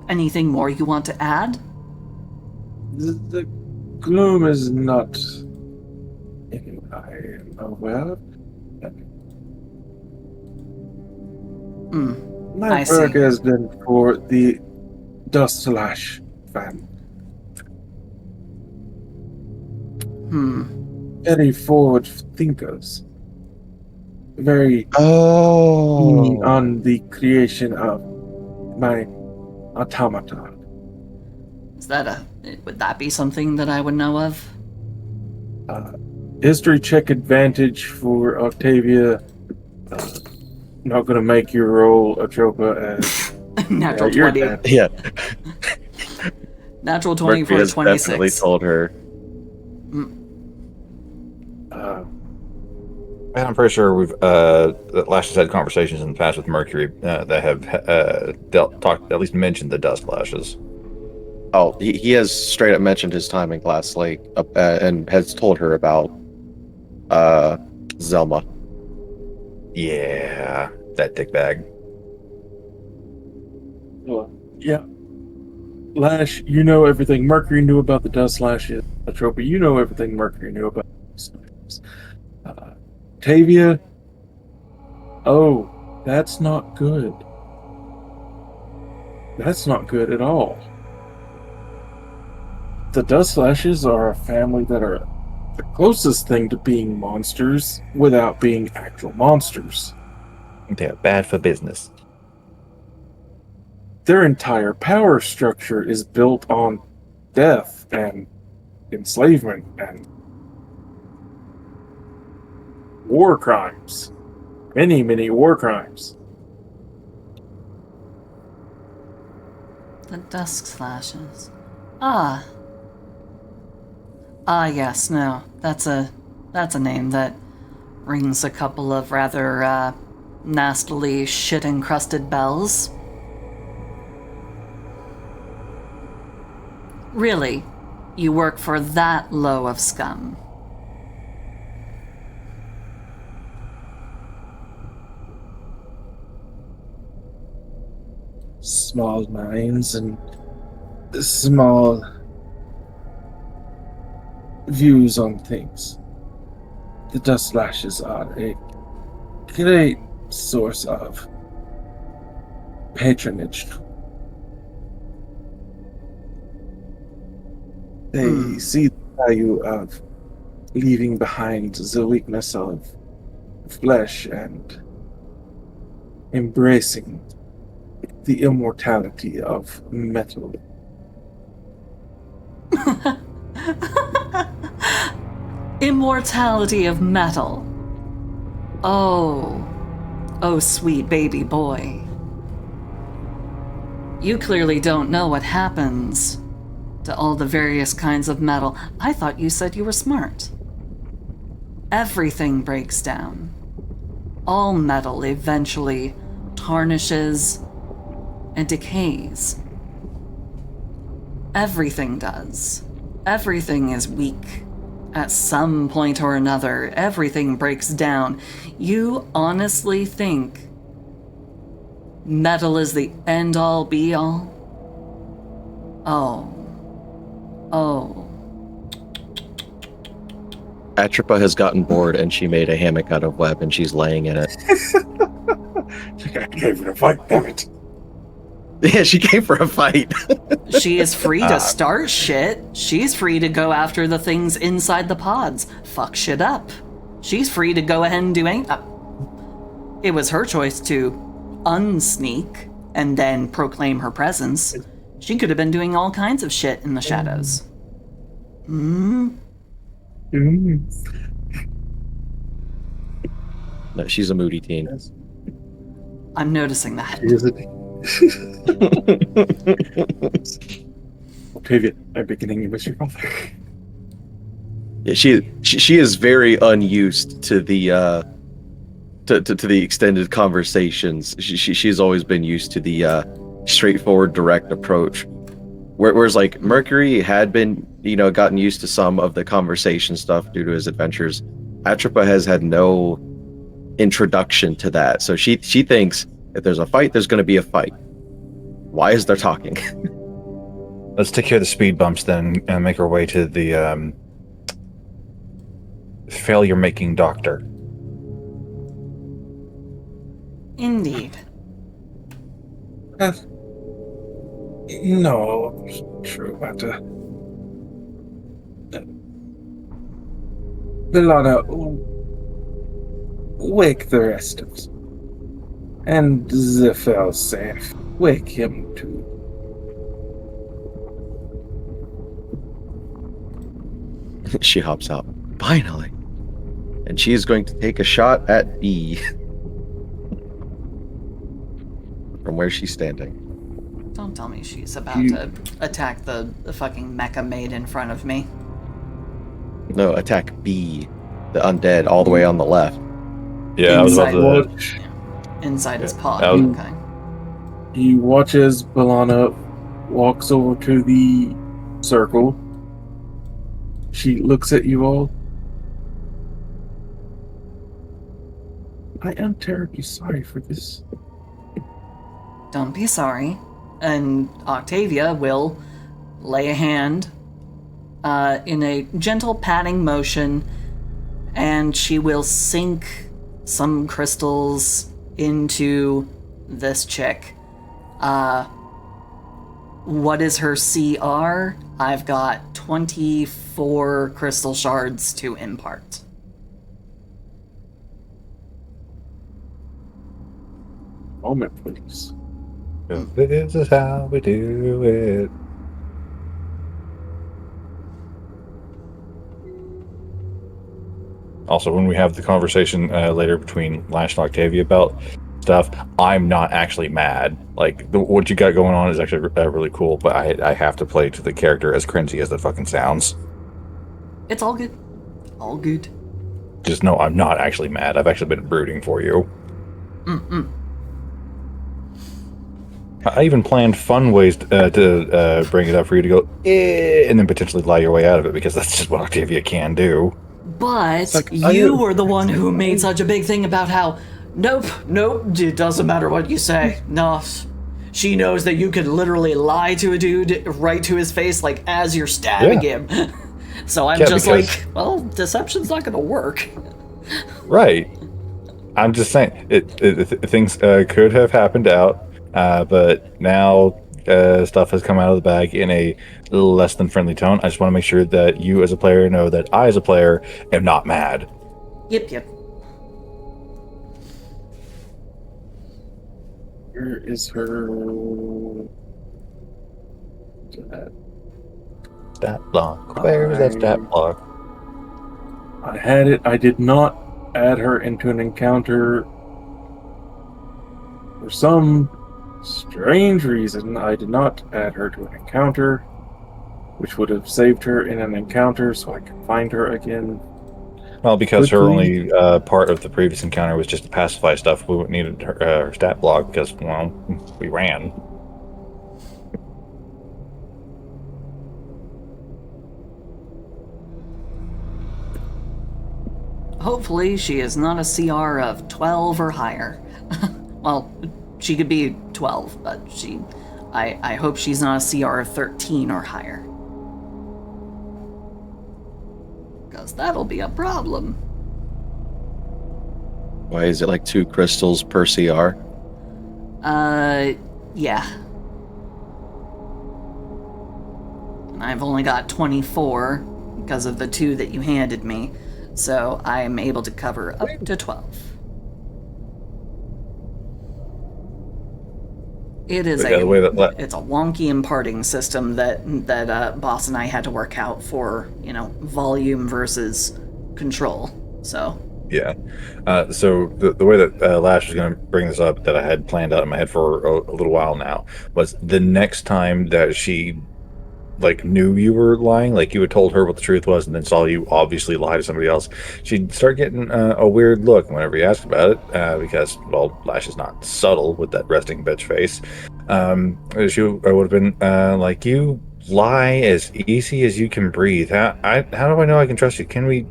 Anything more you want to add?
The gloom is not anyone I am aware of. My
I
work
see.
has been for the Dustlash family. Very forward thinkers. Very keen on the creation of my automaton.
Is that would that be something that I would know of?
History check advantage for Octavia. Not gonna make you roll Atropa as
Natural
you're
20.
dead.
Yeah,
Natural 20
Mercury
for
has definitely
26.
told her.
And I'm pretty sure that Lash has had conversations in the past with Mercury that have at least mentioned the dust lashes.
Oh, he has straight up mentioned his time in Glass Lake and has told her about Zelma.
Yeah, that dickbag.
Yeah. Lash, you know everything Mercury knew about the Dust Lashes. Atropa, you know everything Mercury knew about the Dust Lashes. Tavia, oh, that's not good. That's not good at all. The Dust Lashes are a family that are the closest thing to being monsters without being actual monsters.
They're bad for business.
Their entire power structure is built on death and enslavement and war crimes. Many, many war crimes.
The dusk slashes. Yes, no. That's a name that rings a couple of rather nastily shit-encrusted bells. Really? You work for that low of scum?
small minds and small views on things. The Dust Lashes are a great source of patronage. They see the value of leaving behind the weakness of flesh and embracing the immortality of metal.
Immortality of metal. Oh, sweet baby boy. You clearly don't know what happens to all the various kinds of metal. I thought you said you were smart. Everything breaks down. All metal eventually tarnishes and decays. Everything does. Everything is weak. At some point or another, everything breaks down. You honestly think metal is the end-all be-all? Oh.
Atropa has gotten bored and she made a hammock out of web and she's laying in it.
I gave it a fight, damn it.
Yeah, she came for a fight.
She is free to start shit. She's free to go after the things inside the pods. Fuck shit up. She's free to go ahead and do anything. It was her choice to unsneak and then proclaim her presence. She could have been doing all kinds of shit in the shadows.
No, she's a moody teen.
I'm noticing that.
Octavia, I'm beginning to miss your father.
Yeah, she is very unused to the to the extended conversations. She's always been used to the straightforward, direct approach. Whereas like Mercury had been, gotten used to some of the conversation stuff due to his adventures. Atropa has had no introduction to that, so she thinks if there's a fight, there's going to be a fight. Why is there talking?
Let's take care of the speed bumps then and make our way to the failure-making doctor.
Indeed.
No, I'm sure about Bellana, wake the rest of us. And the failsafe, wake him too.
She hops out. Finally. And she is going to take a shot at B. From where she's standing.
Don't tell me she's about to attack the fucking mecha maid in front of me.
No, attack B. The undead all the way on the left.
Yeah, I was about to...
Watch.
Inside his
Yeah,
pod.
that was-
Okay.
He watches Bellana walks over to the circle. She looks at you all. I am terribly sorry for this.
Don't be sorry. And Octavia will lay a hand in a gentle patting motion, and she will sink some crystals into this chick. What is her CR? I've got 24 crystal shards to impart.
Moment, please.
This is how we do it. Also, when we have the conversation later between Lash and Octavia about stuff, I'm not actually mad. Like, what you got going on is actually really cool, but I have to play to the character as cringy as that fucking sounds.
It's all good. All good.
Just know I'm not actually mad. I've actually been brooding for you. I even planned fun ways to bring it up for you to go, and then potentially lie your way out of it, because that's just what Octavia can do.
But
like,
you were the one who made such a big thing about how, nope, it doesn't matter what you say. No,
she knows that you could literally lie to a dude right to his face, like as you're stabbing him. So I'm
Yeah,
just
because-
like, well, deception's not gonna work.
Right. I'm just saying, things could have happened out, but now stuff has come out of the bag in a less than friendly tone. I just want to make sure that you, as a player, know that I, as a player, am not mad.
Yep.
Where is her?
Stat block. Where is that stat block?
I had it. I did not add her into an encounter. For some strange reason, I did not add her to an encounter, which would have saved her in an encounter so I could find her again.
Well, because her
Quickly.
only part of the previous encounter was just to pacify stuff, we needed her stat block because, well, we ran.
Hopefully she is not a CR of 12 or higher. Well, she could be 12, but I hope she's not a CR of 13 or higher. Because that'll be a problem.
Why is it like 2 crystals per CR?
Yeah. And I've only got 24 because of the 2 that you handed me, so I'm able to cover up to 12. It is
But yeah, the way that
it's a wonky imparting system that Boss and I had to work out for, volume versus control. So
Yeah. So the way that Lash was going to bring this up, that I had planned out in my head for a little while now, was the next time that she knew you were lying, like you had told her what the truth was, and then saw you obviously lie to somebody else, she'd start getting a weird look whenever you asked about it, because, well, Lash is not subtle with that resting bitch face. She would have been like, you lie as easy as you can breathe. How do I know I can trust you? Can we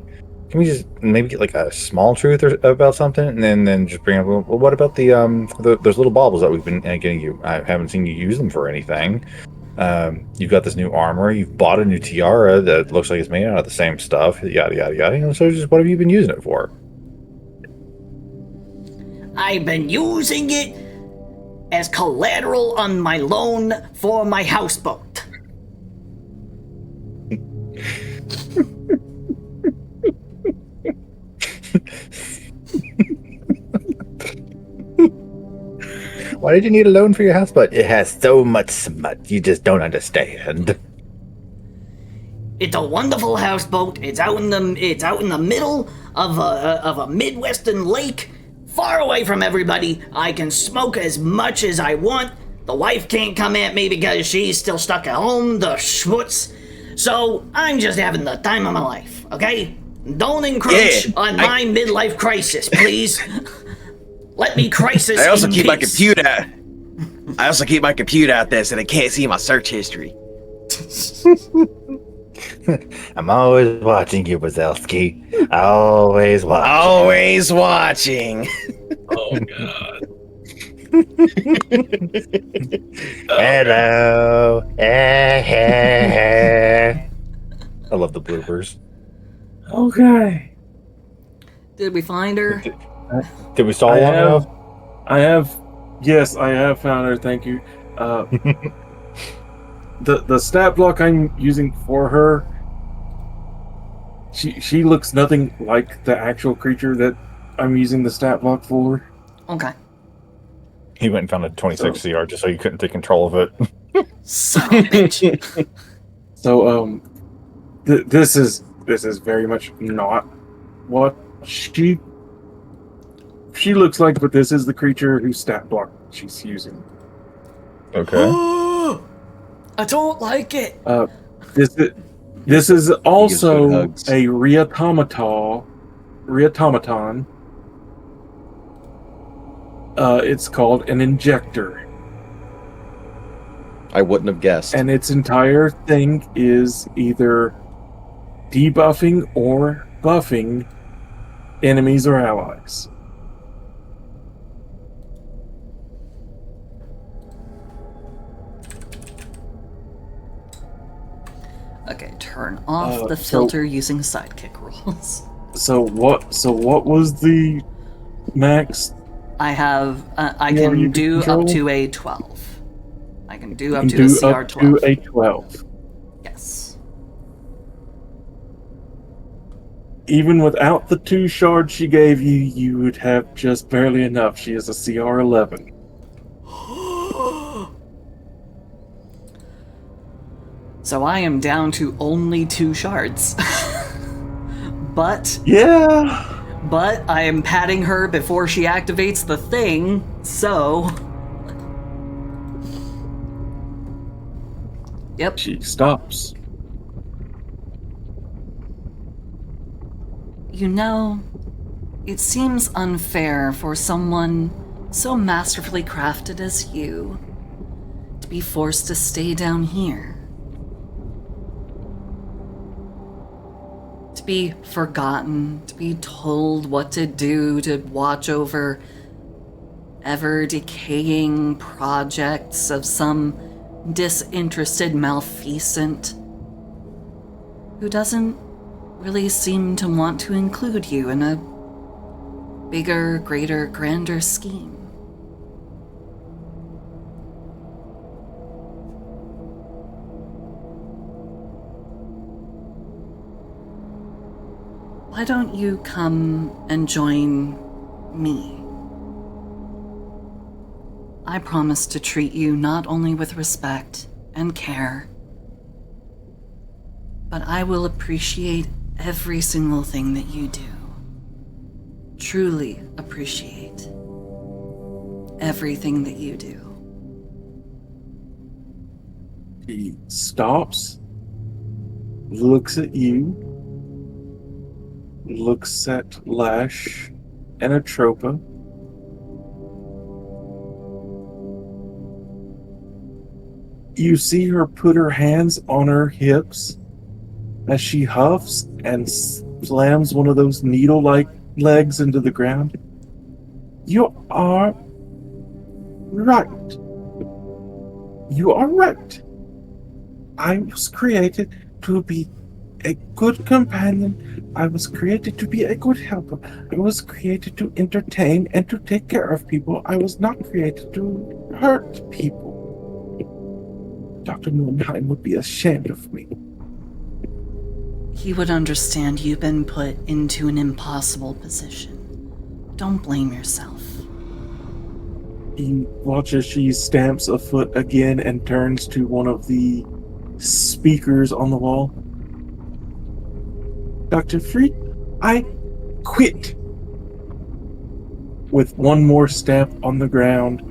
just maybe get like a small truth about something, and then just bring up, well, what about those little baubles that we've been getting you? I haven't seen you use them for anything. You've got this new armor. You've bought a new tiara that looks like it's made out of the same stuff. Yada yada yada. So just what have you been using it for?
I've been using it as collateral on my loan for my houseboat.
Why did you need a loan for your houseboat? It has so much smut. You just don't understand.
It's a wonderful houseboat. It's out in the middle of a Midwestern lake, far away from everybody. I can smoke as much as I want. The wife can't come at me because she's still stuck at home, the schmutz. So I'm just having the time of my life, okay? Don't encroach on my midlife crisis, please. Let me crisis
I also
in
keep my
peace.
computer. I also keep my computer out there so they can't see my search history.
I'm always watching you, Wazowski. Always watching.
Always watching.
Oh god.
Hello. I love the bloopers.
Okay.
Did we find her?
Did we stall
I
long
have-
enough?
Yes, I have found her. Thank you. The stat block I'm using for her, she looks nothing like the actual creature that I'm using the stat block for.
Okay.
He went and found a 26 CR just so you couldn't take control of it.
Son of a bitch.
So this is very much not what she looks like, but this is the creature whose stat block she's using.
Okay.
I don't like it.
This is also
hugs.
a reautomaton. It's called an injector,
I wouldn't have guessed.
and its entire thing is either debuffing or buffing enemies or allies.
turn off the
so-
filter using sidekick rules.
So what was the max?
I have, I
Yeah,
can
you
do
control?
up to a 12. I can do up
You
to
can
a
do
CR
up
12.
to a 12.
Yes.
Even without the 2 shards she gave you, you would have just barely enough. She is a CR 11.
So I am down to only 2 shards. But
Yeah.
I am patting her before she activates the thing, so. Yep.
She stops.
You know, it seems unfair for someone so masterfully crafted as you to be forced to stay down here. To be forgotten, to be told what to do, to watch over ever decaying projects of some disinterested malfeasant who doesn't really seem to want to include you in a bigger, greater, grander scheme. Why don't you come and join me? I promise to treat you not only with respect and care, but I will appreciate every single thing that you do. Truly appreciate everything that you do.
He stops, looks at you, looks at Lash and Atropa. You see her put her hands on her hips as she huffs and slams one of those needle-like legs into the ground. You are right. You are right. I was created to be a good companion. I was created to be a good helper. I was created to entertain and to take care of people. I was not created to hurt people. Dr. Moonheim would be ashamed of me.
He would understand you've been put into an impossible position. Don't blame yourself.
He watches she stamps a foot again and turns to one of the speakers on the wall. Dr. Freak, I quit. With one more step on the ground,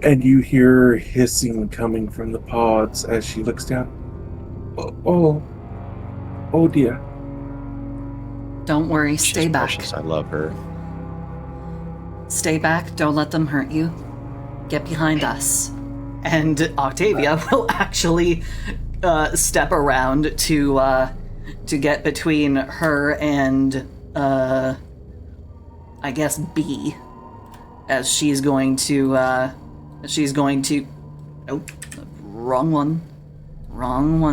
and you hear hissing coming from the pods as she looks down. Oh dear.
Don't worry,
She's
stay back.
precious. I love her.
Stay back, don't let them hurt you. Get behind us. And Octavia will actually step around to get between her and I guess B, as she's going to oh, wrong one,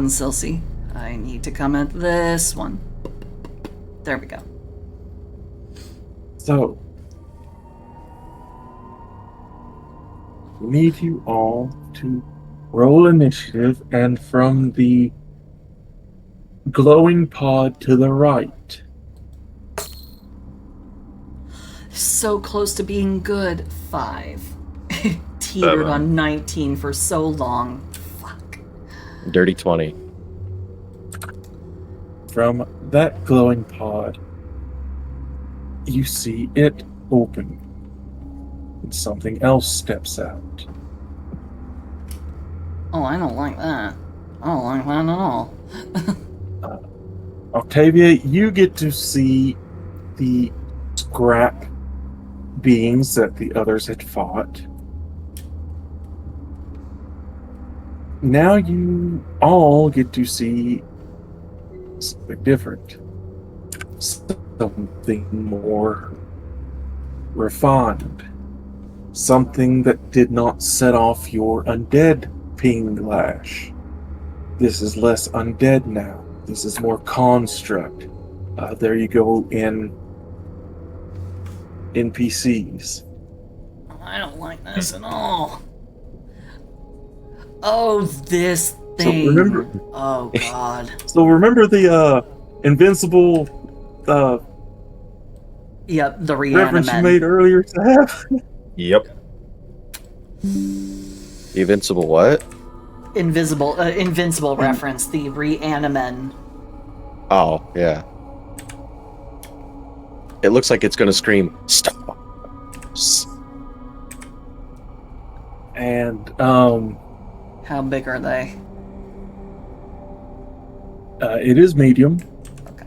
Silsey. I need to come at this one. There we go.
So, we need you all to roll initiative, and from the glowing pod to the right.
So close to being good. 5. Teetered
7.
on 19 for so long. Fuck.
Dirty 20.
From that glowing pod, you see it open, and something else steps out.
Oh, I don't like that. I don't like that at all.
Octavia, you get to see the scrap beings that the others had fought. Now you all get to see something different. Something more refined. Something that did not set off your undead ping lash. This is less undead now. This is more construct. There you go in NPCs.
I don't like this at all. Oh, this thing.
remember-
Oh, God.
So remember the invincible
Yep, the
reference you
reanimate.
made earlier, Saf?
Yep.
Invincible what?
Invincible reference, the reanimen.
Oh, yeah. It looks like it's gonna scream, stop.
And
How big are they?
it is medium.
Okay.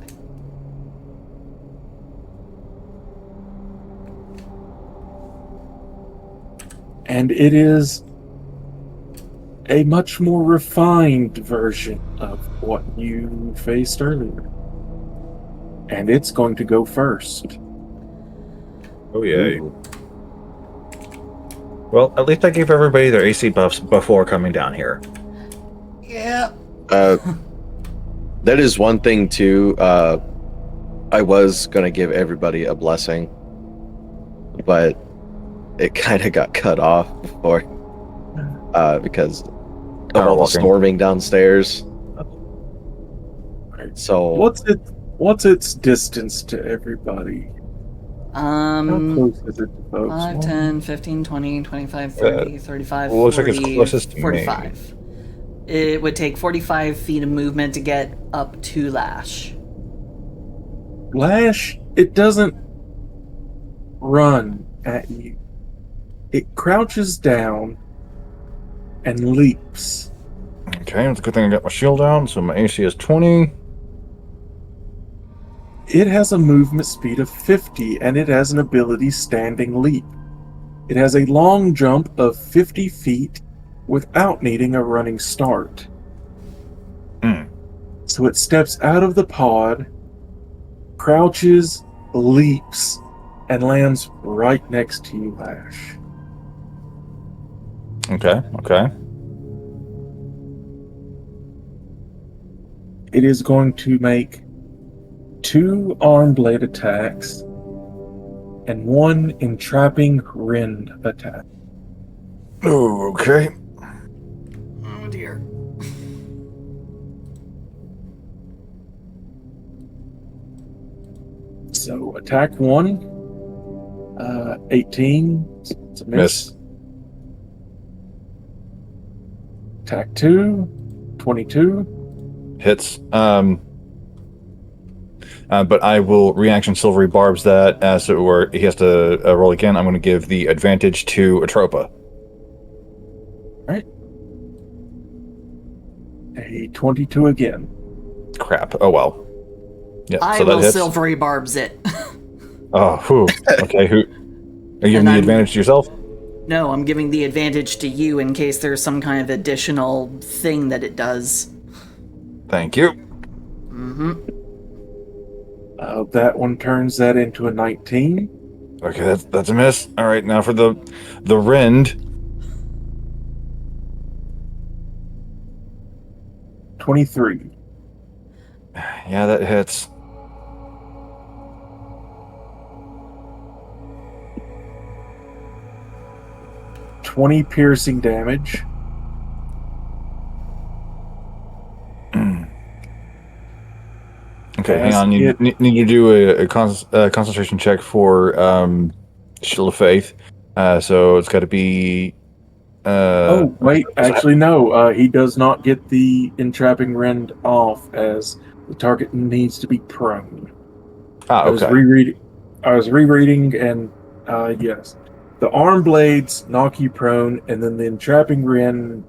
And it is a much more refined version of what you faced earlier. And it's going to go first.
Oh yeah. Well, at least I gave everybody their AC buffs before coming down here.
Yeah.
That is one thing too. I was gonna give everybody a blessing, but it kind of got cut off before because of
Power
all the
walking.
storming downstairs. So
What's its distance to everybody? How close is it to folks?
5, 10, 15, 20, 25, 30, 35,
well, looks like
40,
it's closest to me.
45. It would take 45 feet of movement to get up to Lash.
Lash, it doesn't run at you. It crouches down and leaps.
Okay, it's a good thing I got my shield down, so my AC is 20.
It has a movement speed of 50 and it has an ability standing leap. It has a long jump of 50 feet without needing a running start. So it steps out of the pod, crouches, leaps, and lands right next to you, Lash.
Okay.
It is going to make 2 arm blade attacks and 1 entrapping rend attack.
Oh, okay.
Oh dear.
So attack 1, 18, it's a miss. Attack 2, 22.
Hits. But I will reaction silvery barbs that as it were. He has to roll again. I'm going to give the advantage to Atropa.
A 22 again.
Crap. Oh well. Yeah.
I
so that
will
hits.
silvery barbs it.
Oh, whew. Okay. Who? Are you giving
And
the
I'm-
advantage to yourself?
No, I'm giving the advantage to you in case there's some kind of additional thing that it does.
Thank you.
That one turns that into a 19.
Okay, that's a miss. All right, now for the rend.
23.
Yeah, that hits.
$20 piercing damage.
Okay, hang
As
on. You
it-
need to do a concentration check for Shield of Faith. So it's got to be.
Oh, wait, actually, no. He does not get the entrapping rend off as the target needs to be prone. I was
okay.
rereading, and yes. The arm blades knock you prone, and then the entrapping rend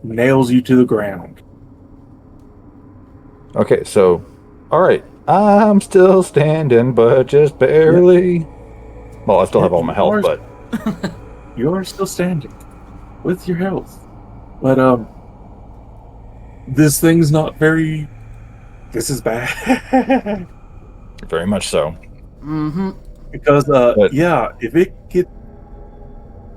nails you to the ground.
Okay, so, all right. I'm still standing, but just barely. Well, I still have all my health, but
You are still standing with your health. But, this thing's not very... This is bad.
very much so.
Mm-hmm.
Because,
But-
yeah, if it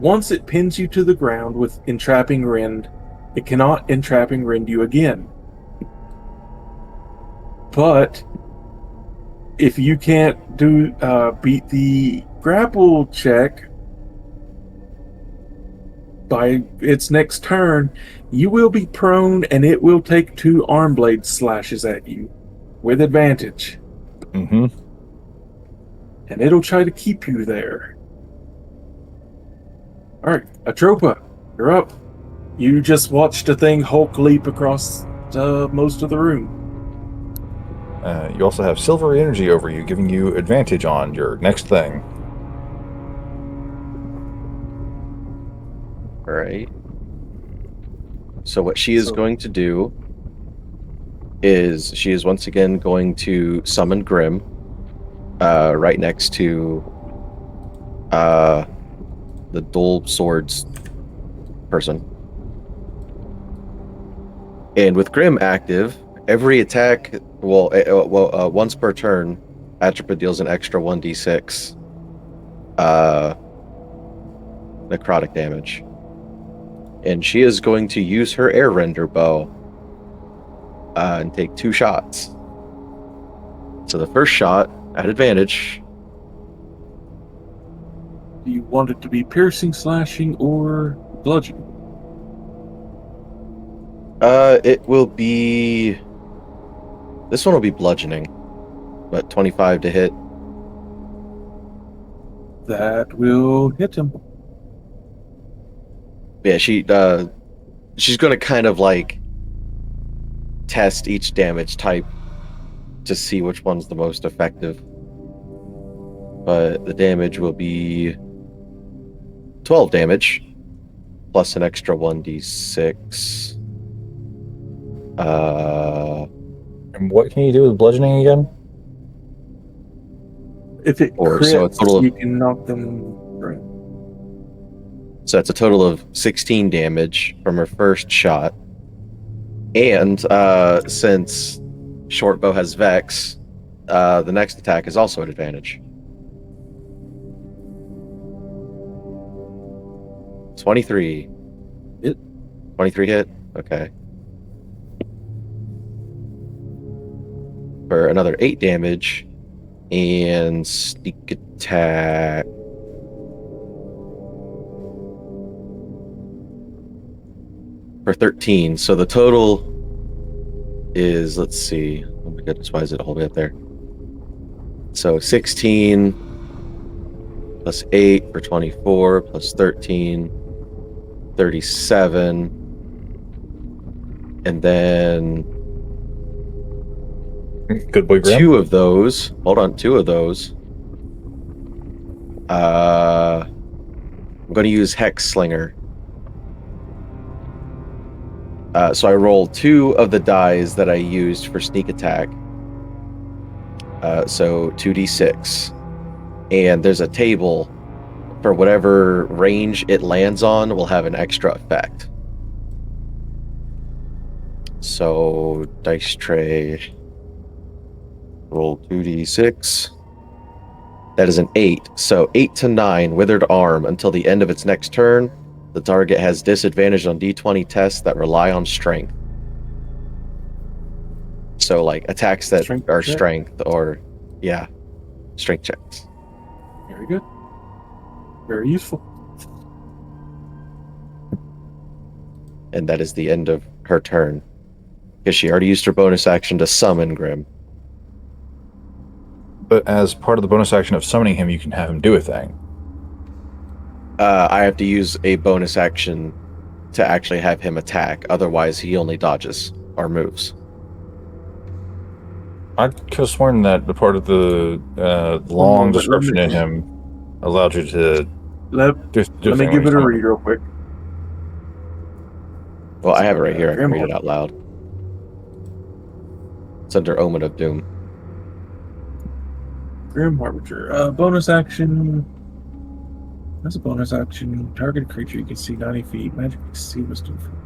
once it pins you to the ground with entrapping rend, it cannot entrapping rend you again. But if you can't beat the grapple check by its next turn, you will be prone and it will take 2 arm blade slashes at you with advantage.
Mm-hmm.
And it'll try to keep you there. Alright, Atropa, you're up. You just watched a thing Hulk leap across most of the room.
You also have silvery energy over you, giving you advantage on your next thing.
All right. So what she is going to do is she is once again going to summon Grim right next to the dual swords person. And with Grim active, every attack, once per turn, Atropa deals an extra 1d6 necrotic damage. And she is going to use her air render bow and take 2 shots. So the first shot at advantage.
Do you want it to be piercing, slashing, or bludgeoning?
It will be. This one will be bludgeoning, but 25 to hit.
That will hit him.
Yeah, she's gonna kind of like test each damage type to see which one's the most effective. But the damage will be 12 damage plus an extra 1d6.
And what can you do with bludgeoning again?
If it
Or
crits,
so a total of-
you can knock them right.
So that's a total of 16 damage from her first shot. And since Shortbow has Vex, the next attack is also at advantage. 23.
Hit.
23 hit? Okay. For another 8 damage. And sneak attack. For 13. So the total is, let's see. Oh my goodness, why is it all the way up there? So 16 plus 8 for 24 plus 13, 37. And then
Good boy, Grim.
2 of those. Hold on, 2 of those. I'm going to use Hex Slinger. So I roll 2 of the dies that I used for sneak attack. So 2d6. And there's a table for whatever range it lands on will have an extra effect. So dice tray. Roll 2d6. That is an 8. So 8 to 9 withered arm until the end of its next turn. The target has disadvantage on d20 tests that rely on strength. So, like, attacks that
Strength
are
check?
strength or, yeah, strength checks.
Very good. Very useful.
And that is the end of her turn. Because she already used her bonus action to summon Grim.
But as part of the bonus action of summoning him, you can have him do a thing.
I have to use a bonus action to actually have him attack. Otherwise, he only dodges or moves.
I could have sworn that the part of the long
moment,
description
let
in
me-
him allowed you to
Let
do
me
thing
give
when
it a
you
read real quick.
Well, I have it right here. I can
Grim
read it out loud. It's under Omen of Doom.
Grim Harbinger. Bonus action. That's a bonus action. Target creature you can see 90 feet. Magic see wisdom from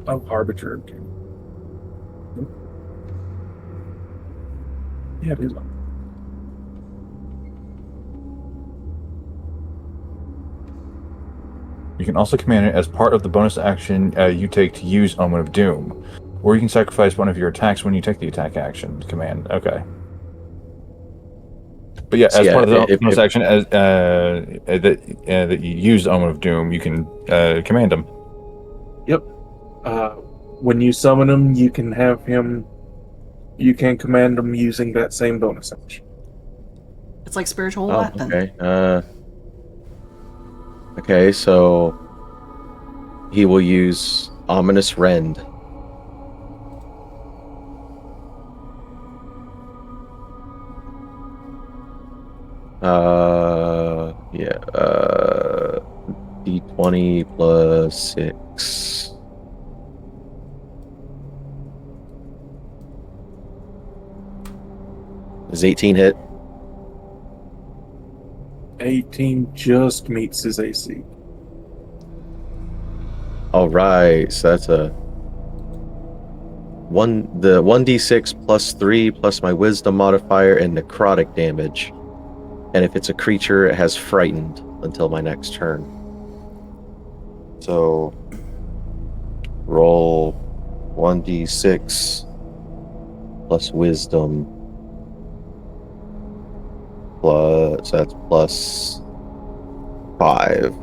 Oh, Harbinger. Okay. Nope. Yeah, it is.
You can also command it as part of the bonus action you take to use Omen of Doom. Or you can sacrifice one of your attacks when you take the attack action command. Okay. But yeah,
So
as
yeah,
part of the
if-
bonus action, as that you use Omen of Doom, you can command him.
Yep. When you summon him, you can have him. You can command him using that same bonus action.
It's like spiritual
Oh,
weapon.
okay. Okay, so he will use Ominous Rend. Yeah. D20 plus 6. Is 18 hit?
18 just meets his AC.
All right, so that's the 1d6 plus 3 plus my wisdom modifier and necrotic damage. And if it's a creature, it has frightened until my next turn. So roll 1d6 plus wisdom plus, so that's plus 5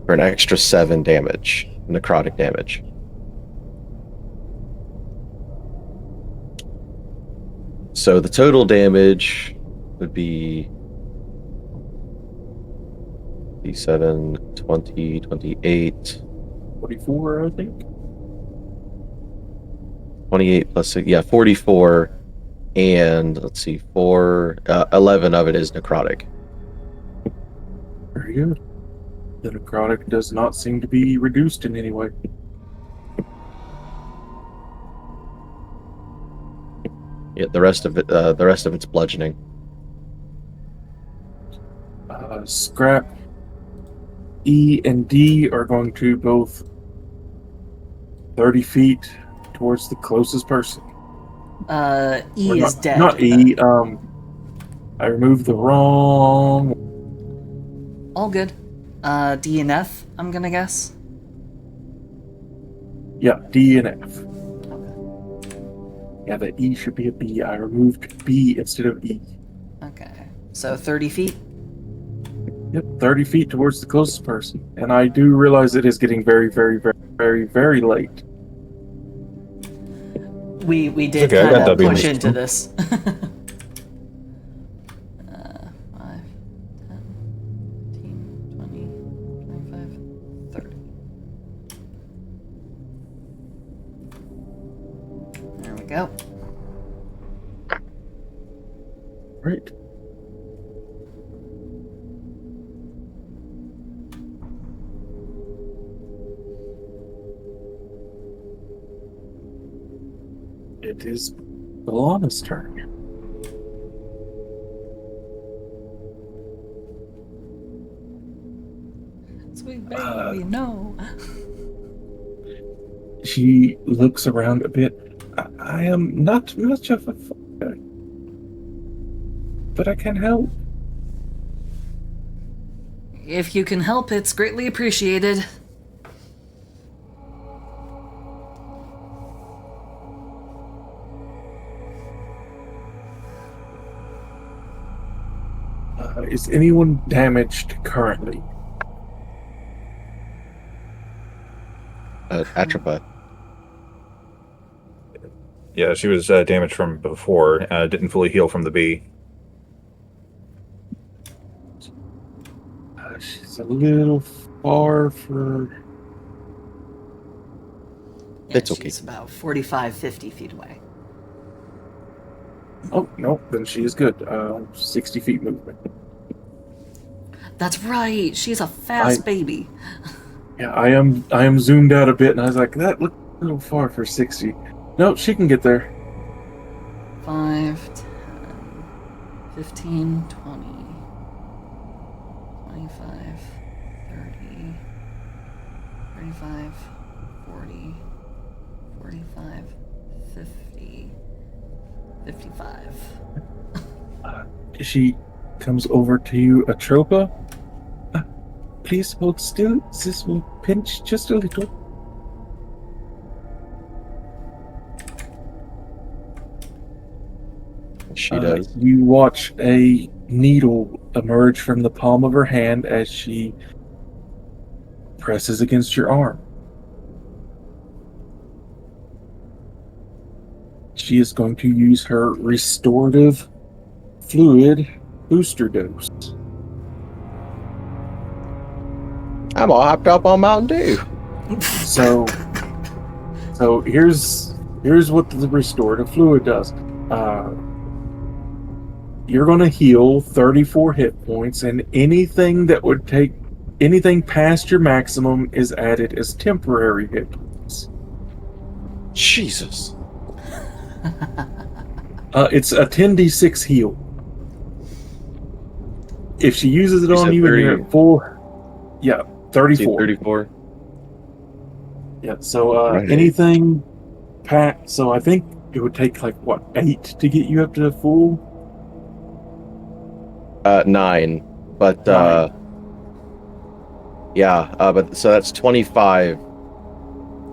for an extra 7 damage, necrotic damage. So the total damage would be D7, 20, 28,
44, I think.
28 plus 6, yeah, 44, and let's see, 11 of it is necrotic.
Very good. The necrotic does not seem to be reduced in any way.
Yeah, the rest of it's bludgeoning.
Scrap, E, and D are going to both 30 feet towards the closest person.
E
Or
is
not,
dead.
Not E. I removed the wrong.
All good. D and F, I'm gonna guess.
Yeah, D and F. Yeah, the E should be a B. I removed B instead of E.
Okay. So 30 feet.
Yep, 30 feet towards the closest person. And I do realize it is getting very, very, very, very, very late.
We did
Okay, I got
kind of
W
push
in
into
this
this. 5, 10, 15, 20, 25, 30. There we go.
Right. It is Belana's turn.
Sweet baby, no.
She looks around a bit. I am not much of a guy, but I can help.
If you can help, it's greatly appreciated.
Is anyone damaged currently?
Atropa.
Yeah, she was damaged from before. Didn't fully heal from the bee.
She's a little far for.
Yeah,
It's okay.
She's about 45, 50 feet away.
Oh no, then she is good. 60 feet movement.
That's right. She's a fast baby.
Yeah, I am zoomed out a bit, and I was like, that looked a little far for 60. No, she can get there.
5, 10, 15, 20, 25, 30, 35, 40, 45, 50, 55.
She comes over to you, Atropa. Please hold still. This will pinch just a little.
She does.
You watch a needle emerge from the palm of her hand as she presses against your arm. She is going to use her restorative fluid booster dose.
I'm all hyped up on Mountain Dew.
So here's what the restorative fluid does. You're going to heal 34 hit points, and anything past your maximum is added as temporary hit points.
Jesus.
It's a 10d6 heal. If she uses it
You
on
said
you and you're
30.
at full, yeah, 34.
34.
Yeah, so
Right.
anything pat, so I think it would take like what, 8 to get you up to full?
9. But
Nine.
yeah, but so that's 25.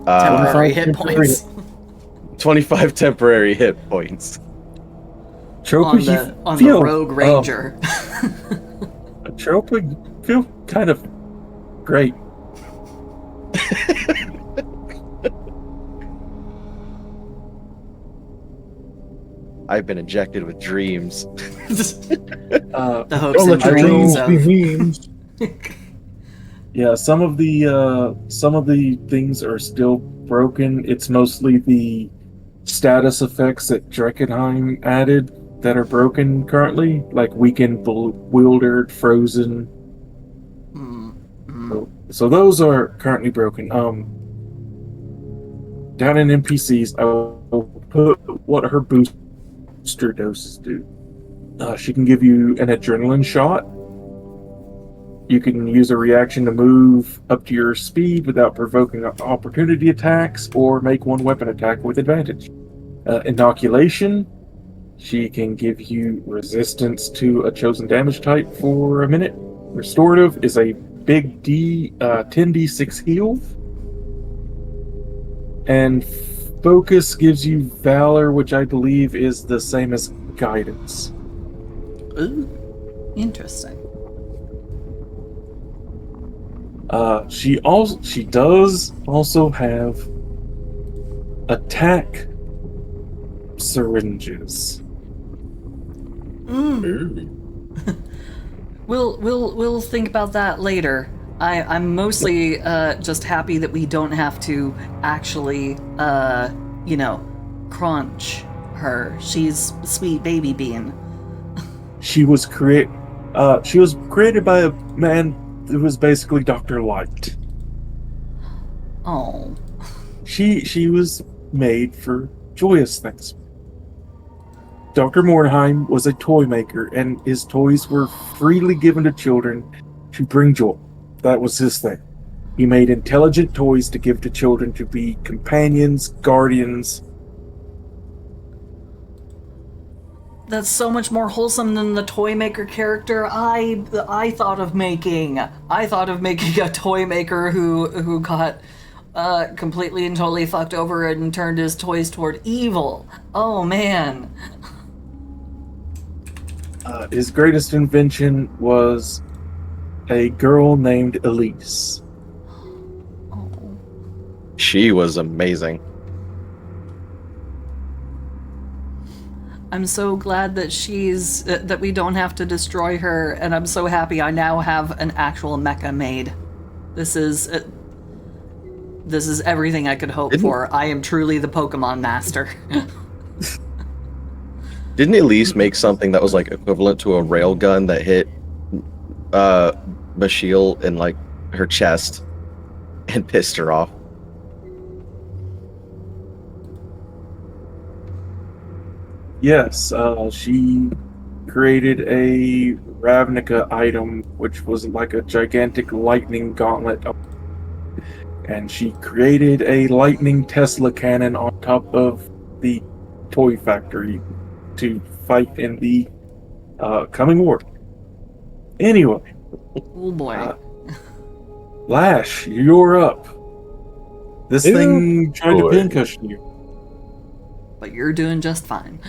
Temporary hit
temporary
points
25 temporary hit points.
Tropa,
on
you
the
feel,
Rogue Ranger.
Tropa, you feel kind of great.
I've been injected with dreams.
The hopes
Don't
and
let your
dreams
dreams
of.
be memes. Yeah, some of the things are still broken. It's mostly the status effects that Dreckenheim added that are broken currently, like weakened, bewildered, frozen. So those are currently broken. Down in NPCs, I will put what her booster doses do. She can give you an adrenaline shot. You can use a reaction to move up to your speed without provoking opportunity attacks or make one weapon attack with advantage. Inoculation. She can give you resistance to a chosen damage type for a minute. Restorative is a big 10d6 heal. And focus gives you valor, which I believe is the same as guidance.
Ooh, interesting.
She does also have attack syringes.
We'll think about that later. I'm mostly just happy that we don't have to actually crunch her. She's a sweet baby bean.
She was created by a man who was basically Dr. Light.
Oh.
She was made for joyous things. Dr. Mordheim was a toy maker, and his toys were freely given to children to bring joy. That was his thing. He made intelligent toys to give to children to be companions, guardians.
That's so much more wholesome than the toy maker character I thought of making. I thought of making a toy maker who got completely and totally fucked over and turned his toys toward evil. Oh man.
His greatest invention was a girl named Elise.
She was amazing.
I'm so glad that that we don't have to destroy her, and I'm so happy I now have an actual mecha made. This is everything I could hope for. I am truly the Pokemon master.
Didn't Elise make something that was like equivalent to a rail gun that hit Bashiel in like her chest and pissed her off?
Yes, she created a Ravnica item, which was like a gigantic lightning gauntlet. And she created a lightning Tesla cannon on top of the toy factory to fight in the coming war. Anyway,
Oh boy.
Lash, you're up. This thing tried to
boy.
pincushion you.
But you're doing just fine.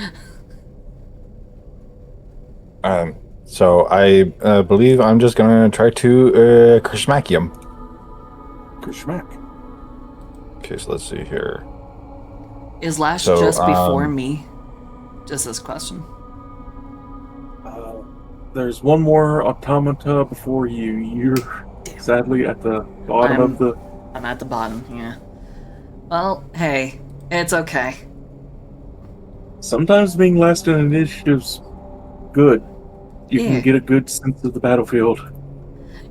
So I believe I'm just gonna try to Kershmack him.
Kershmack.
Okay, so let's see here.
Is Lash
So,
just before me? Just this question.
There's one more automata before you. You're sadly at the bottom of the.
I'm at the bottom, yeah. Well, hey, it's okay.
Sometimes being last in initiative's good. You
Yeah.
can get a good sense of the battlefield.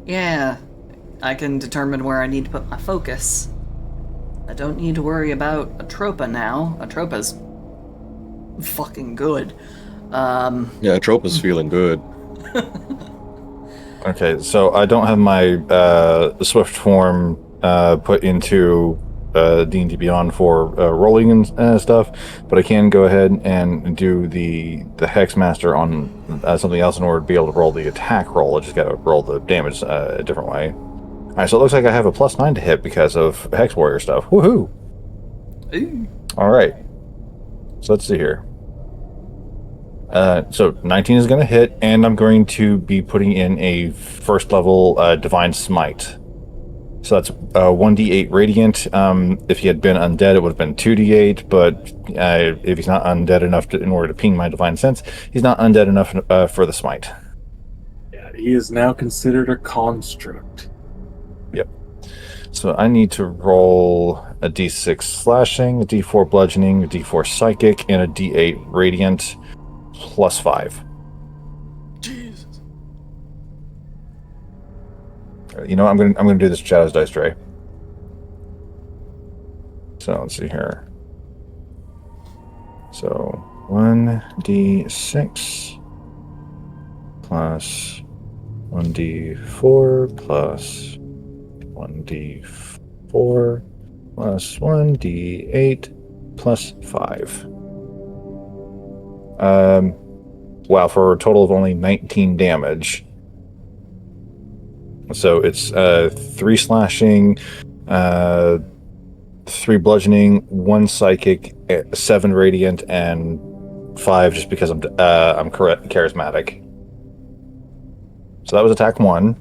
Yeah, I can determine where I need to put my focus. I don't need to worry about Atropa now. Atropa's fucking good.
Yeah, Tropa's feeling good.
Okay, so I don't have my Swift form put into D&D Beyond for rolling and stuff, but I can go ahead and do the Hex Master on something else in order to be able to roll the attack roll. I just got to roll the damage a different way. All right, so it looks like I have a +9 to hit because of Hex Warrior stuff. Woohoo!
Ooh.
All right, so let's see here. So 19 is going to hit, and I'm going to be putting in a first level Divine Smite. So that's 1d8 Radiant. If he had been undead, it would have been 2d8, but if he's not undead enough in order to ping my Divine Sense, he's not undead enough for the Smite.
Yeah, he is now considered a construct.
Yep. So I need to roll a d6 Slashing, a d4 Bludgeoning, a d4 Psychic, and a d8 Radiant. +5.
Jesus.
You know, I'm gonna do this Shadow's Dice Tray. So let's see here. So 1d6 plus 1d4 plus 1d4 plus 1d8 plus 5. Wow, for a total of only 19 damage. So it's 3 slashing, 3 bludgeoning, 1 psychic, 7 radiant, and 5 just because I'm charismatic. So that was attack 1.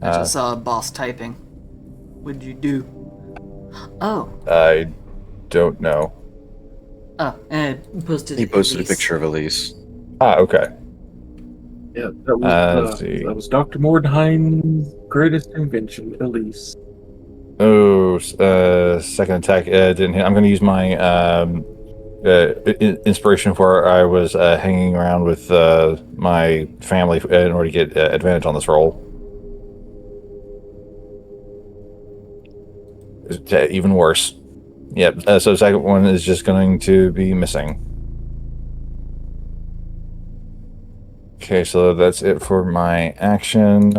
I just saw a boss typing. What'd you do? Oh.
I don't know.
Oh, and posted
He
it
posted a
Elise.
picture of Elise.
Ah, okay.
Yeah, that was
let's see.
that was Dr. Mordheim's greatest invention, Elise.
Oh, second attack didn't hit. I'm going to use my inspiration for I was hanging around with my family in order to get advantage on this roll. Even worse. Yep. So the second one is just going to be missing. Okay, so that's it for my action.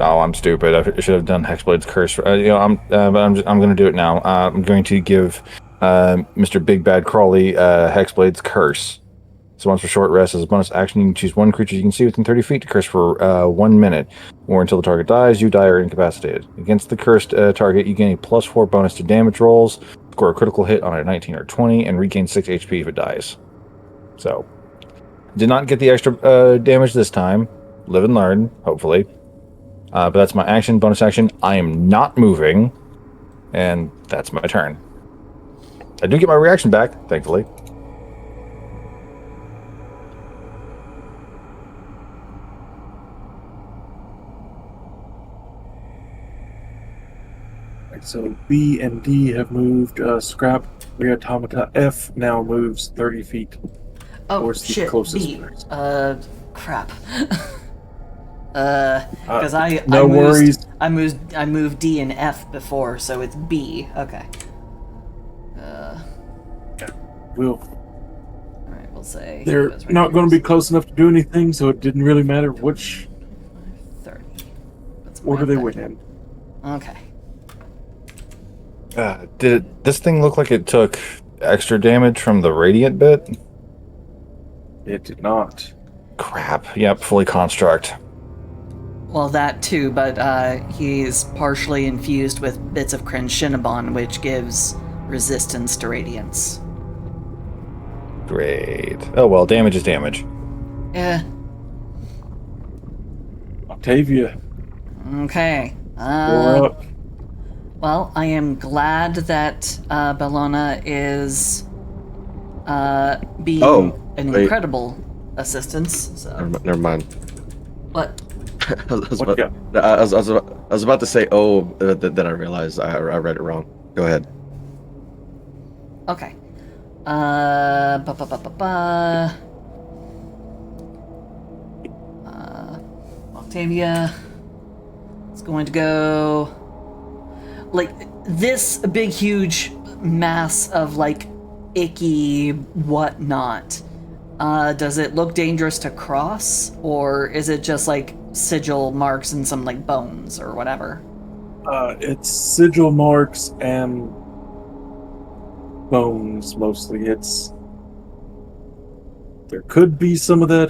Oh, I'm stupid. I should have done Hexblade's Curse. But I'm going to do it now. I'm going to give Mr. Big Bad Crawley Hexblade's Curse. So once for short rest, as a bonus action, you can choose one creature you can see within 30 feet to curse for 1 minute, or until the target dies, you die or incapacitated. Against the cursed target, you gain a +4 bonus to damage rolls, score a critical hit on a 19 or 20, and regain 6 HP if it dies. So, did not get the extra damage this time. Live and learn, hopefully. But that's my action, bonus action. I am not moving, and that's my turn. I do get my reaction back, thankfully.
So B and D have moved. Scrap Reautomata F now moves 30 feet.
Oh
towards the
shit!
closest
B.
person.
Crap. Because
no worries.
I moved D and F before, so it's B. Okay.
We'll.
All right, we'll say
They're
those right
not
here.
going to be close enough to do anything, so it didn't really matter which
30. That's
order
my
they
30.
went in.
Okay.
Did this thing look like it took extra damage from the radiant bit?
It did not.
crap. Yep, fully construct.
Well, that too, but he's partially infused with bits of Crenchinnabon, which gives resistance to radiance.
Great. Oh well, damage is damage.
Yeah.
Octavia,
Okay.
you're up.
Well, I am glad that Bellona is being an
wait.
incredible assistance. So,
Never mind.
but
I was
What you
about, I was about to say, then I realized I read it wrong. Go ahead.
okay. Ba, ba, ba, ba, ba. Octavia is going to go like this big, huge mass of like icky whatnot. Does it look dangerous to cross, or is it just like sigil marks and some like bones or whatever?
It's sigil marks and bones mostly. There could be some of that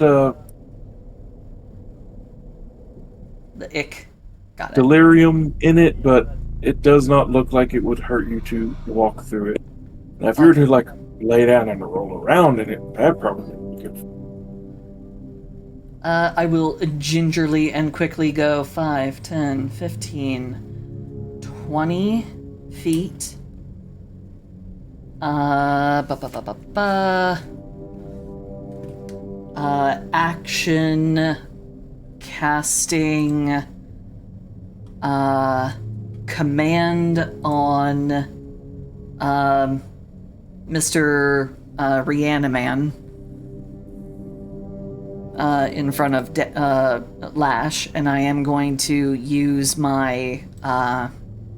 The ick. Got it.
delirium in it, but it does not look like it would hurt you to walk through it. Now, if you were to like lay down and roll around in it, that probably would be good.
I will gingerly and quickly go 5, 10, 15, 20 feet. Action casting command on Mr. Reaniman in front of Lash, and I am going to use my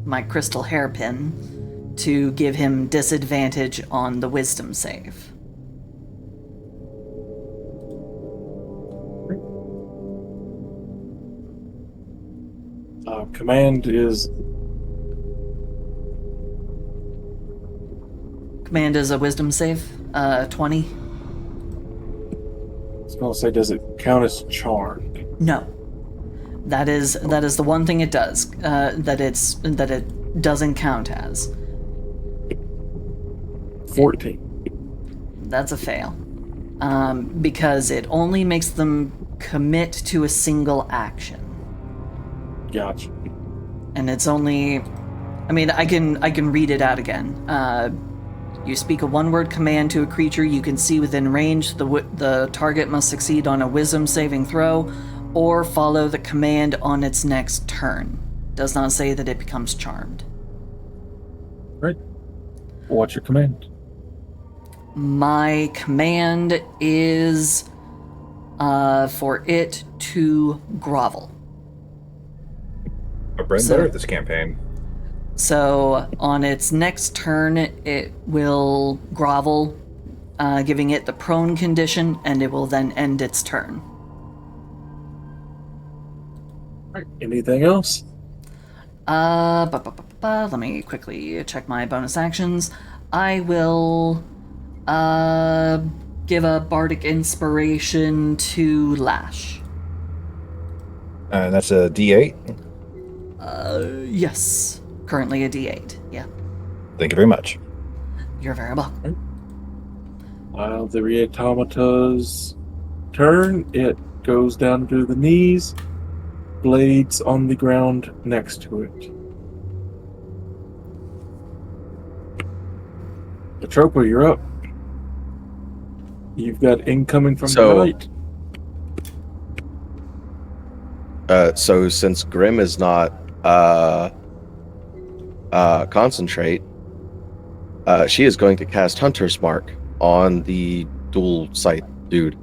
my crystal hairpin to give him disadvantage on the wisdom save.
Command is
Command is a wisdom save, 20.
I was gonna say, does it count as charmed?
No, that is the one thing it does. That it doesn't count as.
14.
That's a fail, because it only makes them commit to a single action,
Gotcha.
and it's only. I mean, I can read it out again. You speak a one-word command to a creature you can see within range. The target must succeed on a wisdom saving throw, or follow the command on its next turn. Does not say that it becomes charmed.
Right. What's your command?
My command is for it to grovel.
Our bread and
So-
butter this campaign.
So on its next turn, it will grovel, giving it the prone condition, and it will then end its turn.
Right. Anything else?
Let me quickly check my bonus actions. I will give a bardic inspiration to Lash.
That's a D8.
Yes, currently a D8. Yeah,
Thank you very much.
you're very welcome.
While the Reautomata's turn, it goes down to the knees, blades on the ground next to it. Atropa, you're up. You've got incoming from
So-
the right.
So since Grim is not concentrate, she is going to cast Hunter's Mark on the dual sight dude.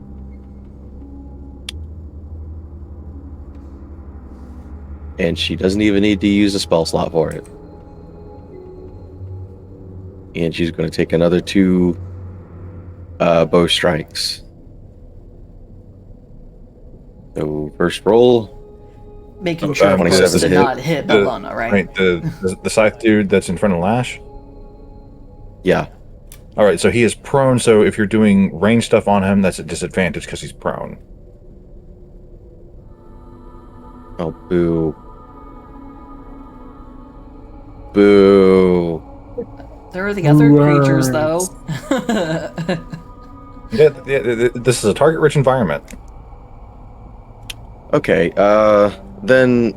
And she doesn't even need to use a spell slot for it. And she's going to take another 2 bow strikes. So first roll.
Making sure, of
27
course, to
hit.
not hit Bellona, right?
Right, the scythe dude that's in front of Lash.
Yeah.
All right, so he is prone. So if you're doing range stuff on him, that's a disadvantage because he's prone.
Oh, boo. Boo.
There are the other creatures,
Words.
though.
This is a target-rich environment.
Okay, then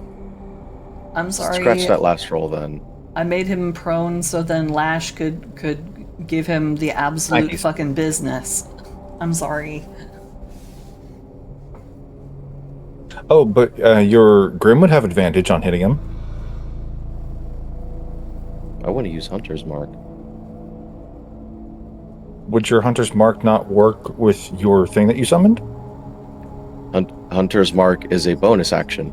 I'm sorry.
scratch that last roll then.
I made him prone so then Lash could give him the absolute
Nice.
fucking business. I'm sorry.
Oh, but your Grim would have advantage on hitting him.
I want to use Hunter's Mark.
Would your Hunter's Mark not work with your thing that you summoned?
Hunter's Mark is a bonus action.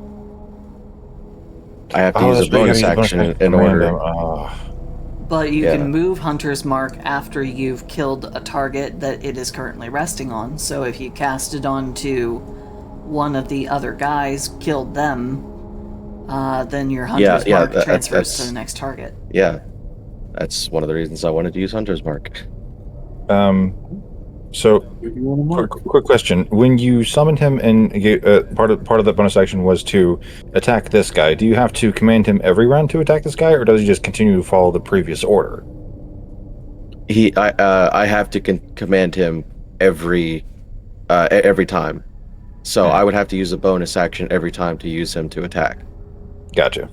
I have to use
that's
a
right, you gotta
bonus
use a bonus
action
action to
in
command
order.
him. Ah.
But you
Yeah.
can move Hunter's Mark after you've killed a target that it is currently resting on. So if you cast it onto one of the other guys, killed them, then your Hunter's
yeah,
Mark transfers to
that's-
the next target.
Yeah, that's one of the reasons I wanted to use Hunter's Mark.
So
If you want to mark.
quick question: when you summoned him and part of the bonus action was to attack this guy, do you have to command him every round to attack this guy, or does he just continue to follow the previous order?
I have to command him every time. So
Okay.
I would have to use a bonus action every time to use him to attack.
Gotcha.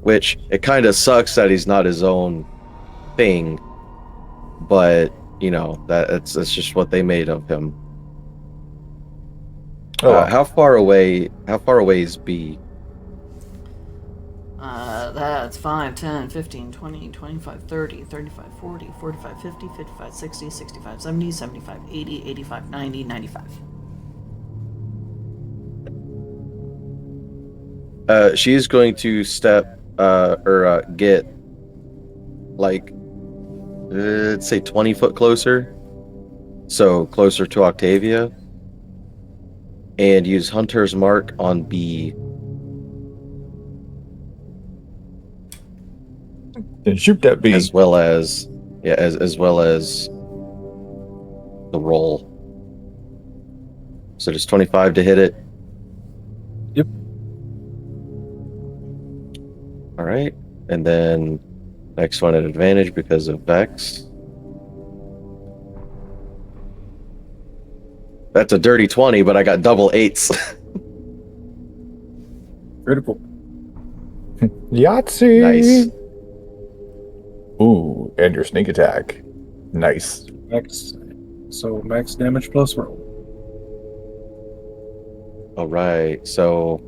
Which it kind of sucks that he's not his own thing, but you know that's just what they made of him.
Oh, well.
How far away is B?
That's 5, 10, 15, 20, 25, 30, 35, 40, 45, 50, 55, 60, 65, 70, 75, 80, 85, 90, 95.
She's going to step get like let's say 20 foot closer, so closer to Octavia, and use Hunter's Mark on B.
Then shoot that bee.
as well as as well as the roll. So just 25 to hit it.
Yep.
All right, and then next one at advantage because of Vex. That's a dirty 20, but I got double eights.
Critical.
Yahtzee.
Nice.
Ooh, and your sneak attack. Nice.
Max. So max damage plus roll.
All right, so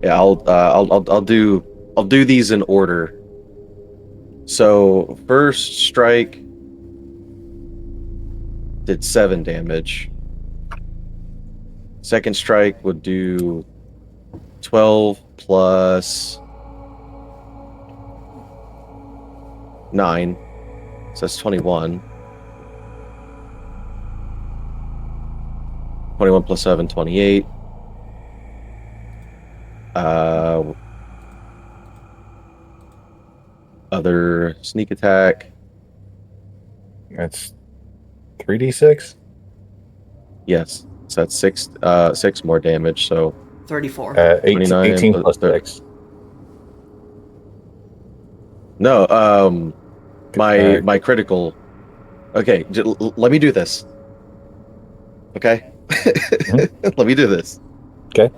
yeah, I'll do these in order. So first strike did 7 damage. Second strike would do 12 plus 9, so that's 21. 21 plus 7, 28. Other sneak attack.
That's 3d6.
Yes. So that's 6 more damage. So
34.
18
29
plus
plus
6.
no, my
Uh,
critical. Okay, let me do this. Okay? Let me do this.
Okay.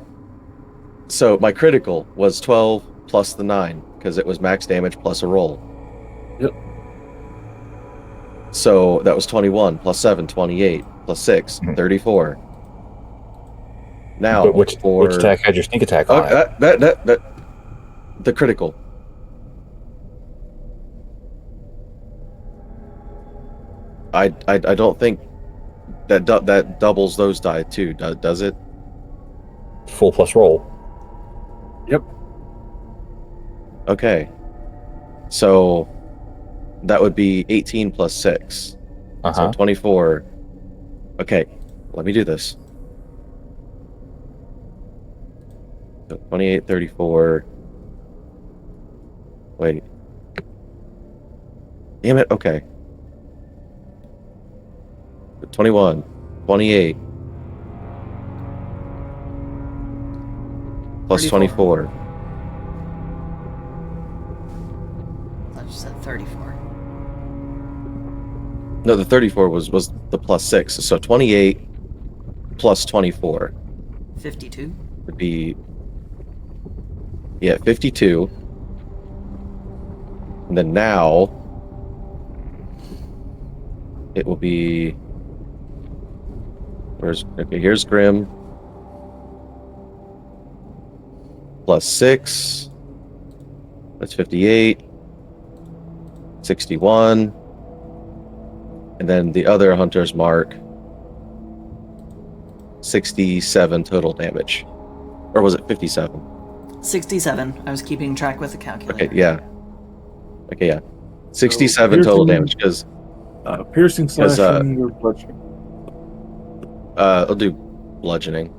So my critical was 12 plus the 9 because it was max damage plus a roll.
Yep.
So that was 21 plus 7, 28 plus 6,
Mhm.
34. Now,
But which attack had your sneak attack on it?
that the critical. I don't think that that doubles those die too, does it?
Full plus roll.
Okay. So that would be 18 plus 6.
Uh-huh.
So 24. Okay, let me do this. So 28, 34. Wait. Damn it, okay. 21, 28, plus
34.
24.
I just said 34.
No, the 34 was the plus 6. So 28 plus 24
52.
would be 52. And then now it will be here's Grim plus 6. That's 58. 61. And then the other hunter's mark 67 total damage. Or was it 57?
67. I was keeping track with the calculator.
Okay, yeah. 67
here's
total
the-
damage because
Piercing,
Because,
slashing, or bludgeoning.
I'll do bludgeoning.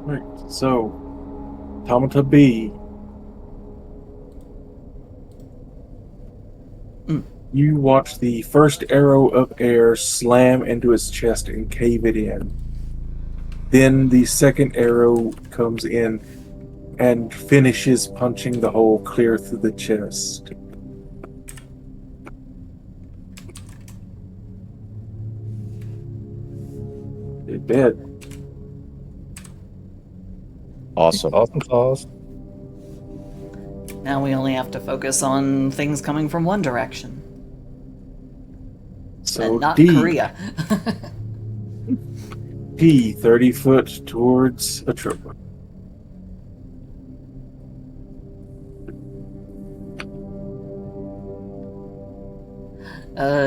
Right. So, Automata B. You watch the first arrow of air slam into his chest and cave it in. Then the second arrow comes in and finishes punching the hole clear through the chest. They're dead.
Awesome.
Awesome sauce.
Now we only have to focus on things coming from one direction.
So
and not
D,
Korea.
P 30 foot towards a trooper.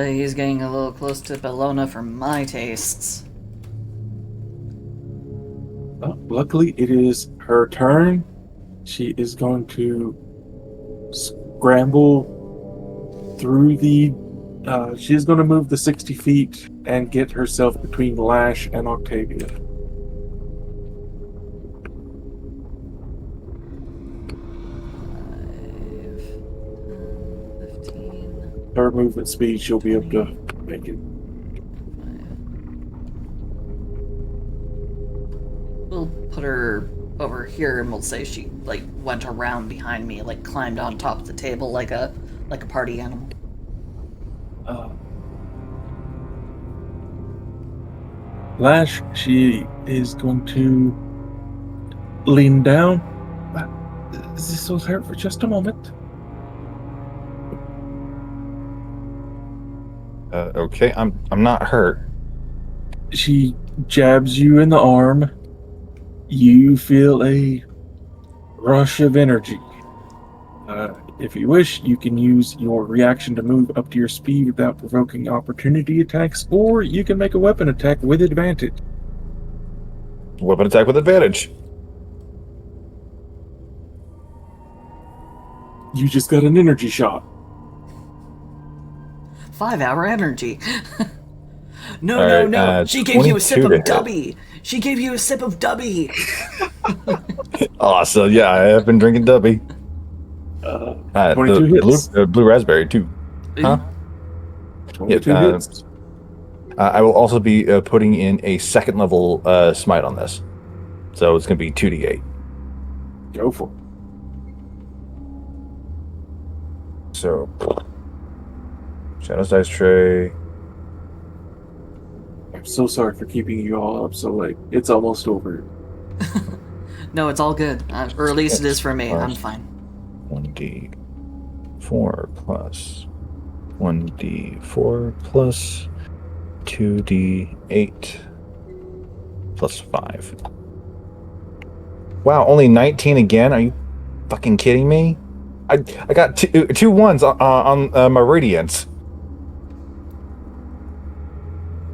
He's getting a little close to Bellona for my tastes.
Luckily, it is her turn. She is going to scramble through the. She's going to move the 60 feet and get herself between Lash and Octavia. Her movement speed, she'll be able to make it.
We'll put her over here and we'll say she like went around behind me, like climbed on top of the table like a party animal.
Lash, she is going to lean down. This will hurt for just a moment.
Okay, I'm not hurt.
She jabs you in the arm. You feel a rush of energy. If you wish, you can use your reaction to move up to your speed without provoking opportunity attacks, or you can make a weapon attack with advantage.
Weapon attack with advantage.
You just got an energy shot.
5-hour energy. No,
All
no,
right,
no. She gave you a sip
22 to
of
hit.
Dubby. She gave you a sip of Dubby.
Oh, so yeah, I have been drinking Dubby.
22 hits.
Blue raspberry too. Huh?
22
Yeah,
hits.
I will also be putting in a second level smite on this, so it's going to be 2d8.
Go for it.
So, Shadows Dice Tray.
I'm so sorry for keeping you all up so late. It's almost over.
No, it's all good. Or at least it is for me. I'm
First.
fine.
1d4 plus 1d4 plus 2d8 plus 5. Wow, only 19 again? Are you fucking kidding me? I got two ones on my radiance.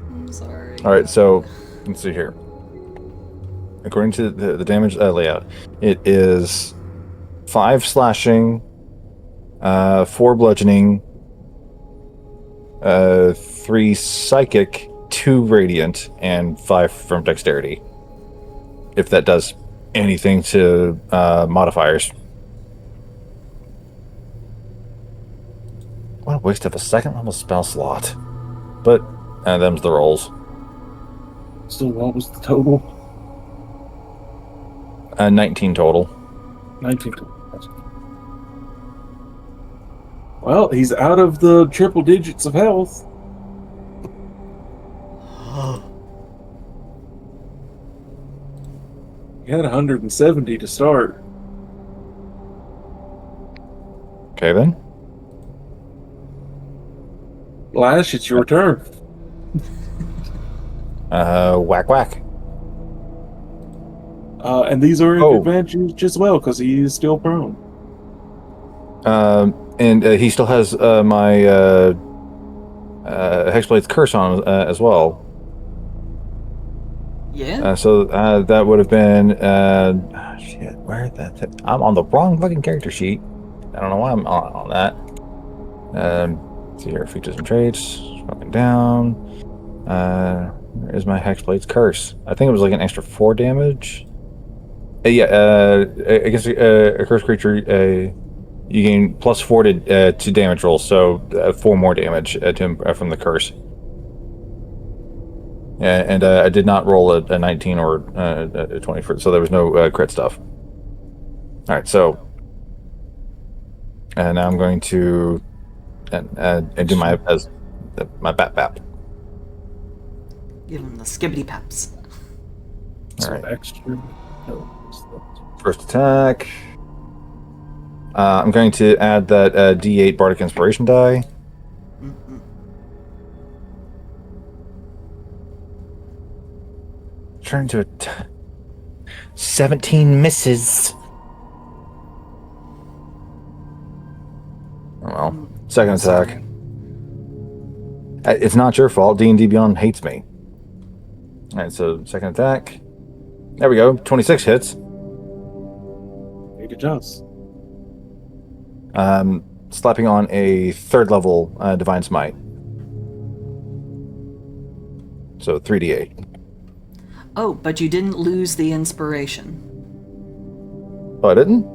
I'm sorry.
All right, so let's see here. According to the damage layout, it is 5 slashing, 4 bludgeoning, 3 psychic, 2 radiant, and 5 from dexterity. If that does anything to modifiers. What a waste of a second level spell slot. But them's the rolls.
So what was the total?
19 total.
19. Well, he's out of the triple digits of health. He had 170 to start.
Okay, then.
Lash, it's your turn.
Whack whack.
And these are
Oh.
advantage as well because he is still prone.
And he still has my Hexblade's curse on as well.
Yeah.
So that would have been shit. Where that? I'm on the wrong fucking character sheet. I don't know why I'm on that. See here, features and traits. Scrolling down. Where is my Hexblade's curse? I think it was like an extra 4 damage. Against a cursed creature, you gain +4 to damage rolls, so 4 more damage to him from the curse. And I did not roll a 19 or a 20, so there was no crit stuff. All right, so now I'm going to and do my bat bap.
Give him the skibbity paps.
All
So
right.
extra. No,
First attack. I'm going to add that D8 Bardic Inspiration die. Turn to 17 misses. Oh well. Second attack. It's not your fault. D&D Beyond hates me. Alright, so second attack. There we go. 26 hits.
it does.
Slapping on a 3rd level Divine Smite. So 3d8.
Oh, but you didn't lose the inspiration.
Oh, I didn't?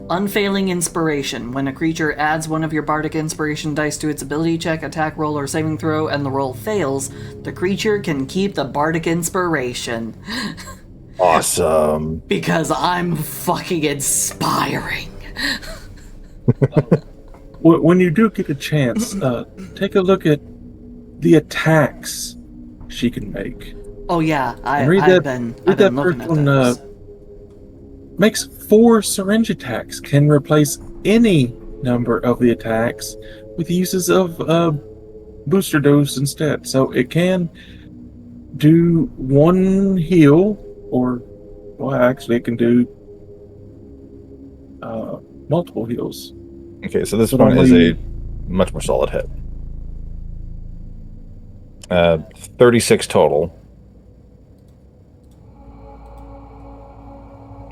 Unfailing inspiration. When a creature adds one of your bardic inspiration dice to its ability check, attack roll, or saving throw, and the roll fails, the creature can keep the bardic inspiration.
Awesome.
Because I'm fucking inspiring.
When you do get a chance, take a look at the attacks she can make.
Oh yeah, I've
Read
been
that
looking at
first one,
those.
Makes 4 syringe attacks, can replace any number of the attacks with uses of booster dose instead. So it can do 1 heal, or, well, actually it can do multiple heals.
Okay, so this
But
one is
only-
a much more solid hit. 36 total.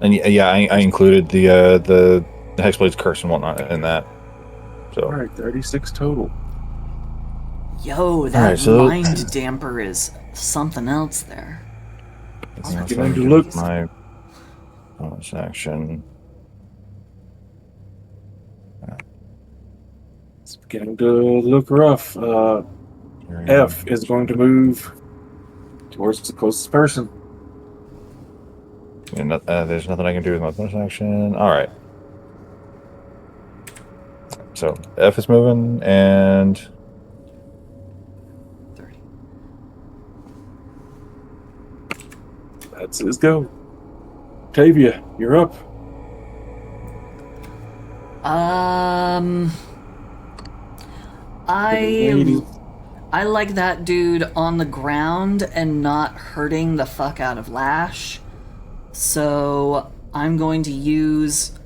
And yeah, I included the Hexblade's curse and whatnot in that. So
Alright, 36 total.
Yo, that
Alright, so-
mind damper is something else there.
that's
get
what I'm
into
doing
look.
with my bonus action.
It's beginning to look rough. F is going to move towards the closest person.
And, there's nothing I can do with my bonus action. All right. So F is moving, and
30.
That's his go. Tavia, you're up.
I like that dude on the ground and not hurting the fuck out of Lash. So I'm going to use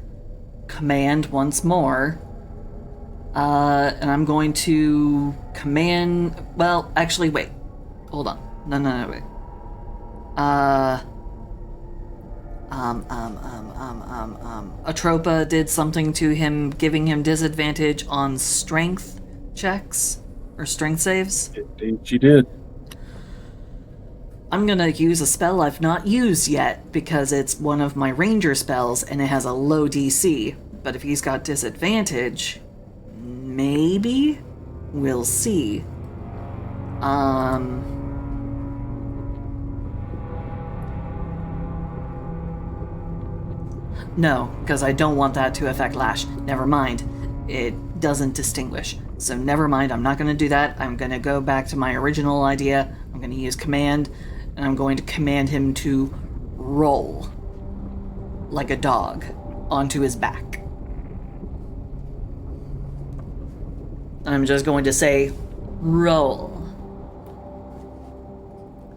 command once more. And I'm going to command. Well, actually, wait. Hold on. No, wait. Atropa did something to him, giving him disadvantage on strength checks or strength saves.
Indeed, she did.
I'm gonna use a spell I've not used yet because it's one of my ranger spells and it has a low DC. But if he's got disadvantage, maybe? We'll see. No, because I don't want that to affect Lash. Never mind. It doesn't distinguish. So never mind, I'm not going to do that. I'm going to go back to my original idea. I'm going to use command, and I'm going to command him to roll like a dog onto his back. I'm just going to say, roll.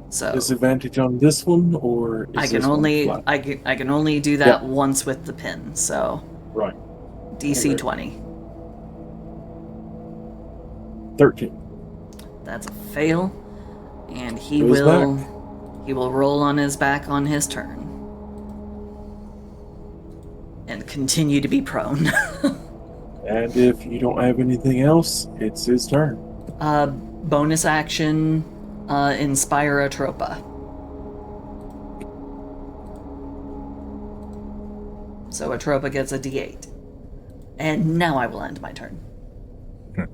So
Disadvantage on this one, or is
I can
this one
only
flat?
I can only do that once with the pin. So
Right.
DC
Okay.
20.
13.
That's a fail, and he
Goes
will roll on his back on his turn and continue to be prone.
And if you don't have anything else, it's his turn.
Bonus action, inspire Atropa. So Atropa gets a D8, and now I will end my turn.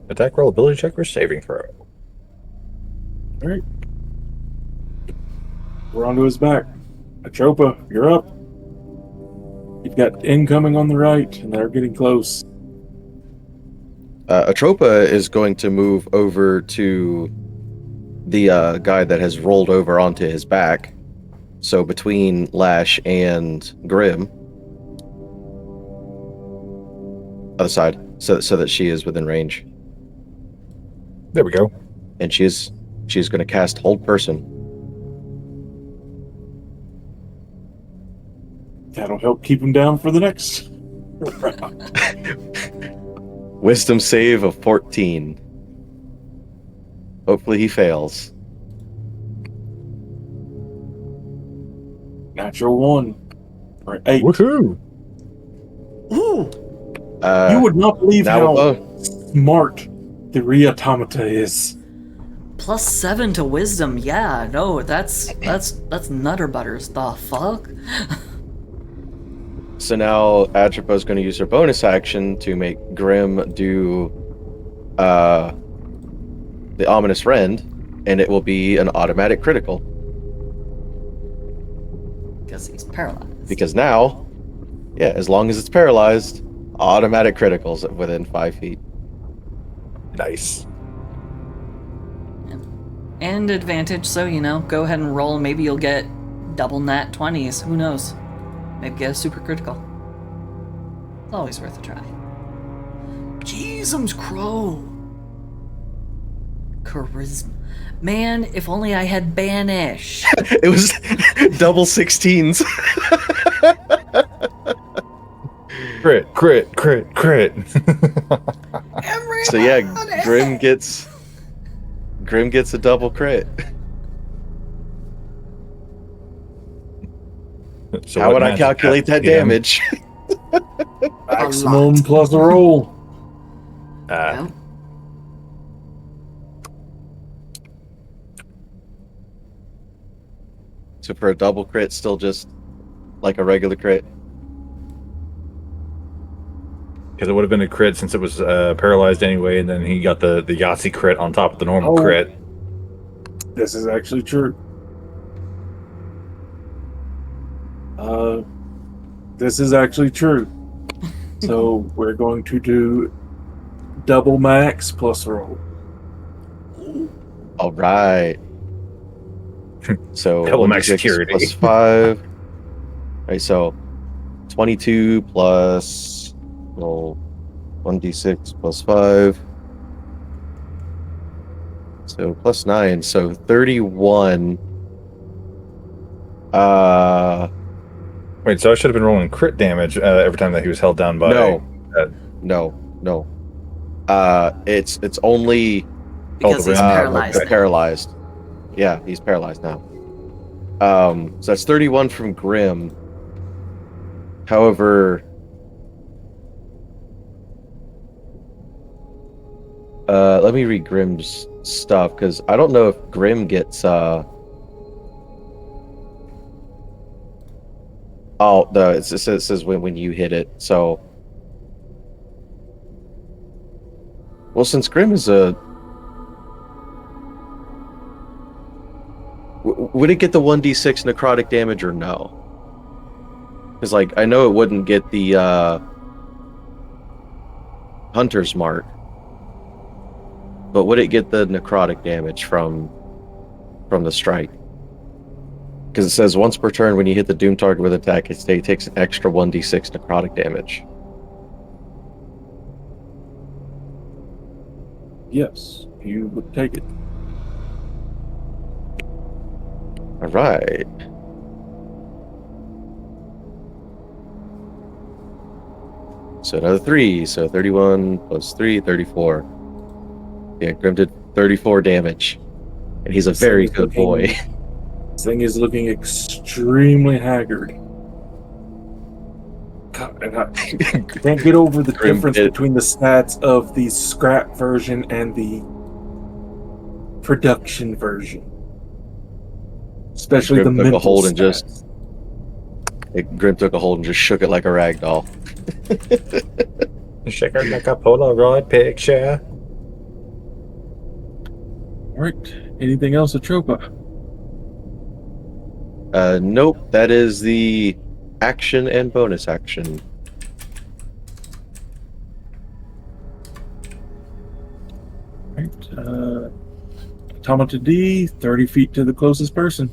Attack roll, ability check, or saving throw.
All right. We're onto his back. Atropa, you're up. You've got incoming on the right, and they're getting close.
Atropa is going to move over to the guy that has rolled over onto his back. So between Lash and Grim. Other side, so that she is within range.
There we go.
And she's going to cast Hold Person.
That'll help keep him down for the next round.
Wisdom save of 14. Hopefully he fails.
Natural 1. Or 8.
Woohoo!
You would not believe
now,
how smart the Reautomata is.
+7 to wisdom. Yeah, no, that's nutter butters. The fuck?
So now Atropa is going to use her bonus action to make Grim do the Ominous Rend, and it will be an automatic critical.
Because he's paralyzed.
Because now, yeah, as long as it's paralyzed, automatic criticals within 5 feet.
Nice.
And advantage, so go ahead and roll. Maybe you'll get double nat 20s. Who knows? Maybe get a super critical. It's always worth a try. Jesus Crow. Charisma. Man, if only I had Banish.
It was double 16s.
Crit.
So yeah, Grim gets a double crit.
So
How
what
would I
magic
calculate that
has PM?
damage?
Maximum plus a roll.
Well,
So for a double crit, still just like a regular crit.
Because it would have been a crit since it was paralyzed anyway, and then he got the Yahtzee crit on top of the normal
Oh.
crit.
This is actually true. This is actually true. So we're going to do double max plus roll.
All right. So
Double max
1d6
security.
plus 5. Right, so 22 plus well, 1d6 plus 5. So plus 9, so 31.
Wait, so I should have been rolling crit damage every time that he was held down by.
No. It's only
because he's paralyzed. now.
paralyzed. Yeah, he's paralyzed now. So that's 31 from Grim. However, let me read Grim's stuff because I don't know if Grim gets it says when you hit it. So, well, since Grim is would it get the 1d6 necrotic damage or no? Because, like, I know it wouldn't get the hunter's mark, but would it get the necrotic damage from the strike? Because it says once per turn, when you hit the doom target with attack, it takes an extra 1d6 necrotic damage.
Yes, you would take it.
All right. So another 3, so 31 plus 3, 34. Yeah, Grim did 34 damage. And he's a very good boy.
This thing is looking extremely haggard. God, and I can't get over the
Grim
difference
did.
between the stats of the scrap version and the production version. Especially
Grim
the
took a
mental
hold and
stats.
Grim took a hold and just shook it like a rag doll.
Shake her like a Polaroid picture.
Alright, anything else, Atropa?
Nope, that is the action and bonus action.
Alright, Automata D, 30 feet to the closest person.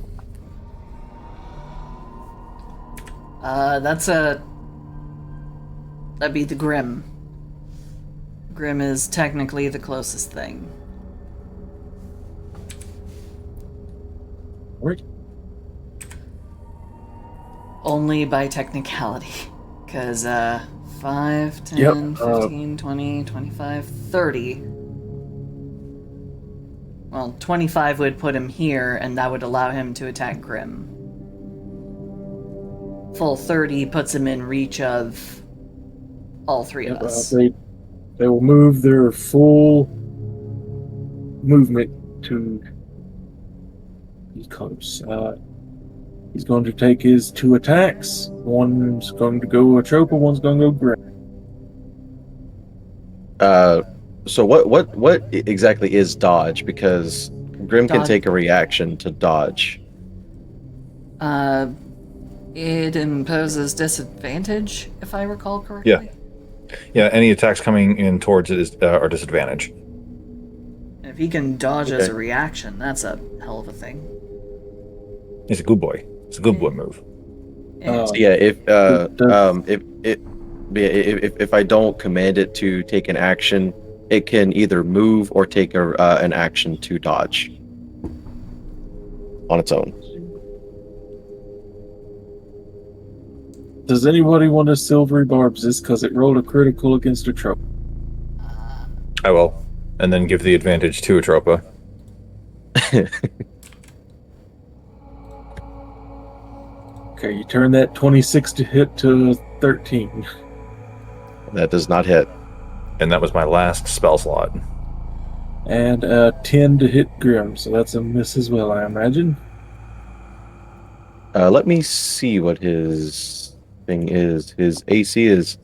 That'd be the Grim. Grim is technically the closest thing.
Alright,
Only by technicality. Because, 5, 10,
Yep,
15, 20, 25, 30. Well, 25 would put him here, and that would allow him to attack Grim. Full 30 puts him in reach of all three of us.
they will move their full movement to be close. He's going to take his 2 attacks. One's going to go Atropa, one's going to go Grim.
So what exactly is dodge? Because Grim can
Dodge-
take a reaction to dodge.
It imposes disadvantage, if I recall correctly.
Yeah, any attacks coming in towards it are disadvantage.
If he can dodge as
Okay.
a reaction, that's a hell of a thing.
He's a good boy. It's a good boy move.
Yeah.
So yeah,
Does-
if I don't command it to take an action, it can either move or take an action to dodge on its own.
Does anybody want to Silvery Barbs this because it rolled a critical against Atropa?
I will. And then give the advantage to Atropa.
Okay, you turn that 26 to hit to 13.
That does not hit.
And that was my last spell slot.
And 10 to hit Grim, so that's a miss as well, I imagine.
Let me see what his thing is. His AC is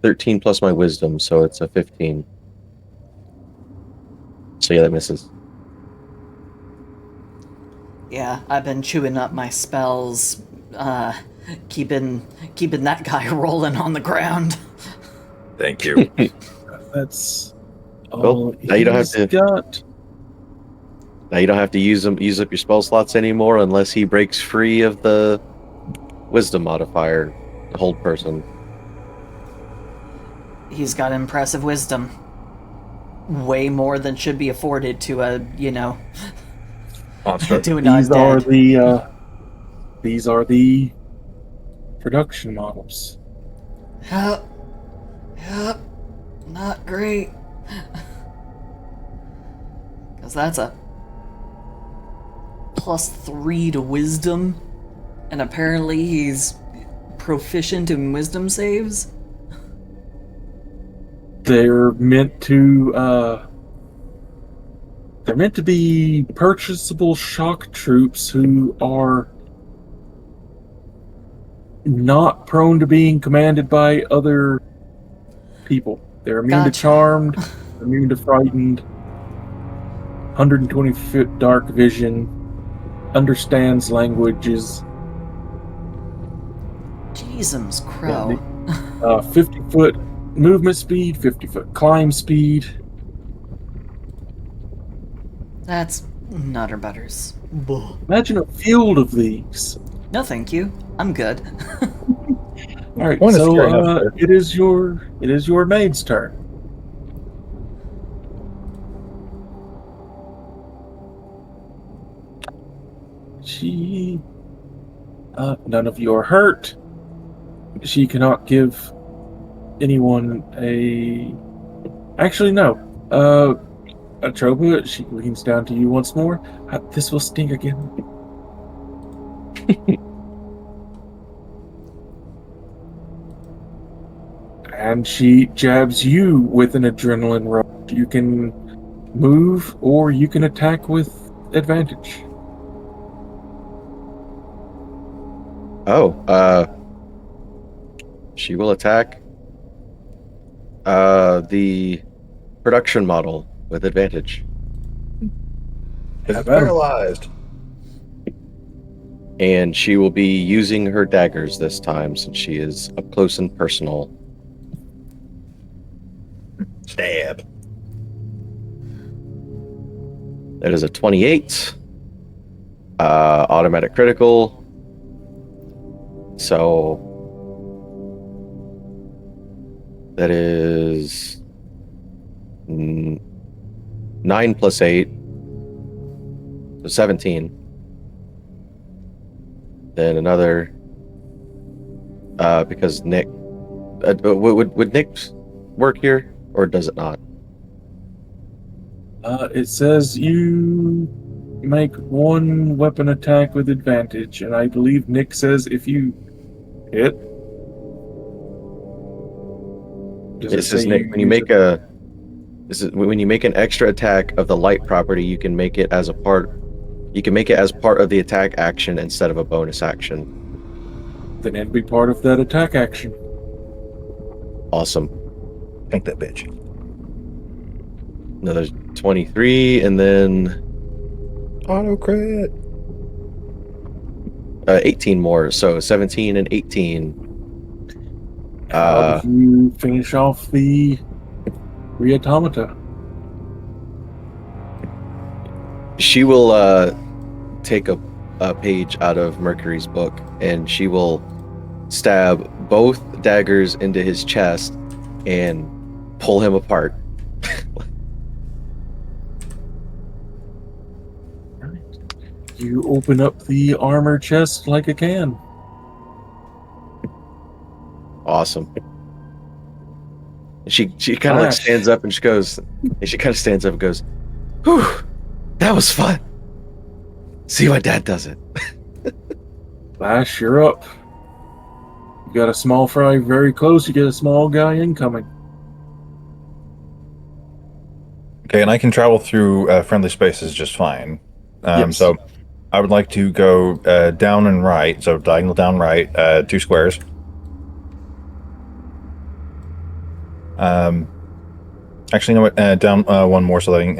13 plus my wisdom, so it's a 15. So yeah, that misses.
Yeah, I've been chewing up my spells, keeping that guy rolling on the ground.
Thank you.
That's
Well,
all
now you don't have
he's
to-
got.
Now you don't have to use up your spell slots anymore unless he breaks free of the wisdom modifier, the hold person.
He's got impressive wisdom. Way more than should be afforded to a,
Monster.
to an
These are
undead.
these are the production models.
Yep. Not great. Because that's a +3 to wisdom, and apparently he's proficient in wisdom saves.
They're meant to be purchasable shock troops who are not prone to being commanded by other people. They're immune to
Gotcha.
charmed, immune to frightened, 120-foot dark vision, understands languages.
Jeezums crow.
50-foot movement speed, 50-foot climb speed.
That's nutter butters. Bull.
Imagine a field of these.
No, thank you. I'm good.
All right,
One is
so
fair enough.
it is your maid's turn. She, none of you are hurt. She cannot give anyone a. Actually, no. Atroba, she leans down to you once more. This will sting again. And she jabs you with an adrenaline rush. You can move or you can attack with advantage.
She will attack the production model with advantage.
It's
How about 'em?
paralyzed.
And she will be using her daggers this time since she is up close and personal.
Stab.
That is a 28. Automatic critical. So that is 9 plus 8. So 17. Then another because Nick would Nick work here or does it not?
It says you make one weapon attack with advantage, and I believe Nick says if you hit. Does
It says
say
Nick when you make when you make an extra attack of the light property, you can make it as part of the attack action instead of a bonus action.
Then it'd be part of that attack action.
Awesome.
Tank that bitch.
Another 23 and then
Auto crit.
18 more, so 17 and 18.
How do you finish off the re-automata?
She will take a page out of Mercury's book and she will stab both daggers into his chest and pull him apart.
You open up the armor chest like a can.
Awesome. She kind of like
Flash.
stands up and she goes, "Whew, that was fun. See why Dad does it."
Flash, you're up. You got a small fry very close. You get a small guy incoming.
Okay, and I can travel through friendly spaces just fine.
Yes.
So I would like to go down and right, so diagonal down right, 2 squares. Actually, you know what? Down one more, so letting.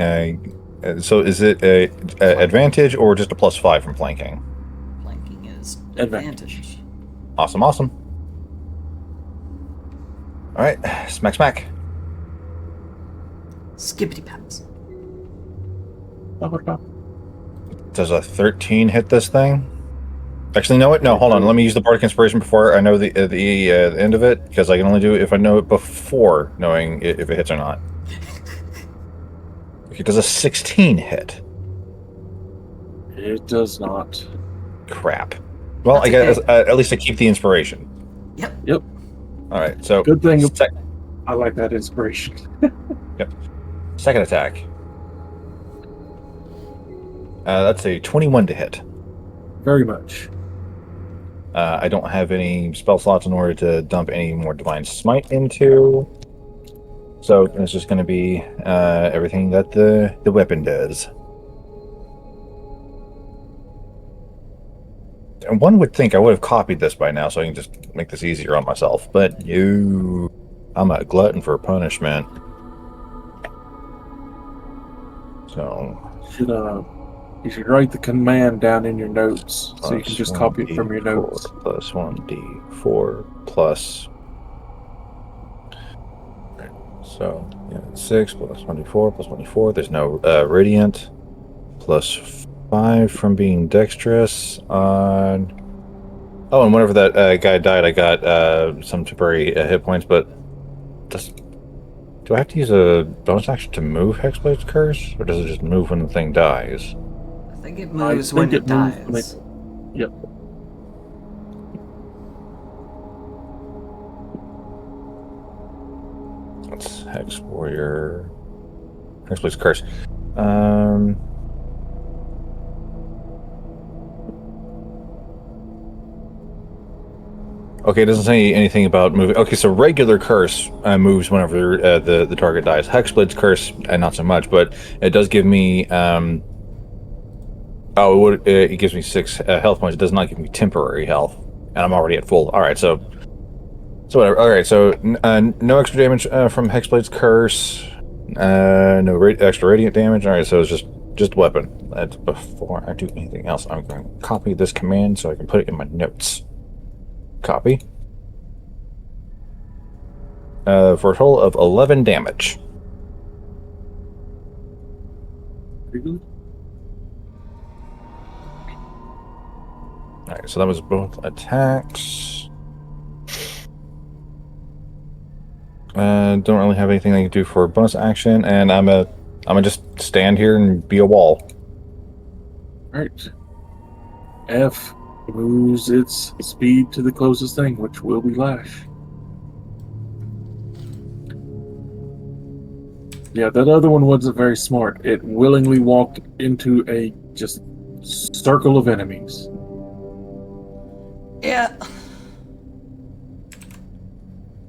So is it a advantage or just a +5 from flanking?
Flanking is
Advantage.
advantage.
Awesome, awesome. All right, smack, smack.
Skippity paps.
Does a 13 hit this thing? Actually, you know what? No, hold on. Let me use the Bardic Inspiration before I know the end of it, because I can only do it if I know it before knowing if it hits or not. Okay, does a 16 hit?
It does not.
Crap. Well,
That's
I guess
okay.
at least I keep the inspiration.
Yep.
All right, so
Good thing.
sec-
I like that inspiration.
second attack. That's a 21 to hit.
Very much.
I don't have any spell slots in order to dump any more Divine Smite into. So it's just going to be everything that the weapon does. And one would think I would have copied this by now so I can just make this easier on myself. But I'm a glutton for punishment. So,
You should write the command down in your notes so you can just copy it from your
1d4
notes.
Plus 1d4 plus. So, yeah, 6 plus 1d4 plus 1d4. There's no radiant. Plus 5 from being dexterous on. Oh, and whenever that guy died, I got some temporary hit points, but do I have to use a bonus action to move Hexblade's Curse? Or does it just move when the thing dies?
I think it
I
moves when
think
it
it moves when
dies.
Yep.
That's Hex Warrior. Hexblade's Curse. Okay, it doesn't say anything about moving. Okay, so regular curse moves whenever the target dies. Hexblade's Curse, not so much, but it does give me. It gives me 6 health points. It does not give me temporary health, and I'm already at full. All right, so whatever. All right, so no extra damage from Hexblade's Curse. No extra radiant damage. All right, so it's just weapon. That's before I do anything else. I'm going to copy this command so I can put it in my notes. Copy. For a total of 11 damage.
Very good.
Alright, so that was both attacks. Don't really have anything I can do for bonus action, and I'm gonna just stand here and be a wall.
Alright. F moves its speed to the closest thing, which will be Lash. Yeah, that other one wasn't very smart. It willingly walked into a just circle of enemies.
Yeah.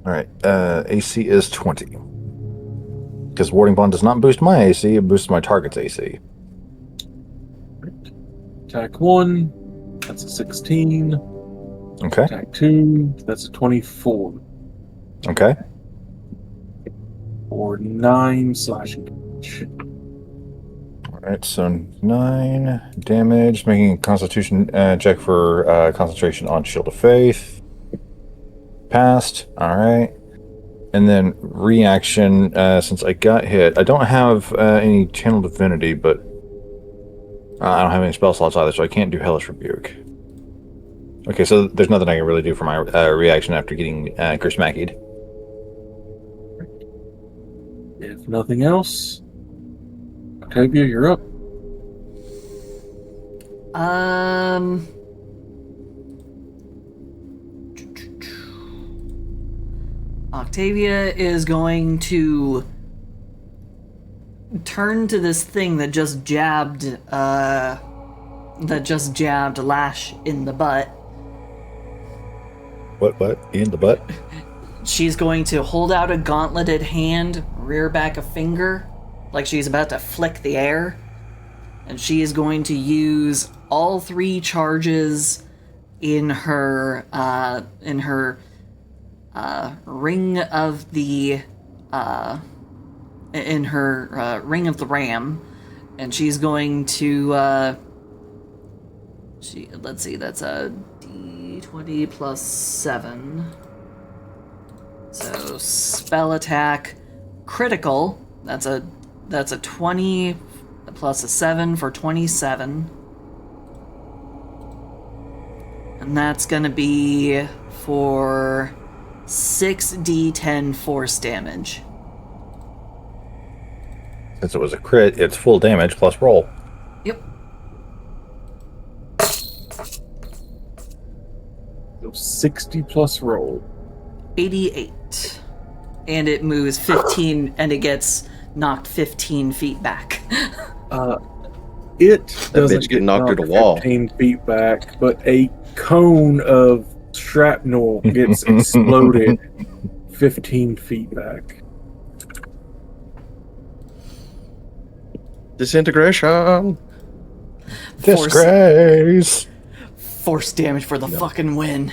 Alright, AC is 20. Because Warding Bond does not boost my AC, it boosts my target's AC.
Attack 1, that's a 16.
Okay,
Attack 2, that's a 24.
okay.
Or 9 slashing damage.
Alright, so 9 damage, making a constitution check for concentration on Shield of Faith. Passed. Alright. And then reaction, since I got hit. I don't have any Channel Divinity, but I don't have any spell slots either, so I can't do Hellish Rebuke. Okay, so there's nothing I can really do for my reaction after getting Curse Mackied.
If nothing else, Octavia, you're up.
Octavia is going to turn to this thing that just jabbed Lash in the butt.
What? In the butt?
She's going to hold out a gauntleted hand, rear back a finger, like she's about to flick the air. And she is going to use all 3 charges in her ring of the ring of the ram, and she's going to let's see, that's a d20 plus 7. So spell attack critical. That's a 20 plus a 7 for 27. And that's gonna be for 6d10 force damage.
Since it was a crit, it's full damage plus roll.
Yep.
So 60 plus roll.
88. And it moves 15, and it gets knocked 15 feet back.
It
That
doesn't
bitch get knocked through the
knocked
wall.
15 feet back, but a cone of shrapnel gets exploded 15 feet back.
Disintegration.
Disgrace!
Force damage for the fucking win.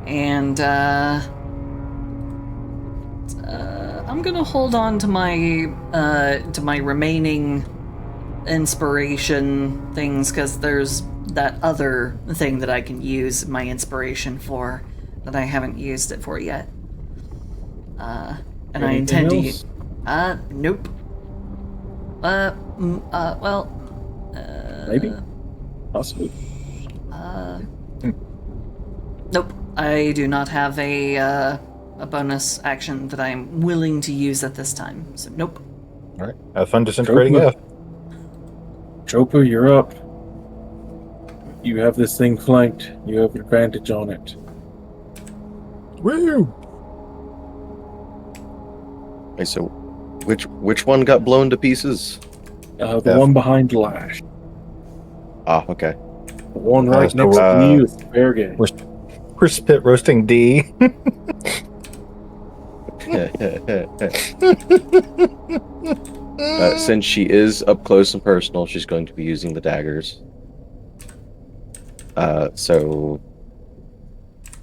And
I'm gonna hold on to my remaining inspiration things, because there's that other thing that I can use my inspiration for that I haven't used it for yet. And I intend to
Anything else?
nope. Well,
Maybe? Possibly.
nope. I do not have a bonus action that I'm willing to use at this time. So nope.
All right. Have fun disintegrating
Joker.
F.
Chopa, you're up. You have this thing flanked. You have advantage on it.
Woo!
Okay, so which one got blown to pieces?
The
F.
one behind Lash.
Ah, okay.
The one right
so,
next to you is fair game.
We're spit roasting D.
Since she is up close and personal, she's going to be using the daggers. So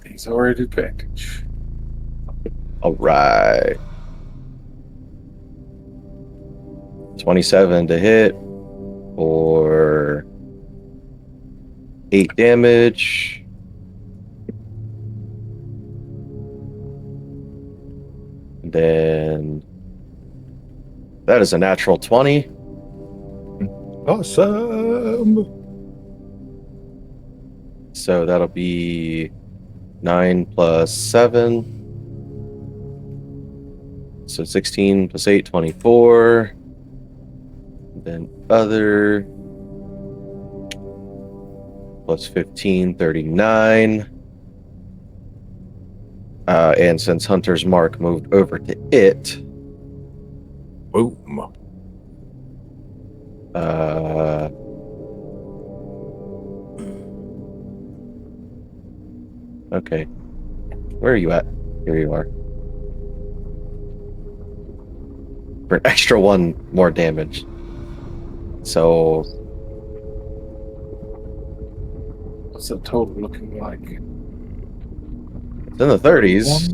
He's already at advantage.
all right. 27 to hit for 8 damage. Then that is a natural 20.
Awesome.
So that'll be 9 plus 7. So 16 plus 8, 24. Then other plus 15, 39. And since Hunter's Mark moved over to it,
Boom.
Okay. Where are you at? Here you are. For an extra 1 more damage. So
What's the total looking like?
it's in the 30s.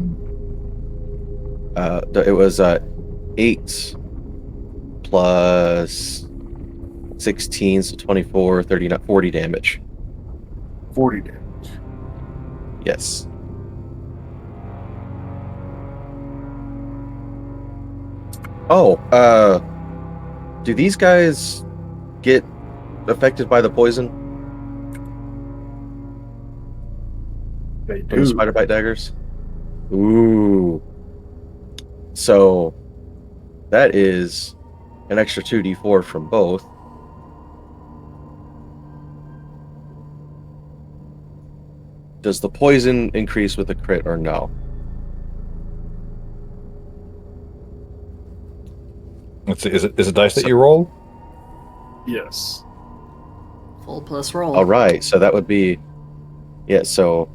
It was 8 plus 16, so 24, 39, 40 damage.
40 damage.
Yes. Oh, do these guys get affected by the poison
They
from the
do.
spider bite daggers? Ooh. So that is an extra 2d4 from both. Does the poison increase with a crit or no?
Let's see. Is it dice that you roll?
Yes.
Full plus roll.
All right, so that would be, yeah. So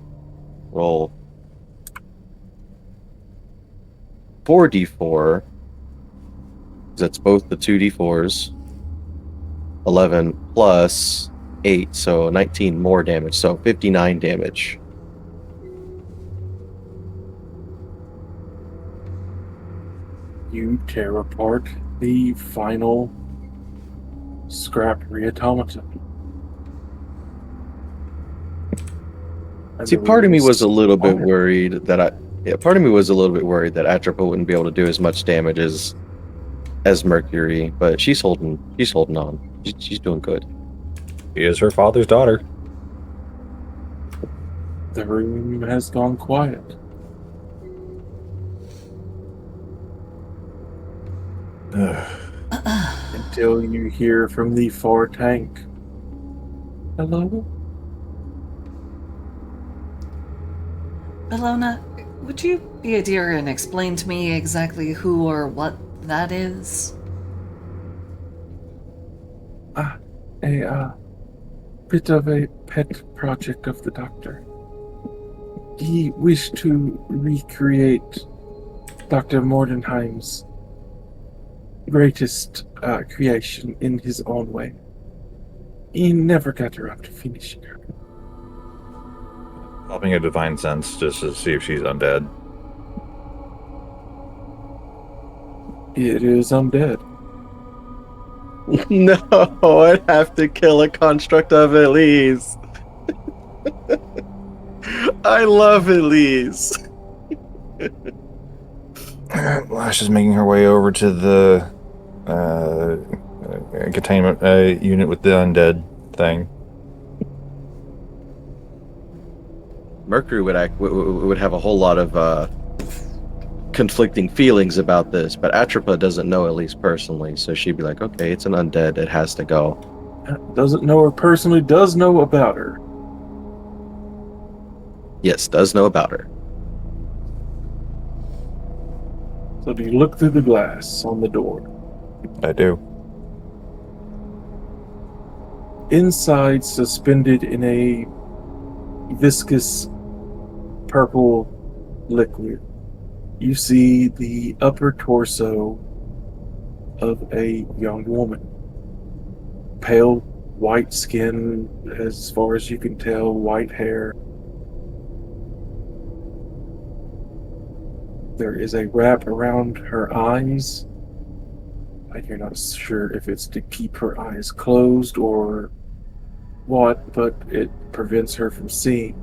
roll 4d4. That's both the 2d4s. 11 plus 8, so 19 more damage. So 59 damage.
You tear apart the final scrap reautomaton. And
See,
the
part of me was a
release
little bit
on it.
worried that part of me was a little bit worried that Atropa wouldn't be able to do as much damage as Mercury, but she's holding on. She's doing good.
He is her father's daughter.
The room has gone quiet. Until you hear from the far tank. Hello?
Bellona, would you be a dear and explain to me exactly who or what that is?
A bit of a pet project of the Doctor. He wished to recreate Dr. Mordenheim's greatest creation in his own way. He never got around to finishing her.
Popping a divine sense just to see if she's undead.
It is undead.
No, I'd have to kill a construct of Elise. I love Elise.
Lash is making her way over to the containment unit with the undead thing.
Mercury would have a whole lot of conflicting feelings about this, but Atropa doesn't know Elise personally, so she'd be like, okay, it's an undead, it has to go.
Doesn't know her personally, does know about her.
Yes, does know about her.
So do you look through the glass on the door?
I do.
Inside, suspended in a viscous purple liquid, you see the upper torso of a young woman. Pale white skin, as far as you can tell, white hair. There is a wrap around her eyes. You're not sure if it's to keep her eyes closed or what, but it prevents her from seeing.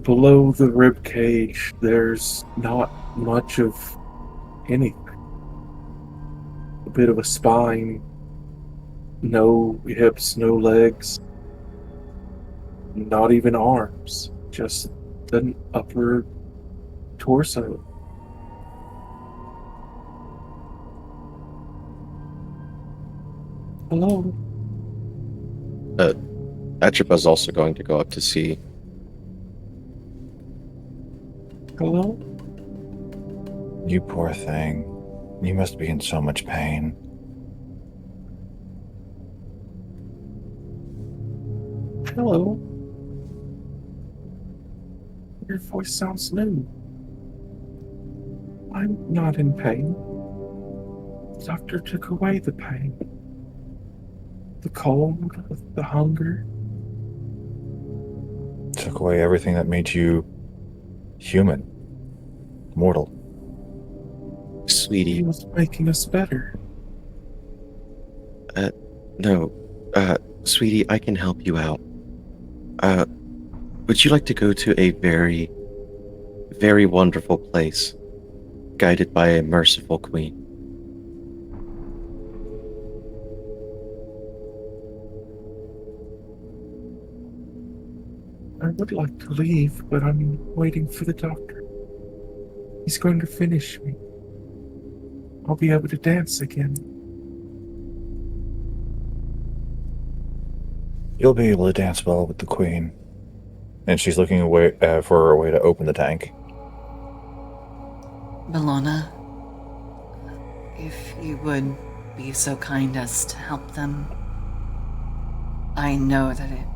Below the rib cage, there's not much of anything. A bit of a spine, no hips, no legs, not even arms, just the upper torso. Hello?
Atropa's also going to go up to see.
Hello?
You poor thing. You must be in so much pain.
Hello? Your voice sounds new. I'm not in pain. The doctor took away the pain. The cold, the hunger.
Took away everything that made you human, mortal.
He
Sweetie,
was making us better.
no. Sweetie, I can help you out. Would you like to go to a very, very wonderful place, guided by a merciful queen?
I would like to leave, but I'm waiting for the doctor. He's going to finish me. I'll be able to dance again.
You'll be able to dance well with the queen. And she's looking away for a way to open the tank.
Bellona, if you would be so kind as to help them. I know that it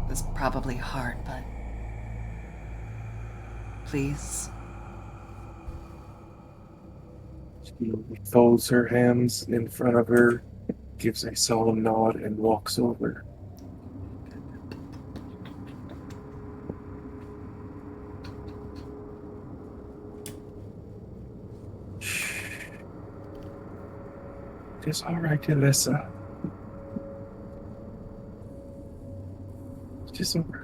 was probably hard, but please.
She folds her hands in front of her, gives a solemn nod, and walks over. Shh. It is all right, Alyssa. It is all right.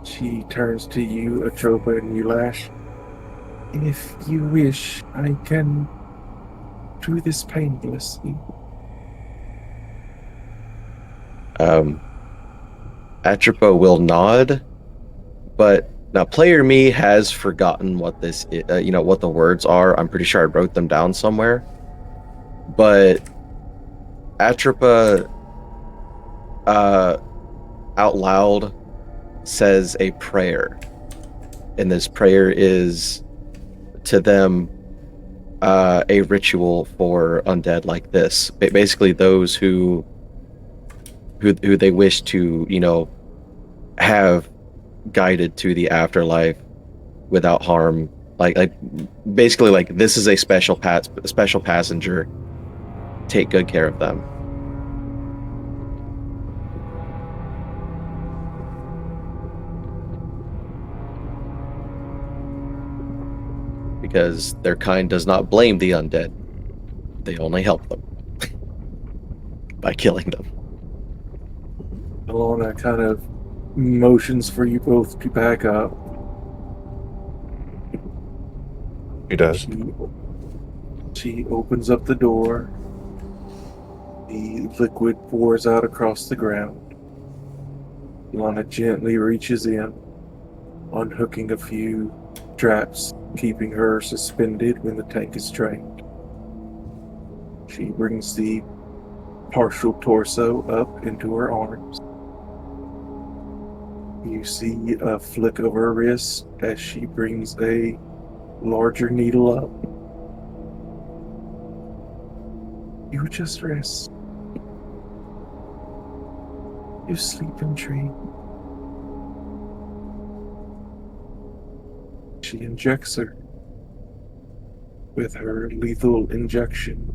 She turns to you, Atropa, and Ulash. If you wish, I can do this painlessly.
Atropa will nod, but now player me has forgotten what this what the words are. I'm pretty sure I wrote them down somewhere. But Atropa out loud says a prayer. And this prayer is to them a ritual for undead like this. Basically those who they wish to, have guided to the afterlife without harm. Like basically like this is a special passenger. Take good care of them. because their kind does not blame the undead. They only help them by killing them.
Alona kind of motions for you both to back up.
He does.
She opens up the door. The liquid pours out across the ground. Lana gently reaches in, unhooking a few straps, keeping her suspended when the tank is drained. She brings the partial torso up into her arms. You see a flick of her wrist as she brings a larger needle up. You just rest. You sleep and dream. She injects her with her lethal injection.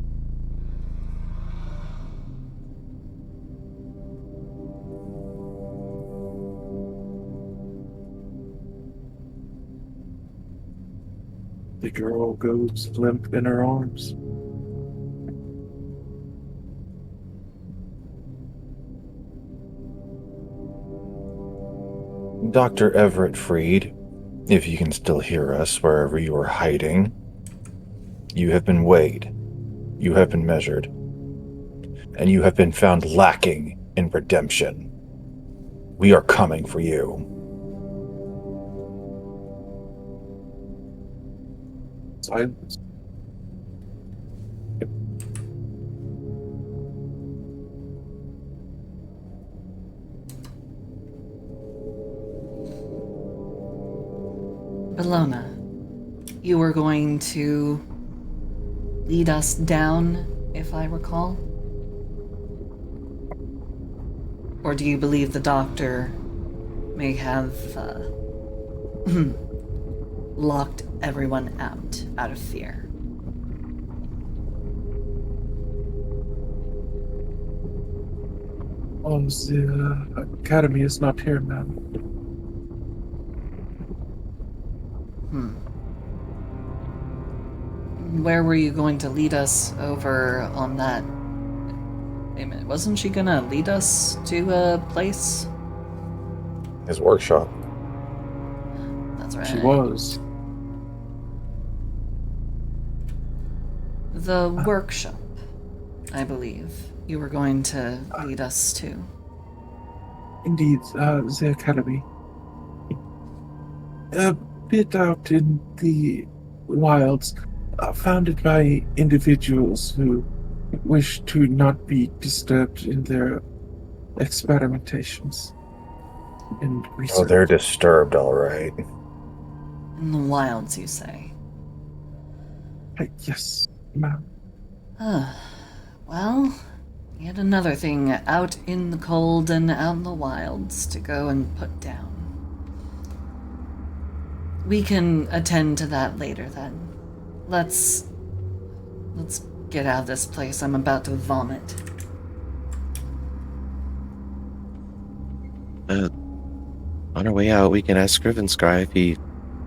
The girl goes limp in her arms.
Dr. Everett Freed, if you can still hear us wherever you are hiding, you have been weighed, you have been measured, and you have been found lacking in redemption. We are coming for you.
Silence.
Bellona, you were going to lead us down, if I recall? Or do you believe the doctor may have locked everyone out of fear?
Oh, the academy is not here, ma'am.
Where were you going to lead us over on that? Wait a minute, wasn't she gonna lead us to a place?
His workshop.
That's right.
She was.
The workshop, I believe, you were going to lead us to.
Indeed, the academy. A bit out in the wilds, founded by individuals who wish to not be disturbed in their experimentations and research.
Oh, they're disturbed, all right.
In the wilds, you say?
Yes, ma'am.
Well, yet another thing out in the cold and out in the wilds to go and put down. We can attend to that later then. Let's get out of this place. I'm about to vomit.
On our way out, we can ask Scrivenscry if he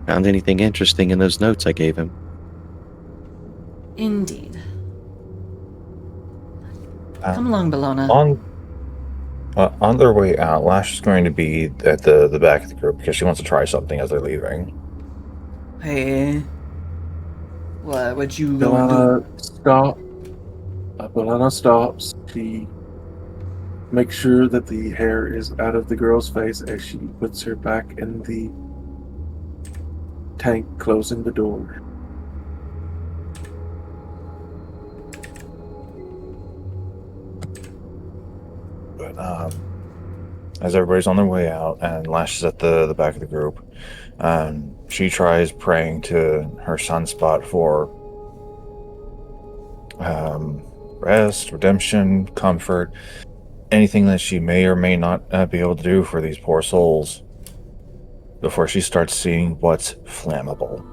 found anything interesting in those notes I gave him.
Indeed. Come along, Bellona.
On their way out, Lash is going to be at the back of the group because she wants to try something as they're leaving.
Hey. What would you
Bellana stop. Bellana stops. She makes sure that the hair is out of the girl's face as she puts her back in the tank, closing the door.
But as everybody's on their way out and Lash is at the back of the group, she tries praying to her sunspot for rest, redemption, comfort, anything that she may or may not be able to do for these poor souls before she starts seeing what's flammable.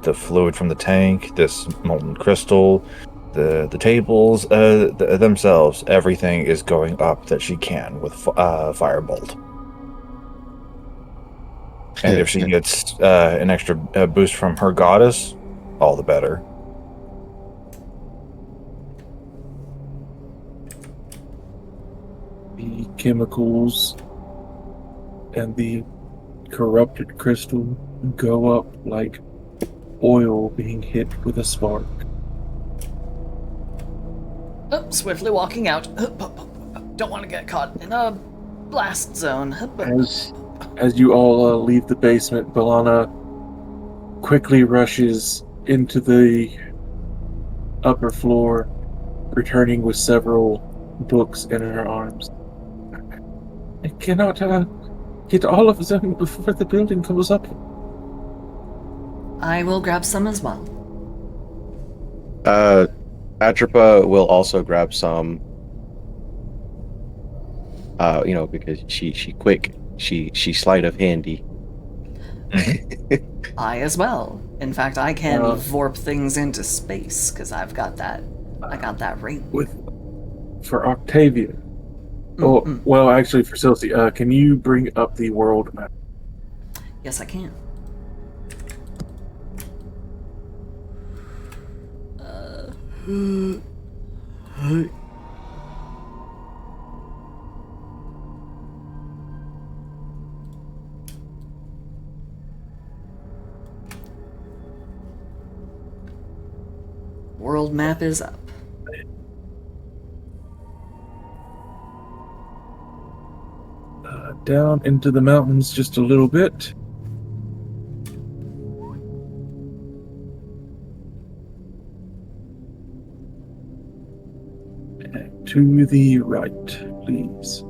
The fluid from the tank, this molten crystal, the tables themselves, everything is going up that she can with firebolt. And if she gets an extra boost from her goddess, all the better.
The chemicals and the corrupted crystal go up like oil being hit with a spark.
Oh, swiftly walking out. Don't want to get caught in a blast zone.
As you all leave the basement, Balana quickly rushes into the upper floor, returning with several books in her arms. I cannot get all of them before the building goes up.
I will grab some as well.
Atropa will also grab some. Because she quick, she sleight of handy.
I as well. In fact, I can
Uh,
vorp things into space because I've got that. I got that ring.
For Octavia. Oh, well, actually, for Celsi, can you bring up the world map?
Yes, I can. World map is up.
Down into the mountains just a little bit. And to the right, please.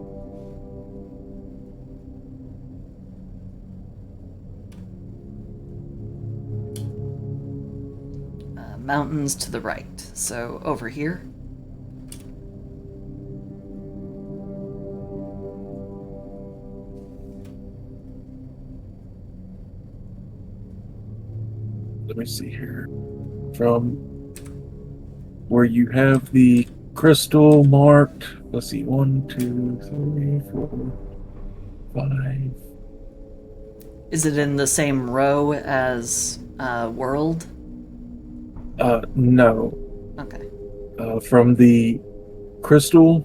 Mountains to the right. So over here.
Let me see here. From where you have the crystal marked, let's see, 1, 2, 3, 4, 5.
Is it in the same row as world?
No.
Okay.
From the crystal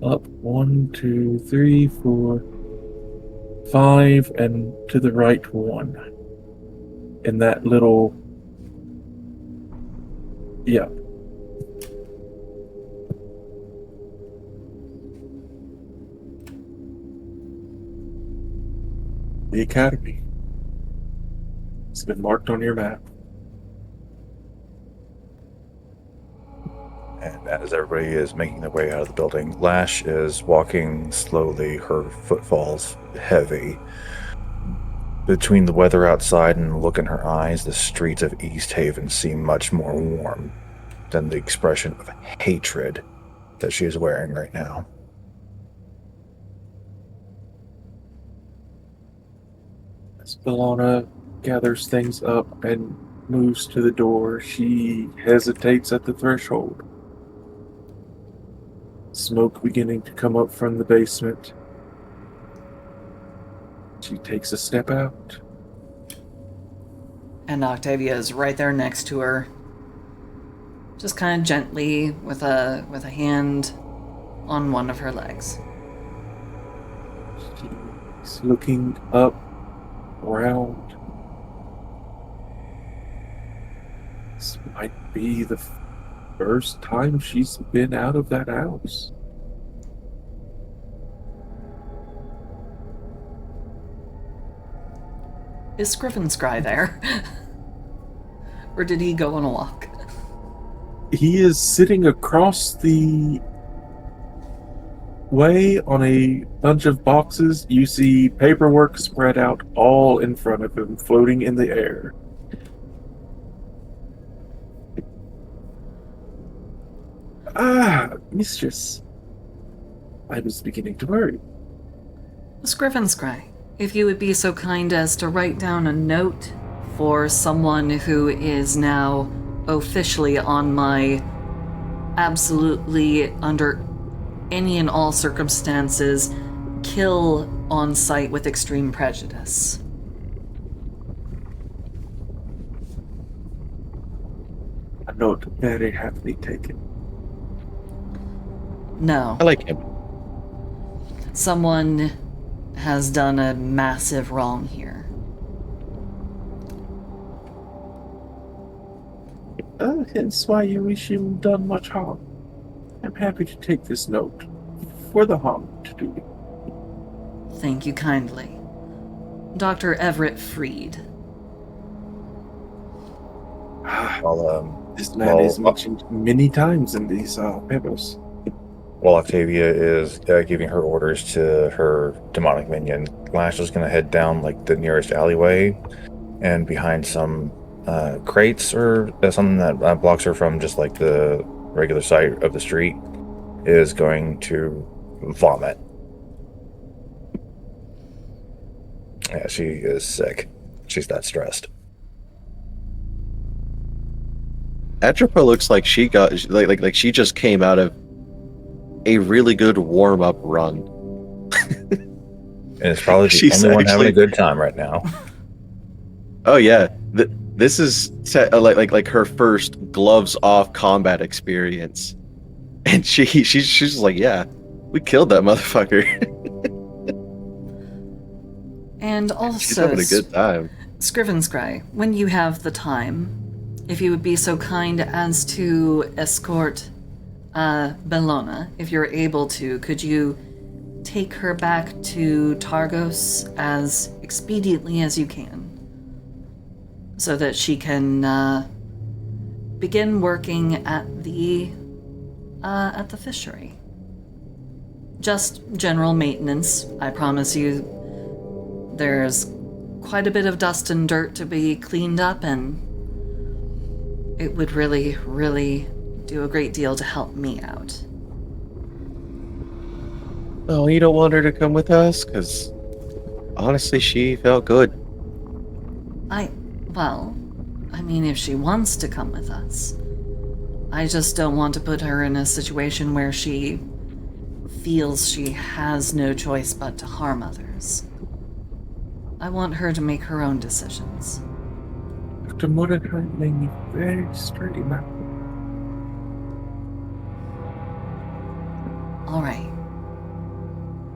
up 1, 2, 3, 4, 5, and to the right 1. In that little, yeah. The academy. It's been marked on your map.
And as everybody is making their way out of the building, Lash is walking slowly, her footfalls heavy. Between the weather outside and the look in her eyes, the streets of East Haven seem much more warm than the expression of hatred that she is wearing right now.
As Bellona gathers things up and moves to the door, she hesitates at the threshold. Smoke beginning to come up from the basement. She takes a step out.
And Octavia is right there next to her. Just kind of gently with a hand on one of her legs.
She's looking up, around. This might be the first time she's been out of that house.
Is Scrivenscry there? Or did he go on a walk?
He is sitting across the way on a bunch of boxes. You see paperwork spread out all in front of him, floating in the air. Ah, mistress. I was beginning to worry.
Scrivenscry, if you would be so kind as to write down a note for someone who is now officially on my absolutely under any and all circumstances kill on sight with extreme prejudice.
A note very happily taken.
No.
I like him.
Someone has done a massive wrong here.
Hence why you wish him done much harm. I'm happy to take this note for the harm to do.
Thank you kindly. Dr. Everett Freed.
While
This man
Well,
is mentioned many times in these papers.
while Octavia is giving her orders to her demonic minion, Lash is going to head down like the nearest alleyway, and behind some crates or something that blocks her from just like the regular sight of the street, is going to vomit. Yeah, she is sick. She's that stressed.
Atropa looks like she got like she just came out of a really good warm up run.
And it's probably the
She's
only one having a
actually-
good time right now.
Oh yeah, this is like her first gloves off combat experience, and she's just like, yeah, we killed that motherfucker.
And
She's
also,
having a good time.
Scrivenscry, when you have the time, if you would be so kind as to escort Bellona, if you're able to, could you take her back to Targos as expediently as you can, so that she can begin working at the fishery. Just general maintenance, I promise you. There's quite a bit of dust and dirt to be cleaned up, and it would really, really do a great deal to help me out.
Oh, you don't want her to come with us? Because honestly, she felt good.
Well, I mean, if she wants to come with us. I just don't want to put her in a situation where she feels she has no choice but to harm others. I want her to make her own decisions.
Dr. Mordecai made me very sturdy, man.
All right.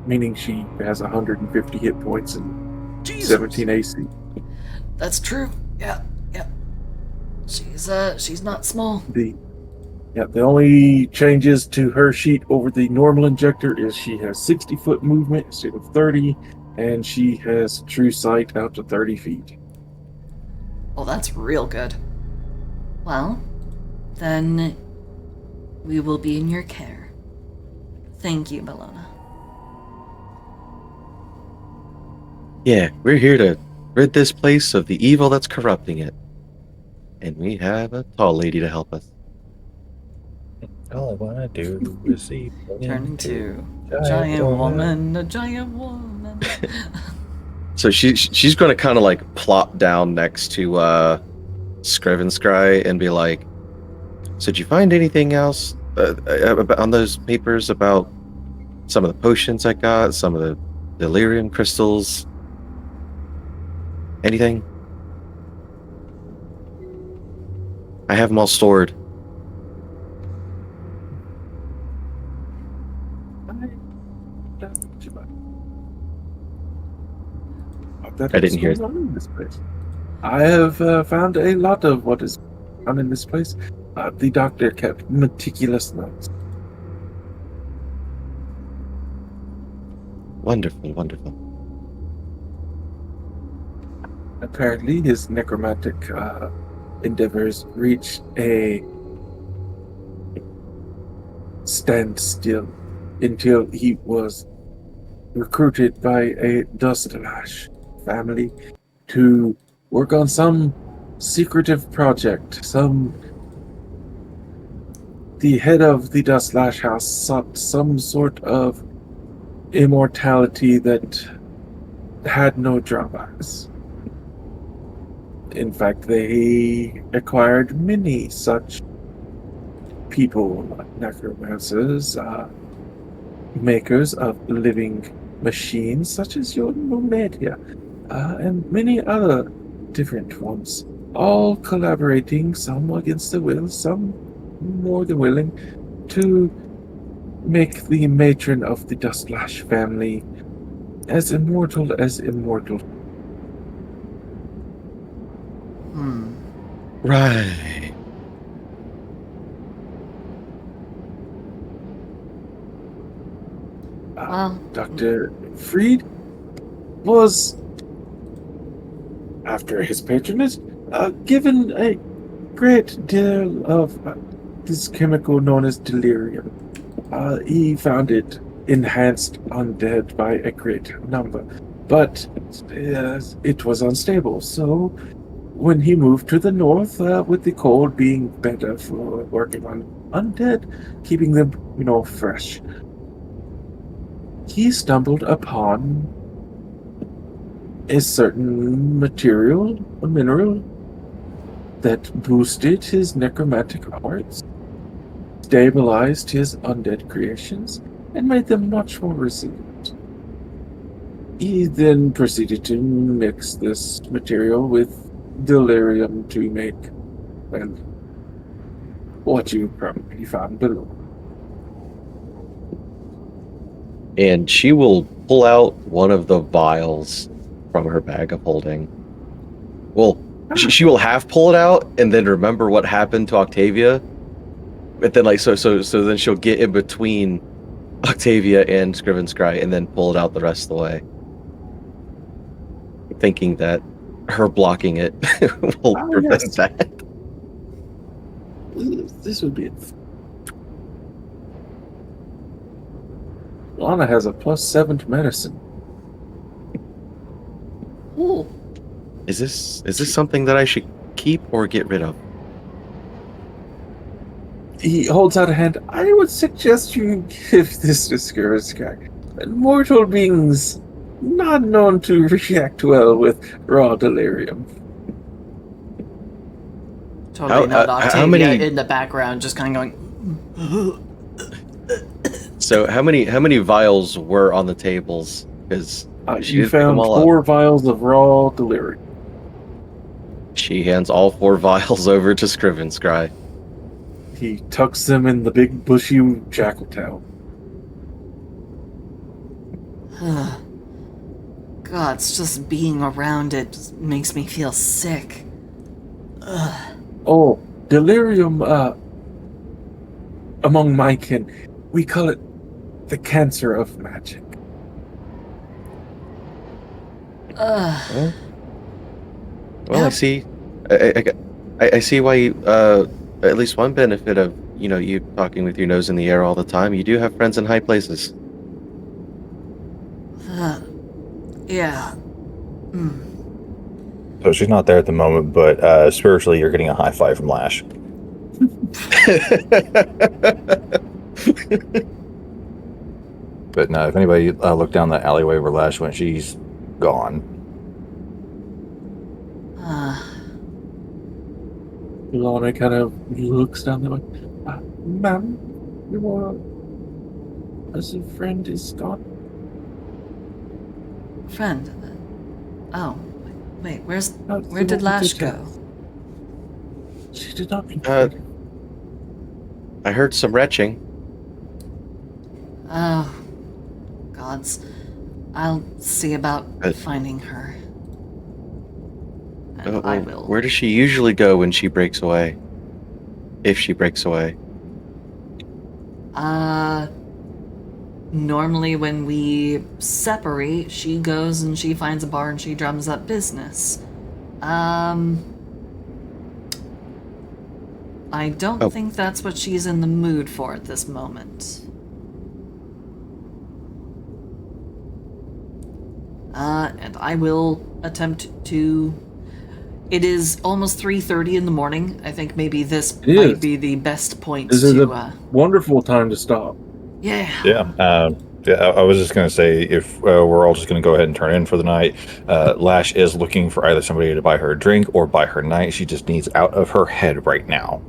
Meaning she has 150 hit points and
Jesus.
17 AC.
That's true. Yeah. She's not small.
The only changes to her sheet over the normal injector is she has 60-foot movement instead of 30, and she has true sight out to 30 feet.
Oh, that's real good. Well, then we will be in your care. Thank you, Bellona.
Yeah, we're here to rid this place of the evil that's corrupting it. And we have a tall lady to help us.
All I wanna do is see
Turn into a giant woman, a giant woman.
So she's going to kind of like plop down next to Scrivenscry and be like, so did you find anything else on those papers about some of the potions I got, some of the delirium crystals? Anything? I have them all stored. I didn't hear
What's going on in this place. I have found a lot of what is found in this place. The doctor kept meticulous notes.
Wonderful, wonderful.
Apparently, his necromantic endeavors reached a standstill until he was recruited by a Dustlash family to work on some secretive project. The head of the Dustlash house sought some sort of immortality that had no drawbacks. In fact, they acquired many such people, like necromancers, makers of living machines such as your Numedia, and many other different ones, all collaborating, some against the will, some more than willing, to make the matron of the Dustlash family as immortal as immortal.
Hmm.
Right.
Well,
Dr. Freed was, after his patronage, given a great deal of this chemical known as delirium. He found it enhanced undead by a great number, but it was unstable. So when he moved to the north, with the cold being better for working on undead, keeping them, fresh, he stumbled upon a certain material, a mineral, that boosted his necromantic arts, stabilized his undead creations, and made them much more resilient. He then proceeded to mix this material with delirium to make, well, what you probably found below.
And she will pull out one of the vials from her bag of holding. Well, she will half pull it out and then remember what happened to Octavia. But then, so then she'll get in between Octavia and Scrivenscry and then pull it out the rest of the way, thinking that her blocking it will prevent
yes.
that.
This would be it. Lana has a +7 to medicine.
ooh,
Is this something that I should keep or get rid of?
He holds out a hand. I would suggest you give this to Scrivenscry. Mortal beings not known to react well with raw delirium.
Totally
How-
not
how
Octavia
many-
in the background, just kind of going.
So how many vials were on the tables? Because she
You
did pick them
found
all up.
4 vials of raw delirium.
She hands all 4 vials over to Scrivenscry.
He tucks them in the big bushy jackal tail.
God, it's just being around it just makes me feel sick.
Oh, delirium, among my kin, we call it the cancer of magic.
Ugh.
Well, I
Yep.
see. I see why you, at least one benefit of you talking with your nose in the air all the time. You do have friends in high places.
Yeah.
So she's not there at the moment, but spiritually, you're getting a high five from Lash. But no, if anybody looked down that alleyway where Lash went, she's gone.
Lana kind of looks down there like, ma'am, your friend is gone.
Friend. Oh. Wait, where
The
did
one
Lash
who
go?
did She did not mean
Uh, I heard some retching.
Oh. Gods. I'll see about
Uh,
finding her. And I will.
Where does she usually go when she breaks away? If she breaks away.
Normally when we separate, she goes and she finds a bar and she drums up business. I don't
Oh.
think that's what she's in the mood for at this moment. And I will attempt to... It is almost 3:30 in the morning. I think maybe this
It
might
is.
be the best point
This is
to,
a wonderful time to stop.
yeah.
Yeah. I was just going to say, if we're all just going to go ahead and turn in for the night, Lash is looking for either somebody to buy her a drink or buy her night. She just needs out of her head right now.